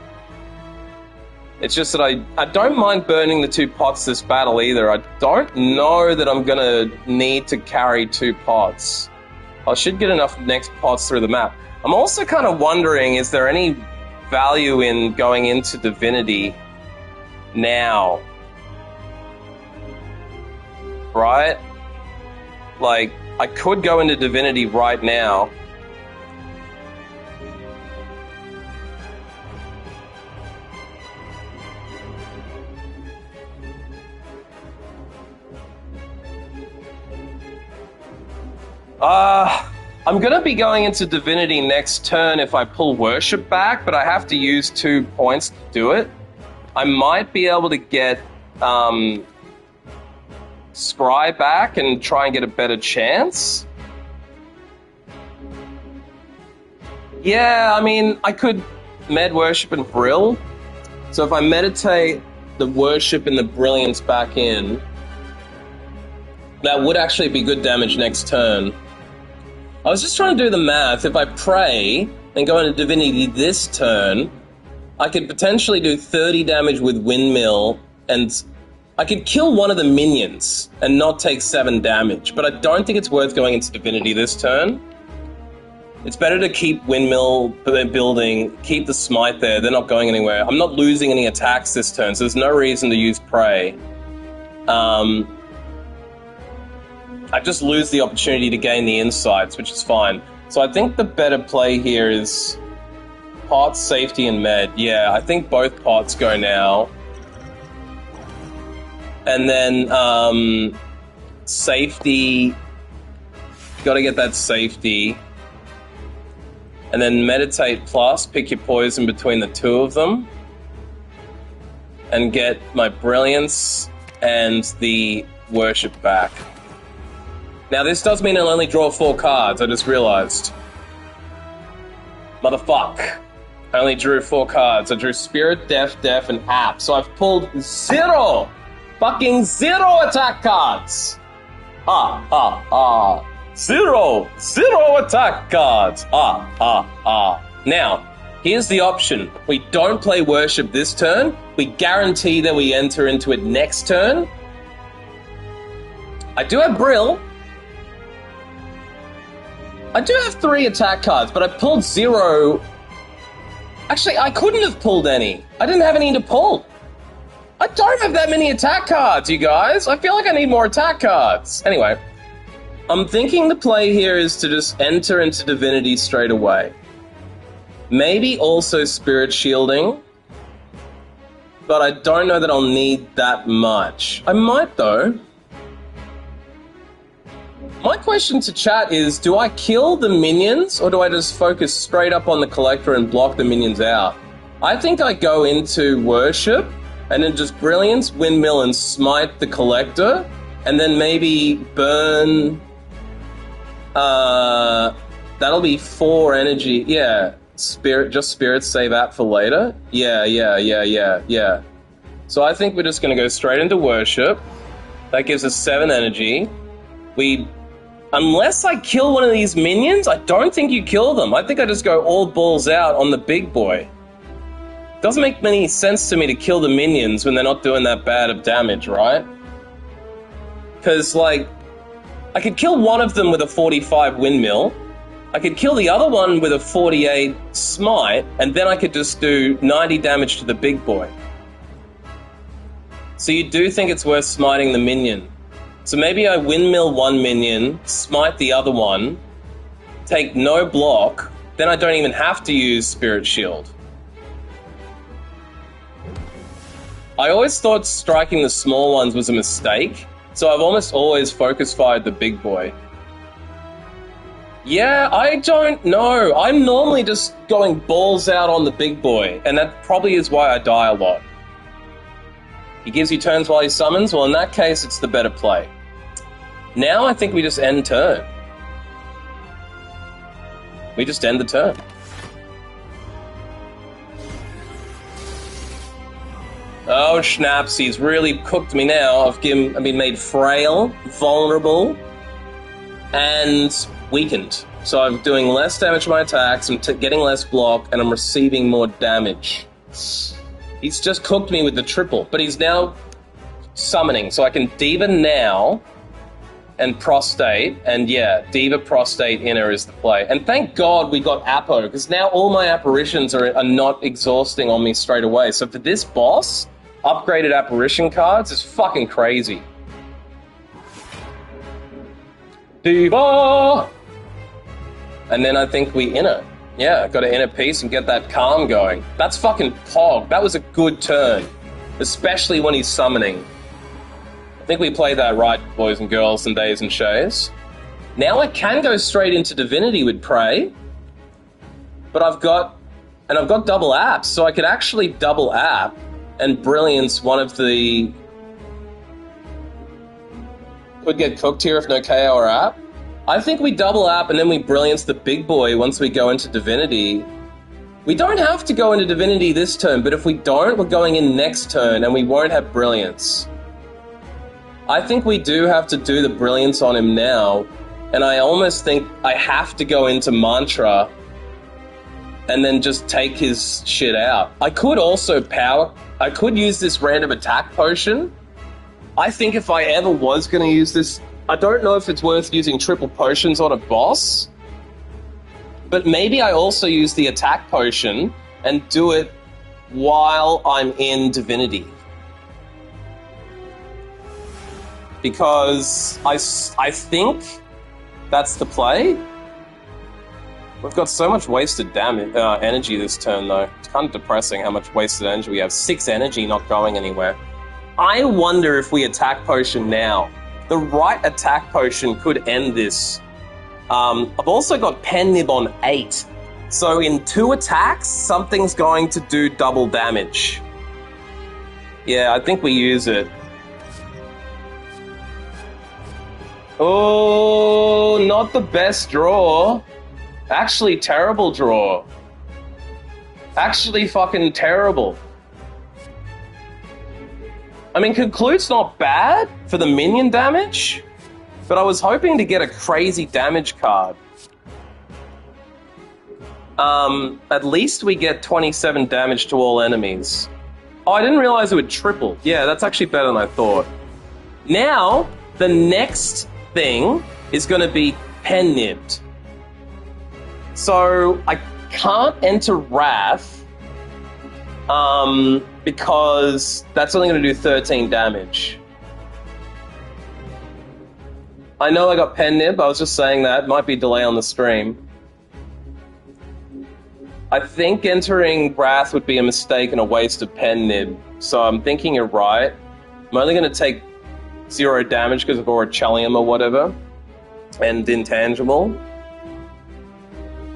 It's just that I don't mind burning the 2 pots this battle either. I don't know that I'm going to need to carry 2 pots. I should get enough next pots through the map. I'm also kind of wondering, is there any value in going into Divinity now? Right? Like, I could go into Divinity right now. I'm going to be going into Divinity next turn if I pull Worship back, but I have to use 2 points to do it. I might be able to get Scry back and try and get a better chance. Yeah, I mean, I could Med Worship and Brill. So if I meditate the Worship and the Brilliance back in, that would actually be good damage next turn. I was just trying to do the math. If I pray and go into Divinity this turn, I could potentially do 30 damage with Windmill, and I could kill one of the minions and not take 7 damage, but I don't think it's worth going into Divinity this turn. It's better to keep Windmill building, keep the Smite there. They're not going anywhere. I'm not losing any attacks this turn, so there's no reason to use Pray. I just lose the opportunity to gain the insights, which is fine. So I think the better play here is Pots, Safety, and Med. Yeah, I think both Pots go now. And then Safety. Gotta get that Safety. And then Meditate Plus, pick your poison between the 2 of them. And get my Brilliance and the Worship back. Now, this does mean I'll only draw 4 cards, I just realized. Motherfuck. I only drew 4 cards. I drew Spirit, Death, and App. So I've pulled 0! Fucking 0 attack cards! Ha, ha, ha. 0 attack cards! Ha, ha, ha. Now, here's the option. We don't play Worship this turn. We guarantee that we enter into it next turn. I do have Brill. I do have 3 attack cards, but I pulled 0. Actually, I couldn't have pulled any. I didn't have any to pull. I don't have that many attack cards, you guys. I feel like I need more attack cards. Anyway, I'm thinking the play here is to just enter into Divinity straight away. Maybe also Spirit Shielding, but I don't know that I'll need that much. I might, though. My question to chat is, do I kill the minions, or do I just focus straight up on the Collector and block the minions out? I think I go into Worship, and then just Brilliance, Windmill, and Smite the Collector, and then maybe burn... that'll be 4 energy. Yeah, Spirit save app for later. Yeah. So I think we're just going to go straight into Worship. That gives us 7 energy. Unless I kill one of these minions, I don't think you kill them. I think I just go all balls out on the big boy. Doesn't make any sense to me to kill the minions when they're not doing that bad of damage, right? Because, like, I could kill one of them with a 45 Windmill. I could kill the other one with a 48 Smite, and then I could just do 90 damage to the big boy. So you do think it's worth smiting the minion. So maybe I Windmill 1 minion, Smite the other one, take no block, then I don't even have to use Spirit Shield. I always thought striking the small ones was a mistake, So I've almost always focus fired the big boy. Yeah, I don't know. I'm normally just going balls out on the big boy, and that probably is why I die a lot. He gives you turns while he summons. Well, in that case, it's the better play. Now I think we just end turn. We just end the turn. Oh, snaps, he's really cooked me now. I've been made frail, vulnerable, and weakened. So I'm doing less damage to my attacks, I'm getting less block, and I'm receiving more damage. He's just cooked me with the triple, but he's now summoning, so I can Diva now and Prostate, and yeah, Diva, Prostate, Inner is the play. And thank God we got Apo, because now all my apparitions are not exhausting on me straight away. So for this boss, upgraded apparition cards is fucking crazy. Diva! And then I think we Inner. Yeah, got to Inner piece and get that calm going. That's fucking Pog. That was a good turn, especially when he's summoning. I think we played that right, boys and girls and days and shays. Now I can go straight into Divinity with Prey, but I've got double apps, so I could actually double app and Brilliance one of the... Could get cooked here if no KO or app. I think we double app and then we Brilliance the big boy once we go into Divinity. We don't have to go into Divinity this turn, but if we don't, we're going in next turn and we won't have Brilliance. I think we do have to do the Brilliance on him now, and I almost think I have to go into Mantra and then just take his shit out. I could also I could use this random attack potion. I think if I ever was going to use this, I don't know if it's worth using triple potions on a boss, but maybe I also use the attack potion and do it while I'm in Divinity. Because I think that's the play. We've got so much wasted energy this turn, though. It's kind of depressing how much wasted energy we have. 6 energy not going anywhere. I wonder if we attack potion now. The right attack potion could end this. I've also got Pen Nib on 8. So in 2 attacks, something's going to do double damage. Yeah, I think we use it. Oh, not the best draw. Actually, terrible draw. Actually, fucking terrible. I mean, Conclude's not bad for the minion damage, but I was hoping to get a crazy damage card. At least we get 27 damage to all enemies. Oh, I didn't realize it would triple. Yeah, that's actually better than I thought. Now, the next thing is going to be Pen Nibbed. So I can't enter Wrath because that's only going to do 13 damage. I know I got Pen Nib, I was just saying that. Might be a delay on the stream. I think entering Wrath would be a mistake and a waste of Pen Nib, so I'm thinking you're right. I'm only going to take 0 damage because of Aurachelium or whatever, and Intangible.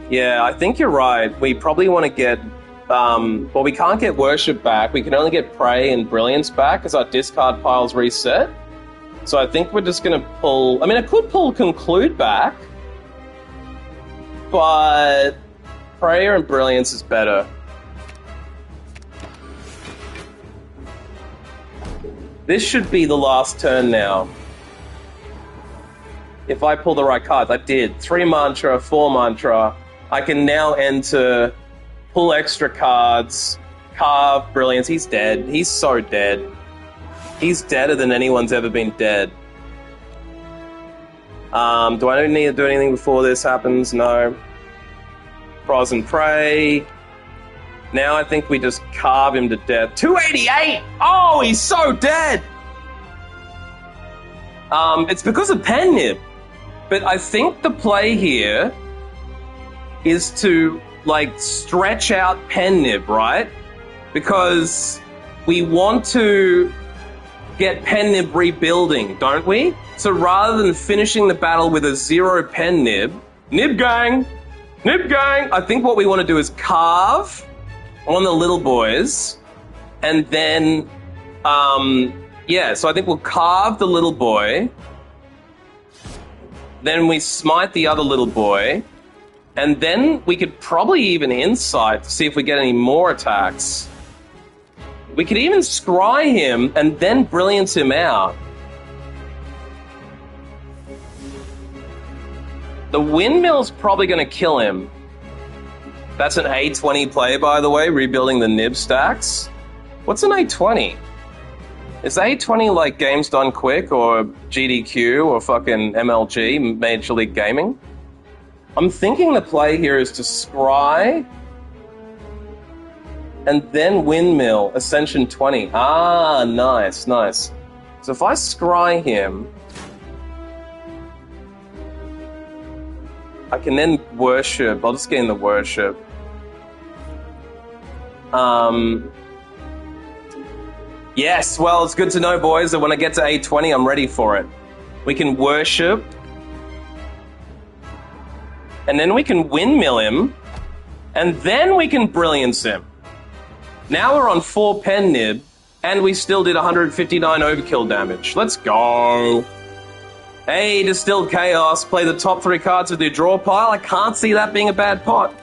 Yeah, I think you're right. We probably want to get... well, we can't get Worship back. We can only get Prey and Brilliance back because our discard pile's reset. So I think we're just going to pull... I mean, I could pull Conclude back, but Prayer and Brilliance is better. This should be the last turn now. If I pull the right cards, I did. 3 mantra, 4 mantra. I can now enter, pull extra cards, carve Brilliance. He's dead. He's so dead. He's deader than anyone's ever been dead. Do I need to do anything before this happens? No. Pros and Prey. Now I think we just carve him to death. 288! Oh, he's so dead! It's because of Pen Nib. But I think the play here is to, like, stretch out Pen Nib, right? Because we want to get pen nib rebuilding, don't we? So rather than finishing the battle with a 0 pen nib, nib gang, I think what we want to do is carve on the little boys, and then, yeah, so I think we'll carve the little boy, then we smite the other little boy, and then we could probably even insight to see if we get any more attacks. We could even scry him and then brilliance him out. The windmill's probably going to kill him. That's an A20 play, by the way, rebuilding the nib stacks. What's an A20? Is A20 like Games Done Quick or GDQ or fucking MLG, Major League Gaming? I'm thinking the play here is to scry and then windmill, Ascension 20. Ah, nice, nice. So if I scry him, I can then worship. I'll just gain the worship. Yes, well, it's good to know, boys, that when I get to A20, I'm ready for it. We can worship. And then we can windmill him. And then we can brilliance him. Now we're on 4 pen nib, and we still did 159 overkill damage. Let's go. Hey, Distilled Chaos, play the top 3 cards of your draw pile. I can't see that being a bad pot.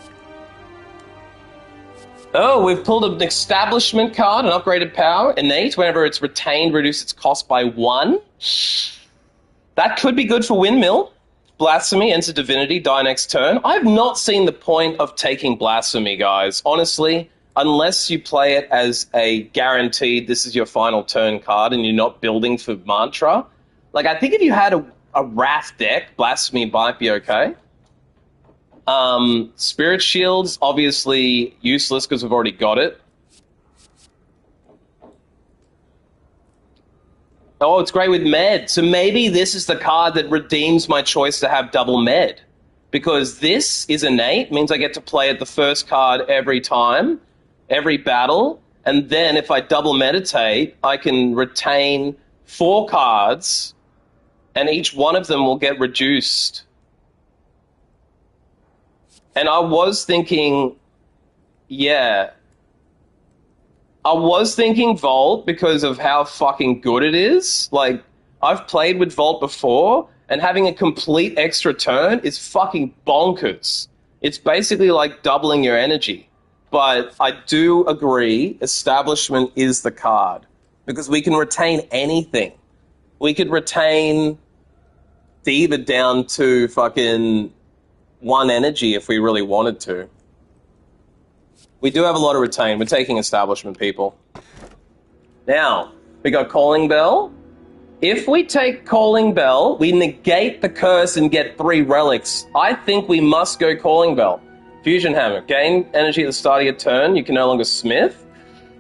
Oh, we've pulled an establishment card, an upgraded power, innate. Whenever it's retained, reduce its cost by 1. That could be good for windmill. Blasphemy, enter divinity, die next turn. I've not seen the point of taking blasphemy, guys. Honestly, unless you play it as a guaranteed, this is your final turn card, and you're not building for mantra. Like, I think if you had a Wrath deck, blasphemy might be okay. Spirit Shield's obviously useless because we've already got it. Oh, it's great with med. So maybe this is the card that redeems my choice to have double med. Because this is innate, means I get to play it the first card every time, every battle, and then if I double meditate, I can retain 4 cards, and each one of them will get reduced. And I was thinking, yeah, I was thinking Vault because of how fucking good it is. Like, I've played with Vault before, and having a complete extra turn is fucking bonkers. It's basically like doubling your energy. But I do agree, Establishment is the card. Because we can retain anything. We could retain Diva down to fucking 1 energy if we really wanted to. We do have a lot of retain. We're taking Establishment, people. Now, we got Calling Bell. If we take Calling Bell, we negate the curse and get 3 relics. I think we must go Calling Bell. Fusion Hammer. Gain energy at the start of your turn. You can no longer smith.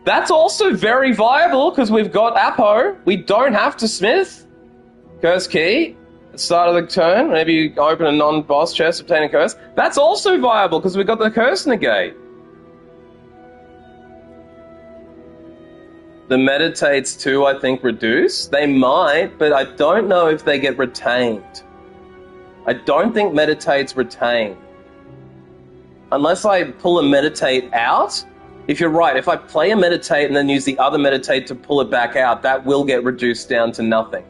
That's also very viable because we've got Apo. We don't have to smith. Curse Key. At the start of the turn, whenever you open a non-boss chest, obtain a curse. That's also viable because we've got the curse negate. The meditates too, I think, reduce. They might, but I don't know if they get retained. I don't think meditates retain. Unless I pull a meditate out. If you're right, if I play a meditate and then use the other meditate to pull it back out, that will get reduced down to nothing.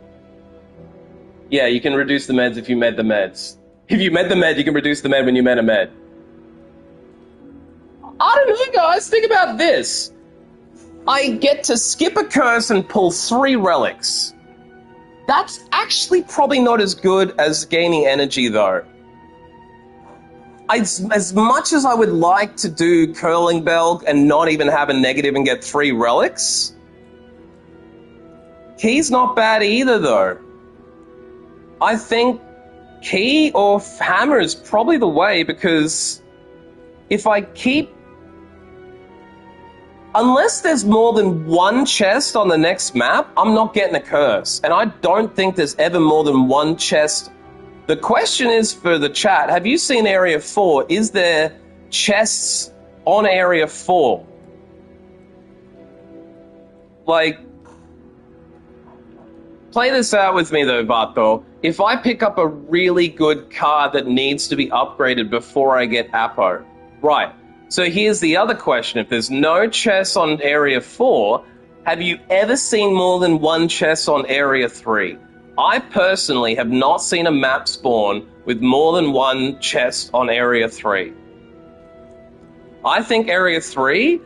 Yeah, you can reduce the meds if you med the meds. If you med the med, you can reduce the med when you med a med. I don't know, guys. Think about this. I get to skip a curse and pull 3 relics. That's actually probably not as good as gaining energy, though. As much as I would like to do Curling Bell and not even have a negative and get 3 relics, Key's not bad either, though. I think Key or Hammer is probably the way, because if I keep... Unless there's more than 1 chest on the next map, I'm not getting a curse. And I don't think there's ever more than 1 chest. The question is for the chat, have you seen Area 4? Is there chests on Area 4? Like, Play this out with me though, Vato. If I pick up a really good card that needs to be upgraded before I get Apo, right? So here's the other question. If there's no chest on Area 4, have you ever seen more than one chest on Area 3? I personally have not seen a map spawn with more than one chest on Area 3. I think Area 3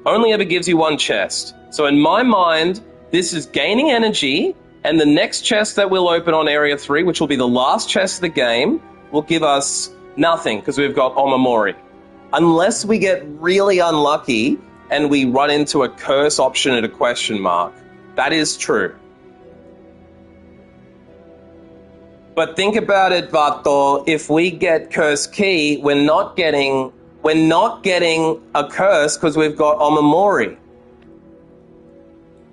only ever gives you one chest. So in my mind, this is gaining energy, and the next chest that we'll open on Area 3, which will be the last chest of the game, will give us nothing, because we've got Omamori. Unless we get really unlucky and we run into a curse option at a question mark. That is true. But think about it, Vato. If we get Curse Key, we're not getting a curse because we've got Omamori.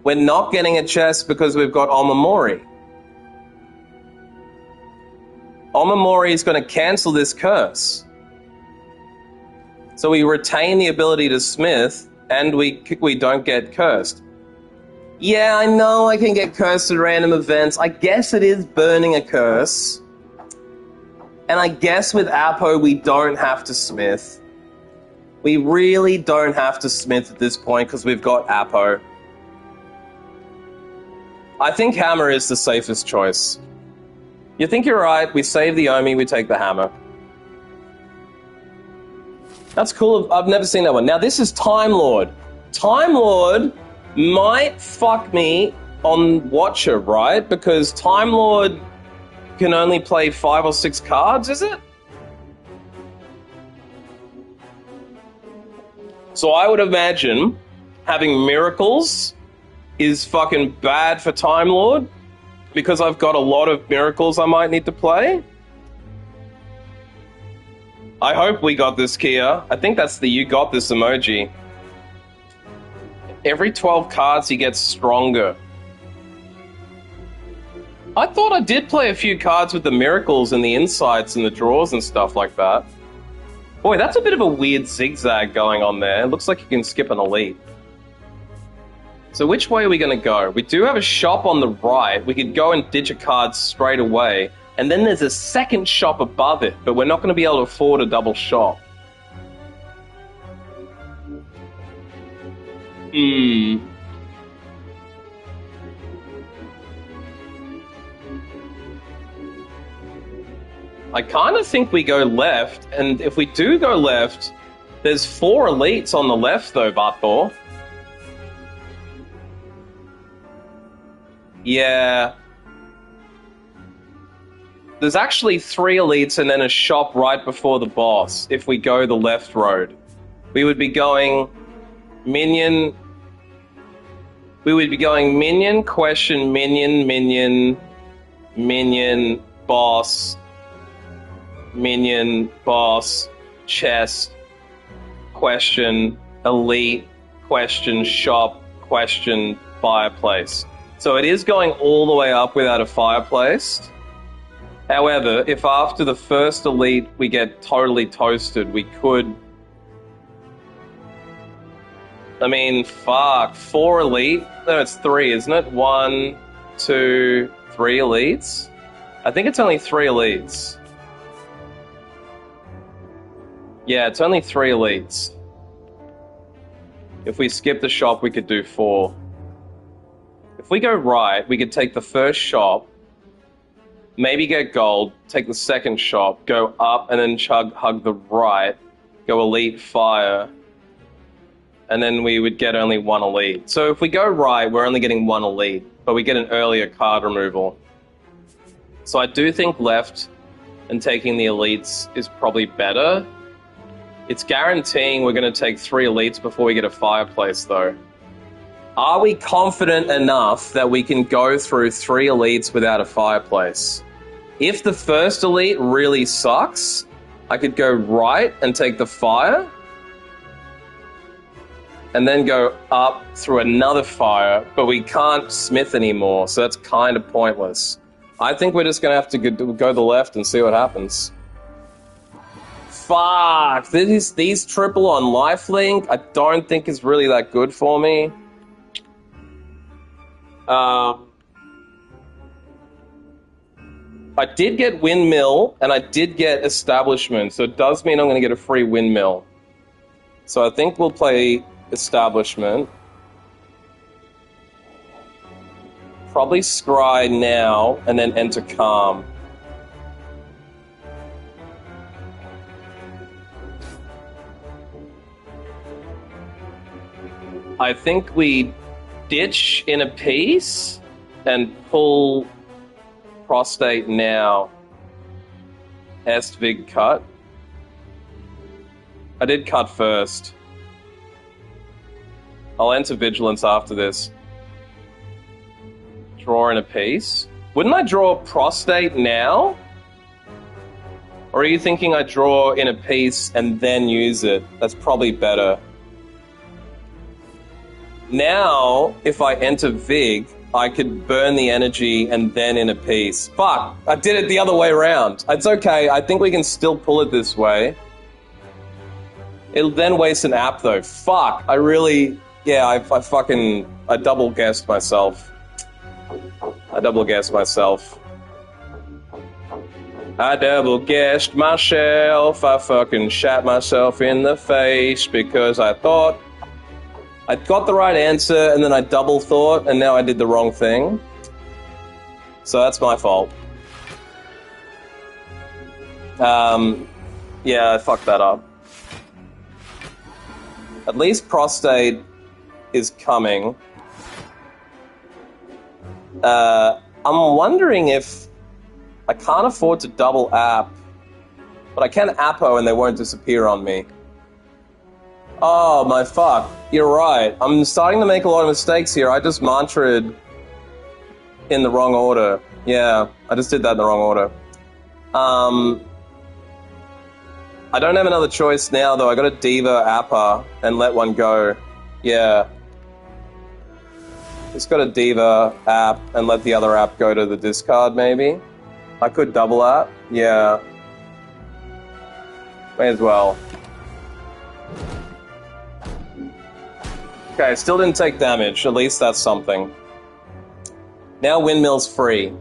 We're not getting a chest because we've got Omamori. Omamori is going to cancel this curse. So we retain the ability to smith, and we don't get cursed. Yeah, I know I can get cursed at random events. I guess it is burning a curse. And I guess with Apo, we don't have to smith. We really don't have to smith at this point because we've got Apo. I think hammer is the safest choice. You think you're right, we save the Omi, we take the hammer. That's cool. I've never seen that one. Now, this is Time Lord. Time Lord might fuck me on Watcher, right? Because Time Lord can only play 5 or 6 cards, is it? So I would imagine having Miracles is fucking bad for Time Lord because I've got a lot of Miracles I might need to play. I hope we got this, Kia. I think that's the you got this emoji. Every 12 cards he gets stronger. I thought I did play a few cards with the miracles and the insights and the draws and stuff like that. Boy, that's a bit of a weird zigzag going on there. It looks like you can skip an elite. So which way are we going to go? We do have a shop on the right. We could go and ditch a card straight away. And then there's a second shop above it, but we're not going to be able to afford a double shop. I kind of think we go left, and if we do go left, there's 4 elites on the left though, Barthor. Yeah. There's actually 3 elites and then a shop right before the boss if we go the left road. We would be going minion... We would be going minion, question, minion, minion, minion, boss, minion, boss, chest, question, elite, question, shop, question, fireplace. So it is going all the way up without a fireplace. However, if after the first elite we get totally toasted, we could... I mean, fuck, 4 elite? No, it's 3, isn't it? 1, 2, 3 elites? I think it's only 3 elites. Yeah, it's only 3 elites. If we skip the shop, we could do 4. If we go right, we could take the first shop, maybe get gold, take the second shop, go up and then hug the right, go elite fire, and then we would get only 1 elite. So if we go right, we're only getting 1 elite, but we get an earlier card removal. So I do think left and taking the elites is probably better. It's guaranteeing we're going to take 3 elites before we get a fireplace, though. Are we confident enough that we can go through 3 elites without a fireplace? If the first elite really sucks, I could go right and take the fire, and then go up through another fire, but we can't smith anymore, so that's kind of pointless. I think we're just going to have to go the left and see what happens. Fuck! These triple on lifelink, I don't think is really that good for me. I did get windmill, and I did get establishment, so it does mean I'm going to get a free windmill. So I think we'll play establishment. Probably scry now, and then enter calm. I think we ditch in a piece and pull prostate now. Est vig cut. I did cut first. I'll enter vigilance after this. Draw in a piece. Wouldn't I draw prostate now? Or are you thinking I draw in a piece and then use it? That's probably better. Now, if I enter Vig, I could burn the energy and then in a piece. Fuck, I did it the other way around. It's okay, I think we can still pull it this way. It'll then waste an app though. Fuck, I really... Yeah, I double guessed myself. I double guessed myself. I double guessed myself. I fucking shot myself in the face because I thought I got the right answer and then I double thought and now I did the wrong thing. So that's my fault. Yeah, I fucked that up. At least prostate is coming. I'm wondering if I can't afford to double app, but I can appo and they won't disappear on me. Oh my fuck, you're right. I'm starting to make a lot of mistakes here. I just mantra'd in the wrong order. Yeah, I just did that in the wrong order. I don't have another choice now though. I gotta Diva Appa and let one go. Yeah. Just gotta Diva app and let the other app go to the discard maybe. I could double app. Yeah. May as well. Okay, still didn't take damage. At least that's something. Now Windmill's free.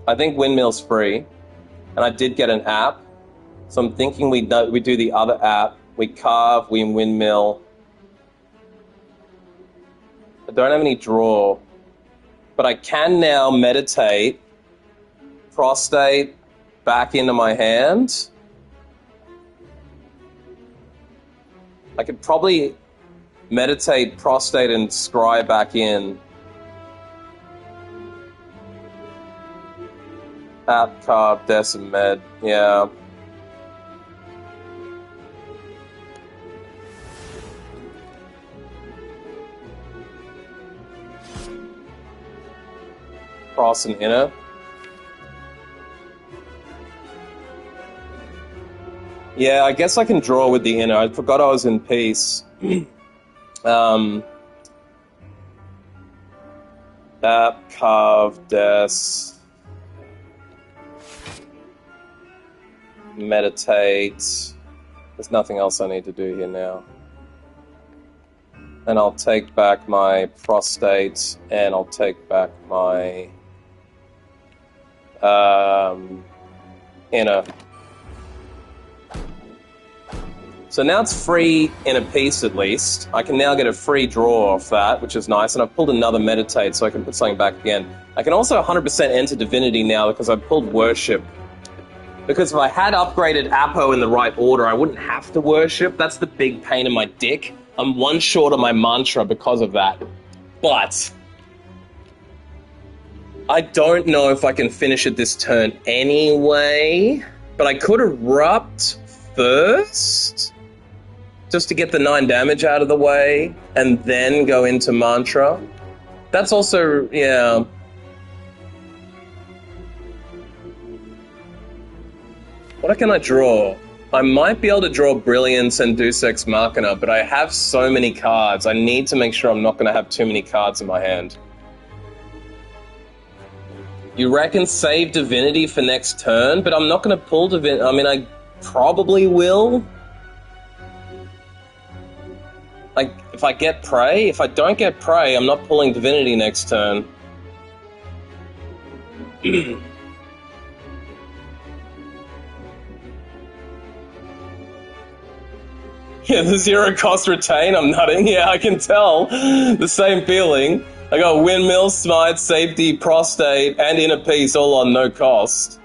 I think Windmill's free. And I did get an app. So I'm thinking we do the other app. We carve, we Windmill. I don't have any draw. But I can now meditate prostate back into my hand. I could probably meditate prostate and scry back in. App, carve, decim, med. Yeah. Cross and inner. Yeah, I guess I can draw with the inner. I forgot I was in peace. App, carve, des. Meditate. There's nothing else I need to do here now. And I'll take back my prostate, and I'll take back my inner. So now it's free in a piece at least. I can now get a free draw off that, which is nice, and I've pulled another meditate so I can put something back again. I can also 100% enter divinity now because I pulled worship. Because if I had upgraded Apo in the right order, I wouldn't have to worship. That's the big pain in my dick. I'm one short of my mantra because of that. But I don't know if I can finish it this turn anyway. But I could erupt first, just to get the 9 damage out of the way, and then go into mantra. That's also, yeah. What can I draw? I might be able to draw Brilliance and Deus Ex Machina, but I have so many cards. I need to make sure I'm not going to have too many cards in my hand. You reckon save Divinity for next turn? But I'm not going to pull Divinity. I mean, I probably will. Like, if I get Prey? If I don't get Prey, I'm not pulling Divinity next turn. Yeah, the zero cost retain, I'm nutting. Yeah, I can tell. The same feeling. I got windmill, smite, safety, prostate, and inner peace all on no cost.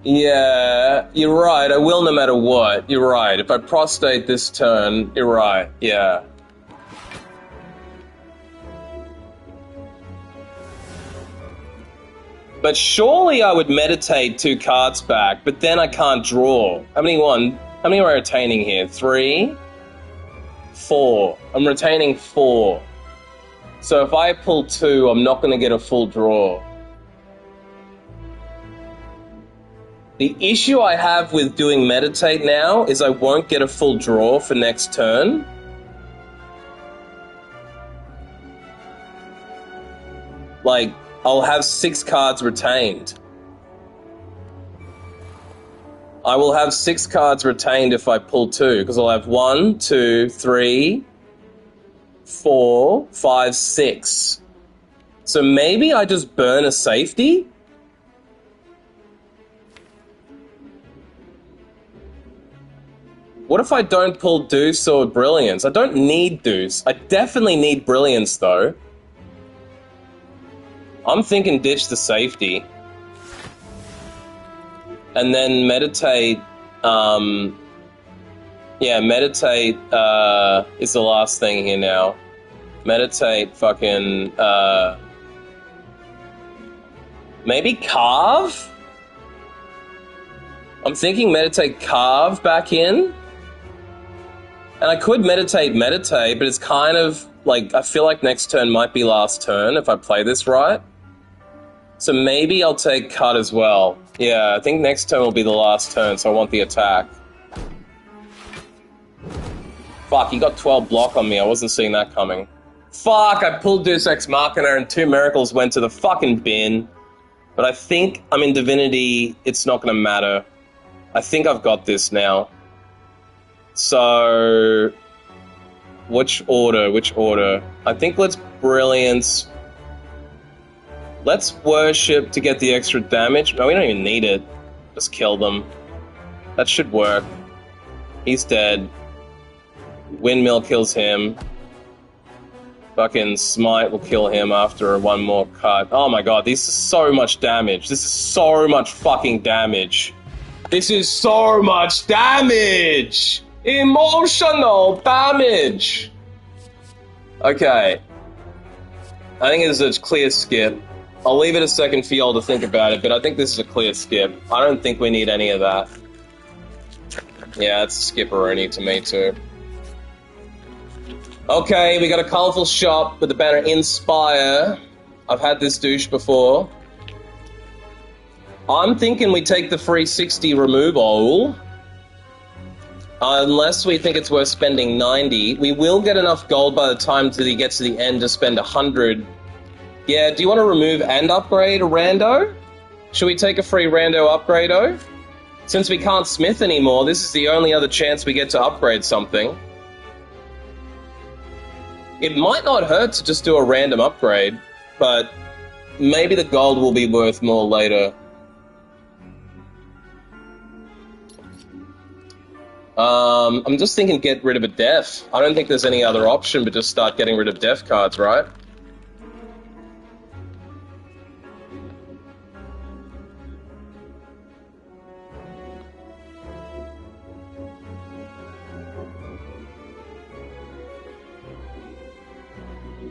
Yeah, you're right. I will no matter what. You're right. If I prostate this turn, you're right. Yeah. But surely I would meditate 2 cards back, but then I can't draw. How many am I retaining here? 3? 4. I'm retaining 4. So if I pull 2, I'm not going to get a full draw. The issue I have with doing meditate now is I won't get a full draw for next turn. Like, I'll have 6 cards retained. I will have 6 cards retained if I pull 2, because I'll have 1, 2, 3, 4, 5, 6. So maybe I just burn a safety? What if I don't pull Deuce or Brilliance? I don't need Deuce. I definitely need Brilliance, though. I'm thinking ditch the safety. And then meditate, yeah, meditate, is the last thing here now. Meditate fucking, maybe carve? I'm thinking meditate carve back in. And I could meditate, but it's kind of, like, I feel like next turn might be last turn if I play this right. So maybe I'll take cut as well. Yeah, I think next turn will be the last turn, so I want the attack. Fuck, he got 12 block on me. I wasn't seeing that coming. Fuck, I pulled Deus Ex Machina and 2 miracles went to the fucking bin. But I think I'm in Divinity. It's not going to matter. I think I've got this now. So, which order? I think let's Brilliance. Let's Worship to get the extra damage. No, we don't even need it. Just kill them. That should work. He's dead. Windmill kills him. Fucking Smite will kill him after one more cut. Oh my god, this is so much damage. This is so much fucking damage. This is so much damage! Emotional damage! Okay. I think it's a clear skip. I'll leave it a second for y'all to think about it, but I think this is a clear skip. I don't think we need any of that. Yeah, it's a skipperoni to me too. Okay, we got a colourful shop with the banner Inspire. I've had this douche before. I'm thinking we take the free 60 removal. Unless we think it's worth spending 90. We will get enough gold by the time till he gets to the end to spend 100. Yeah, do you want to remove and upgrade a rando? Should we take a free rando upgrado? Since we can't smith anymore, this is the only other chance we get to upgrade something. It might not hurt to just do a random upgrade, but maybe the gold will be worth more later. I'm just thinking get rid of a def. I don't think there's any other option but just start getting rid of def cards, right?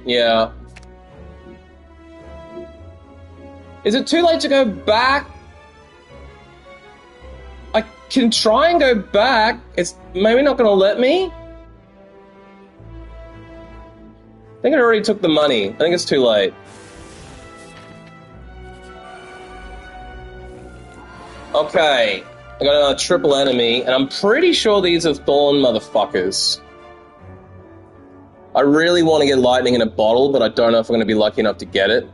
Yeah. Is it too late to go back? I can try and go back. It's maybe not going to let me. I think it already took the money. I think it's too late. Okay. I got a triple enemy, and I'm pretty sure these are Thorn motherfuckers. I really want to get lightning in a bottle, but I don't know if I'm going to be lucky enough to get it.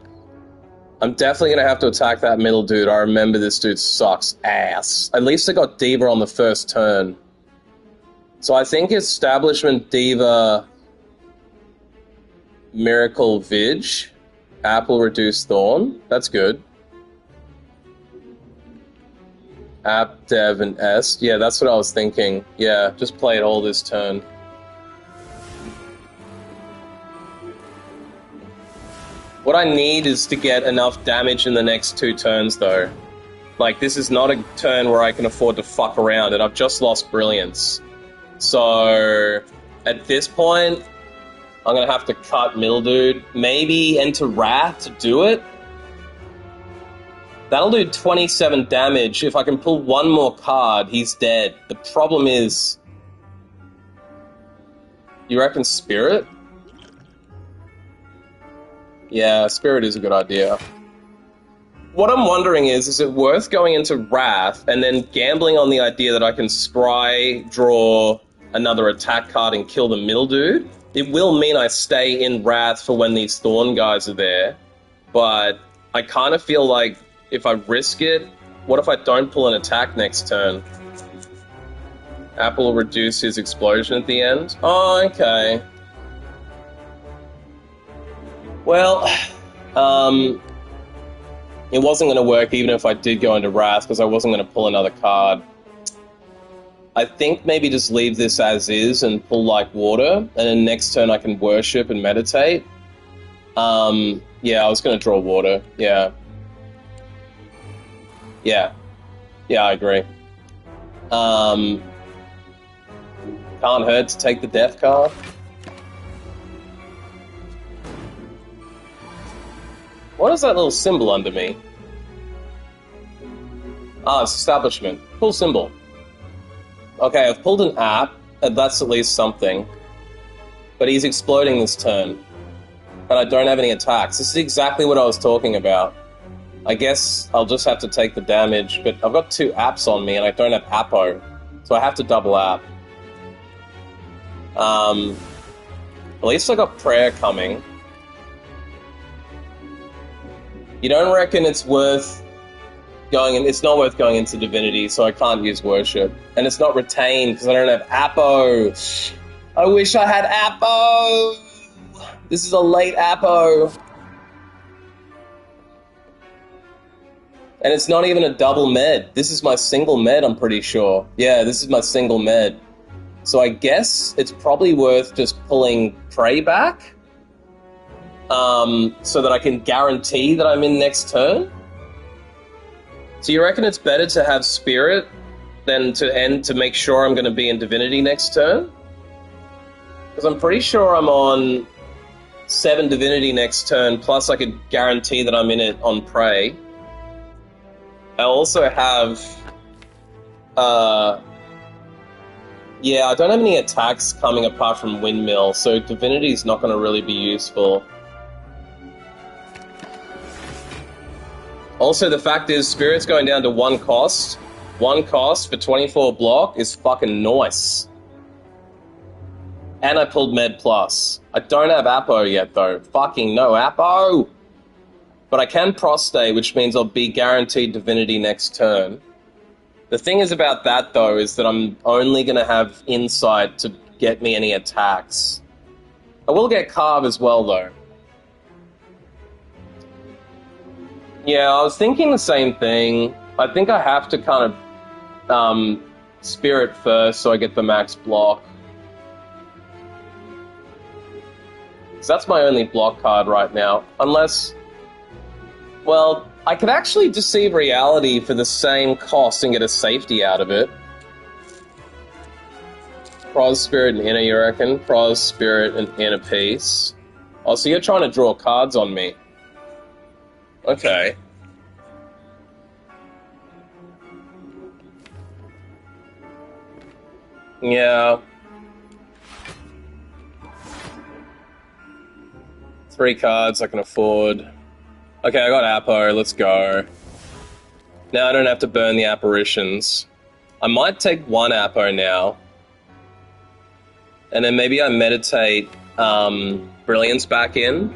I'm definitely going to have to attack that middle dude. I remember this dude sucks ass. At least I got Diva on the first turn. So I think Establishment, Diva, Miracle, Vig, Apple, Reduce, Thorn. That's good. App, Dev, and S. Yeah, that's what I was thinking. Yeah, just play it all this turn. What I need is to get enough damage in the next 2 turns, though. Like, this is not a turn where I can afford to fuck around, and I've just lost Brilliance. So, at this point, I'm gonna have to cut Mildude. Maybe enter Wrath to do it? That'll do 27 damage. If I can pull one more card, he's dead. The problem is... You reckon Spirit? Yeah, Spirit is a good idea. What I'm wondering is it worth going into Wrath and then gambling on the idea that I can scry, draw another attack card and kill the Mildude? It will mean I stay in Wrath for when these Thorn guys are there, but I kind of feel like if I risk it, what if I don't pull an attack next turn? Apple will reduce his explosion at the end? Oh, okay. Well, it wasn't going to work even if I did go into Wrath, because I wasn't going to pull another card. I think maybe just leave this as is and pull like water, and then next turn I can worship and meditate. Yeah, I was going to draw water, yeah. Yeah, I agree. Can't hurt to take the death card. What is that little symbol under me? Ah, it's establishment. Cool symbol. Okay, I've pulled an app, and that's at least something. But he's exploding this turn. And I don't have any attacks. This is exactly what I was talking about. I guess I'll just have to take the damage, but I've got 2 apps on me, and I don't have Appo. So I have to double app. At least I got prayer coming. You don't reckon it's worth going in? It's not worth going into Divinity, so I can't use Worship. And it's not retained because I don't have Appo. I wish I had Appo! This is a late Appo. And it's not even a double med. This is my single med, I'm pretty sure. Yeah, this is my single med. So I guess it's probably worth just pulling Prey back. So that I can guarantee that I'm in next turn? So you reckon it's better to have Spirit than to make sure I'm going to be in Divinity next turn? Because I'm pretty sure I'm on 7 Divinity next turn, plus I could guarantee that I'm in it on Prey. I also have... yeah, I don't have any attacks coming apart from Windmill, so Divinity's not going to really be useful. Also, the fact is, Spirit's going down to 1 cost. 1 cost for 24 block is fucking nice. And I pulled Med Plus. I don't have Appo yet, though. Fucking no Appo! But I can Prostate, which means I'll be guaranteed Divinity next turn. The thing is about that, though, is that I'm only going to have Insight to get me any attacks. I will get Carve as well, though. Yeah, I was thinking the same thing. I think I have to kind of Spirit first so I get the max block. So that's my only block card right now. Unless... Well, I could actually deceive reality for the same cost and get a safety out of it. Pros, Spirit, and Inner, you reckon? Pros, Spirit, and Inner Peace. Oh, so you're trying to draw cards on me. Okay. Yeah. 3 cards I can afford. Okay, I got Appo, let's go. Now I don't have to burn the apparitions. I might take 1 Appo now. And then maybe I meditate Brilliance back in.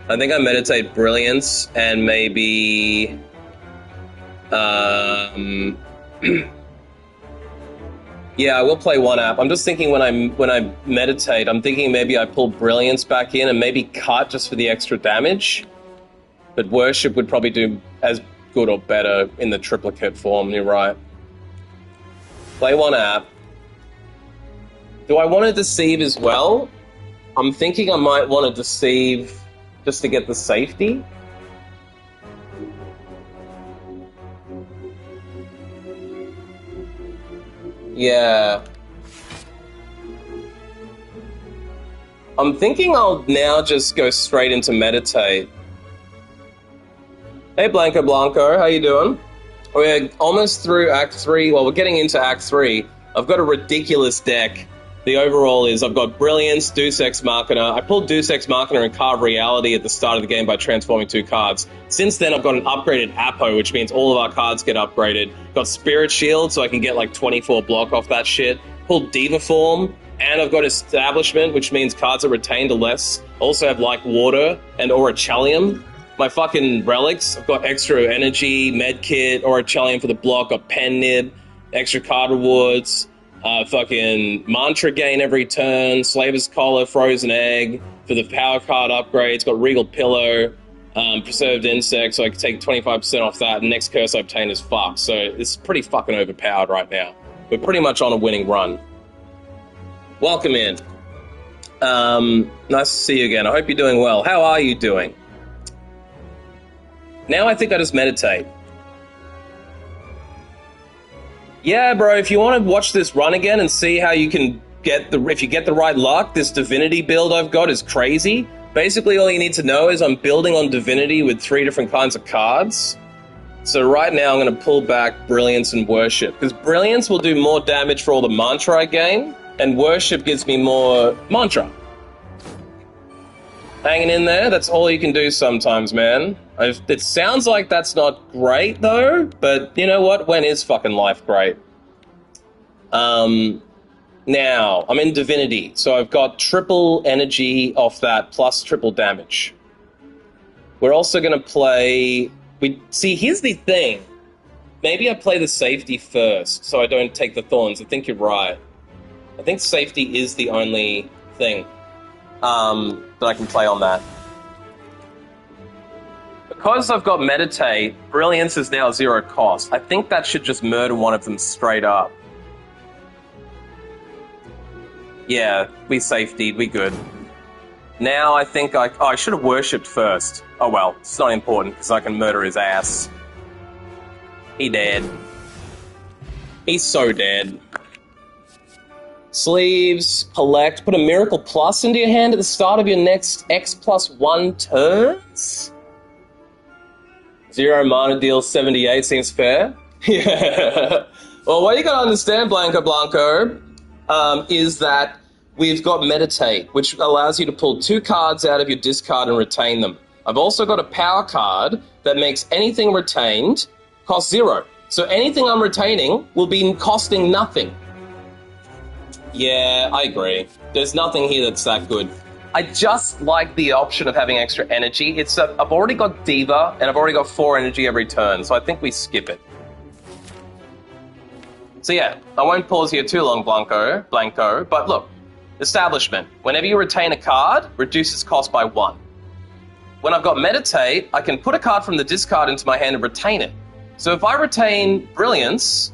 I think I meditate Brilliance and maybe... yeah, I will play 1 app. I'm just thinking when I meditate, I'm thinking maybe I pull Brilliance back in and maybe cut just for the extra damage. But Worship would probably do as good or better in the triplicate form, you're right. Play one app. Do I want to deceive as well? I'm thinking I might want to deceive just to get the safety. Yeah. I'm thinking I'll now just go straight into meditate. Hey Blanco Blanco, how you doing? We're almost through Act 3. Well, we're getting into Act 3. I've got a ridiculous deck. The overall is I've got Brilliance, Deus Ex Machina. I pulled Deus Ex Machina and Carve Reality at the start of the game by transforming 2 cards. Since then, I've got an upgraded Apo, which means all of our cards get upgraded. Got Spirit Shield, so I can get like 24 block off that shit. Pulled Diva Form, and I've got Establishment, which means cards are retained or less. Also have like Water and Orichallium. My fucking relics, I've got extra energy, medkit, Orichallium for the block, got pen nib, extra card rewards, fucking mantra gain every turn, Slaver's Collar, Frozen Egg for the power card upgrades, got Regal Pillow, Preserved Insect, so I can take 25% off that, and next curse I obtain is fucked. So it's pretty fucking overpowered right now. We're pretty much on a winning run. Welcome in. Nice to see you again. I hope you're doing well. How are you doing? Now I think I just meditate. Yeah, bro, if you want to watch this run again and see how you can get if you get the right luck, this divinity build I've got is crazy. Basically, all you need to know is I'm building on divinity with 3 different kinds of cards. So right now I'm going to pull back Brilliance and Worship, because Brilliance will do more damage for all the mantra I gain, and Worship gives me more mantra. Hanging in there, that's all you can do sometimes, man. It sounds like that's not great, though, but you know what? When is fucking life great? Now, I'm in Divinity, so I've got triple energy off that, plus triple damage. We're also going to play... See, here's the thing. Maybe I play the safety first, so I don't take the thorns. I think you're right. I think safety is the only thing that I can play on that. Because I've got Meditate, Brilliance is now 0 cost. I think that should just murder one of them straight up. Yeah, we safetied, we good. Now I think I should have worshipped first. Oh well, it's not important because I can murder his ass. He dead. He's so dead. Sleeves, collect, put a Miracle Plus into your hand at the start of your next X+1 turns? 0 mana deals 78 seems fair. Yeah. Well, what you gotta understand, Blanco Blanco, is that we've got Meditate, which allows you to pull 2 cards out of your discard and retain them. I've also got a power card that makes anything retained cost 0. So anything I'm retaining will be costing nothing. Yeah, I agree. There's nothing here that's that good. I just like the option of having extra energy. I've already got Diva, and I've already got 4 energy every turn, so I think we skip it. So yeah, I won't pause here too long, Blanco, but look. Establishment. Whenever you retain a card, reduces cost by 1. When I've got Meditate, I can put a card from the discard into my hand and retain it. So if I retain Brilliance,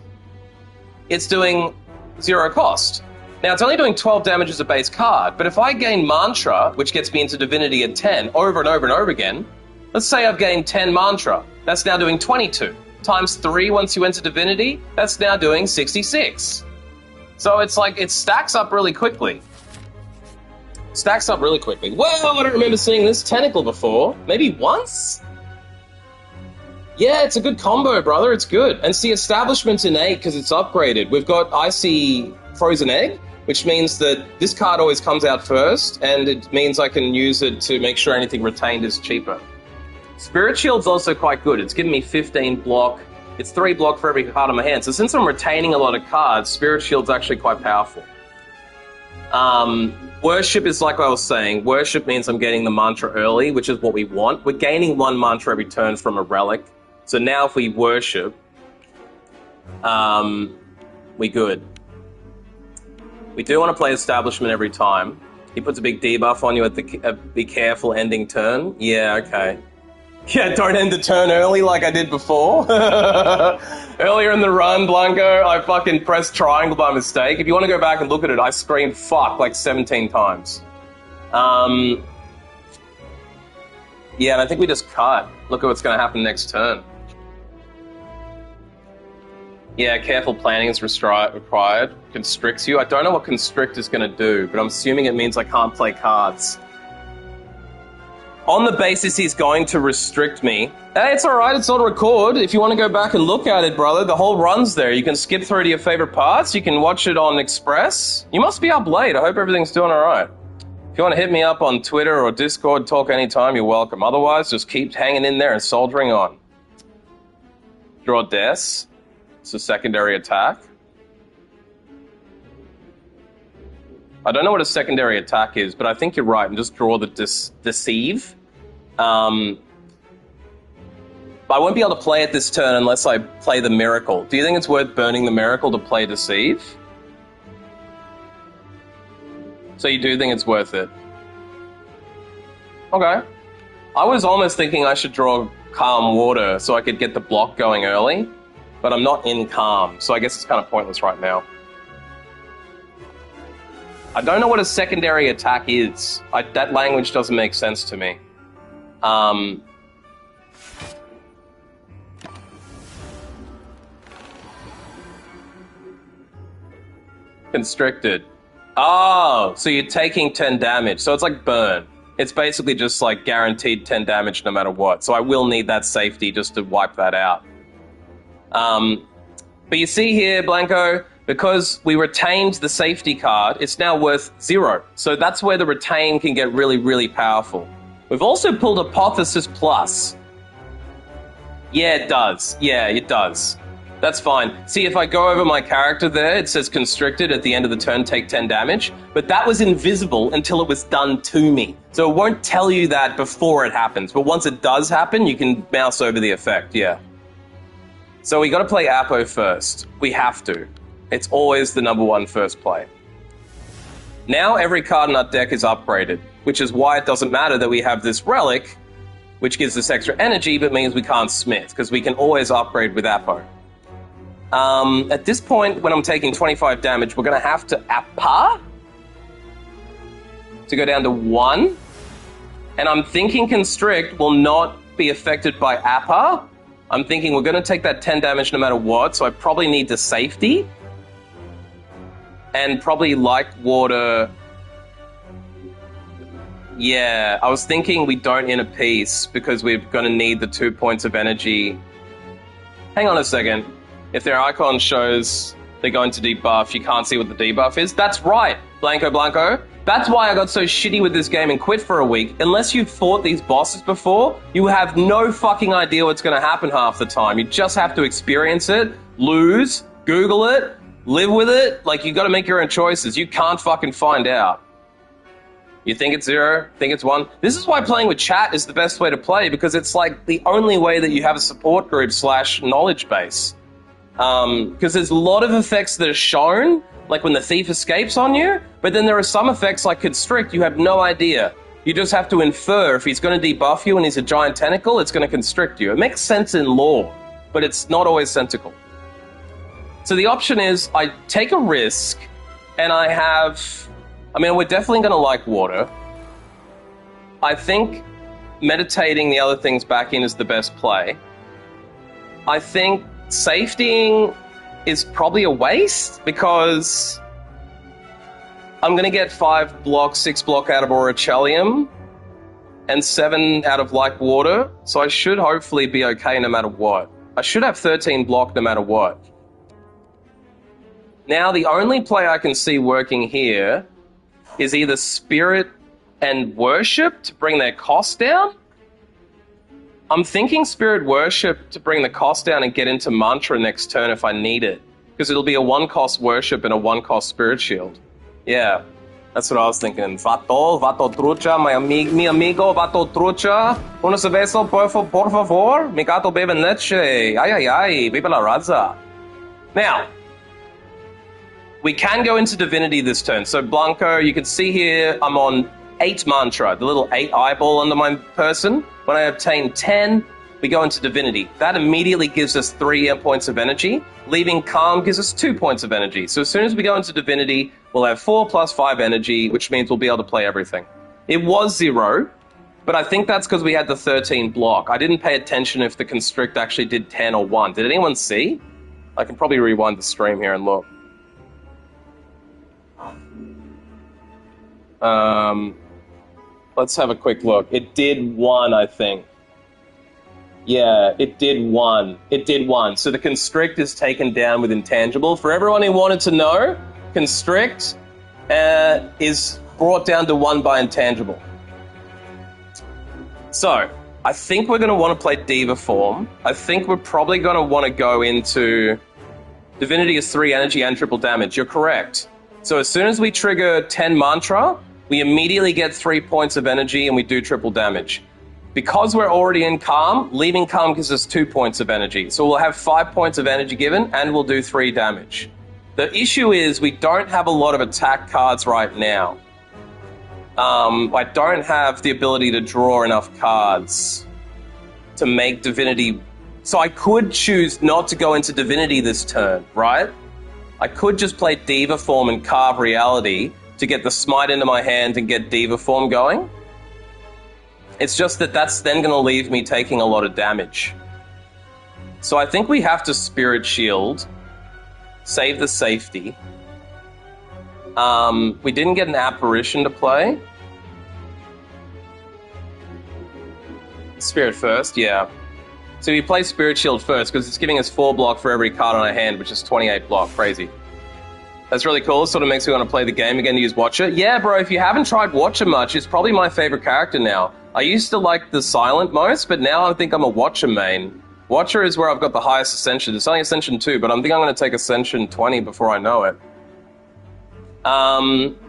it's doing 0 cost. Now, it's only doing 12 damage as a base card, but if I gain Mantra, which gets me into Divinity at 10, over and over and over again, let's say I've gained 10 Mantra, that's now doing 22. Times 3 once you enter Divinity, that's now doing 66. So it's like, it stacks up really quickly. Stacks up really quickly. Well, I don't remember seeing this tentacle before. Maybe once? Yeah, it's a good combo, brother. It's good. And see, Establishment's innate because it's upgraded. We've got Icy Frozen Egg, which means that this card always comes out first, and it means I can use it to make sure anything retained is cheaper. Spirit Shield's also quite good. It's giving me 15 block. It's 3 block for every card in my hand. So since I'm retaining a lot of cards, Spirit Shield's actually quite powerful. Worship is like I was saying. Worship means I'm getting the mantra early, which is what we want. We're gaining 1 mantra every turn from a relic. So now if we worship, we good. We do want to play Establishment every time. He puts a big debuff on you at the be careful ending turn. Yeah, okay. Yeah, don't end the turn early like I did before. Earlier in the run, Blanco, I fucking pressed triangle by mistake. If you want to go back and look at it, I screamed fuck like 17 times. Yeah, and I think we just cut. Look at what's going to happen next turn. Yeah, careful planning is required. Constricts you. I don't know what constrict is going to do, but I'm assuming it means I can't play cards. On the basis he's going to restrict me. Hey, it's alright, it's on record. If you want to go back and look at it, brother, the whole run's there. You can skip through to your favorite parts. You can watch it on Express. You must be up late. I hope everything's doing alright. If you want to hit me up on Twitter or Discord, talk anytime, you're welcome. Otherwise, just keep hanging in there and soldiering on. Draw Des. It's a secondary attack. I don't know what a secondary attack is, but I think you're right. And just draw the Deceive. I won't be able to play it this turn unless I play the Miracle. Do you think it's worth burning the Miracle to play Deceive? So you do think it's worth it? Okay. I was almost thinking I should draw Calm Water so I could get the block going early, but I'm not in Calm, so I guess it's kind of pointless right now. I don't know what a secondary attack is. That language doesn't make sense to me. Constricted. Oh, so you're taking 10 damage. So it's like burn. It's basically just like guaranteed 10 damage no matter what. So I will need that safety just to wipe that out. But you see here, Blanco, because we retained the safety card, it's now worth 0. So that's where the retain can get really, really powerful. We've also pulled Apotheosis Plus. Yeah, it does. Yeah, it does. That's fine. See, if I go over my character there, it says constricted at the end of the turn, take 10 damage. But that was invisible until it was done to me. So it won't tell you that before it happens. But once it does happen, you can mouse over the effect, yeah. So we got to play Apo first. We have to. It's always the number one first play. Now every card in our deck is upgraded, which is why it doesn't matter that we have this relic, which gives us extra energy, but means we can't smith, because we can always upgrade with Apo. At this point, when I'm taking 25 damage, we're going to have to Appa to go down to 1. And I'm thinking Constrict will not be affected by Appa. I'm thinking we're going to take that 10 damage no matter what, so I probably need the safety. And probably like water. Yeah, I was thinking we don't in a piece because we're going to need the 2 points of energy. Hang on a second. If their icon shows they're going to debuff, you can't see what the debuff is. That's right, Blanco. That's why I got so shitty with this game and quit for a week. Unless you've fought these bosses before, you have no fucking idea what's going to happen half the time. You just have to experience it, lose, Google it, live with it. Like, you got to make your own choices. You can't fucking find out. You think it's 0, think it's 1. This is why playing with chat is the best way to play, because it's like the only way that you have a support group / knowledge base. Because there's a lot of effects that are shown, like when the thief escapes on you, but then there are some effects like Constrict, you have no idea. You just have to infer if he's going to debuff you and he's a giant tentacle, it's going to constrict you. It makes sense in lore, but it's not always sensical. So the option is I take a risk, and we're definitely going to like water. I think meditating the other things back in is the best play. I think safetying is probably a waste because I'm going to get 5 block, 6 block out of Aurichellium and 7 out of Like Water, so I should hopefully be okay no matter what. I should have 13 block no matter what. Now, the only play I can see working here is either Spirit and Worship to bring their cost down. I'm thinking Spirit Worship to bring the cost down and get into Mantra next turn if I need it. Because it'll be a 1-cost Worship and a 1-cost Spirit Shield. Yeah, that's what I was thinking. Vato trucha, mi amigo, Vato trucha. Una cerveza, por favor. Mi gato bebe leche. Ay, viva la raza. Now, we can go into Divinity this turn. So Blanco, you can see here I'm on 8 mantra, the little 8 eyeball under my person. When I obtain 10, we go into divinity. That immediately gives us 3 points of energy. Leaving calm gives us 2 points of energy. So as soon as we go into divinity, we'll have 4 plus 5 energy, which means we'll be able to play everything. It was 0, but I think that's because we had the 13 block. I didn't pay attention if the constrict actually did 10 or 1. Did anyone see? I can probably rewind the stream here and look. Let's have a quick look. It did 1, I think. Yeah, it did 1. It did 1. So the constrict is taken down with intangible. For everyone who wanted to know, constrict is brought down to 1 by intangible. So, I think we're going to want to play Diva form. I think we're probably going to want to go into... Divinity is 3 energy and triple damage. You're correct. So as soon as we trigger 10 mantra, we immediately get 3 points of energy and we do triple damage. Because we're already in calm, leaving calm gives us 2 points of energy. So we'll have 5 points of energy given and we'll do 3 damage. The issue is we don't have a lot of attack cards right now. I don't have the ability to draw enough cards to make divinity. So I could choose not to go into divinity this turn, right? I could just play Diva form and carve reality to get the smite into my hand and get Diva form going. It's just that that's then going to leave me taking a lot of damage. So I think we have to Spirit Shield, save the safety. We didn't get an apparition to play. Spirit first, yeah. So we play Spirit Shield first because it's giving us 4 block for every card on our hand, which is 28 block. Crazy. That's really cool. It sort of makes me want to play the game again to use Watcher. Yeah, bro, if you haven't tried Watcher much, it's probably my favorite character now. I used to like the Silent most, but now I think I'm a Watcher main. Watcher is where I've got the highest Ascension. It's only Ascension 2, but I think I'm going to take Ascension 20 before I know it.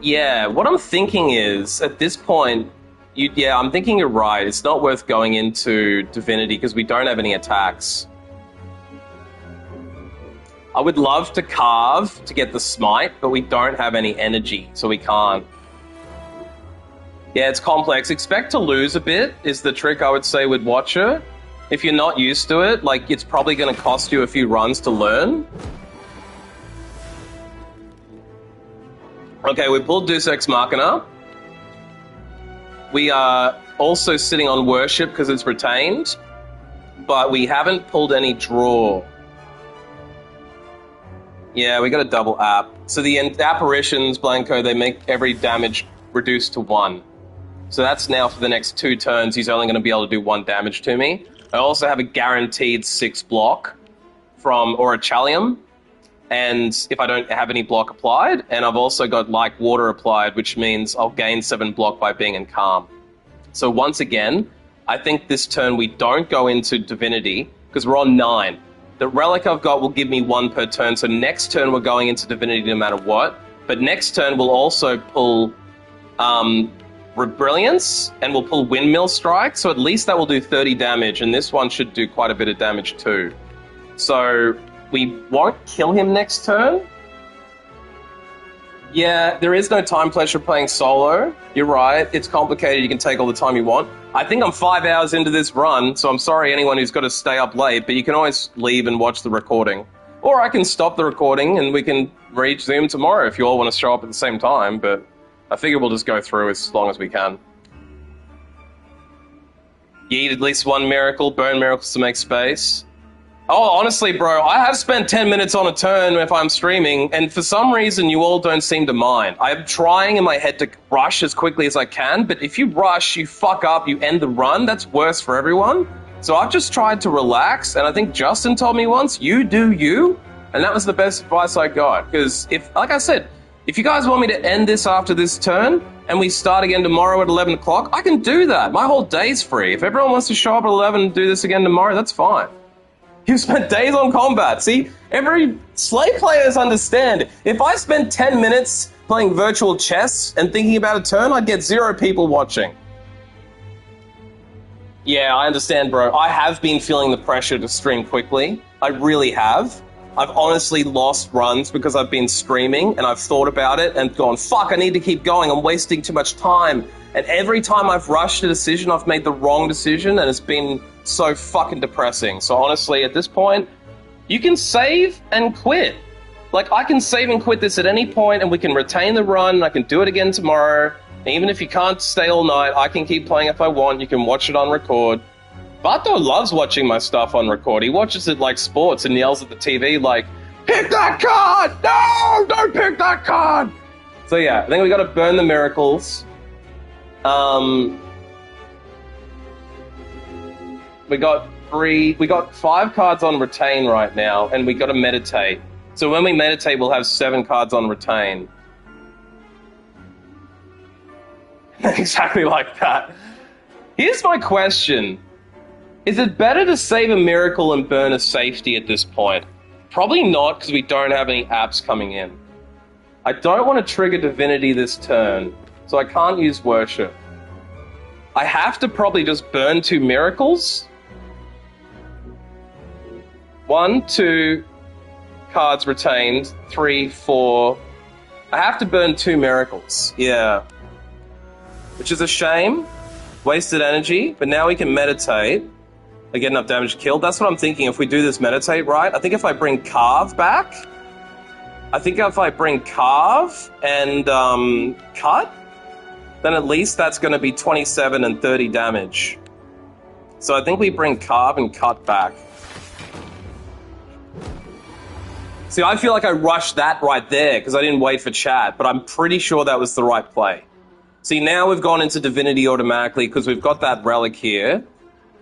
Yeah, what I'm thinking is, at this point, I'm thinking you're right. It's not worth going into Divinity because we don't have any attacks. I would love to carve to get the smite, but we don't have any energy, so we can't. Yeah, it's complex. Expect to lose a bit is the trick I would say with Watcher. If you're not used to it, like, it's probably going to cost you a few runs to learn. Okay, we pulled Deus Ex Machina. We are also sitting on Worship because it's retained, but we haven't pulled any draw. Yeah, we got a double app. So the apparitions, Blanco, they make every damage reduced to 1. So that's now for the next 2 turns, he's only going to be able to do 1 damage to me. I also have a guaranteed 6 block from Aurachalium, and if I don't have any block applied, and I've also got like water applied, which means I'll gain 7 block by being in calm. So once again, I think this turn we don't go into Divinity, because we're on 9. The relic I've got will give me 1 per turn, so next turn we're going into Divinity no matter what. But next turn we'll also pull Brilliance, and we'll pull Windmill Strike, so at least that will do 30 damage, and this one should do quite a bit of damage too. So we won't kill him next turn. Yeah, there is no time pleasure playing solo. You're right, it's complicated, you can take all the time you want. I think I'm 5 hours into this run, so I'm sorry anyone who's got to stay up late, but you can always leave and watch the recording. Or I can stop the recording and we can resume tomorrow if you all want to show up at the same time, but I figure we'll just go through as long as we can. You eat at least 1 miracle, burn miracles to make space. Oh, honestly, bro, I have spent 10 minutes on a turn if I'm streaming, and for some reason you all don't seem to mind. I'm trying in my head to rush as quickly as I can, but if you rush, you fuck up, you end the run, that's worse for everyone. So I've just tried to relax, and I think Justin told me once, you do you, and that was the best advice I got. Because if, like I said, if you guys want me to end this after this turn, and we start again tomorrow at 11 o'clock, I can do that. My whole day's free. If everyone wants to show up at 11 and do this again tomorrow, that's fine. You've spent days on combat. See, every Slay players understand. If I spent 10 minutes playing virtual chess and thinking about a turn, I'd get 0 people watching. Yeah, I understand, bro. I have been feeling the pressure to stream quickly. I really have. I've honestly lost runs because I've been streaming and I've thought about it and gone, fuck, I need to keep going. I'm wasting too much time. And every time I've rushed a decision, I've made the wrong decision, and it's been so fucking depressing. So honestly, at this point, you can save and quit. Like, I can save and quit this at any point, and we can retain the run, and I can do it again tomorrow. And even if you can't stay all night, I can keep playing if I want. You can watch it on record. Bato loves watching my stuff on record. He watches it like sports and yells at the TV like, pick that card! No! Don't pick that card! So yeah, I think we gotta burn the miracles. We got 5 cards on retain right now, and we gotta meditate. So when we meditate, we'll have 7 cards on retain. Exactly like that. Here's my question. Is it better to save a miracle and burn a safety at this point? Probably not, because we don't have any apps coming in. I don't want to trigger divinity this turn, so I can't use worship. I have to probably just burn 2 miracles. 1, 2 cards retained, 3, 4. I have to burn 2 miracles, yeah. Which is a shame. Wasted energy, but now we can meditate. I get enough damage to kill. That's what I'm thinking if we do this meditate right. I think if I bring Carve back, and Cut, then at least that's going to be 27 and 30 damage. So I think we bring Carve and Cut back. See, I feel like I rushed that right there because I didn't wait for chat, but I'm pretty sure that was the right play. See, now we've gone into Divinity automatically because we've got that relic here.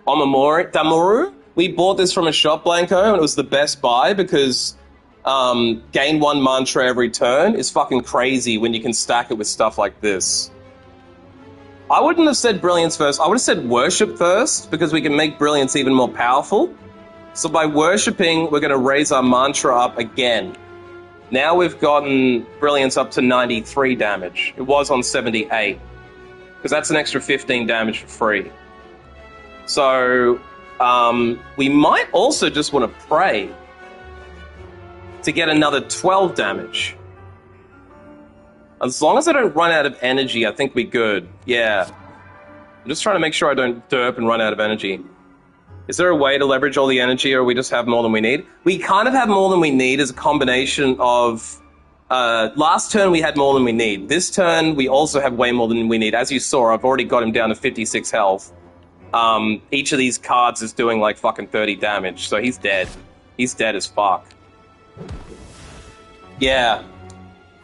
Damuru, we bought this from a shop, Blanco, and it was the best buy because gain 1 mantra every turn is fucking crazy when you can stack it with stuff like this. I wouldn't have said Brilliance first. I would have said Worship first because we can make Brilliance even more powerful. So by worshipping, we're going to raise our mantra up again. Now we've gotten Brilliance up to 93 damage. It was on 78. Because that's an extra 15 damage for free. So, we might also just want to pray to get another 12 damage. As long as I don't run out of energy, I think we're good. Yeah. I'm just trying to make sure I don't derp and run out of energy. Is there a way to leverage all the energy, or we just have more than we need? We kind of have more than we need as a combination of... last turn we had more than we need. This turn we also have way more than we need. As you saw, I've already got him down to 56 health. Each of these cards is doing like fucking 30 damage, so he's dead. He's dead as fuck. Yeah.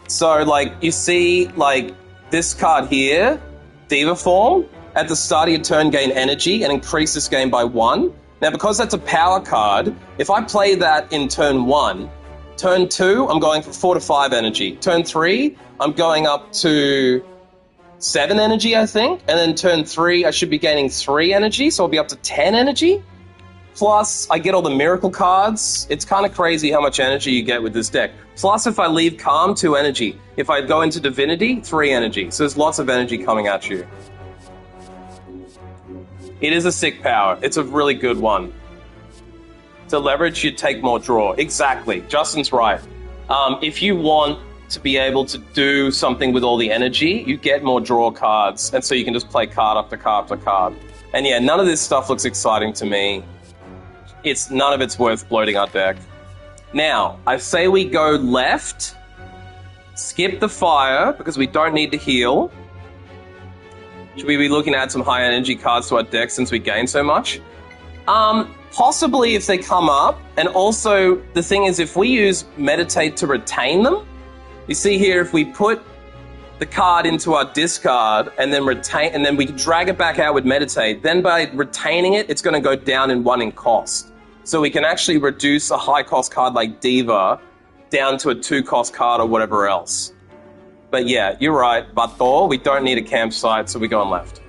So, like, you see, like, this card here, Diva Form, at the start of your turn gain energy and increase this game by 1. Now, because that's a power card, if I play that in turn 1, turn 2, I'm going for 4 to 5 energy. Turn 3, I'm going up to 7 energy, I think. And then turn 3, I should be gaining 3 energy, so I'll be up to 10 energy. Plus, I get all the miracle cards. It's kind of crazy how much energy you get with this deck. Plus, if I leave Calm, 2 energy. If I go into Divinity, 3 energy. So there's lots of energy coming at you. It is a sick power. It's a really good one. To leverage, you take more draw. Exactly. Justin's right. If you want to be able to do something with all the energy, you get more draw cards, and so you can just play card after card after card. And yeah, none of this stuff looks exciting to me. None of it's worth bloating our deck. Now, I say we go left, skip the fire, because we don't need to heal. Should we be looking to add some high energy cards to our deck since we gain so much? Possibly if they come up, and also the thing is if we use Meditate to retain them, you see here if we put the card into our discard and then retain, and then we drag it back out with Meditate, then by retaining it, it's going to go down in 1 in cost. So we can actually reduce a high cost card like Diva down to a 2 cost card or whatever else. But yeah, you're right, Bator, we don't need a campsite, so we're going left.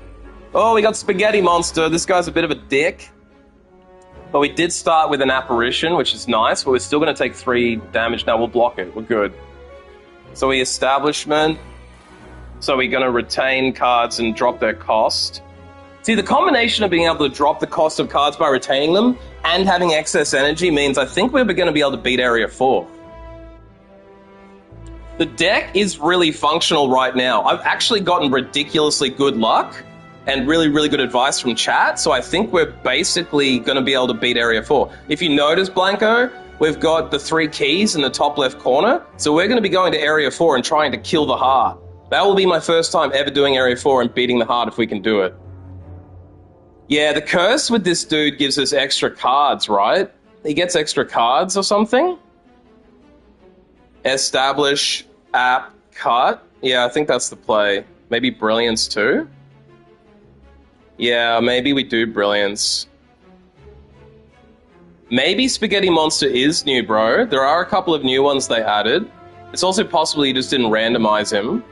Oh, we got Spaghetti Monster. This guy's a bit of a dick. But we did start with an Apparition, which is nice, but we're still going to take 3 damage. Now we'll block it. We're good. So we Establishment. So we're going to retain cards and drop their cost. See, the combination of being able to drop the cost of cards by retaining them and having excess energy means I think we're going to be able to beat Area 4. The deck is really functional right now. I've actually gotten ridiculously good luck and really, really good advice from chat, so I think we're basically going to be able to beat Area 4. If you notice, Blanco, we've got the 3 keys in the top left corner, so we're going to be going to Area 4 and trying to kill the heart. That will be my first time ever doing Area 4 and beating the heart if we can do it. Yeah, the curse with this dude gives us extra cards, right? He gets extra cards or something? Establish, app, cut. Yeah, I think that's the play. Maybe Brilliance too? Yeah, maybe we do Brilliance. Maybe Spaghetti Monster is new, bro. There are a couple of new ones they added. It's also possible you just didn't randomize him.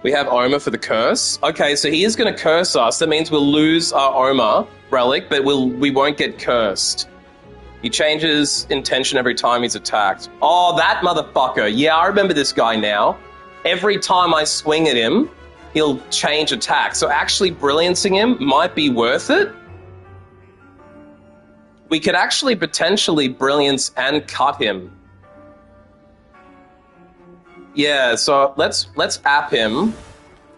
We have Oma for the curse. Okay, so he is going to curse us. That means we'll lose our Oma relic, but we won't get cursed. He changes intention every time he's attacked. Oh, that motherfucker. Yeah, I remember this guy now. Every time I swing at him, he'll change attack. So actually brilliancing him might be worth it. We could actually potentially brilliance and cut him. Yeah, so let's app him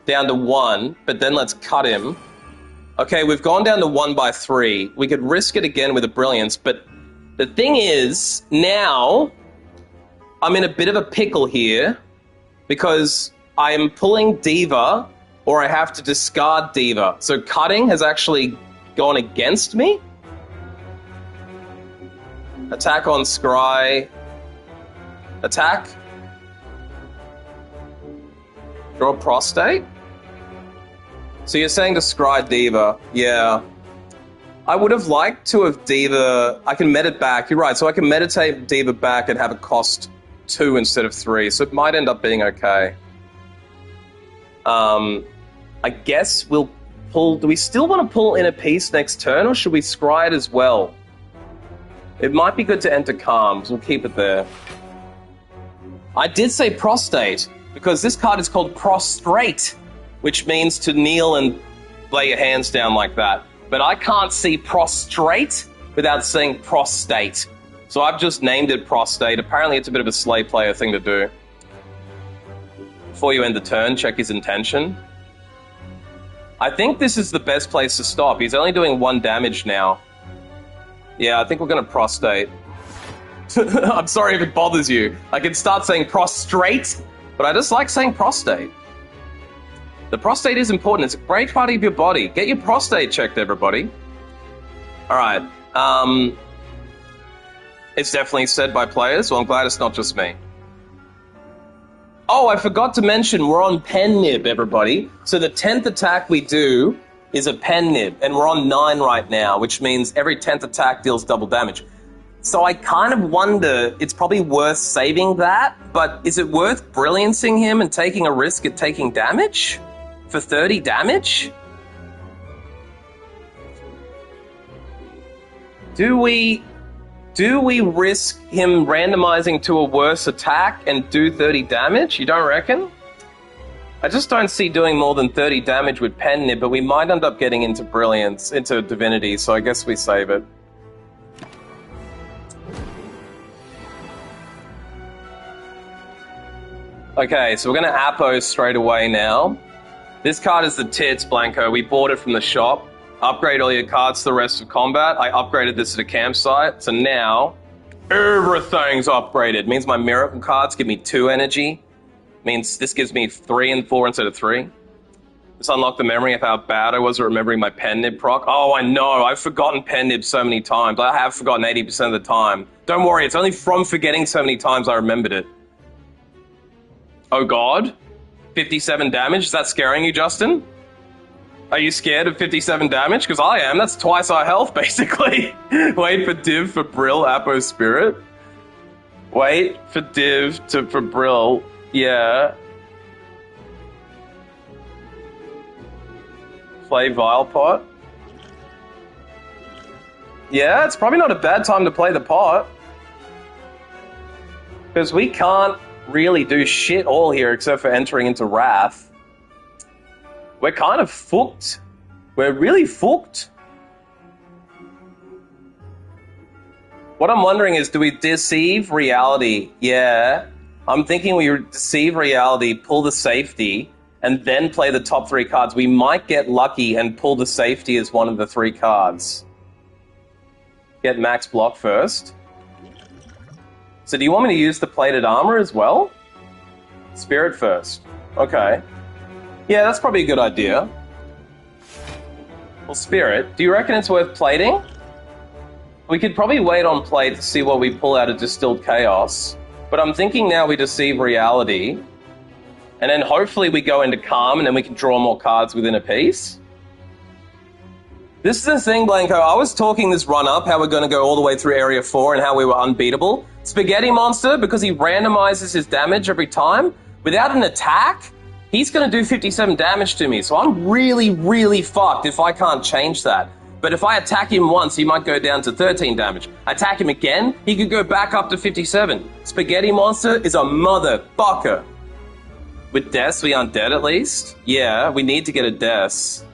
down to 1, but then let's cut him. Okay, we've gone down to 1 by 3. We could risk it again with a brilliance, but the thing is, now I'm in a bit of a pickle here because I am pulling Diva or I have to discard Diva. So cutting has actually gone against me. Attack on Scry. Attack. Draw Prostate. So you're saying to Scry Diva. Yeah. I would have liked to have Diva... I can med it back. You're right. So I can meditate Diva back and have it cost 2 instead of 3. So it might end up being okay. I guess we'll pull... Do we still want to pull Inner Peace next turn, or should we Scry it as well? It might be good to enter Calms. We'll keep it there. I did say Prostate, because this card is called Prostrate, which means to kneel and lay your hands down like that. But I can't see Prostrate without saying Prostate. So I've just named it Prostate. Apparently it's a bit of a slay player thing to do. Before you end the turn, check his intention. I think this is the best place to stop. He's only doing 1 damage now. Yeah, I think we're going to Prostate. I'm sorry if it bothers you. I can start saying Prostrate, but I just like saying Prostate. The prostate is important. It's a great part of your body. Get your prostate checked, everybody. All right. It's definitely said by players, so I'm glad it's not just me. Oh, I forgot to mention we're on pen nib, everybody. So the 10th attack we do is a pen nib, and we're on 9 right now, which means every 10th attack deals double damage. So I kind of wonder, it's probably worth saving that, but is it worth brilliancing him and taking a risk at taking damage? For 30 damage? Do we risk him randomizing to a worse attack and do 30 damage? You don't reckon? I just don't see doing more than 30 damage with pen nib, but we might end up getting into brilliance, into divinity, so I guess we save it. Okay, so we're going to Apo straight away now. This card is the tits, Blanco. We bought it from the shop. Upgrade all your cards to the rest of combat. I upgraded this at a campsite. So now, everything's upgraded. Means my miracle cards give me 2 energy. Means this gives me 3 and 4 instead of 3. This unlocked the memory of how bad I was at remembering my pen nib proc. Oh, I know. I've forgotten pen nib so many times. I have forgotten 80% of the time. Don't worry. It's only from forgetting so many times I remembered it. Oh, God. 57 damage? Is that scaring you, Justin? Are you scared of 57 damage? Because I am. That's twice our health, basically. Wait for Div for Brill, Apo Spirit. Wait for Div for Brill. Yeah. Play Vilepot. Yeah, it's probably not a bad time to play the pot. Because we can't really do shit all here except for entering into Wrath. We're kind of fucked. We're really fucked. What I'm wondering is, do we deceive reality? Yeah. I'm thinking we deceive reality, pull the safety, and then play the top 3 cards. We might get lucky and pull the safety as one of the 3 cards. Get max block first. So do you want me to use the plated armor as well? Spirit first. Okay. Yeah, that's probably a good idea. Well, Spirit, do you reckon it's worth plating? We could probably wait on plate to see what we pull out of Distilled Chaos. But I'm thinking now we deceive reality. And then hopefully we go into Calm and then we can draw more cards within a piece. This is the thing, Blanco. I was talking this run up, how we're going to go all the way through Area 4 and how we were unbeatable. Spaghetti Monster, because he randomizes his damage every time, without an attack, he's going to do 57 damage to me. So I'm really, really fucked if I can't change that. But if I attack him once, he might go down to 13 damage. Attack him again, he could go back up to 57. Spaghetti Monster is a motherfucker. With Deaths, we undead at least? Yeah, we need to get a Deaths.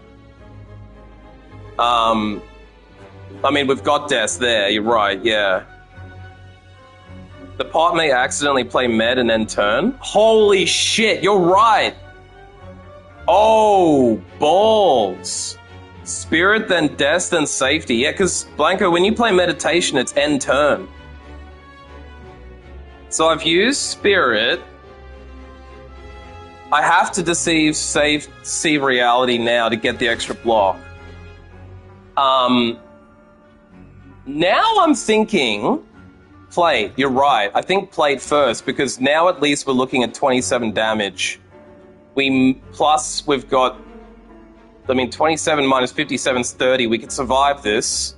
I mean, we've got Deaths there, you're right, yeah. The pot may accidentally play med and then turn. Holy shit, you're right! Oh, balls. Spirit, then Death, then Safety. Yeah, because, Blanco, when you play Meditation, it's end turn. So I've used Spirit. I have to deceive reality now to get the extra block. Now I'm thinking... Plate, you're right. I think plate first, because now at least we're looking at 27 damage. Plus, we've got... I mean, 27 minus 57 is 30. We could survive this.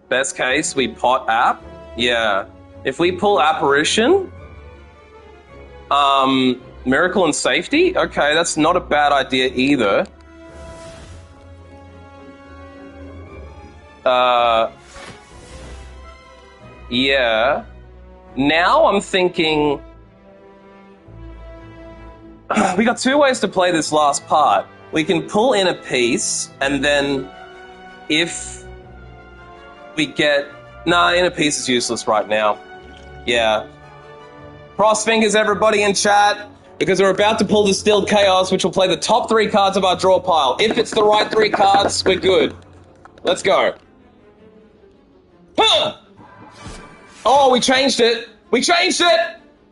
Best case, we pot app. Yeah. If we pull Apparition... Miracle and Safety? Okay, that's not a bad idea either. Yeah. Now I'm thinking... we got 2 ways to play this last part. We can pull in a piece, and then if we get... Nah, in a piece is useless right now. Yeah. Cross fingers, everybody in chat, because we're about to pull Distilled Chaos, which will play the top 3 cards of our draw pile. If it's the right 3 cards, we're good. Let's go. Huh! Oh, we changed it. We changed it.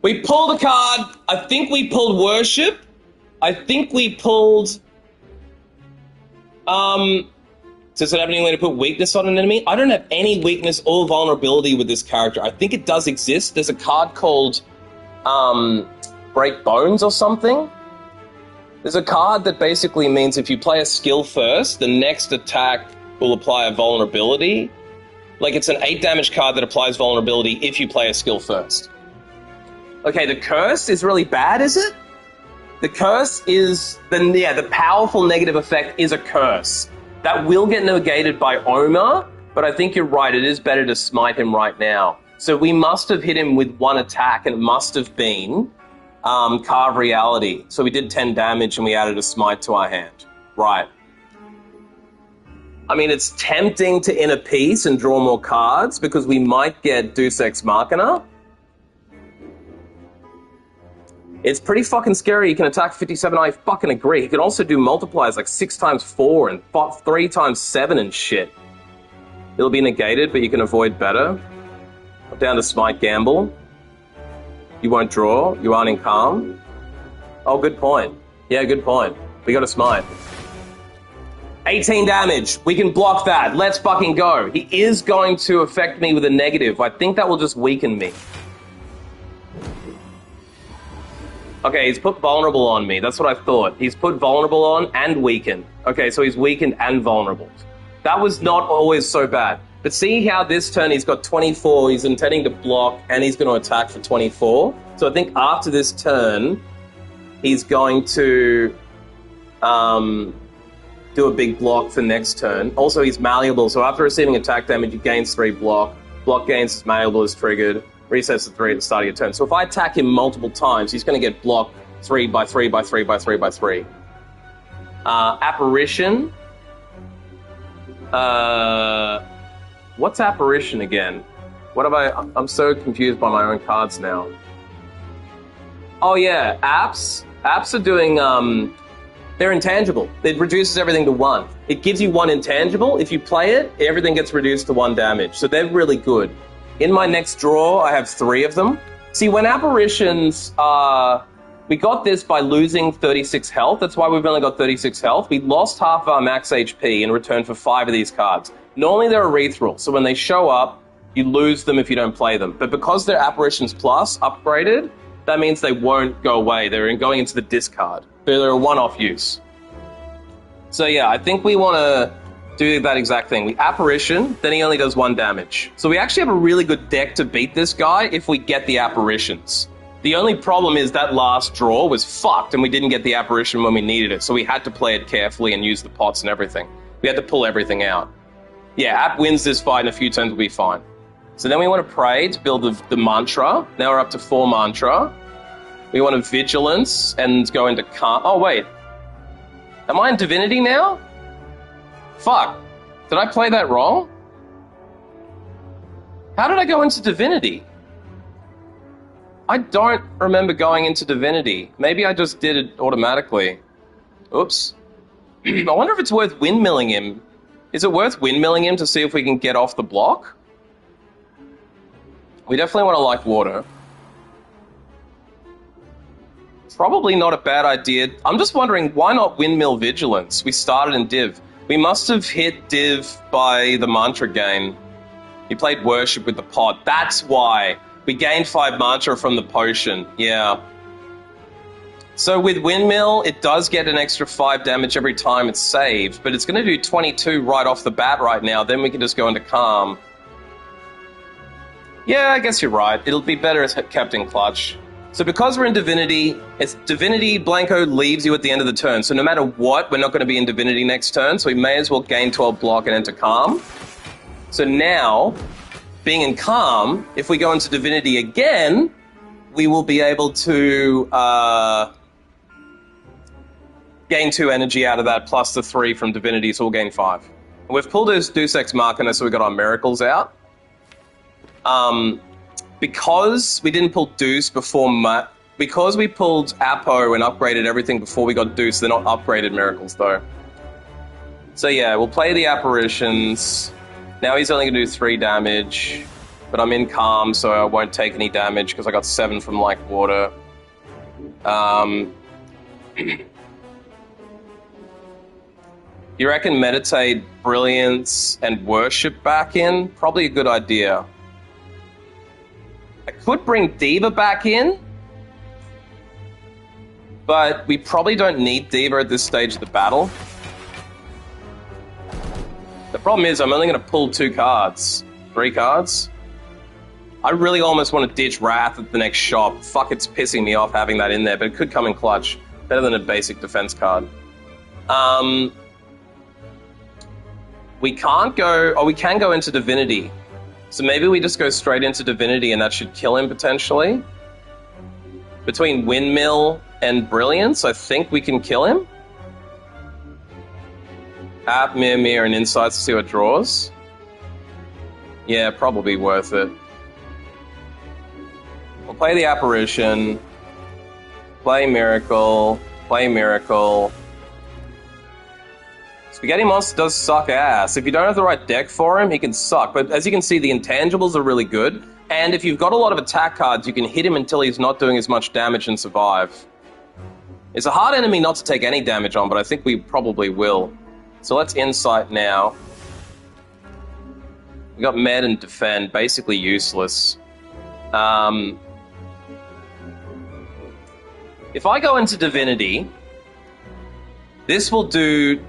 We pulled a card. I think we pulled Worship. I think we pulled... Does it have any way to put weakness on an enemy? I don't have any weakness or vulnerability with this character. I think it does exist. There's a card called Break Bones or something. There's a card that basically means if you play a skill first, the next attack will apply a vulnerability. Like, it's an 8 damage card that applies vulnerability if you play a skill first. Okay, the curse is really bad, is it? The curse is... the powerful negative effect is a curse. That will get negated by Oma, but I think you're right, it is better to smite him right now. So we must have hit him with 1 attack, and it must have been Carve Reality. So we did 10 damage, and we added a smite to our hand. Right. I mean, it's tempting to inner peace and draw more cards, because we might get Deus Ex Machina. It's pretty fucking scary. He can attack 57, I fucking agree. He can also do multipliers like 6 times 4 and 3 times 7 and shit. It'll be negated, but you can avoid better. Down to Smite Gamble. You won't draw. You aren't in Calm. Oh, good point. Yeah, good point. We got a Smite. 18 damage. We can block that. Let's fucking go. He is going to affect me with a negative. I think that will just weaken me. Okay, he's put vulnerable on me. That's what I thought. He's put vulnerable on and weakened. Okay, so he's weakened and vulnerable. That was not always so bad. But see how this turn he's got 24, he's intending to block, and he's going to attack for 24. So I think after this turn, he's going to do a big block for next turn. Also, he's malleable, so after receiving attack damage, he gains 3 block. Block gains is malleable is triggered. Resets to 3 at the start of your turn. So if I attack him multiple times, he's going to get blocked 3 by 3 by 3 by 3 by 3. Apparition. What's Apparition again? What have I'm so confused by my own cards now. Oh yeah, apps. Apps are doing, they're intangible. It reduces everything to 1. It gives you 1 intangible. If you play it, everything gets reduced to 1 damage. So they're really good. In my next draw, I have 3 of them. See, when apparitions we got this by losing 36 health. That's why we've only got 36 health. We lost half our max HP in return for 5 of these cards. Normally they're a Rethril, so when they show up, you lose them if you don't play them. But because they're Apparitions Plus upgraded, that means they won't go away. They're going into the discard. They're a one-off use. So yeah, I think we want to do that exact thing. We Apparition, then he only does 1 damage. So we actually have a really good deck to beat this guy if we get the Apparitions. The only problem is that last draw was fucked and we didn't get the Apparition when we needed it, so we had to play it carefully and use the pots and everything. We had to pull everything out. Yeah, App wins this fight in a few turns, we'll be fine. So then we want to pray to build the mantra. Now we're up to 4 mantra. We want to Vigilance and go into Calm. Oh, wait. Am I in Divinity now? Fuck. Did I play that wrong? How did I go into Divinity? I don't remember going into Divinity. Maybe I just did it automatically. Oops. I wonder if it's worth windmilling him. Is it worth windmilling him to see if we can get off the block? We definitely want to like water. Probably not a bad idea. I'm just wondering, why not windmill Vigilance? We started in Div. We must have hit Div by the mantra gain. He played Worship with the pot. That's why. We gained 5 mantra from the potion. Yeah. So with Windmill, it does get an extra 5 damage every time it's saved, but it's going to do 22 right off the bat right now. Then we can just go into Calm. Yeah, I guess you're right. It'll be better as kept in clutch. So because we're in Divinity, it's Divinity Blanco leaves you at the end of the turn. So no matter what, we're not going to be in Divinity next turn, so we may as well gain 12 block and enter Calm. So now, being in Calm, if we go into Divinity again, we will be able to gain 2 energy out of that, plus the 3 from Divinity, so we'll gain 5. We've pulled his Deus Ex Machina, so we got our Miracles out. Because we didn't pull Deuce before, because we pulled Apo and upgraded everything before we got Deuce, they're not upgraded Miracles, though. So yeah, we'll play the Apparitions. Now he's only going to do 3 damage, but I'm in Calm, so I won't take any damage because I got 7 from Like Water. You reckon Meditate, Brilliance, and Worship back in? Probably a good idea. I could bring Diva back in, but we probably don't need Diva at this stage of the battle. The problem is I'm only going to pull 2 cards. 3 cards. I really almost want to ditch Wrath at the next shop. Fuck, it's pissing me off having that in there, but it could come in clutch. Better than a basic defense card. We can't go... Oh, we can go into Divinity. So maybe we just go straight into Divinity and that should kill him potentially. Between Windmill and Brilliance, I think we can kill him. App, Mirror, and Insights to see what draws. Yeah, probably worth it. We'll play the Apparition. Play Miracle. Play Miracle. Spaghetti Monster does suck ass. If you don't have the right deck for him, he can suck. But as you can see, the intangibles are really good. And if you've got a lot of attack cards, you can hit him until he's not doing as much damage and survive. It's a hard enemy not to take any damage on, but I think we probably will. So let's Insight now. We got Med and Defend, basically useless. If I go into Divinity, this will do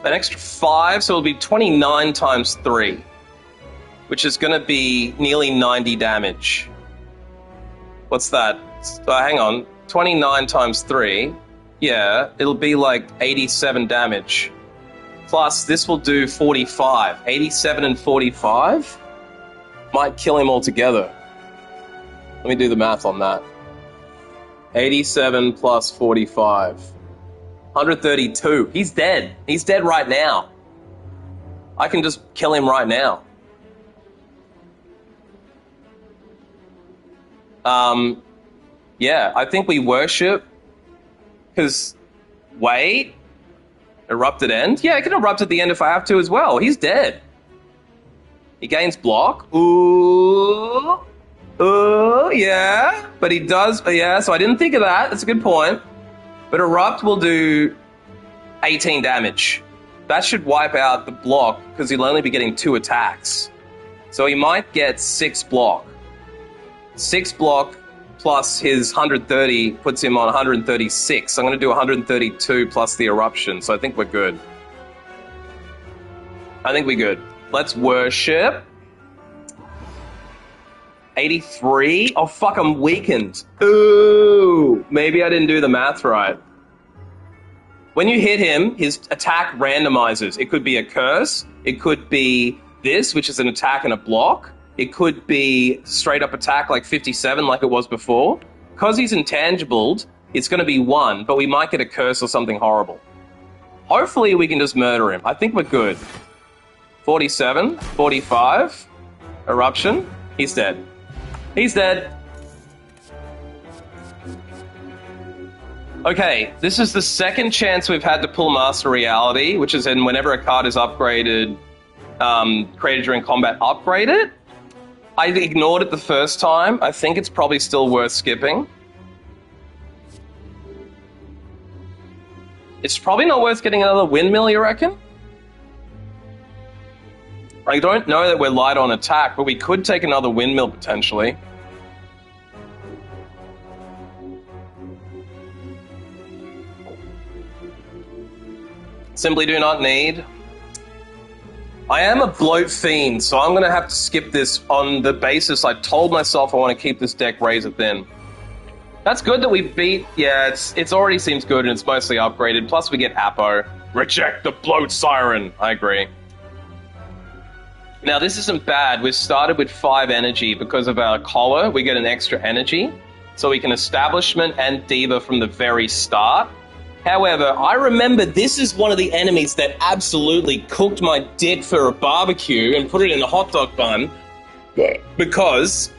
an extra 5, so it'll be 29 times 3, which is going to be nearly 90 damage. What's that? Hang on. 29 times 3. Yeah, it'll be like 87 damage. Plus, this will do 45. 87 and 45 might kill him altogether. Let me do the math on that. 87 plus 45. 132. He's dead. He's dead right now. I can just kill him right now. Yeah, I think we worship, because, wait, erupt at end? Yeah, I can erupt at the end if I have to as well. He's dead. He gains block. Ooh, yeah, but he does, yeah, so I didn't think of that. That's a good point. But erupt will do 18 damage. That should wipe out the block, because he'll only be getting 2 attacks. So he might get 6 block. 6 block plus his 130 puts him on 136. I'm going to do 132 plus the eruption, so I think we're good. I think we're good. Let's worship. 83? Oh, fuck, I'm weakened. Ooh, maybe I didn't do the math right. When you hit him, his attack randomizes. It could be a curse. It could be this, which is an attack and a block. It could be straight up attack like 57 like it was before. Because he's intangibled, it's going to be 1, but we might get a curse or something horrible. Hopefully we can just murder him. I think we're good. 47, 45, eruption. He's dead. He's dead. Okay, this is the second chance we've had to pull Master Reality, which is in whenever a card is upgraded, created during combat, upgrade it. I ignored it the first time. I think it's probably still worth skipping. It's probably not worth getting another windmill, you reckon? I don't know that we're light on attack, but we could take another windmill potentially. Simply do not need. I am a bloat fiend, so I'm going to have to skip this on the basis I told myself I want to keep this deck razor thin. That's good that we beat... Yeah, it's already seems good and it's mostly upgraded. Plus we get Apo. Reject the bloat siren. I agree. Now this isn't bad. We've started with 5 energy because of our collar. We get an extra energy. So we can establishment and diva from the very start. However, I remember this is one of the enemies that absolutely cooked my dick for a barbecue and put it in a hot dog bun because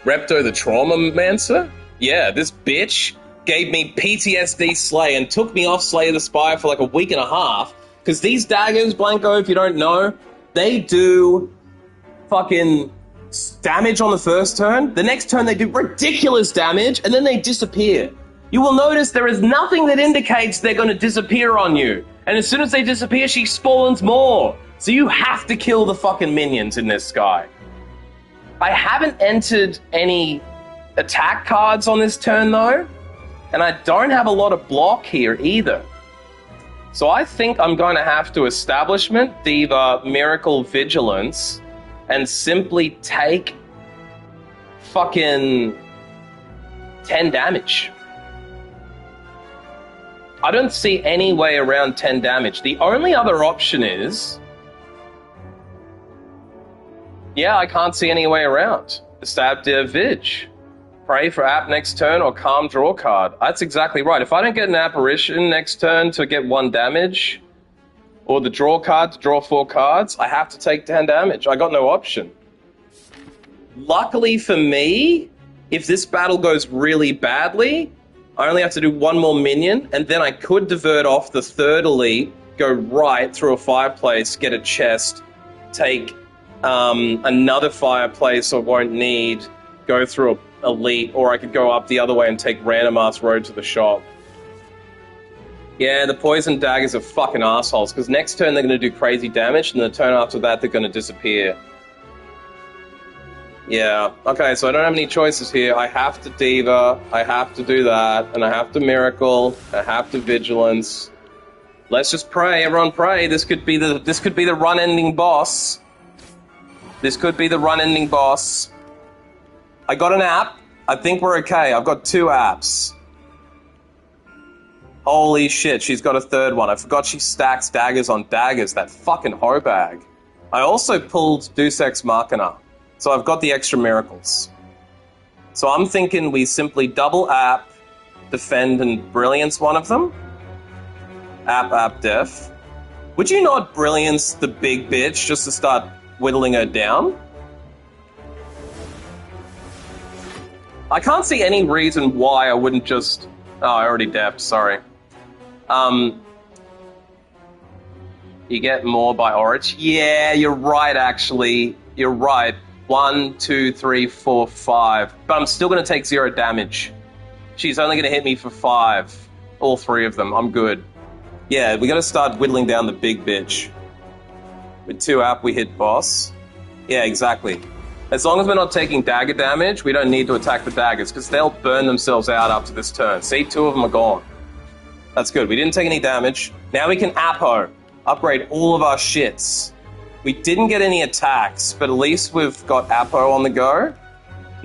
Repto the Trauma Mancer? Yeah, this bitch gave me PTSD Slay and took me off Slay of the Spire for like a week and a half because these daggers, Blanco, if you don't know, they do fucking damage on the first turn. The next turn they do ridiculous damage and then they disappear. You will notice there is nothing that indicates they're going to disappear on you. And as soon as they disappear, she spawns more. So you have to kill the fucking minions in this guy. I haven't entered any attack cards on this turn, though. And I don't have a lot of block here, either. So I think I'm going to have to Establishment, Diva, Miracle, Vigilance, and simply take fucking 10 damage. I don't see any way around 10 damage. The only other option is... Yeah, I can't see any way around. Stab Dev Vig. Pray for app next turn or calm draw card. That's exactly right. If I don't get an apparition next turn to get 1 damage, or the draw card to draw 4 cards, I have to take 10 damage. I got no option. Luckily for me, if this battle goes really badly, I only have to do 1 more minion, and then I could divert off the 3rd elite, go right through a fireplace, get a chest, take another fireplace I won't need, go through a elite, or I could go up the other way and take random ass road to the shop. Yeah, the poison daggers are fucking assholes, because next turn they're going to do crazy damage, and the turn after that they're going to disappear. Yeah, okay, so I don't have any choices here. I have to Diva, I have to do that, and I have to Miracle, I have to Vigilance. Let's just pray, everyone pray. This could be the run-ending boss. This could be the run-ending boss. I got an app. I think we're okay. I've got 2 apps. Holy shit, she's got a 3rd one. I forgot she stacks daggers on daggers, that fucking hoe bag. I also pulled Deus Ex Machina. So I've got the extra miracles. So I'm thinking we simply double app, defend, and brilliance one of them. App, def. Would you not brilliance the big bitch just to start whittling her down? I can't see any reason why I wouldn't just... Oh, I already depped, sorry. You get more by Orich. Yeah, you're right, actually. You're right. 1, 2, 3, 4, 5. But I'm still going to take 0 damage. She's only going to hit me for 5. All 3 of them. I'm good. Yeah, we got to start whittling down the big bitch. With 2 app, we hit boss. Yeah, exactly. As long as we're not taking dagger damage, we don't need to attack the daggers, because they'll burn themselves out after this turn. See, 2 of them are gone. That's good. We didn't take any damage. Now we can Apo. Upgrade all of our shits. We didn't get any attacks, but at least we've got Apo on the go.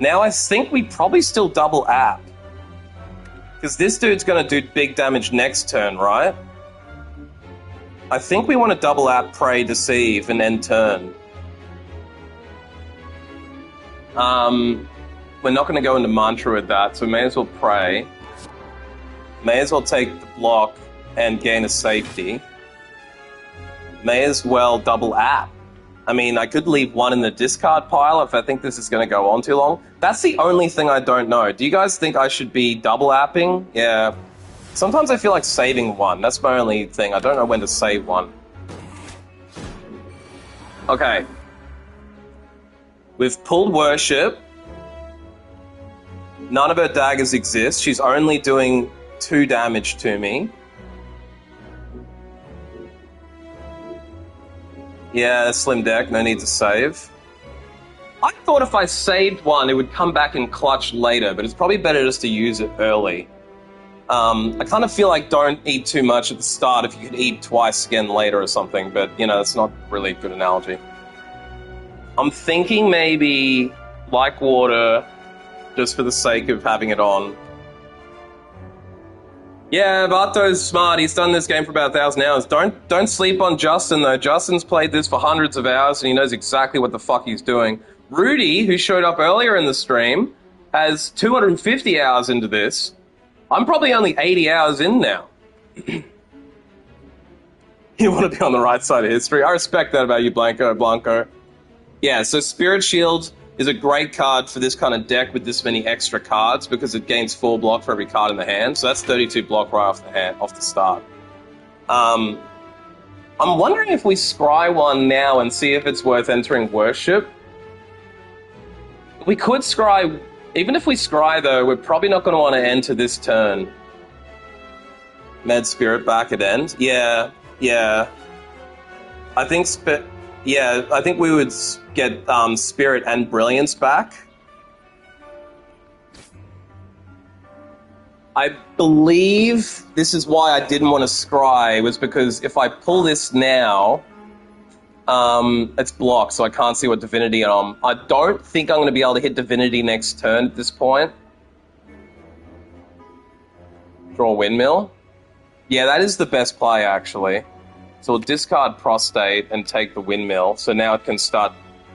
Now I think we probably still double app. Because this dude's going to do big damage next turn, right? I think we want to double app, pray, deceive, and end turn. We're not going to go into mantra with that, so we may as well pray. May as well take the block and gain a safety. May as well double app. I mean, I could leave 1 in the discard pile if I think this is going to go on too long. That's the only thing I don't know. Do you guys think I should be double apping? Yeah. Sometimes I feel like saving 1. That's my only thing. I don't know when to save 1. Okay. We've pulled Worship. None of her daggers exist. She's only doing 2 damage to me. Yeah, slim deck, no need to save. I thought if I saved 1, it would come back in clutch later, but it's probably better just to use it early. I kind of feel like don't eat too much at the start if you could eat twice again later or something, but, you know, that's not really a good analogy. I'm thinking maybe like water, just for the sake of having it on. Yeah, Vato's smart. He's done this game for about 1,000 hours. Don't sleep on Justin, though. Justin's played this for hundreds of hours, and he knows exactly what the fuck he's doing. Rudy, who showed up earlier in the stream, has 250 hours into this. I'm probably only 80 hours in now. You want to be on the right side of history. I respect that about you, Blanco. Yeah, so Spirit Shield is a great card for this kind of deck with this many extra cards because it gains 4 block for every card in the hand. So that's 32 block right off the start. I'm wondering if we scry 1 now and see if it's worth entering Worship. We could scry... Even if we scry, though, we're probably not going to want to enter this turn. Med Spirit back at end. Yeah. I think we would get Spirit and Brilliance back. I believe this is why I didn't want to scry, was because if I pull this now, it's blocked, so I can't see what Divinity I'm on. I don't think I'm going to be able to hit Divinity next turn at this point. Draw Windmill. Yeah, that is the best play, actually. So we'll discard Prostate and take the Windmill, so now it can start...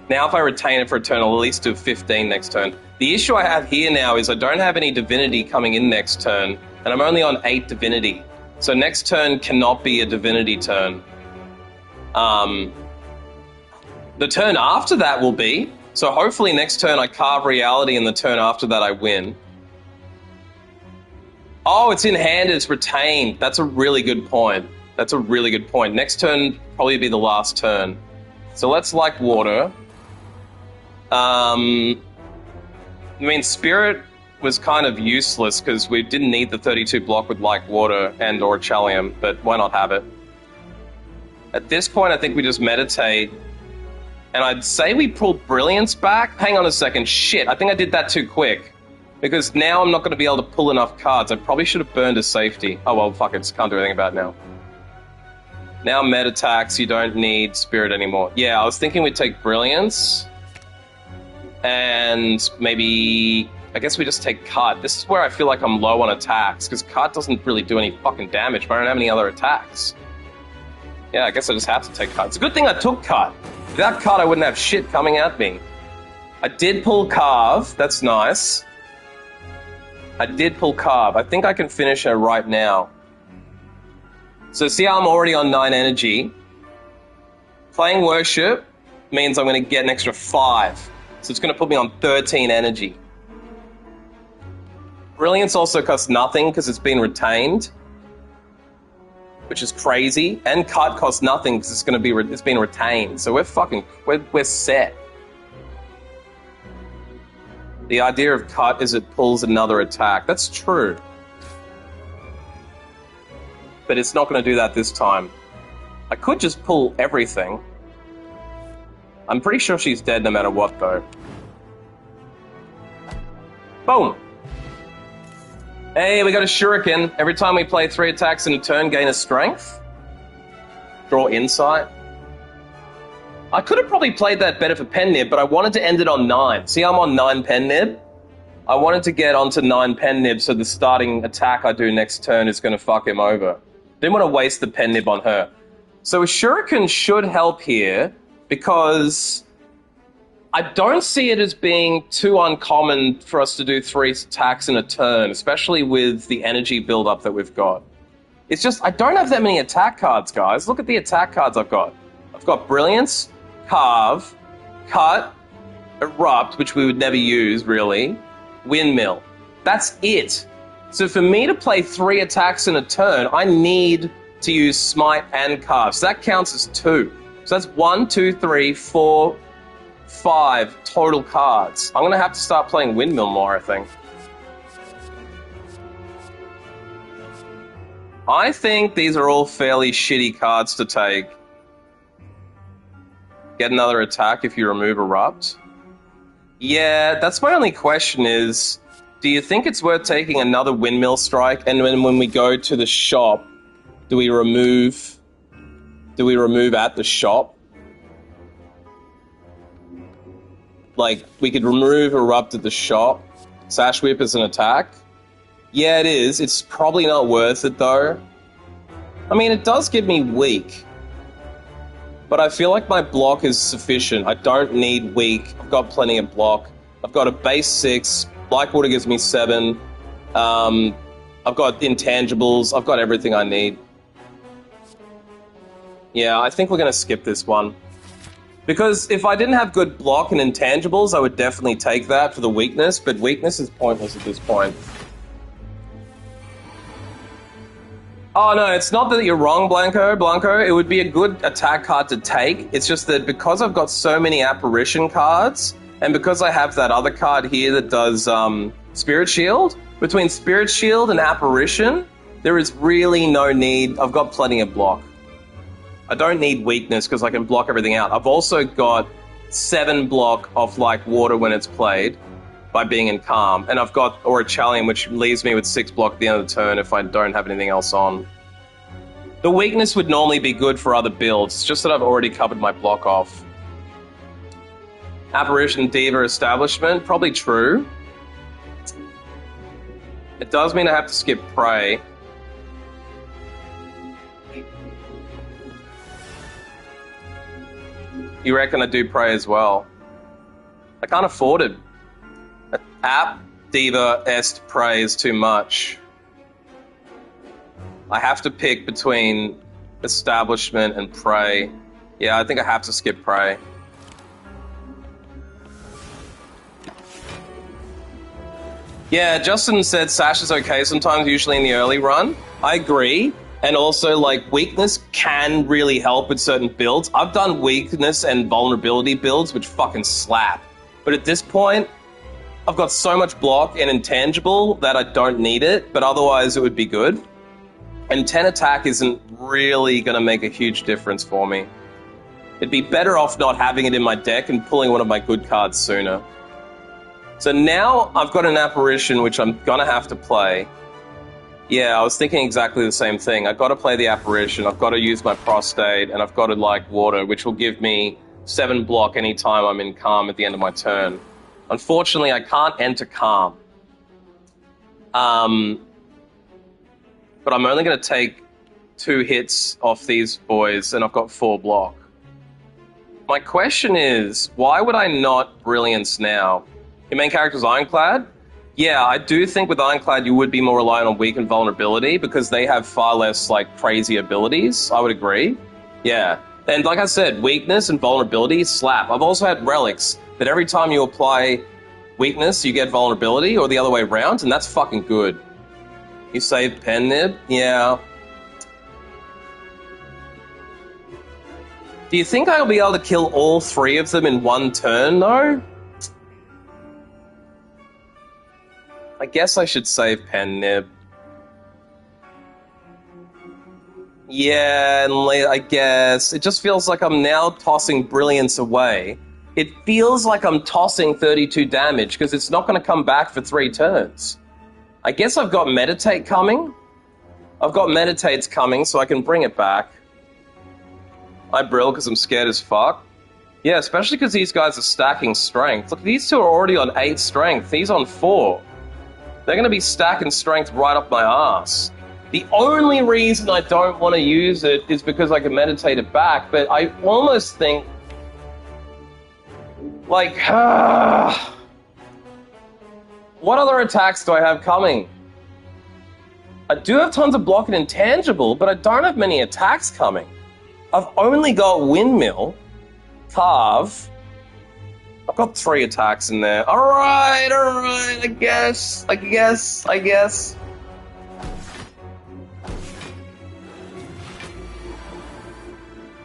Now if I retain it for a turn, I'll at least do 15 next turn. The issue I have here now is I don't have any Divinity coming in next turn, and I'm only on 8 Divinity. So next turn cannot be a Divinity turn. The turn after that will be, so hopefully next turn I carve Reality and the turn after that I win. Oh, it's in hand, it's retained. That's a really good point. That's a really good point. Next turn probably be the last turn. So let's like water. I mean, Spirit was kind of useless because we didn't need the 32 block with like water and or Chalium, but why not have it? At this point, I think we just meditate. And I'd say we pull Brilliance back. Hang on a second. Shit, I think I did that too quick. Because now I'm not going to be able to pull enough cards. I probably should have burned a safety. Oh well, fuck it. Just can't do anything about it now. Now med attacks, you don't need Spirit anymore. Yeah, I was thinking we'd take Brilliance. And maybe... I guess we just take Cut. This is where I feel like I'm low on attacks, because Cut doesn't really do any fucking damage, but I don't have any other attacks. Yeah, I guess I just have to take Cut. It's a good thing I took Cut. Without Cut, I wouldn't have shit coming at me. I did pull Carve. That's nice. I did pull Carve. I think I can finish her right now. So see how I'm already on 9 energy? Playing Worship means I'm going to get an extra 5. So it's going to put me on 13 energy. Brilliance also costs nothing because it's been retained, which is crazy. And cut costs nothing because it's going to be it's been retained. So we're set. The idea of cut is it pulls another attack. That's true. But it's not going to do that this time. I could just pull everything. I'm pretty sure she's dead no matter what, though. Boom! Hey, we got a shuriken. Every time we play 3 attacks in a turn, gain a strength. Draw insight. I could have probably played that better for pen nib, but I wanted to end it on 9. See, I'm on 9 pen nib. I wanted to get onto 9 pen nib, so the starting attack I do next turn is going to fuck him over. Didn't want to waste the pen nib on her. So a shuriken should help here, because I don't see it as being too uncommon for us to do 3 attacks in a turn, especially with the energy build-up that we've got. It's just, I don't have that many attack cards, guys. Look at the attack cards I've got. I've got Brilliance, Carve, Cut, Erupt, which we would never use, really, Windmill. That's it. So for me to play 3 attacks in a turn, I need to use Smite and Carve. So that counts as 2. So that's 1, 2, 3, 4, 5 total cards. I'm going to have to start playing Windmill more, I think. I think these are all fairly shitty cards to take. Get another attack if you remove Erupt. Yeah, that's my only question is, do you think it's worth taking another Windmill Strike? And when we go to the shop, do we remove at the shop? Like, we could remove Erupt at the shop. Sash Whip as an attack. Yeah, it is. It's probably not worth it, though. I mean, it does give me weak. But I feel like my block is sufficient. I don't need weak. I've got plenty of block. I've got a base 6. Blackwater gives me 7. I've got intangibles. I've got everything I need. Yeah, I think we're going to skip this one. Because if I didn't have good block and intangibles, I would definitely take that for the weakness, but weakness is pointless at this point. Oh no, it's not that you're wrong, Blanco. It would be a good attack card to take. It's just that because I've got so many apparition cards, and because I have that other card here that does Spirit Shield, between Spirit Shield and Apparition, there is really no need. I've got plenty of block. I don't need weakness because I can block everything out. I've also got 7 block off like water when it's played by being in calm. And I've got Aurichallium, which leaves me with 6 block at the end of the turn if I don't have anything else on. The weakness would normally be good for other builds. It's just that I've already covered my block off. Apparition Diva Establishment, probably true. It does mean I have to skip Prey. You reckon I do Prey as well? I can't afford it. App, Diva, Est, Prey is too much. I have to pick between Establishment and Prey. Yeah, I think I have to skip Prey. Yeah, Justin said Sash is okay sometimes, usually in the early run. I agree. And also, like, weakness can really help with certain builds. I've done weakness and vulnerability builds, which fucking slap. But at this point, I've got so much block and intangible that I don't need it, but otherwise it would be good. And 10 attack isn't really going to make a huge difference for me. It'd be better off not having it in my deck and pulling one of my good cards sooner. So now I've got an apparition, which I'm going to have to play. Yeah, I was thinking exactly the same thing. I've got to play the apparition, I've got to use my prostate, and I've got to like water, which will give me 7 block anytime I'm in calm at the end of my turn. Unfortunately, I can't enter calm. But I'm only going to take 2 hits off these boys, and I've got 4 block. My question is, why would I not Brilliance now? Your main character is Ironclad? Yeah, I do think with Ironclad you would be more reliant on weak and vulnerability because they have far less, like, crazy abilities. I would agree. Yeah. And like I said, weakness and vulnerability slap. I've also had relics that every time you apply weakness, you get vulnerability, or the other way around, and that's fucking good. You save pen nib? Yeah. Do you think I'll be able to kill all 3 of them in one turn, though? I guess I should save pen nib. Yeah, and I guess. It just feels like I'm now tossing brilliance away. It feels like I'm tossing 32 damage, because it's not going to come back for 3 turns. I guess I've got meditate coming. I've got meditates coming, so I can bring it back. I brill because I'm scared as fuck. Yeah, especially because these guys are stacking strength. Look, these 2 are already on 8 strength. He's on 4. They're going to be stacking strength right up my ass. The only reason I don't want to use it is because I can meditate it back, but I almost think... Like, what other attacks do I have coming? I do have tons of block and intangible, but I don't have many attacks coming. I've only got windmill, carve. I've got 3 attacks in there. Alright, I guess.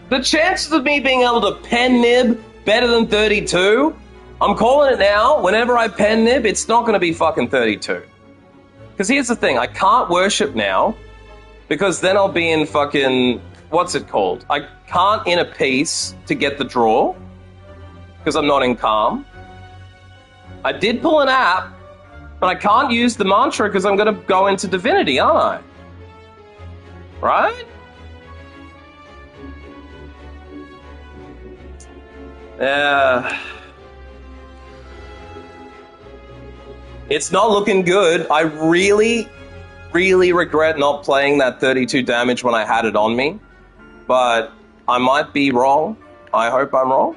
The chances of me being able to pen nib better than 32, I'm calling it now. Whenever I pen nib, it's not going to be fucking 32. Because here's the thing, I can't worship now, because then I'll be in fucking... What's it called? I can't in a piece to get the draw, because I'm not in calm. I did pull an app, but I can't use the mantra because I'm going to go into divinity, aren't I? Right? It's not looking good. I really regret not playing that 32 damage when I had it on me. But I might be wrong. I hope I'm wrong.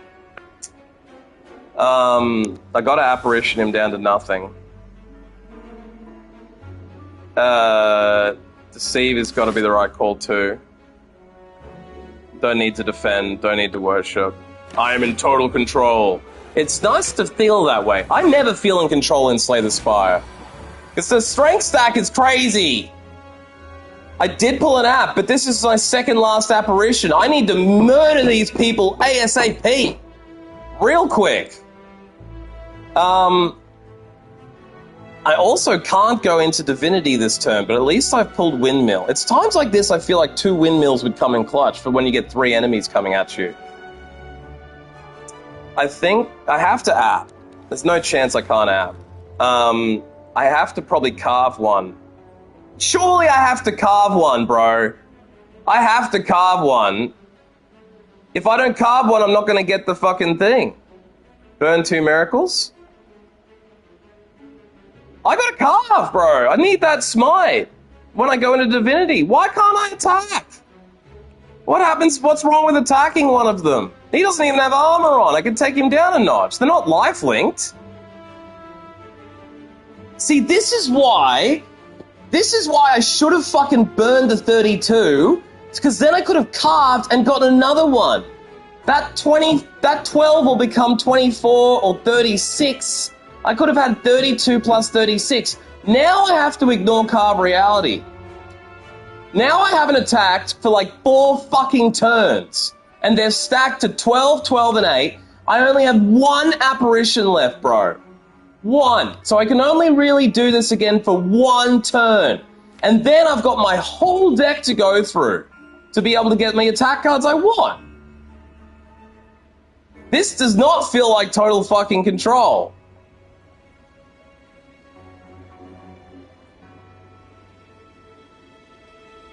I got to apparition him down to nothing. Deceive has got to be the right call too. Don't need to defend, don't need to worship. I am in total control. It's nice to feel that way. I never feel in control in Slay the Spire. Because the strength stack is crazy. I did pull an app, but this is my second last apparition. I need to murder these people ASAP. Real quick. I also can't go into divinity this turn, but at least I've pulled windmill. It's times like this I feel like 2 windmills would come in clutch for when you get 3 enemies coming at you. I think I have to app. There's no chance I can't app. I have to probably carve one. Surely I have to carve one, bro. I have to carve one. If I don't carve one, I'm not going to get the fucking thing. Burn 2 miracles? I got to carve, bro. I need that smite when I go into divinity. Why can't I attack? What happens? What's wrong with attacking one of them? He doesn't even have armor on. I can take him down a notch. They're not life-linked. See, this is why I should have fucking burned the 32. It's because then I could have carved and got another one. That 12 will become 24 or 36. I could have had 32 plus 36. Now I have to ignore carve reality. Now I haven't attacked for like 4 fucking turns. And they're stacked to 12, 12, and 8. I only have 1 apparition left, bro. 1. So I can only really do this again for 1 turn. And then I've got my whole deck to go through to be able to get me attack cards I want. This does not feel like total fucking control.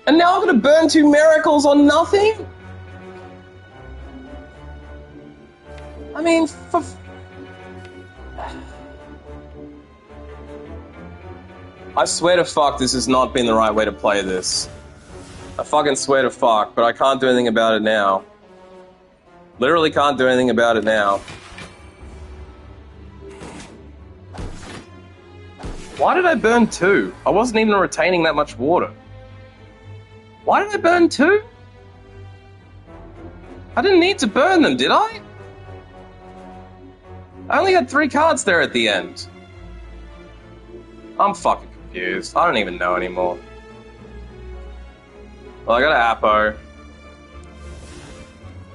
And now I'm going to burn 2 miracles on nothing? I mean, I swear to fuck this has not been the right way to play this. I fucking swear to fuck, but I can't do anything about it now. Literally can't do anything about it now. Why did I burn 2? I wasn't even retaining that much water. Why did I burn 2? I didn't need to burn them, did I? I only had 3 cards there at the end. I'm fucking confused. I don't even know anymore. Well, I got an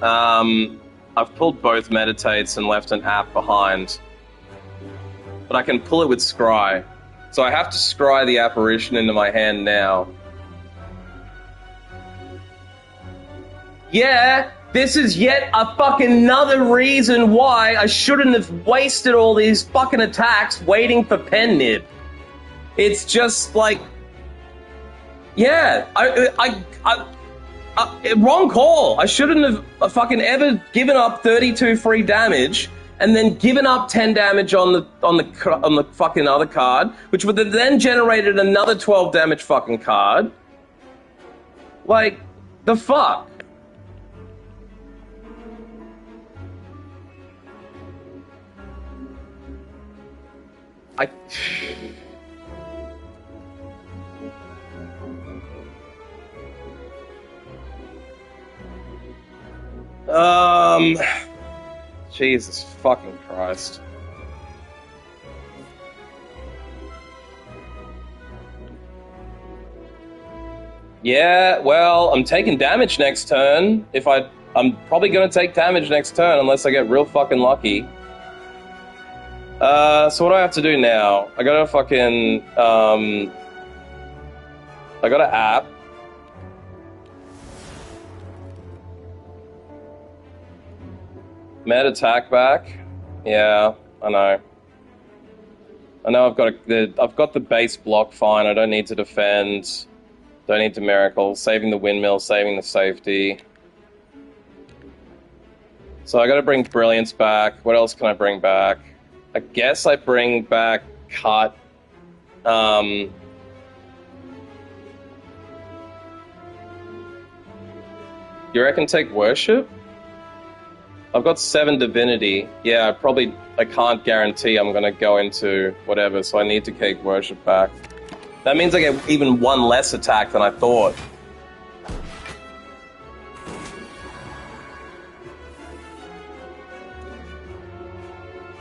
Apo. I've pulled both meditates and left an app behind. But I can pull it with scry. So I have to scry the apparition into my hand now. Yeah, this is yet a fucking another reason why I shouldn't have wasted all these fucking attacks waiting for pen nib. It's just like, yeah, wrong call. I shouldn't have fucking ever given up 32 free damage and then given up 10 damage on the fucking other card, which would have then generated another 12 damage fucking card. Like, the fuck? Jesus fucking Christ. Yeah, well, I'm taking damage next turn. I'm probably gonna take damage next turn unless I get real fucking lucky. So what do I have to do now? I gotta fucking, I got an app. Med attack back. Yeah, I know. I know I've got the base block fine. I don't need to defend. Don't need to miracle. Saving the windmill, saving the safety. So I gotta bring brilliance back. What else can I bring back? I guess I bring back cut. You reckon take worship? I've got 7 divinity. Yeah, I can't guarantee I'm gonna go into whatever, so I need to keep worship back. That means I get even 1 less attack than I thought.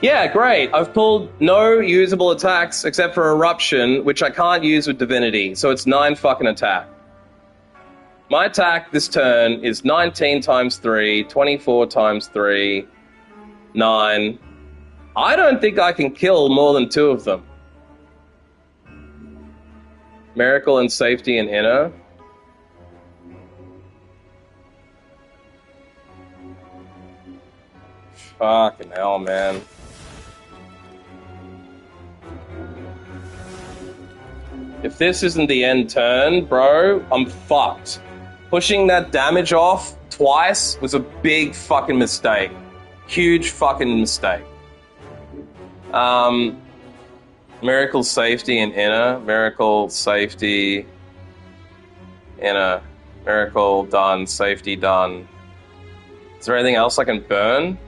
Yeah, great. I've pulled no usable attacks except for Eruption, which I can't use with Divinity, so it's 9 fucking attack. My attack this turn is 19 times 3, 24 times 3, 9. I don't think I can kill more than 2 of them. Miracle and Safety and Inner. Fucking hell, man. If this isn't the end turn, bro, I'm fucked. Pushing that damage off twice was a big fucking mistake. Huge fucking mistake. Miracle, Safety, and Inner. Miracle, Safety, Inner. Miracle, done. Safety, done. Is there anything else I can burn?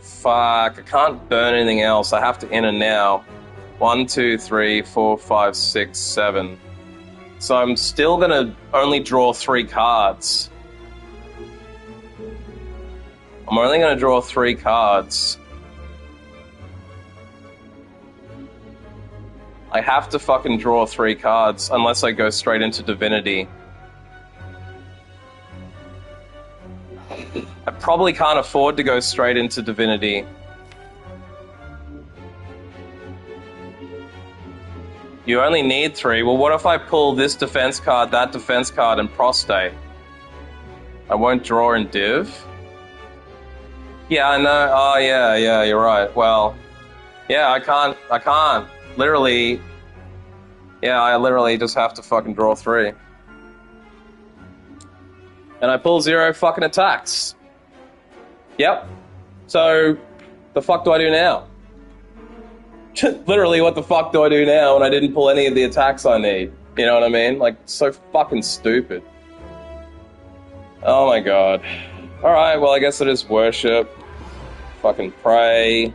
Fuck, I can't burn anything else. I have to enter now. 1, 2, 3, 4, 5, 6, 7. So I'm still gonna only draw 3 cards. I'm only gonna draw 3 cards. I have to fucking draw 3 cards unless I go straight into Divinity. I probably can't afford to go straight into Divinity. You only need 3. Well, what if I pull this defense card, that defense card, and Prostate? I won't draw in Div? Yeah, I know. Oh, yeah, you're right. Well, yeah, I can't. Literally, yeah, I literally just have to fucking draw 3. And I pull 0 fucking attacks. Yep. So, the fuck do I do now? Literally, what the fuck do I do now when I didn't pull any of the attacks I need? You know what I mean? Like, so fucking stupid. Oh my god. Alright, well, I guess it is worship. Fucking pray.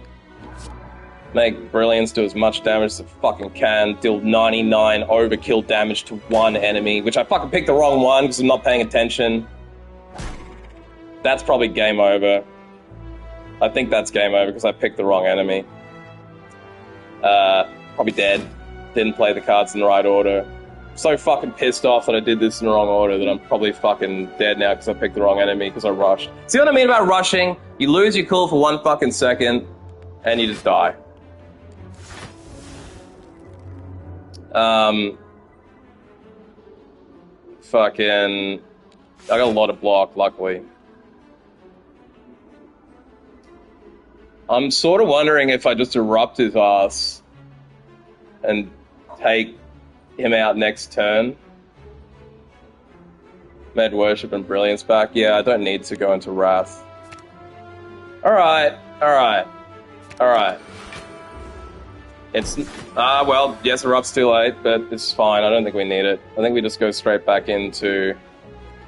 Make Brilliance do as much damage as it fucking can. Deal 99 overkill damage to 1 enemy, which I fucking picked the wrong one because I'm not paying attention. That's probably game over. I think that's game over because I picked the wrong enemy. Probably dead. Didn't play the cards in the right order. So fucking pissed off that I did this in the wrong order that I'm probably fucking dead now because I picked the wrong enemy because I rushed. See what I mean about rushing? You lose your cool for 1 fucking second and you just die. Fucking... I got a lot of block, luckily. I'm sort of wondering if I just erupt his ass and take him out next turn. Med Worship and Brilliance back. Yeah, I don't need to go into Wrath. Alright. It's... well, yes, erupt's too late, but it's fine. I don't think we need it. I think we just go straight back into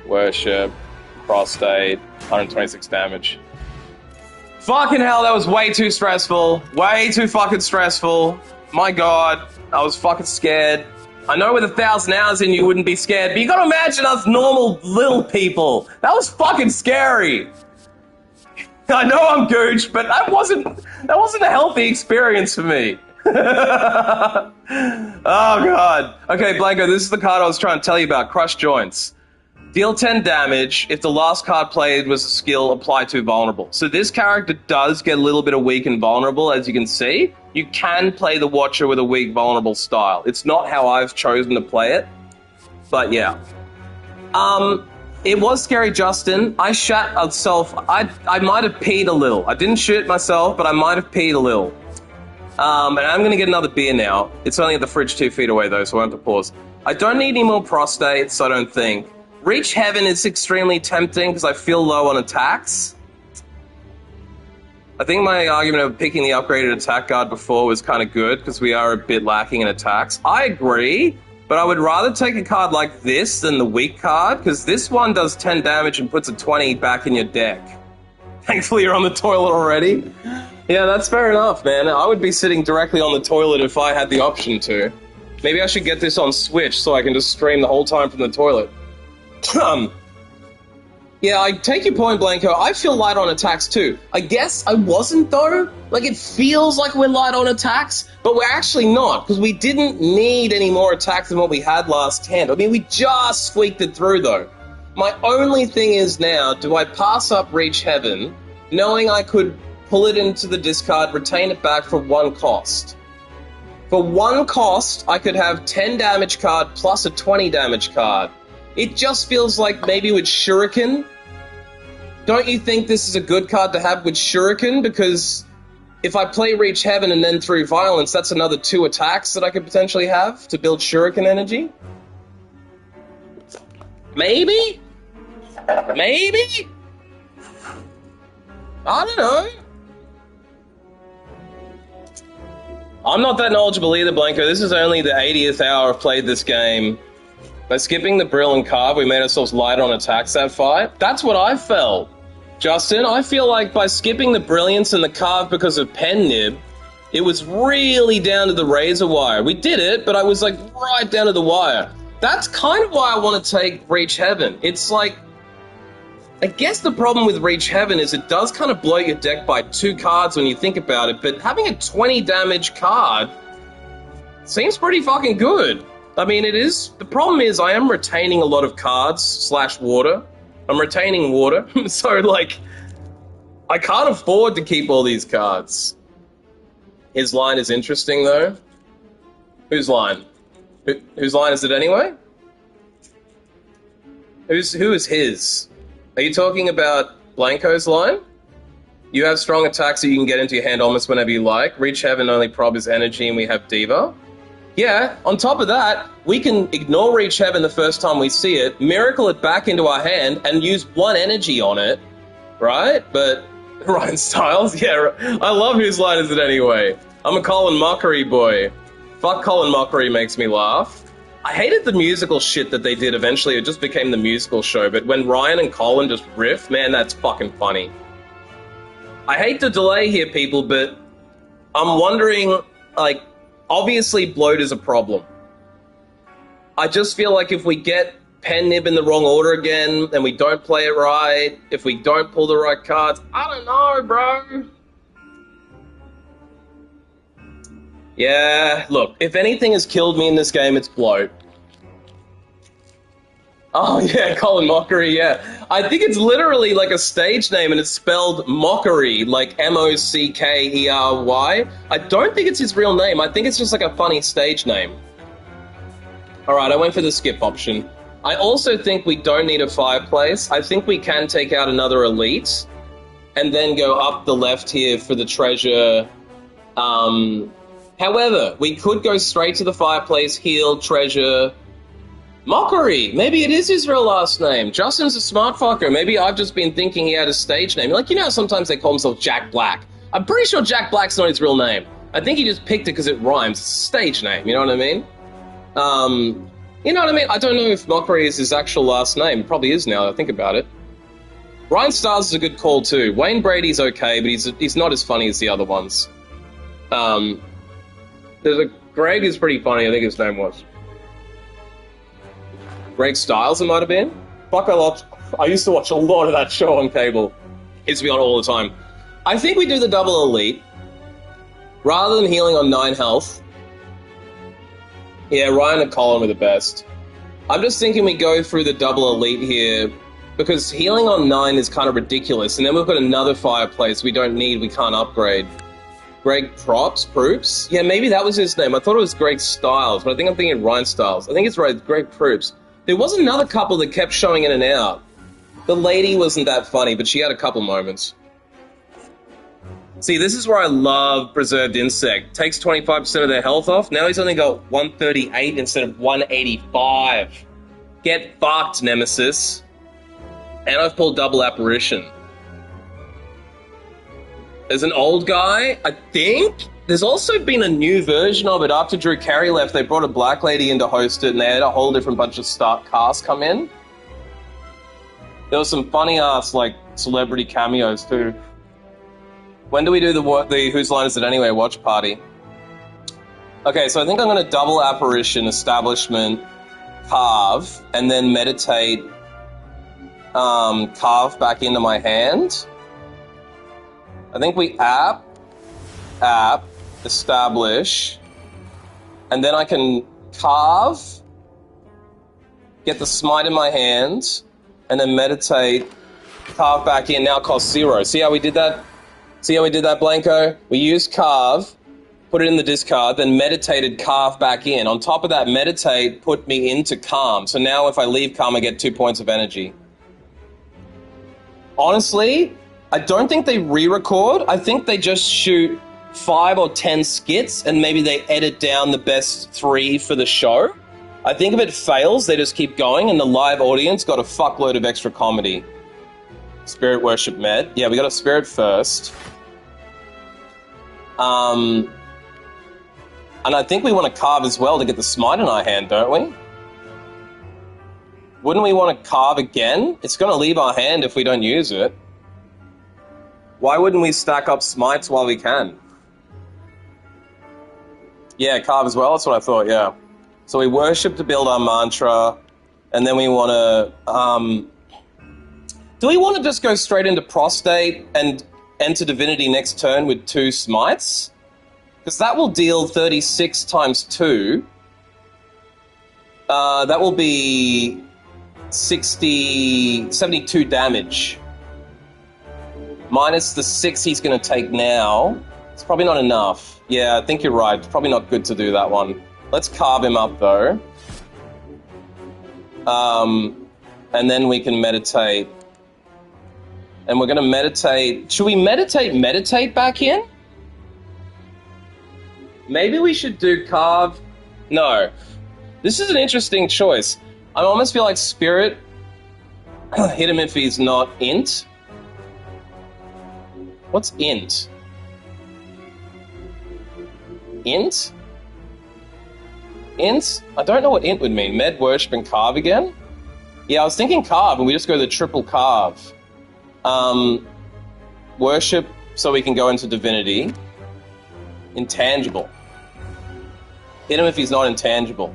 Worship, Prostate, 126 damage. Fucking hell, that was way too stressful. Way too fucking stressful. My god, I was fucking scared. I know with 1,000 hours in you wouldn't be scared, but you gotta imagine us normal little people. That was fucking scary. I know I'm gooch, but that wasn't a healthy experience for me. Oh god. Okay, Blanco, this is the card I was trying to tell you about, Crush Joints. Deal 10 damage if the last card played was a skill apply to vulnerable. So this character does get a little bit of weak and vulnerable, as you can see. You can play the Watcher with a weak vulnerable style. It's not how I've chosen to play it, but yeah. It was scary, Justin. I shat myself. I might have peed a little. I didn't shit myself, but I might have peed a little. And I'm going to get another beer now. It's only at the fridge 2 feet away, though, so I won't have to pause. I don't need any more prostates, I don't think. Reach Heaven is extremely tempting because I feel low on attacks. I think my argument of picking the upgraded attack guard before was kind of good because we are a bit lacking in attacks. I agree, but I would rather take a card like this than the weak card because this one does 10 damage and puts a 20 back in your deck. Thankfully you're on the toilet already. Yeah, that's fair enough, man. I would be sitting directly on the toilet if I had the option to. Maybe I should get this on Switch so I can just stream the whole time from the toilet. Yeah, I take your point, Blanco. I feel light on attacks too. I guess I wasn't, though. Like, it feels like we're light on attacks, but we're actually not, because we didn't need any more attacks than what we had last hand. I mean, we just squeaked it through, though. My only thing is now, do I pass up Reach Heaven, knowing I could pull it into the discard, retain it back for 1 cost? For 1 cost, I could have 10 damage card plus a 20 damage card. It just feels like maybe with Shuriken. Don't you think this is a good card to have with Shuriken? Because if I play Reach Heaven and then through Violence, that's another 2 attacks that I could potentially have to build Shuriken energy? Maybe? Maybe? I don't know. I'm not that knowledgeable either, Blanco. This is only the 80th hour I've played this game. By skipping the Brill and Carve, we made ourselves light on attacks that fight. That's what I felt. Justin, I feel like by skipping the Brilliance and the Carve because of Pen Nib, it was really down to the razor wire. We did it, but I was like right down to the wire. That's kind of why I want to take Reach Heaven. It's like, I guess the problem with Reach Heaven is it does kind of blow your deck by 2 cards when you think about it, but having a 20 damage card seems pretty fucking good. I mean, it is. The problem is I am retaining a lot of cards / water. I'm retaining water, so, like, I can't afford to keep all these cards. His line is interesting, though. Whose line? Whose line is it anyway? Who is his? Are you talking about Blanco's line? You have strong attacks that you can get into your hand almost whenever you like. Reach Heaven only prob is energy, and we have Diva. Yeah, on top of that, we can ignore Reach Heaven the first time we see it, miracle it back into our hand, and use 1 energy on it, right? But, Ryan Styles, yeah, I love whose line is it anyway. I'm a Colin Mockery boy. Fuck Colin Mockery makes me laugh. I hated the musical shit that they did eventually, it just became the musical show, but when Ryan and Colin just riff, man, that's fucking funny. I hate to delay here, people, but I'm wondering, like, obviously bloat is a problem. I just feel like if we get pen nib in the wrong order again, and we don't play it right, if we don't pull the right cards. I don't know, bro. Yeah, look, if anything has killed me in this game, it's bloat. Oh, yeah, Colin Mockery, yeah. I think it's literally like a stage name, and it's spelled Mockery, like Mockery. I don't think it's his real name. I think it's just like a funny stage name. Alright, I went for the skip option. I also think we don't need a fireplace. I think we can take out another elite, and then go up the left here for the treasure. However, we could go straight to the fireplace, heal, treasure... Mockery! Maybe it is his real last name. Justin's a smart fucker. Maybe I've just been thinking he had a stage name. Like, you know how sometimes they call himself Jack Black? I'm pretty sure Jack Black's not his real name. I think he just picked it because it rhymes. It's a stage name, you know what I mean? You know what I mean? I don't know if Mockery is his actual last name. It probably is now that I think about it. Ryan Stiles is a good call too. Wayne Brady's okay, but he's not as funny as the other ones. There's a Greg is pretty funny, I think his name was. Greg Stiles, it might have been. Fuck, I used to watch a lot of that show on cable. It used to be on all the time. I think we do the double elite. Rather than healing on 9 health. Yeah, Ryan and Colin were the best. I'm just thinking we go through the double elite here, because healing on 9 is kind of ridiculous, and then we've got another fireplace we don't need, we can't upgrade. Greg Proops? Yeah, maybe that was his name. I thought it was Greg Stiles, but I think I'm thinking Ryan Stiles. I think it's right, Greg Proops. There was another couple that kept showing in and out. The lady wasn't that funny, but she had a couple moments. See, this is where I love Preserved Insect. Takes 25% of their health off. Now he's only got 138 instead of 185. Get fucked, Nemesis. And I've pulled double apparition. There's an old guy, I think. There's also been a new version of it. After Drew Carey left, they brought a black lady in to host it, and they had a whole different bunch of cast come in. There was some funny-ass, like, celebrity cameos, too. When do we do the Whose Line Is It Anyway watch party? Okay, so I think I'm going to double apparition, establishment, carve, and then meditate, carve back into my hand. I think we app, establish, and then I can carve, get the smite in my hand, and then meditate, carve back in, now cost 0. See how we did that? See how we did that, Blanco? We used carve, put it in the discard, then meditated, carve back in. On top of that, meditate put me into calm. So now if I leave calm, I get 2 points of energy. Honestly, I don't think they re-record. I think they just shoot 5 or 10 skits, and maybe they edit down the best 3 for the show. I think if it fails, they just keep going, and the live audience got a fuckload of extra comedy. Spirit Worship Med. Yeah, we got a Spirit first. And I think we want to carve as well to get the smite in our hand, don't we? Wouldn't we want to carve again? It's going to leave our hand if we don't use it. Why wouldn't we stack up smites while we can? Yeah, carve as well, that's what I thought, yeah. So we worship to build our mantra, and then we want to... do we want to just go straight into prostate and enter divinity next turn with 2 smites? Because that will deal 36 times 2. That will be 72 damage. Minus the 6 he's going to take now. It's probably not enough. Yeah, I think you're right. It's probably not good to do that one. Let's carve him up, though. And then we can meditate. And we're going to meditate. Should we meditate back in? Maybe we should do carve. No. This is an interesting choice. I almost feel like Spirit. Hit him if he's not int. What's int? Int? Int? I don't know what int would mean. Med, worship, and carve again? Yeah, I was thinking carve, and we just go the triple carve. Worship, so we can go into divinity. Intangible. Hit him if he's not intangible.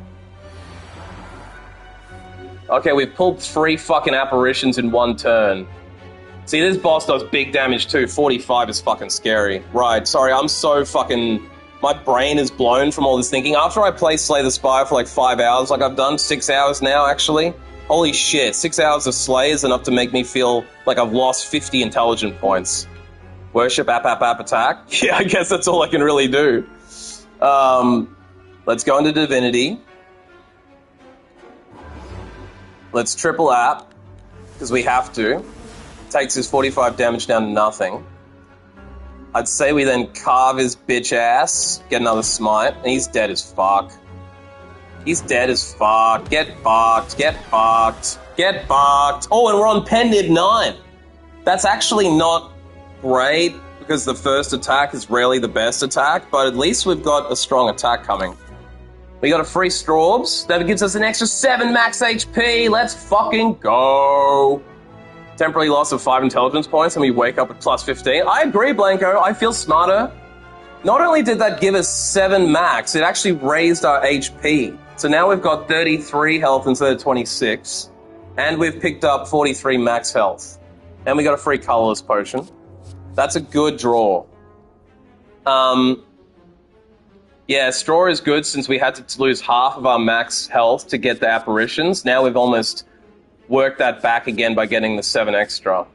Okay, we've pulled 3 fucking apparitions in 1 turn. See, this boss does big damage too. 45 is fucking scary. Right, sorry, I'm so fucking... My brain is blown from all this thinking. After I play Slay the Spire for like 5 hours, like I've done 6 hours now, actually. Holy shit, 6 hours of Slay is enough to make me feel like I've lost 50 intelligent points. Worship, app, attack. Yeah, I guess that's all I can really do. Let's go into Divinity. Let's triple app, because we have to. Takes his 45 damage down to nothing. I'd say we then carve his bitch ass, get another smite, and he's dead as fuck. He's dead as fuck. Get fucked, get fucked, get fucked. Oh, and we're on Pendib 9. That's actually not great, because the first attack is rarely the best attack, but at least we've got a strong attack coming. We got a free Straubs. That gives us an extra 7 max HP. Let's fucking go. Temporary loss of 5 intelligence points and we wake up at plus 15. I agree, Blanco. I feel smarter. Not only did that give us 7 max, it actually raised our HP. So now we've got 33 health instead of 26. And we've picked up 43 max health. And we got a free colorless potion. That's a good draw. Yeah, straw is good since we had to lose half of our max health to get the apparitions. Now we've almost worked that back again by getting the 7 extra.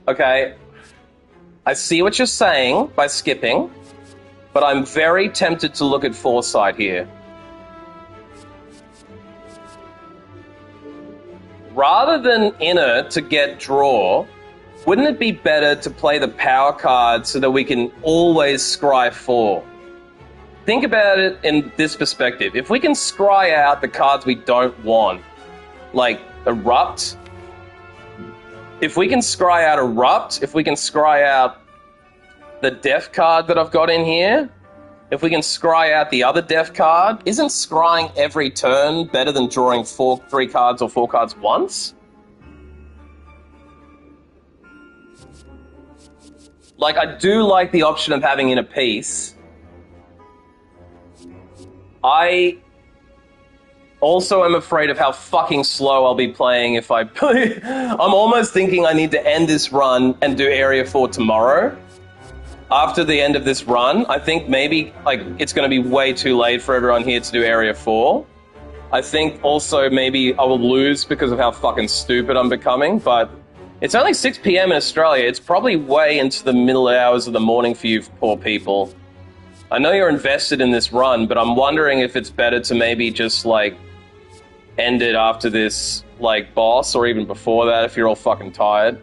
Okay, I see what you're saying by skipping, but I'm very tempted to look at Foresight here. Rather than Inner to get draw, wouldn't it be better to play the power card so that we can always scry 4? Think about it in this perspective. If we can scry out the cards we don't want, like Erupt, if we can scry out Erupt, if we can scry out the Death card that I've got in here, if we can scry out the other Death card, isn't scrying every turn better than drawing 3 cards or 4 cards once? Like, I do like the option of having Inner Peace. I also am afraid of how fucking slow I'll be playing if I play. I'm almost thinking I need to end this run and do Area 4 tomorrow. After the end of this run, I think maybe like it's going to be way too late for everyone here to do Area 4. I think also maybe I will lose because of how fucking stupid I'm becoming, but it's only 6 PM in Australia. It's probably way into the middle hours of the morning for you poor people. I know you're invested in this run, but I'm wondering if it's better to maybe just, like, end it after this, like, boss, or even before that if you're all fucking tired.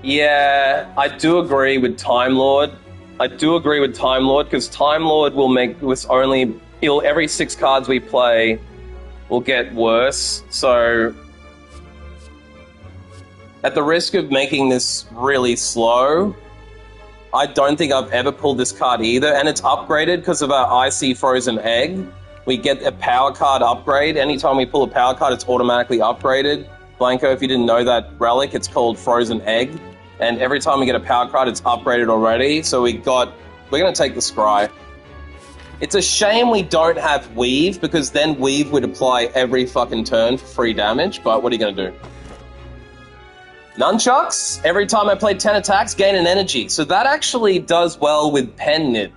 Yeah, I do agree with Time Lord. Because Time Lord will make this only... every 6 cards we play will get worse, so... At the risk of making this really slow, I don't think I've ever pulled this card either, and it's upgraded because of our Icy Frozen Egg. We get a power card upgrade. Anytime we pull a power card, it's automatically upgraded. Blanco, if you didn't know that relic, it's called Frozen Egg. And every time we get a power card, it's upgraded already. So we're going to take the Scry. It's a shame we don't have Weave, because then Weave would apply every fucking turn for free damage, but what are you going to do? Nunchucks, every time I play 10 attacks, gain an energy. So that actually does well with Pen Nib.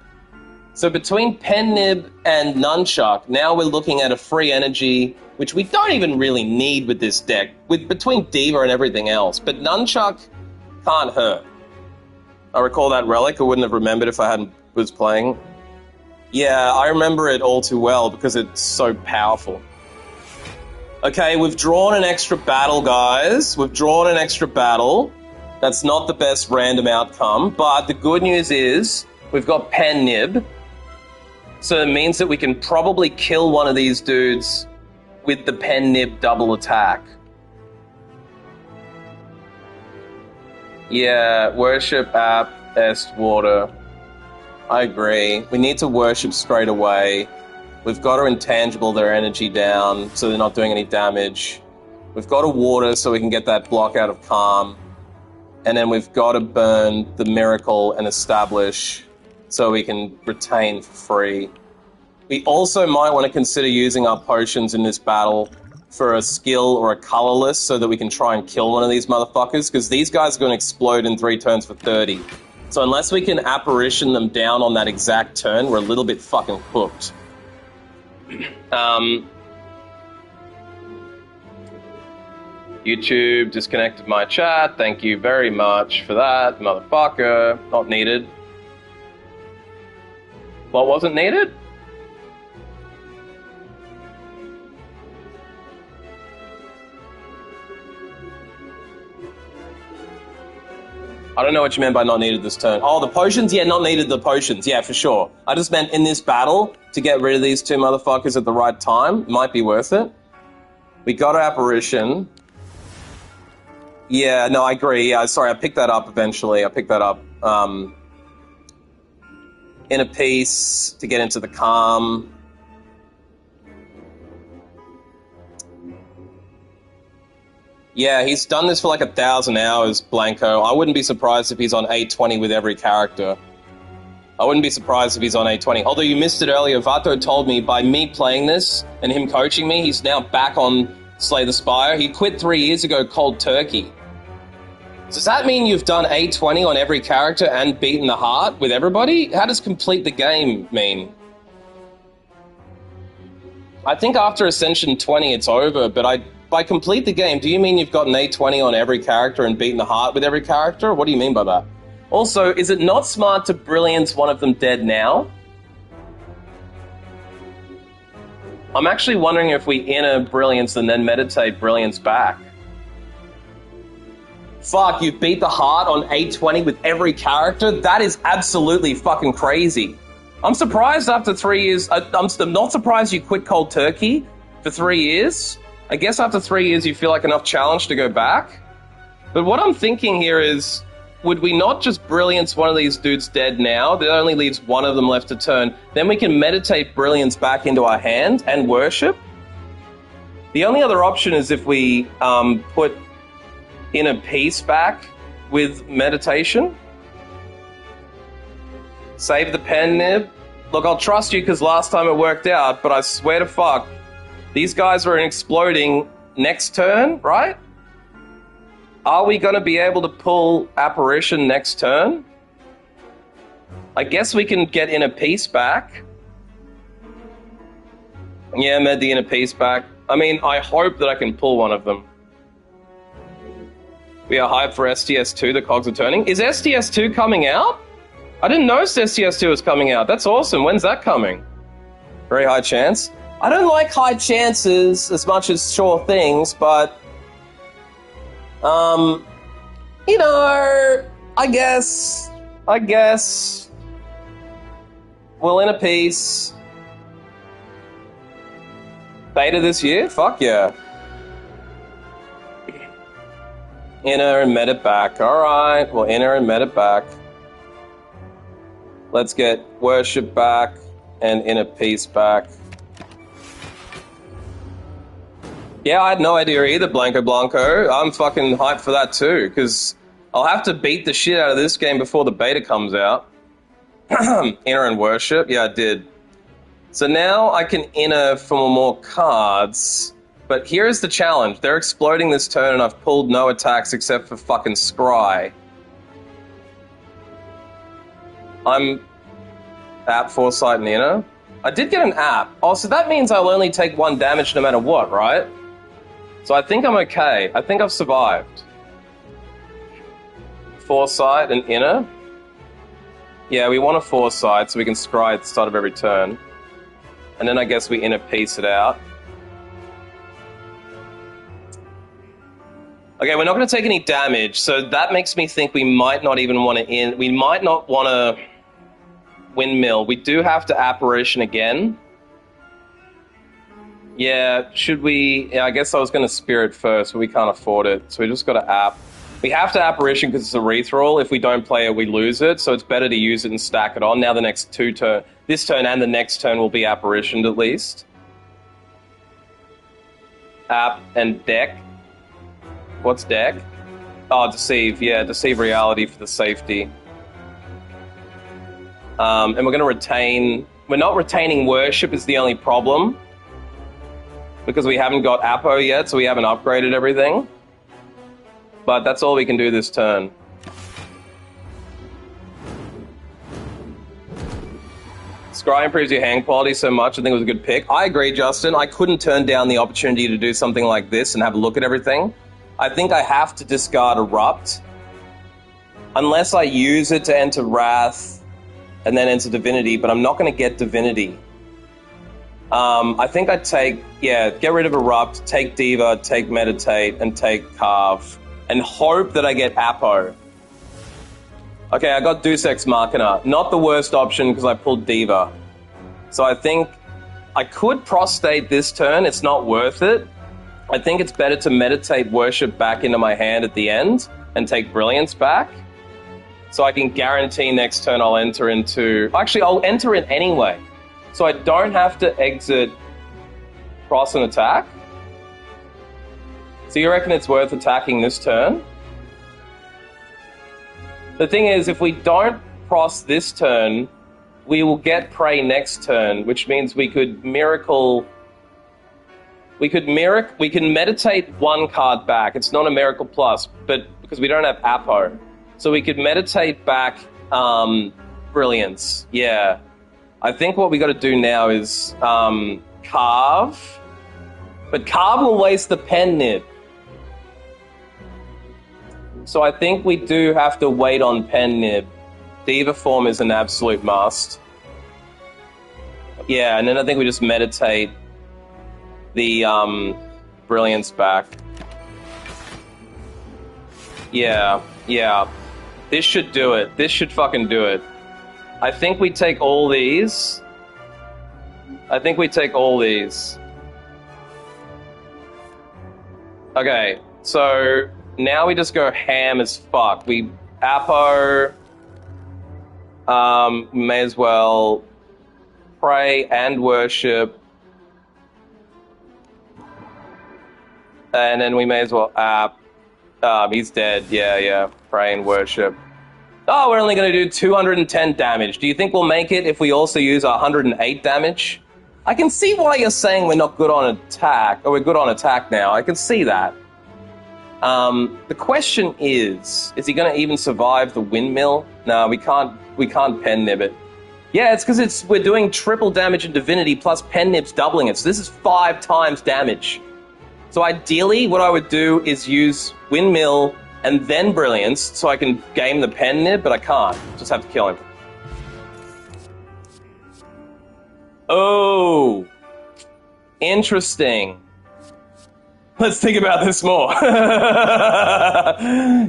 So between Pen Nib and Nunchuck, now we're looking at a free energy, which we don't even really need with this deck, between Diva and everything else. But Nunchuck can't hurt. I recall that relic. I wouldn't have remembered if I was playing. Yeah, I remember it all too well because it's so powerful. Okay, we've drawn an extra battle, guys. We've drawn an extra battle. That's not the best random outcome, but the good news is we've got Pen Nib. So it means that we can probably kill one of these dudes with the Pen Nib double attack. Yeah, worship app, est water. I agree. We need to worship straight away. We've got to intangible their energy down so they're not doing any damage. We've got to water so we can get that block out of calm. And then we've got to burn the miracle and establish so we can retain for free. We also might want to consider using our potions in this battle for a skill or a colorless so that we can try and kill one of these motherfuckers, because these guys are going to explode in 3 turns for 30. So unless we can apparition them down on that exact turn, we're a little bit fucking cooked. YouTube disconnected my chat. Thank you very much for that, motherfucker. Not needed. What wasn't needed? I don't know what you meant by not needed this turn. Oh, the potions? Yeah, not needed the potions. Yeah, for sure. I just meant in this battle to get rid of these 2 motherfuckers at the right time. Might be worth it. We got our apparition. Yeah, no, I agree. Yeah, sorry, I picked that up eventually. I picked that up. In a piece to get into the calm. Yeah, he's done this for like 1,000 hours, Blanco. I wouldn't be surprised if he's on 820 with every character. I wouldn't be surprised if he's on 820. Although you missed it earlier, Vato told me by me playing this and him coaching me, he's now back on Slay the Spire. He quit 3 years ago cold turkey. Does that mean you've done 820 on every character and beaten the heart with everybody? How does complete the game mean? I think after Ascension 20 it's over, but by complete the game, do you mean you've gotten 820 on every character and beaten the heart with every character? What do you mean by that? Also, is it not smart to brilliance one of them dead now? I'm actually wondering if we inner brilliance and then meditate brilliance back. Fuck, you beat the heart on 820 with every character? That is absolutely fucking crazy. I'm surprised after 3 years... I'm not surprised you quit cold turkey for 3 years. I guess after 3 years you feel like enough challenge to go back. But what I'm thinking here is, would we not just brilliance one of these dudes dead now? That only leaves one of them left to turn. Then we can meditate brilliance back into our hand and worship. The only other option is if we put inner peace back with meditation. Save the pen nib. Look, I'll trust you because last time it worked out, but I swear to fuck, these guys are exploding next turn, right? Are we going to be able to pull apparition next turn? I guess we can get inner peace back. Yeah, med the inner peace back. I mean, I hope that I can pull one of them. We are hyped for STS2, the cogs are turning. Is STS2 coming out? I didn't know STS2 was coming out. That's awesome. When's that coming? Very high chance. I don't like high chances as much as sure things, but... you know, I guess... We'll in a piece. Beta this year? Fuck yeah. Inner and med it back. Alright, we'll inner and med it back. Let's get worship back and inner peace back. Yeah, I had no idea either, Blanco. I'm fucking hyped for that too, because I'll have to beat the shit out of this game before the beta comes out. Inner and worship, yeah, I did. So now I can inner for more cards, but here's the challenge. They're exploding this turn and I've pulled no attacks except for fucking Scry. I'm app, foresight, and inner. I did get an app. Oh, so that means I'll only take 1 damage no matter what, right? So I think I'm okay. I think I've survived. Foresight and inner. Yeah, we want a foresight so we can scry at the start of every turn. And then I guess we inner piece it out. Okay, we're not going to take any damage, so that makes me think we might not even want to we might not want to windmill. We do have to apparition again. Yeah, should we... Yeah, I guess I was going to spirit first, but we can't afford it, so we just got to app. We have to apparition because it's a rethrall. If we don't play it, we lose it, so it's better to use it and stack it on. Now the next 2 turn... This turn and the next turn will be apparitioned at least. App and deck. What's deck? Oh, deceive. Yeah, deceive reality for the safety. And we're going to retain... We're not retaining worship is the only problem. Because we haven't got Apo yet, so we haven't upgraded everything. But that's all we can do this turn. Scry improves your hand quality so much, I think it was a good pick. I agree, Justin. I couldn't turn down the opportunity to do something like this and have a look at everything. I think I have to discard Erupt. Unless I use it to enter Wrath and then enter Divinity, but I'm not going to get Divinity. I think I'd take, get rid of Erupt, take Diva, take Meditate, and take Carve. And hope that I get Apo. Okay, I got Deus Ex Machina. Not the worst option because I pulled Diva. So I think I could Prostate this turn. It's not worth it. I think it's better to Meditate Worship back into my hand at the end and take Brilliance back. So I can guarantee next turn I'll enter into... Actually, I'll enter it anyway. So I don't have to exit Cross and attack. So you reckon it's worth attacking this turn? The thing is, if we don't cross this turn, we will get Prey next turn, which means we could miracle... We can meditate one card back. It's not a Miracle Plus, but because we don't have Apo. So we could meditate back Brilliance. Yeah. I think what we got to do now is Carve. But Carve will waste the Pen Nib. So I think we do have to wait on Pen Nib. Diva form is an absolute must. Yeah, and then I think we just meditate the Brilliance back. Yeah. This should do it. This should fucking do it. I think we take all these. Okay, so now we just go ham as fuck. We Apo, may as well pray and worship. And then we may as well he's dead. Yeah, pray and worship. Oh, we're only going to do 210 damage. Do you think we'll make it if we also use 108 damage? I can see why you're saying we're not good on attack, or we're good on attack now. I can see that. The question is he going to even survive the windmill? No, we can't Pen Nib it. Yeah, it's because we're doing triple damage in Divinity plus Pen Nib's doubling it, so this is 5 times damage. So ideally, what I would do is use Windmill and then Brilliance so I can game the Pen Nib, but I can't. Just have to kill him. Oh, interesting. Let's think about this more.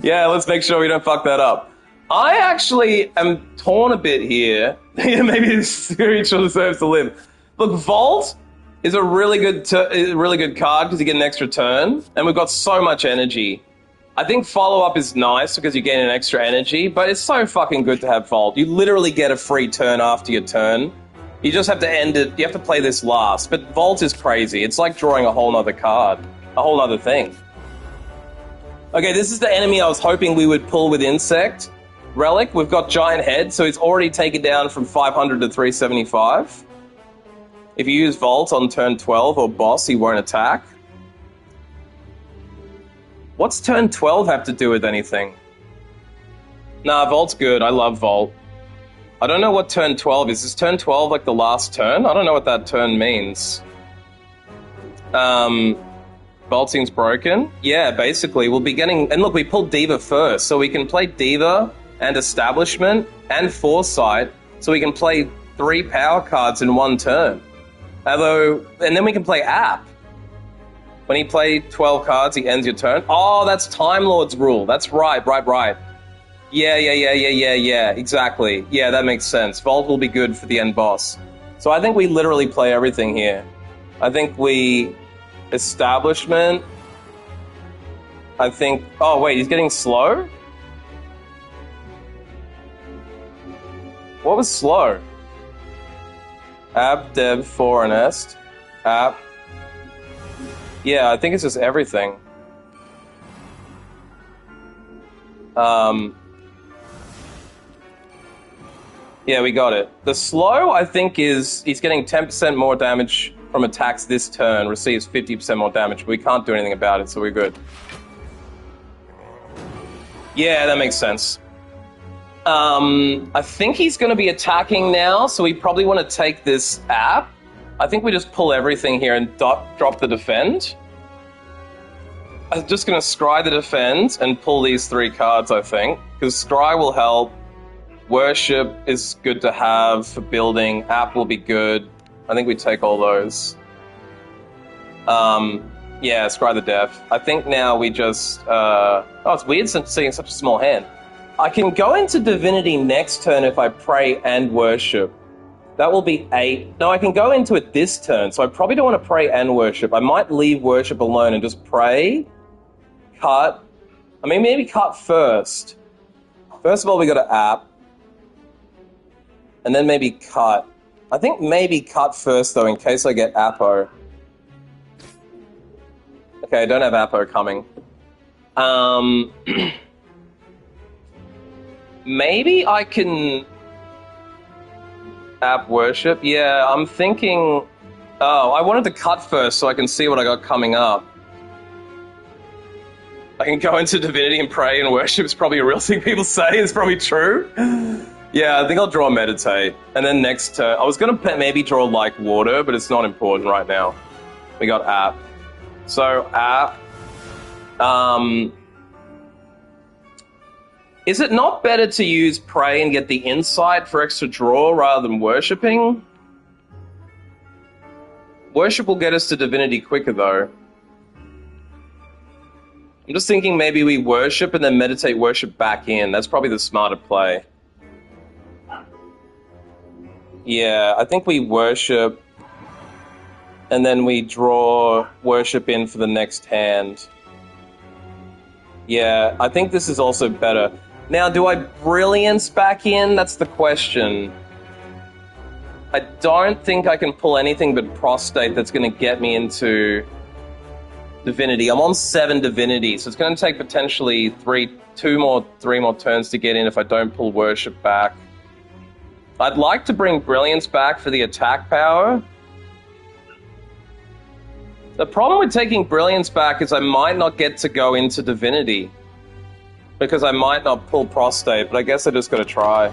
Yeah, let's make sure we don't fuck that up. I actually am torn a bit here. Maybe this creature deserves to live. Look, Vault is a really good card because you get an extra turn, and we've got so much energy. I think Follow-Up is nice because you gain an extra energy, but it's so fucking good to have Vault. You literally get a free turn after your turn. You just have to end it. You have to play this last. But Vault is crazy. It's like drawing a whole nother card. A whole other thing. Okay, this is the enemy I was hoping we would pull with Insect. Relic, we've got Giant Head, so it's already taken down from 500 to 375. If you use Vault on turn 12 or Boss, he won't attack. What's turn 12 have to do with anything? Nah, Vault's good. I love Vault. I don't know what turn 12 is. Is turn 12 like the last turn? I don't know what that turn means. Vault seems broken. Yeah, basically, we'll be getting... And look, we pulled Diva first, so we can play Diva and Establishment and Foresight, so we can play 3 power cards in one turn. Although... And then we can play App. When you play 12 cards, he ends your turn. Oh, that's Time Lord's rule. That's right. Yeah, exactly. Yeah, that makes sense. Vault will be good for the end boss. So I think we literally play everything here. I think we... Establishment. I think... Oh, wait, he's getting slow? What was slow? App, Dev, 4, and Est. App. Yeah, I think it's just everything. Yeah, we got it. The slow, I think, is he's getting 10% more damage from attacks this turn, receives 50% more damage, but we can't do anything about it, so we're good. Yeah, that makes sense. I think he's going to be attacking now, so we probably want to take this app. I think we just pull everything here and drop the defend. I'm just going to scry the defend and pull these 3 cards, I think, because scry will help. Worship is good to have for building. App will be good. I think we take all those. Yeah, scry the def. I think now we just... oh, it's weird seeing such a small hand. I can go into Divinity next turn if I pray and worship. That will be 8. No, I can go into it this turn, so I probably don't want to pray and worship. I might leave worship alone and just pray, cut. I mean, maybe cut first. First of all, we got to app. And then maybe cut. I think maybe cut first, though, in case I get Apo. Okay, I don't have Apo coming. Maybe I can... App worship? Yeah, I'm thinking... Oh, I wanted to cut first so I can see what I got coming up. I can go into Divinity and pray and worship. It's probably a real thing people say. It's probably true. Yeah, I think I'll draw Meditate. And then next turn... I was going to maybe draw Like Water, but it's not important right now. We got App. So, App... Is it not better to use Pray and get the insight for extra draw rather than worshipping? Worship will get us to Divinity quicker, though. I'm just thinking maybe we worship and then meditate worship back in. That's probably the smarter play. Yeah, I think we worship and then we draw worship in for the next hand. Yeah, I think this is also better. Now, do I Brilliance back in? That's the question. I don't think I can pull anything but Prostate that's going to get me into Divinity. I'm on 7 Divinity, so it's going to take potentially 3 more turns to get in if I don't pull Worship back. I'd like to bring Brilliance back for the attack power. The problem with taking Brilliance back is I might not get to go into Divinity. Because I might not pull Prostate, but I guess I just gotta try.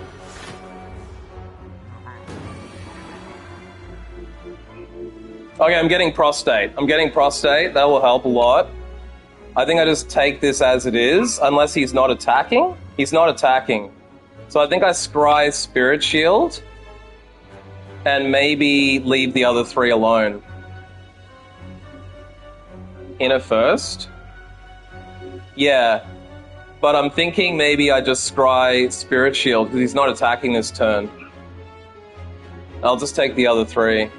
Okay, I'm getting Prostate. That will help a lot. I think I just take this as it is, unless he's not attacking. He's not attacking. So I think I scry Spirit Shield, and maybe leave the other 3 alone. Inner first. Yeah. But I'm thinking maybe I just scry Spirit Shield, because he's not attacking this turn. I'll just take the other 3.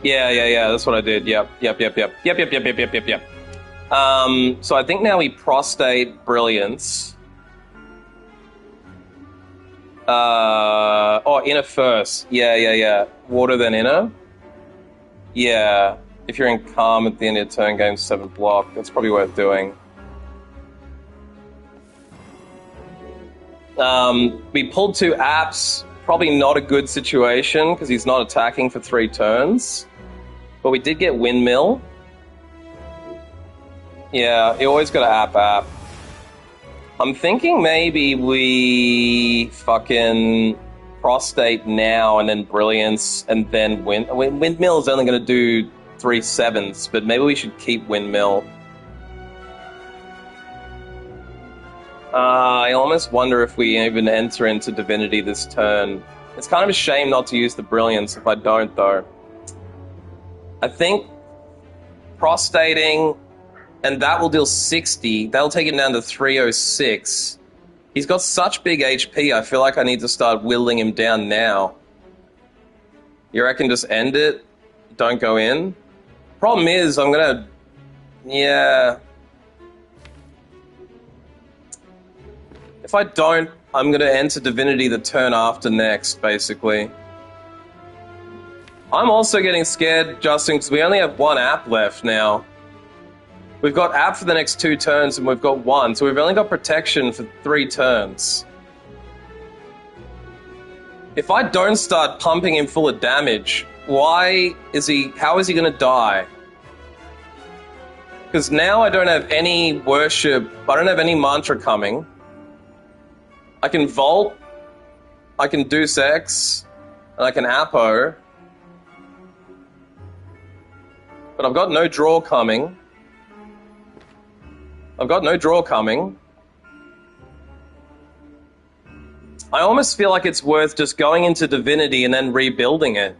Yeah, that's what I did. Yep. So I think now we Prostate Brilliance. Oh, Inner first. Yeah. Water then Inner. Yeah, if you're in Calm at the end of your turn, game 7 block, that's probably worth doing. We pulled 2 apps, probably not a good situation, because he's not attacking for 3 turns. But we did get Windmill. Yeah, you always got to app. I'm thinking maybe we fucking... Prostate now and then Brilliance and then Windmill is only going to do 3 7s, but maybe we should keep Windmill. I almost wonder if we even enter into Divinity this turn. It's kind of a shame not to use the Brilliance if I don't, though. I think Prostating, and that will deal 60. That'll take him down to 306. He's got such big HP, I feel like I need to start whittling him down now. You reckon just end it? Don't go in? Problem is, I'm gonna... Yeah... If I don't, I'm gonna enter Divinity the turn after next, basically. I'm also getting scared, Justin, because we only have one app left now. We've got app for the next 2 turns, and we've got 1, so we've only got protection for 3 turns. If I don't start pumping him full of damage, how is he going to die? Because now I don't have any worship, I don't have any mantra coming. I can Vault, I can Deus Ex, and I can Apo. But I've got no draw coming. I almost feel like it's worth just going into Divinity and then rebuilding it.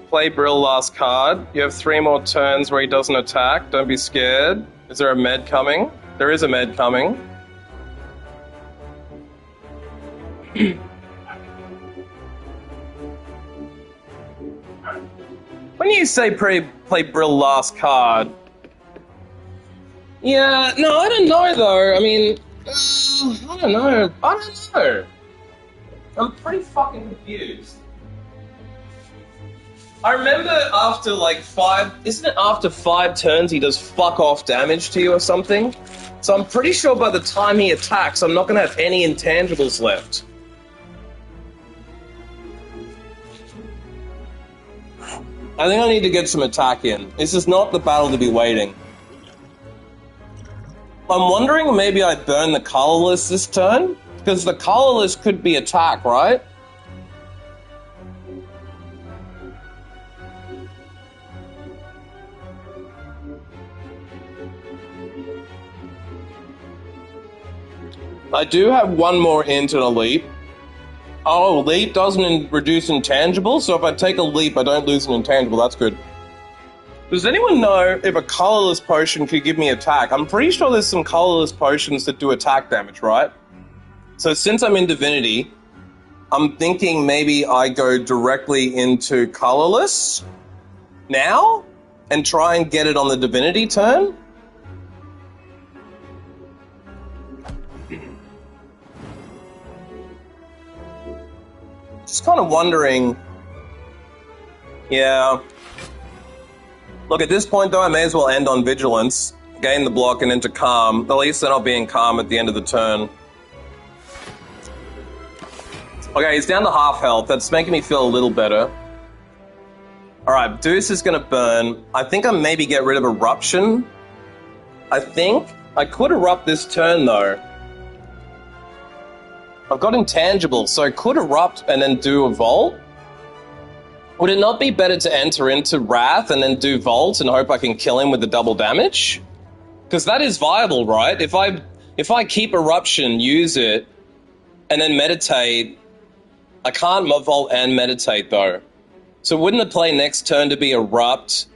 Play Brill last card. You have 3 more turns where he doesn't attack. Don't be scared. Is there a med coming? There is a med coming. When you say play Brill last card... Yeah, no, I don't know though. I mean, I don't know. I'm pretty fucking confused. I remember after like 5... Isn't it after 5 turns he does fuck off damage to you or something? So I'm pretty sure by the time he attacks, I'm not going to have any intangibles left. I think I need to get some attack in. This is not the battle to be waiting. I'm wondering maybe I burn the colorless this turn? Because the colorless could be attack, right? I do have 1 more int and a leap. Oh, leap doesn't reduce intangible, so if I take a leap, I don't lose an intangible. That's good. Does anyone know if a colorless potion could give me attack? I'm pretty sure there's some colorless potions that do attack damage, right? So since I'm in Divinity, I'm thinking maybe I go directly into colorless now and try and get it on the Divinity turn. Just kind of wondering. Yeah. Look, at this point, though, I may as well end on Vigilance, gain the block, and into Calm. At least they're not being calm at the end of the turn. Okay, he's down to half health. That's making me feel a little better. Alright, Deuce is going to burn. I think I maybe get rid of Eruption. I think I could Erupt this turn, though. I've got Intangible, so I could Erupt and then do a Vault. Would it not be better to enter into Wrath and then do Vault and hope I can kill him with the double damage? Because that is viable, right? If I keep Eruption, use it, and then meditate, I can't Vault and meditate, though. So wouldn't the play next turn to be Erupt,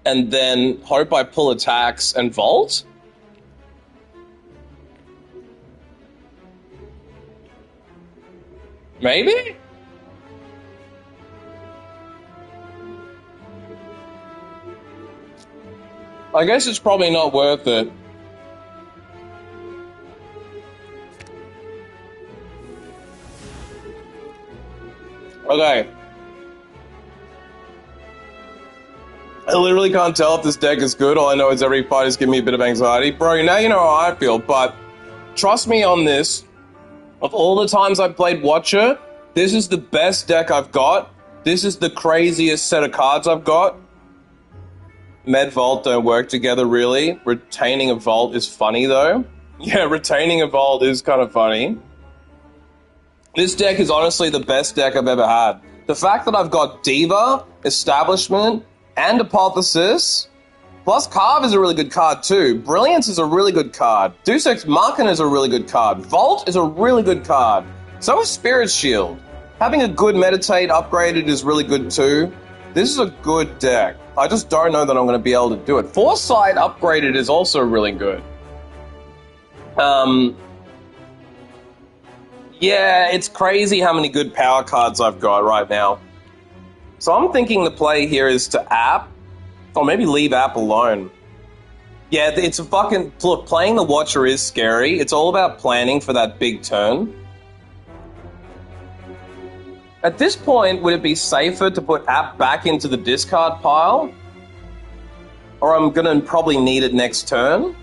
and then hope I pull attacks and Vault? Maybe? I guess it's probably not worth it. Okay. I literally can't tell if this deck is good. All I know is every fight is giving me a bit of anxiety. Bro, now you know how I feel, but trust me on this. Of all the times I've played Watcher, this is the best deck I've got. This is the craziest set of cards I've got. Med Vault don't work together, really. Retaining a Vault is funny, though. Yeah, retaining a Vault is kind of funny. This deck is honestly the best deck I've ever had. The fact that I've got Diva, Establishment, and Hypothesis, plus Carve is a really good card, too. Brilliance is a really good card. Deus Ex Machina is a really good card. Vault is a really good card. So is Spirit Shield. Having a good Meditate upgraded is really good, too. This is a good deck. I just don't know that I'm going to be able to do it. Foresight upgraded is also really good. Yeah, it's crazy how many good power cards I've got right now. So I'm thinking the play here is to App, or maybe leave App alone. Yeah, it's a fucking... Look, playing the Watcher is scary. It's all about planning for that big turn. At this point, would it be safer to put App back into the discard pile? Or I'm gonna probably need it next turn?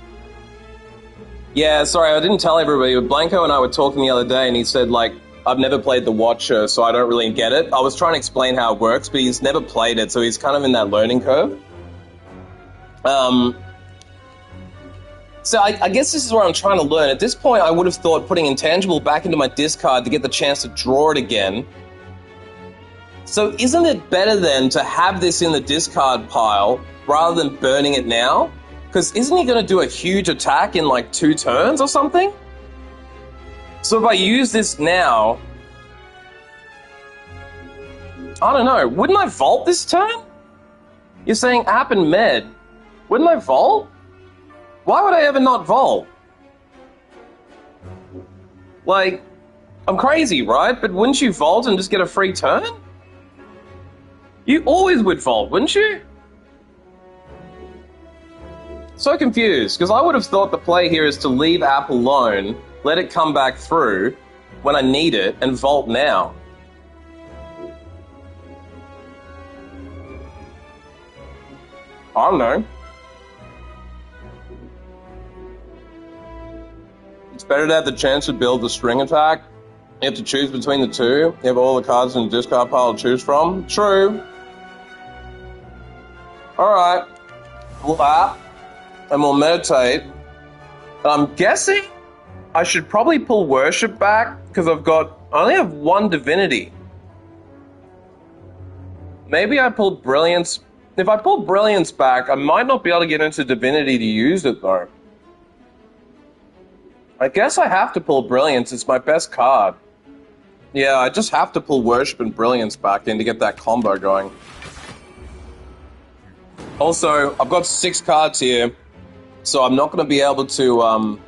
Yeah, sorry, I didn't tell everybody, but Blanco and I were talking the other day, and he said, like, I've never played the Watcher, so I don't really get it. I was trying to explain how it works, but he's never played it, so he's kind of in that learning curve. So I guess this is where I'm trying to learn. At this point, I would have thought putting Intangible back into my discard to get the chance to draw it again. So isn't it better then to have this in the discard pile rather than burning it now? Because isn't he going to do a huge attack in like 2 turns or something? So if I use this now... I don't know. Wouldn't I vault this turn? You're saying App and Med. Wouldn't I vault? Why would I ever not vault? Like, I'm crazy, right? But wouldn't you vault and just get a free turn? You always would vault, wouldn't you? So confused, because I would have thought the play here is to leave App alone, let it come back through when I need it, and vault now. I don't know. It's better to have the chance to build the string attack. You have to choose between the two. You have all the cards in the discard pile to choose from. True. Alright. We'll App. And we'll meditate. I'm guessing I should probably pull Worship back, because I only have 1 Divinity. Maybe I pull Brilliance. If I pull Brilliance back, I might not be able to get into Divinity to use it, though. I guess I have to pull Brilliance. It's my best card. Yeah, I just have to pull Worship and Brilliance back in to get that combo going. Also, I've got 6 cards here, so I'm not going to be able to... I'm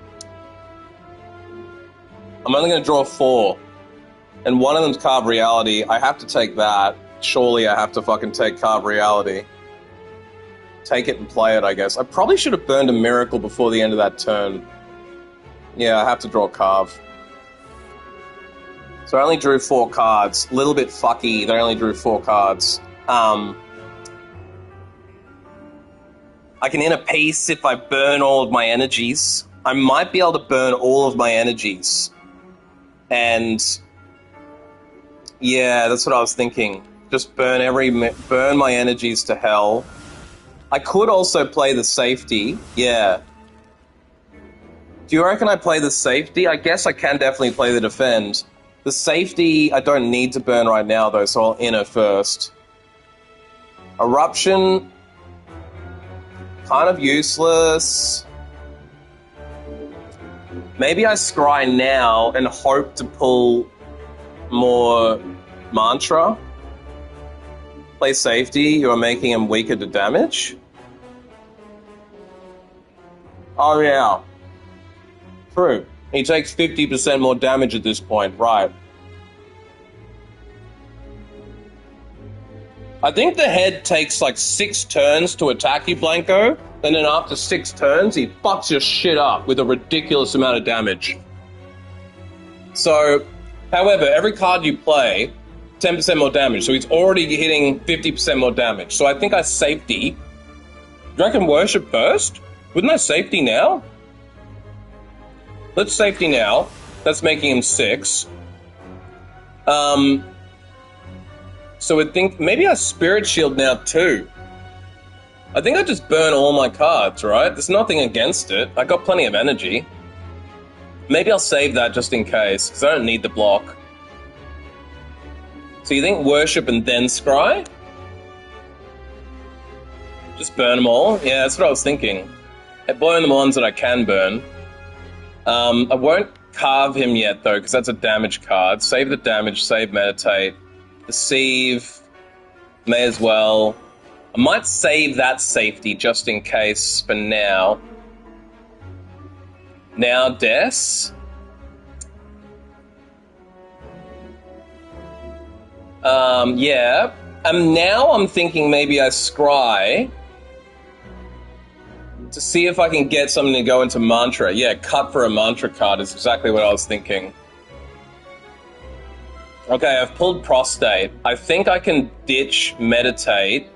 only going to draw 4. And one of them's Carve Reality. I have to take that. Surely I have to fucking take Carve Reality. Take it and play it, I guess. I probably should have burned a Miracle before the end of that turn. Yeah, I have to draw Carve. So I only drew 4 cards. A little bit fucky that I only drew 4 cards. I can inner peace if I burn all of my energies. I might be able to burn all of my energies. And... yeah, that's what I was thinking. Just burn my energies to hell. I could also play the safety. Yeah. Do you reckon I play the safety? I guess I can definitely play the defend. The safety, I don't need to burn right now, though, so I'll inner first. Eruption... kind of useless. Maybe I scry now and hope to pull more Mantra. Play safety, you are making him weaker to damage. Oh yeah. True. He takes 50% more damage at this point, right. I think the head takes like 6 turns to attack you, Blanco, and then after 6 turns, he fucks your shit up with a ridiculous amount of damage. So, however, every card you play, 10% more damage, so he's already hitting 50% more damage. So I think I safety. Do you reckon Worship first? Wouldn't I safety now? Let's safety now. That's making him 6. So I think maybe I Spirit Shield now too. I think I just burn all my cards, right? There's nothing against it. I got plenty of energy. Maybe I'll save that just in case, because I don't need the block. So you think Worship and then Scry? Just burn them all? Yeah, that's what I was thinking. I burn the ones that I can burn. I won't carve him yet, though, because that's a damage card. Save the damage, save Meditate. Deceive. May as well. I might save that safety just in case for now. Now, Des. Yeah. Now I'm thinking maybe I scry. To see if I can get something to go into mantra. Yeah, cut for a mantra card is exactly what I was thinking. Okay, I've pulled prostate. I think I can ditch meditate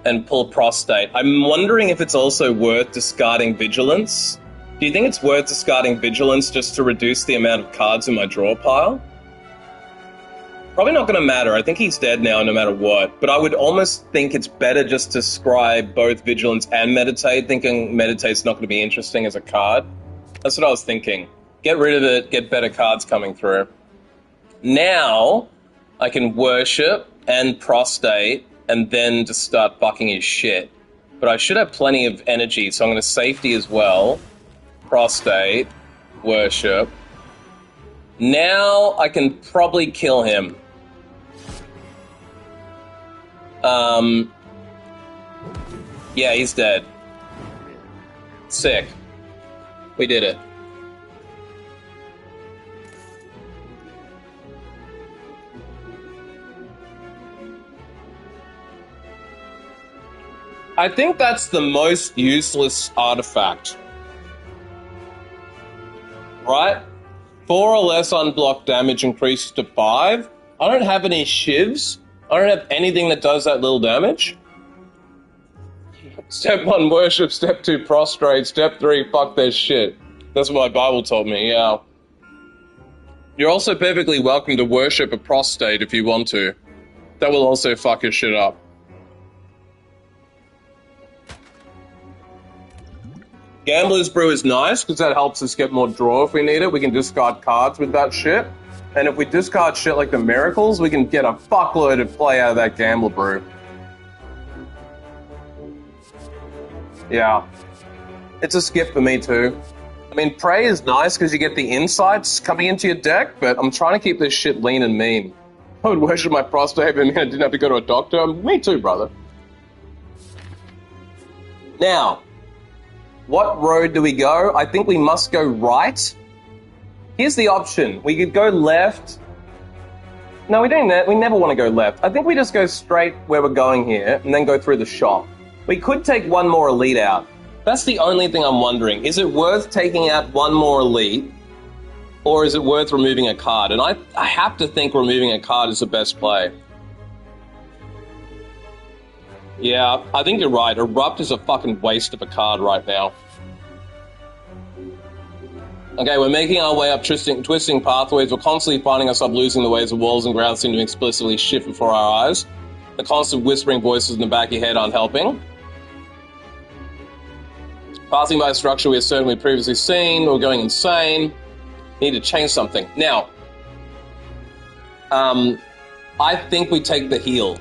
and pull prostate. I'm wondering if it's also worth discarding vigilance. Do you think it's worth discarding vigilance just to reduce the amount of cards in my draw pile? Probably not going to matter. I think he's dead now no matter what. But I would almost think it's better just to scribe both vigilance and meditate, thinking meditate's not going to be interesting as a card. That's what I was thinking. Get rid of it, get better cards coming through. Now I can worship and prostate and then just start fucking his shit. But I should have plenty of energy, so I'm going to safety as well. Prostate, worship. Now I can probably kill him. Yeah, he's dead. Sick. We did it. I think that's the most useless artifact. Right? 4 or less unblocked damage increases to 5. I don't have any shivs. I don't have anything that does that little damage. Step 1, worship. Step 2, prostrate. Step 3, fuck their shit. That's what my Bible told me, yeah. You're also perfectly welcome to worship a prostate if you want to. That will also fuck your shit up. Gambler's Brew is nice because that helps us get more draw if we need it. We can discard cards with that shit. And if we discard shit like the Miracles, we can get a fuckload of play out of that Gambler Brew. Yeah. It's a skip for me too. I mean, Prey is nice because you get the insights coming into your deck, but I'm trying to keep this shit lean and mean. I would worship my prostate and I didn't have to go to a doctor. Me too, brother. Now, what road do we go? I think we must go right. Here's the option. We could go left. No, we don't. We never want to go left. I think we just go straight where we're going here and then go through the shop. We could take one more elite out. That's the only thing I'm wondering. Is it worth taking out one more elite, or is it worth removing a card? And I have to think removing a card is the best play. Yeah, I think you're right. Erupt is a fucking waste of a card right now. Okay, we're making our way up twisting pathways. We're constantly finding ourselves losing the ways of walls and ground seem to explicitly shift before our eyes. The constant whispering voices in the back of your head aren't helping. Passing by a structure we have certainly previously seen. We're going insane. Need to change something. Now, I think we take the heal.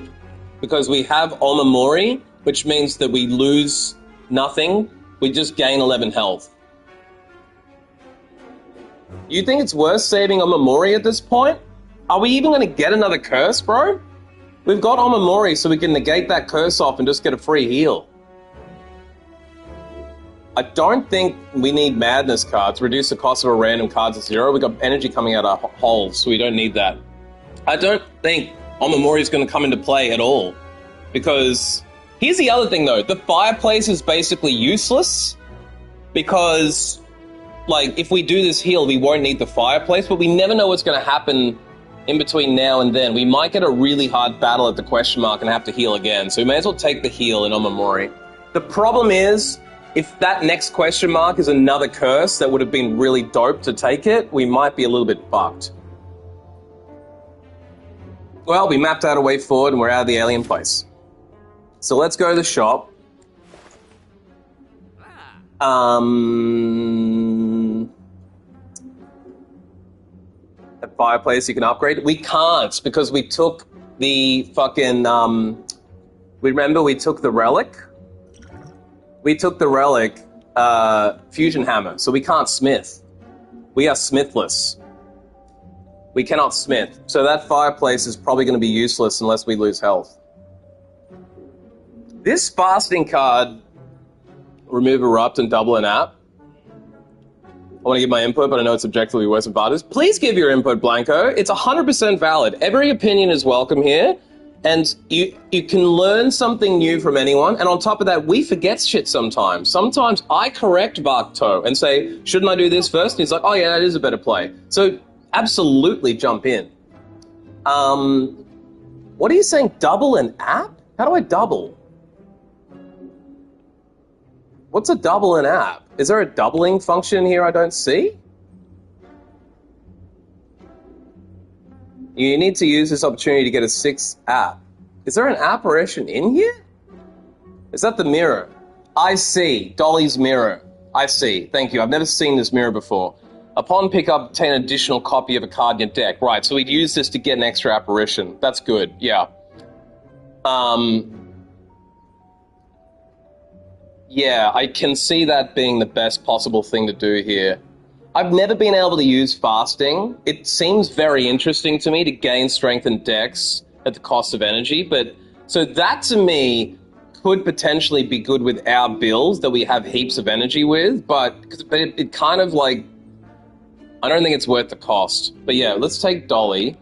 Because we have Omamori, which means that we lose nothing. We just gain 11 health. You think it's worth saving Omamori at this point? Are we even going to get another curse, bro? We've got Omamori so we can negate that curse off and just get a free heal. I don't think we need madness cards. Reduce the cost of a random card to 0. We've got energy coming out our holes, so we don't need that. I don't think Omamori is going to come into play at all. Because here's the other thing, though. The fireplace is basically useless. Because, like, if we do this heal, we won't need the fireplace. But we never know what's going to happen in between now and then. We might get a really hard battle at the question mark and have to heal again. So we may as well take the heal in Omamori. The problem is, if that next question mark is another curse that would have been really dope to take it, we might be a little bit fucked. Well, we mapped out a way forward and we're out of the alien place. So let's go to the shop. A fireplace you can upgrade. We can't because we took the fucking, remember we took the relic? We took the relic, fusion hammer, so we can't smith. We are smithless. We cannot smith. So that fireplace is probably going to be useless unless we lose health. This fasting card, remove erupt and double an app. I want to give my input, but I know it's objectively worse than Barters. Please give your input, Blanco. It's 100% valid. Every opinion is welcome here. And you can learn something new from anyone, and on top of that, we forget shit sometimes. Sometimes I correct Barkto and say, shouldn't I do this first? And he's like, oh yeah, that is a better play. So absolutely jump in. What are you saying, double an app? How do I double? What's a double an app? Is there a doubling function here I don't see? You need to use this opportunity to get a 6th app. Is there an apparition in here? Is that the mirror? I see. Dolly's mirror. I see. Thank you. I've never seen this mirror before. Upon pickup, obtain an additional copy of a card in your deck. Right, so we'd use this to get an extra apparition. That's good. Yeah. Yeah, I can see that being the best possible thing to do here. I've never been able to use fasting. It seems very interesting to me to gain strength and dex at the cost of energy, but so that to me could potentially be good with our builds that we have heaps of energy with, but it kind of like, I don't think it's worth the cost. But yeah, let's take Dolly.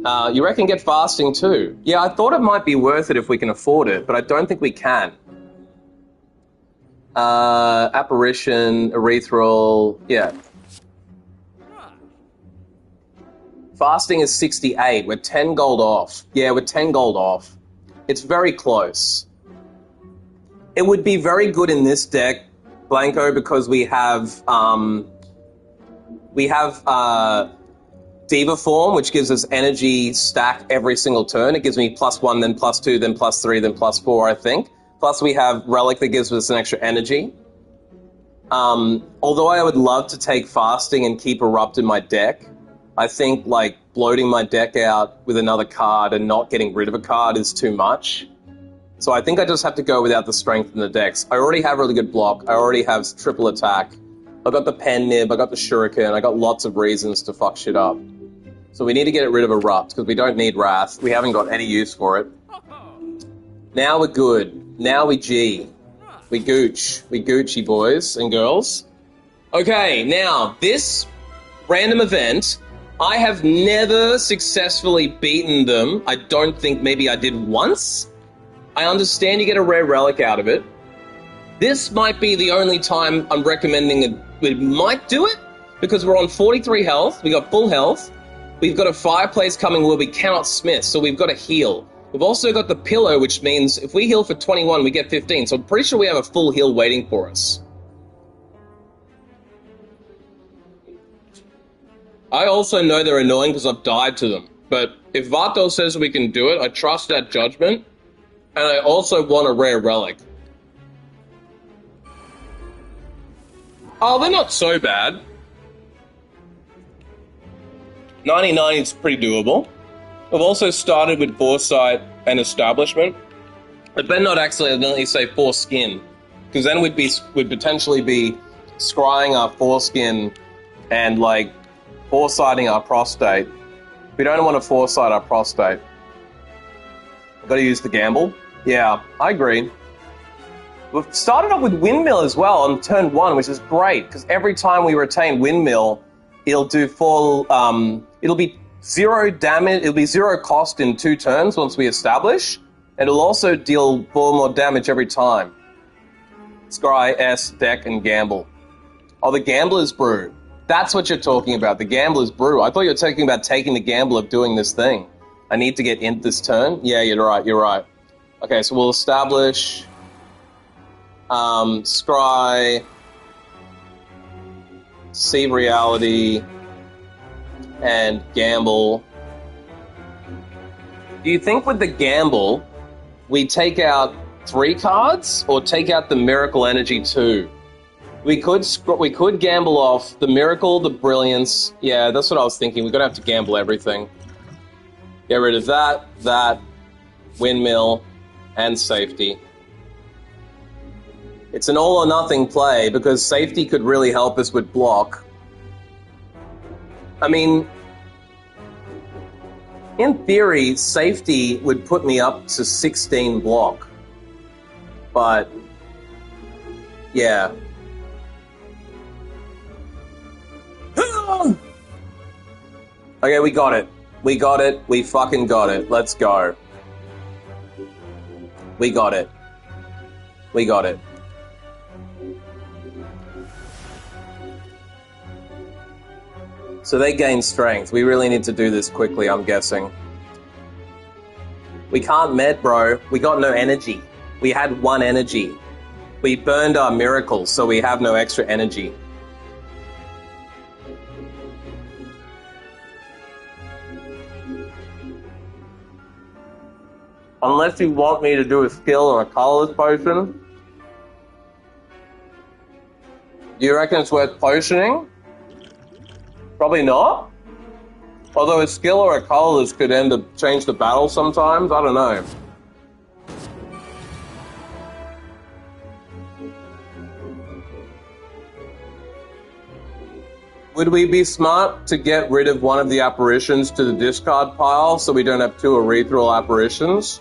You reckon get fasting too? Yeah, I thought it might be worth it if we can afford it, but I don't think we can. Apparition, erythral, yeah. Fasting is 68. We're 10 gold off. Yeah, we're 10 gold off. It's very close. It would be very good in this deck, Blanco, because we have Diva form, which gives us energy stack every single turn. It gives me +1, then +2, then +3, then +4, I think. Plus we have Relic that gives us an extra energy. Although I would love to take fasting and keep Erupt in my deck, I think like bloating my deck out with another card and not getting rid of a card is too much. So I think I just have to go without the strength in the decks. I already have really good block. I already have triple attack. I got the pen nib, I got the shuriken, I got lots of reasons to fuck shit up. So we need to get rid of Erupt, because we don't need Wrath. We haven't got any use for it. Now we're good. Now we G. We gooch. We Gucci, boys and girls. Okay, now, this random event, I have never successfully beaten them. I don't think maybe I did once. I understand you get a rare relic out of it. This might be the only time I'm recommending it. We might do it, because we're on 43 health. We got full health. We've got a fireplace coming where we cannot smith, so we've got to heal. We've also got the pillow, which means if we heal for 21, we get 15. So I'm pretty sure we have a full heal waiting for us. I also know they're annoying because I've died to them. But if Vato says we can do it, I trust that judgment. And I also want a rare relic. Oh, they're not so bad. 99 is pretty doable. We've also started with Foresight and Establishment. I better not accidentally say Foreskin, because then we'd potentially be scrying our foreskin and like foresighting our prostate. We don't want to foresight our prostate. I've got to use the gamble. Yeah, I agree. We've started off with Windmill as well on turn 1, which is great, because every time we retain Windmill, it'll do full, it'll be 0 damage, it'll be 0 cost in 2 turns once we establish, and it'll also deal 4 more damage every time. Scry, S, Deck, and Gamble. Oh, the Gambler's Brew. That's what you're talking about, the Gambler's Brew. I thought you were talking about taking the gamble of doing this thing. I need to get in this turn? Yeah, you're right. Okay, so we'll establish, Scry, See Reality, and Gamble. Do you think with the Gamble, we take out 3 cards, or take out the Miracle Energy too? We could gamble off the Miracle, the Brilliance. Yeah, that's what I was thinking. We're gonna have to gamble everything. Get rid of that, Windmill, and Safety. It's an all or nothing play, because Safety could really help us with block. I mean, in theory, Safety would put me up to 16 block. But, yeah. Okay, we got it. We got it. We fucking got it. Let's go. We got it. We got it. So they gain strength. We really need to do this quickly, I'm guessing. We can't med, bro. We got no energy. We had 1 energy. We burned our miracles, so we have no extra energy. Unless you want me to do a skill or a colorless potion. Do you reckon it's worth potioning? Probably not. Although a skill or a colorless could change the battle sometimes. I don't know. Would we be smart to get rid of one of the apparitions to the discard pile so we don't have 2 urethral apparitions?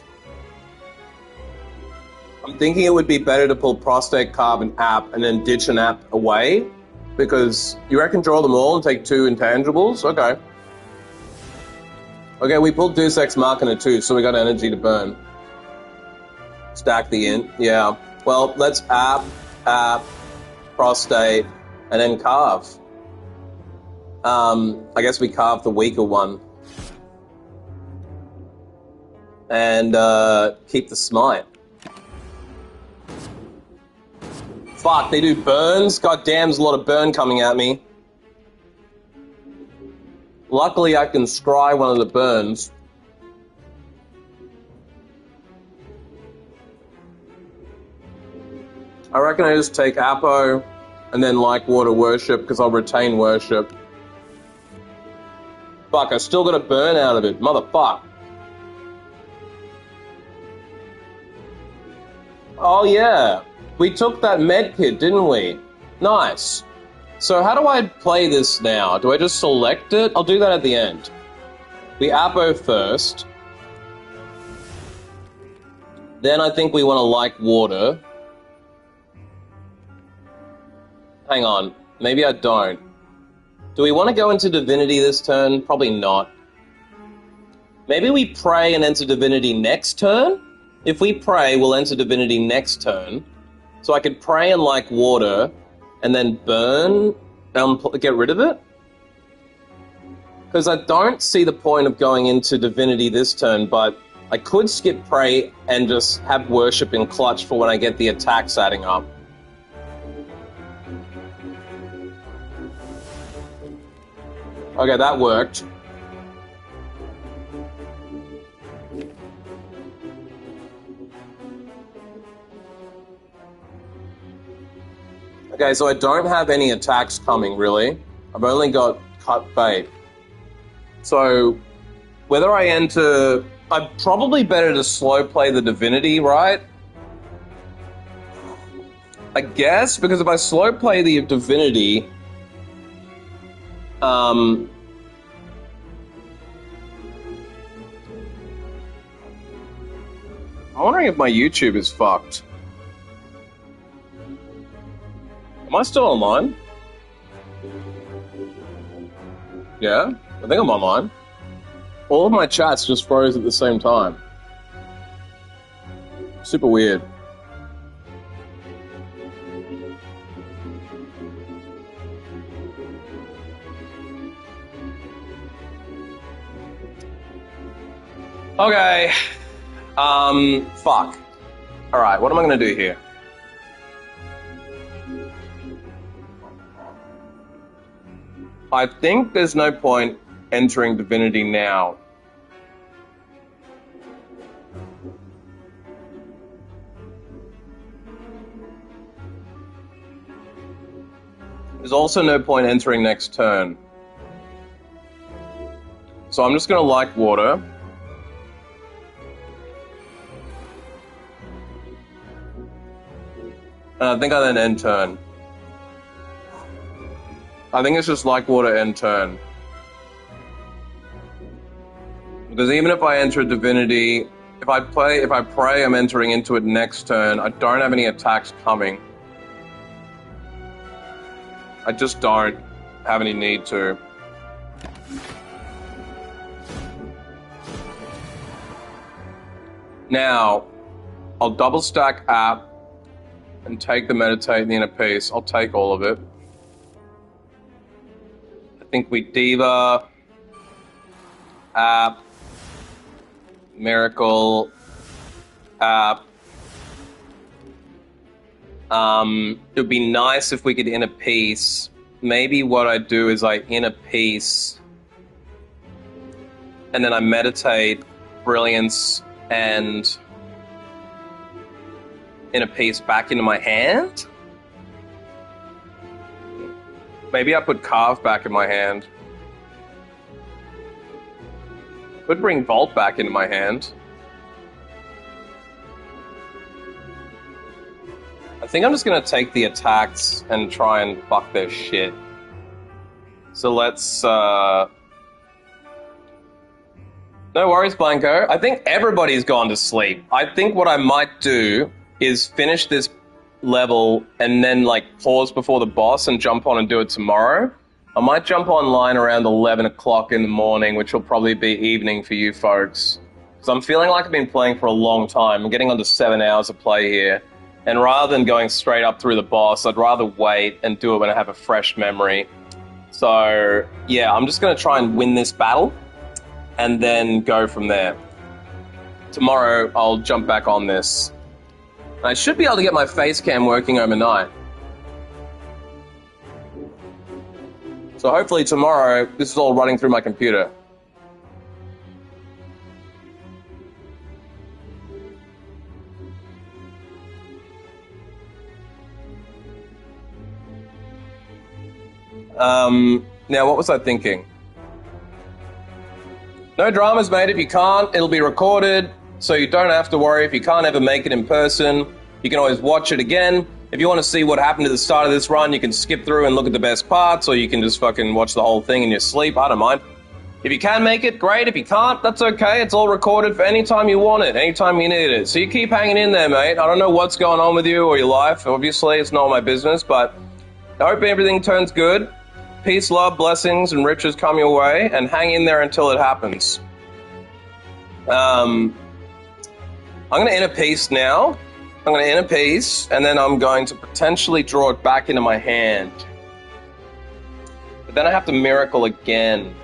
I'm thinking it would be better to pull prostate, carbon, app, and then ditch an app away. Because you reckon draw them all and take 2 intangibles? Okay. Okay, we pulled Deus Ex Machina too, so we got energy to burn. Stack the int, yeah. Well, let's app, prostate, and then carve. I guess we carve the weaker one. And keep the smite. Fuck, they do burns? God damn, there's a lot of burn coming at me. Luckily, I can scry one of the burns. I reckon I just take Apo and then like water worship because I'll retain worship. Fuck, I still got a burn out of it. Motherfuck. Oh yeah. We took that med kit, didn't we? Nice. So how do I play this now? Do I just select it? I'll do that at the end. We Apo first. Then I think we want to like water. Hang on. Maybe I don't. Do we want to go into divinity this turn? Probably not. Maybe we pray and enter divinity next turn? If we pray, we'll enter divinity next turn. So I could pray and like water, and then burn, get rid of it? Because I don't see the point of going into divinity this turn, but I could skip pray and just have worship in clutch for when I get the attacks adding up. Okay, that worked. Okay, so I don't have any attacks coming, really. I've only got cut fate. So, whether I enter... I'm probably better to slow play the divinity, right? I guess, because if I slow play the divinity... I'm wondering if my YouTube is fucked. Am I still online? Yeah, I think I'm online. All of my chats just froze at the same time. Super weird. Okay. Fuck. Alright, what am I gonna do here? I think there's no point entering divinity now. There's also no point entering next turn. So I'm just gonna like water. And I think I then end turn. I think it's just like water end turn. Because even if I enter a divinity, if I pray, I'm entering into it next turn. I don't have any attacks coming. I just don't have any need to. Now, I'll double stack app and take the meditate and the inner peace. I'll take all of it. I think we diva, app, miracle, app. It would be nice if we could inner peace. Maybe what I do is I inner peace and then I meditate brilliance and inner peace back into my hand. Maybe I put carve back in my hand. Could bring Vault back into my hand. I think I'm just going to take the attacks and try and fuck their shit. So let's... No worries, Blanco. I think everybody's gone to sleep. I think what I might do is finish this level and then, like, pause before the boss and jump on and do it tomorrow. I might jump online around 11 o'clock in the morning, which will probably be evening for you folks. So I'm feeling like I've been playing for a long time. I'm getting on to 7 hours of play here. And rather than going straight up through the boss, I'd rather wait and do it when I have a fresh memory. So, yeah, I'm just going to try and win this battle and then go from there. Tomorrow, I'll jump back on this. I should be able to get my face cam working overnight. So hopefully tomorrow, this is all running through my computer. Now, what was I thinking? No dramas, mate. If you can't, it'll be recorded, so you don't have to worry. If you can't ever make it in person, you can always watch it again. If you want to see what happened at the start of this run, you can skip through and look at the best parts, or you can just fucking watch the whole thing in your sleep. I don't mind. If you can make it, great. If you can't, that's okay. It's all recorded for any time you want it, anytime you need it. So you keep hanging in there, mate. I don't know what's going on with you or your life. Obviously, it's not my business, but I hope everything turns good. Peace, love, blessings, and riches come your way, and hang in there until it happens. I'm going to inner peace now. I'm going to inner peace, and then I'm going to potentially draw it back into my hand. But then I have to miracle again.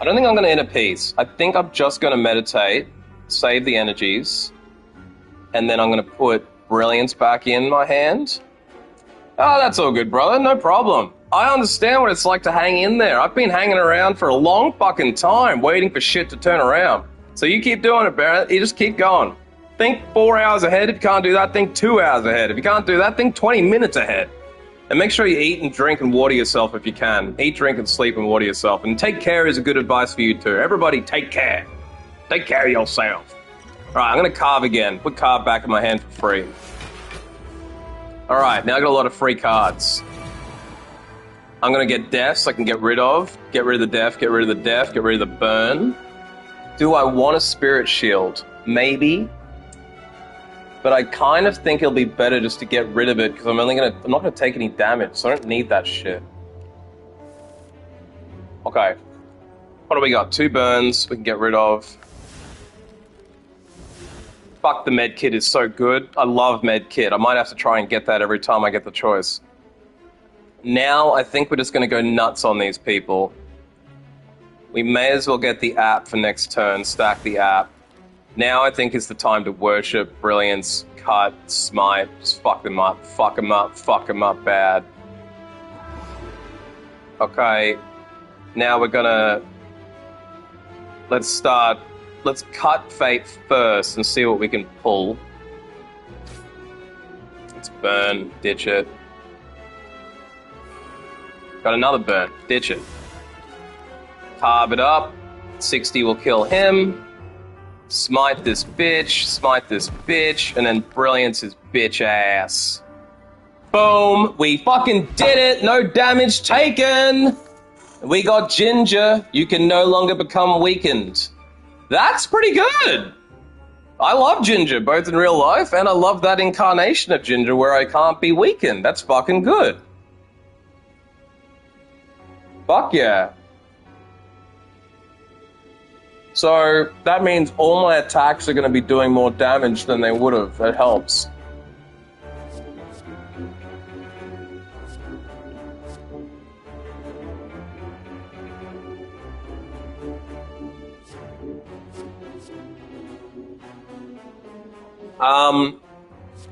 I don't think I'm going to inner peace. I think I'm just going to meditate, save the energies, and then I'm going to put brilliance back in my hand. Oh, that's all good, brother. No problem. I understand what it's like to hang in there. I've been hanging around for a long fucking time, waiting for shit to turn around. So you keep doing it, Barrett. You just keep going. Think 4 hours ahead. If you can't do that, think 2 hours ahead. If you can't do that, think 20 minutes ahead. And make sure you eat and drink and water yourself if you can. Eat, drink, and sleep and water yourself. And take care is a good advice for you too. Everybody, take care. Take care of yourself. All right, I'm going to carve again. Put carve back in my hand for free. All right, now I got a lot of free cards. I'm going to get deaths I can get rid of. Get rid of the death, get rid of the death, get rid of the burn. Do I want a spirit shield? Maybe. But I kind of think it'll be better just to get rid of it because I'm not going to take any damage, so I don't need that shit. Okay. What do we got? 2 burns we can get rid of. Fuck, the med kit is so good. I love med kit. I might have to try and get that every time I get the choice. Now I think we're just going to go nuts on these people. We may as well get the app for next turn, stack the app. Now I think is the time to worship, brilliance, cut, smite, just fuck them up, fuck them up, fuck them up bad. Okay, now we're gonna... Let's cut fate first and see what we can pull. Let's burn, ditch it. Got another burn, ditch it. Carve it up, 60 will kill him. Smite this bitch, and then brilliance his bitch ass. Boom, we fucking did it, no damage taken. We got Ginger, you can no longer become weakened. That's pretty good. I love Ginger, both in real life, and I love that incarnation of Ginger where I can't be weakened. That's fucking good. Fuck yeah. So that means all my attacks are going to be doing more damage than they would have. That helps.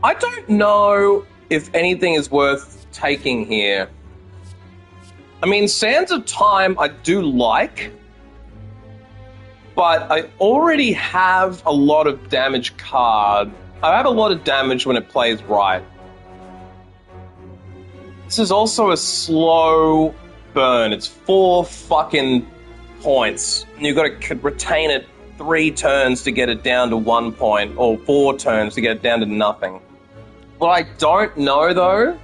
I don't know if anything is worth taking here. I mean, Sands of Time I do like, but I already have a lot of damage card. I have a lot of damage when it plays right. This is also a slow burn. It's 4 fucking points. You've got to retain it 3 turns to get it down to 1 point, or 4 turns to get it down to nothing. What I don't know, though,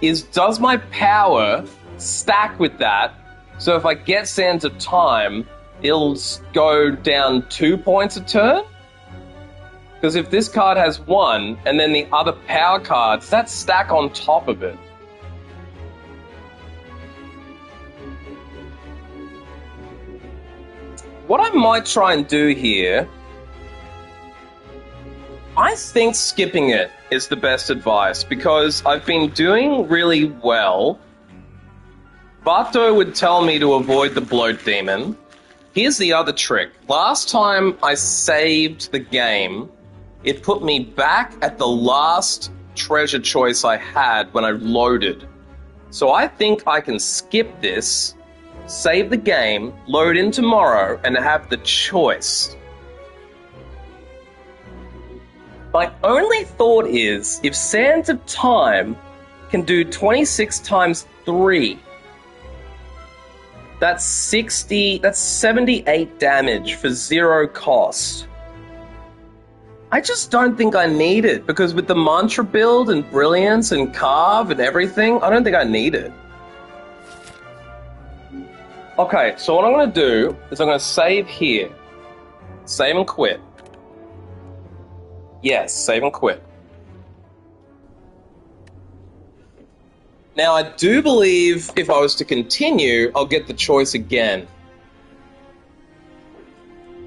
is does my power stack with that? So if I get Sands of Time, it'll go down 2 points a turn? Because if this card has 1, and then the other power cards, that stack on top of it. What I might try and do here, I think skipping it is the best advice, because I've been doing really well. Barto would tell me to avoid the Bloat Demon. Here's the other trick. Last time I saved the game, it put me back at the last treasure choice I had when I loaded. So I think I can skip this, save the game, load in tomorrow, and have the choice. My only thought is, if Sands of Time can do 26 times 3, that's 78 damage for 0 cost. I just don't think I need it, because with the mantra build and brilliance and carve and everything, I don't think I need it. Okay, so what I'm going to do is I'm going to save here. Save and quit. Yes, save and quit. Now, I do believe if I was to continue, I'll get the choice again.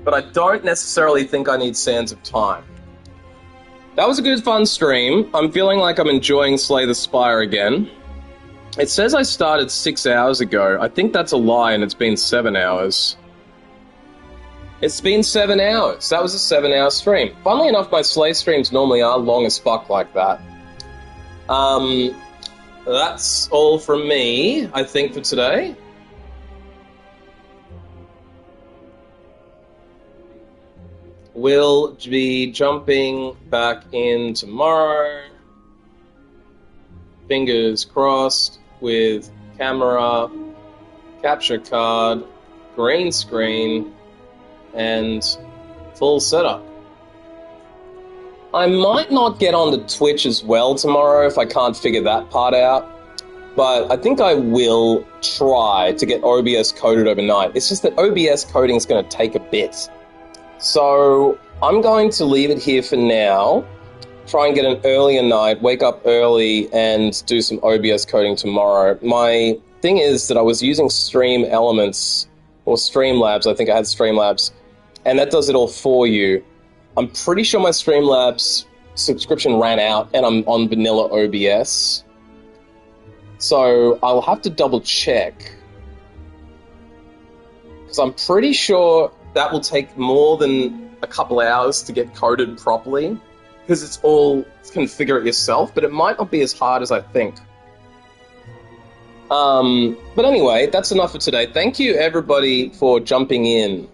But I don't necessarily think I need Sands of Time. That was a good fun stream. I'm feeling like I'm enjoying Slay the Spire again. It says I started 6 hours ago. I think that's a lie and it's been 7 hours. It's been 7 hours. That was a 7-hour stream. Funnily enough, my Slay streams normally are long as fuck like that. That's all from me, I think, for today. We'll be jumping back in tomorrow. Fingers crossed, with camera, capture card, green screen, and full setup. I might not get on the Twitch as well tomorrow if I can't figure that part out, but I think I will try to get OBS coded overnight. It's just that OBS coding is going to take a bit. So I'm going to leave it here for now, try and get an earlier night, wake up early, and do some OBS coding tomorrow. My thing is that I was using Stream Elements, or Streamlabs, I think I had Streamlabs, and that does it all for you. I'm pretty sure my Streamlabs subscription ran out and I'm on vanilla OBS. So I'll have to double check. Because I'm pretty sure that will take more than a couple hours to get coded properly. Because it's all configure it yourself, but it might not be as hard as I think. But anyway, that's enough for today. Thank you everybody for jumping in.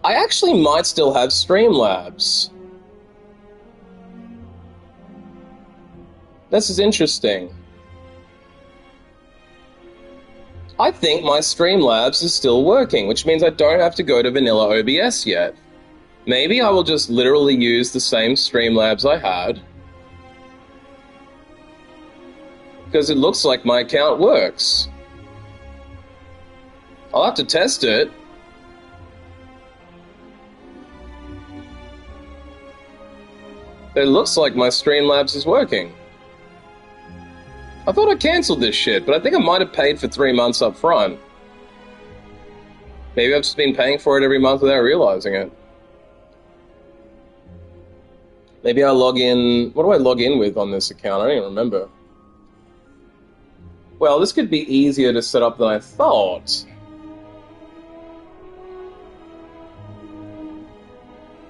I actually might still have Streamlabs. This is interesting. I think my Streamlabs is still working, which means I don't have to go to vanilla OBS yet. Maybe I will just literally use the same Streamlabs I had. Because it looks like my account works. I'll have to test it. It looks like my Streamlabs is working. I thought I cancelled this shit, but I think I might have paid for 3 months up front. Maybe I've just been paying for it every month without realizing it. Maybe I log in... What do I log in with on this account? I don't even remember. Well, this could be easier to set up than I thought.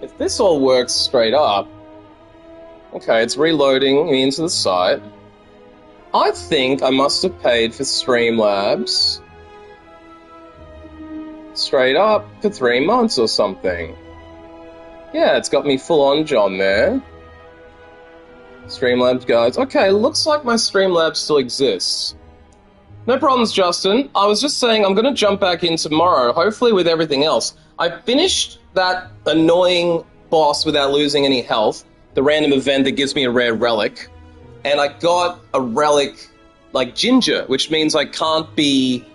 If this all works straight up... Okay, it's reloading me into the site. I think I must have paid for Streamlabs straight up for 3 months or something. Yeah, it's got me full on John there. Streamlabs guys. Okay, looks like my Streamlabs still exists. No problems, Justin. I was just saying I'm going to jump back in tomorrow, hopefully with everything else. I finished that annoying boss without losing any health, the random event that gives me a rare relic, and I got a relic like Ginger, which means I can't be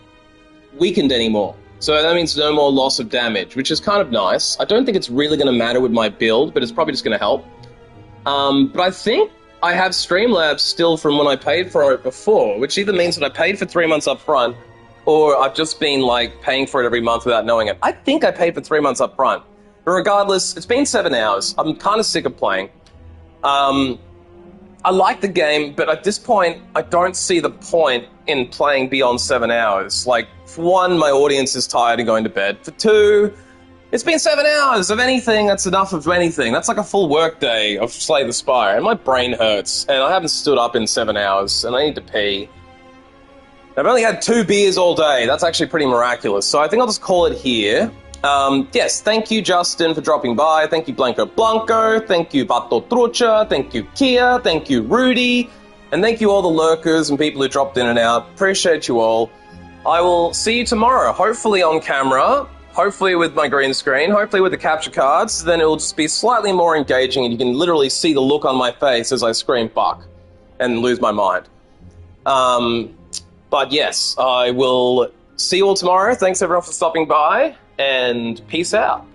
weakened anymore. So that means no more loss of damage, which is kind of nice. I don't think it's really going to matter with my build, but it's probably just going to help. But I think I have Streamlabs still from when I paid for it before, which either means that I paid for 3 months up front, or I've just been, like, paying for it every month without knowing it. I think I paid for 3 months up front. But regardless, it's been 7 hours. I'm kind of sick of playing. I like the game, but at this point, I don't see the point in playing beyond 7 hours. Like, for one, my audience is tired and going to bed. For two, it's been 7 hours of anything that's enough of anything. That's like a full work day of Slay the Spire, and my brain hurts, and I haven't stood up in 7 hours, and I need to pee. I've only had 2 beers all day. That's actually pretty miraculous. So I think I'll just call it here. Yes, thank you, Justin, for dropping by. Thank you, Blanco Blanco. Thank you, Vato Trucha. Thank you, Kia. Thank you, Rudy. And thank you all the lurkers and people who dropped in and out. Appreciate you all. I will see you tomorrow, hopefully on camera, hopefully with my green screen, hopefully with the capture cards. Then it will just be slightly more engaging and you can literally see the look on my face as I scream fuck and lose my mind. But yes, I will see you all tomorrow. Thanks everyone for stopping by, and peace out.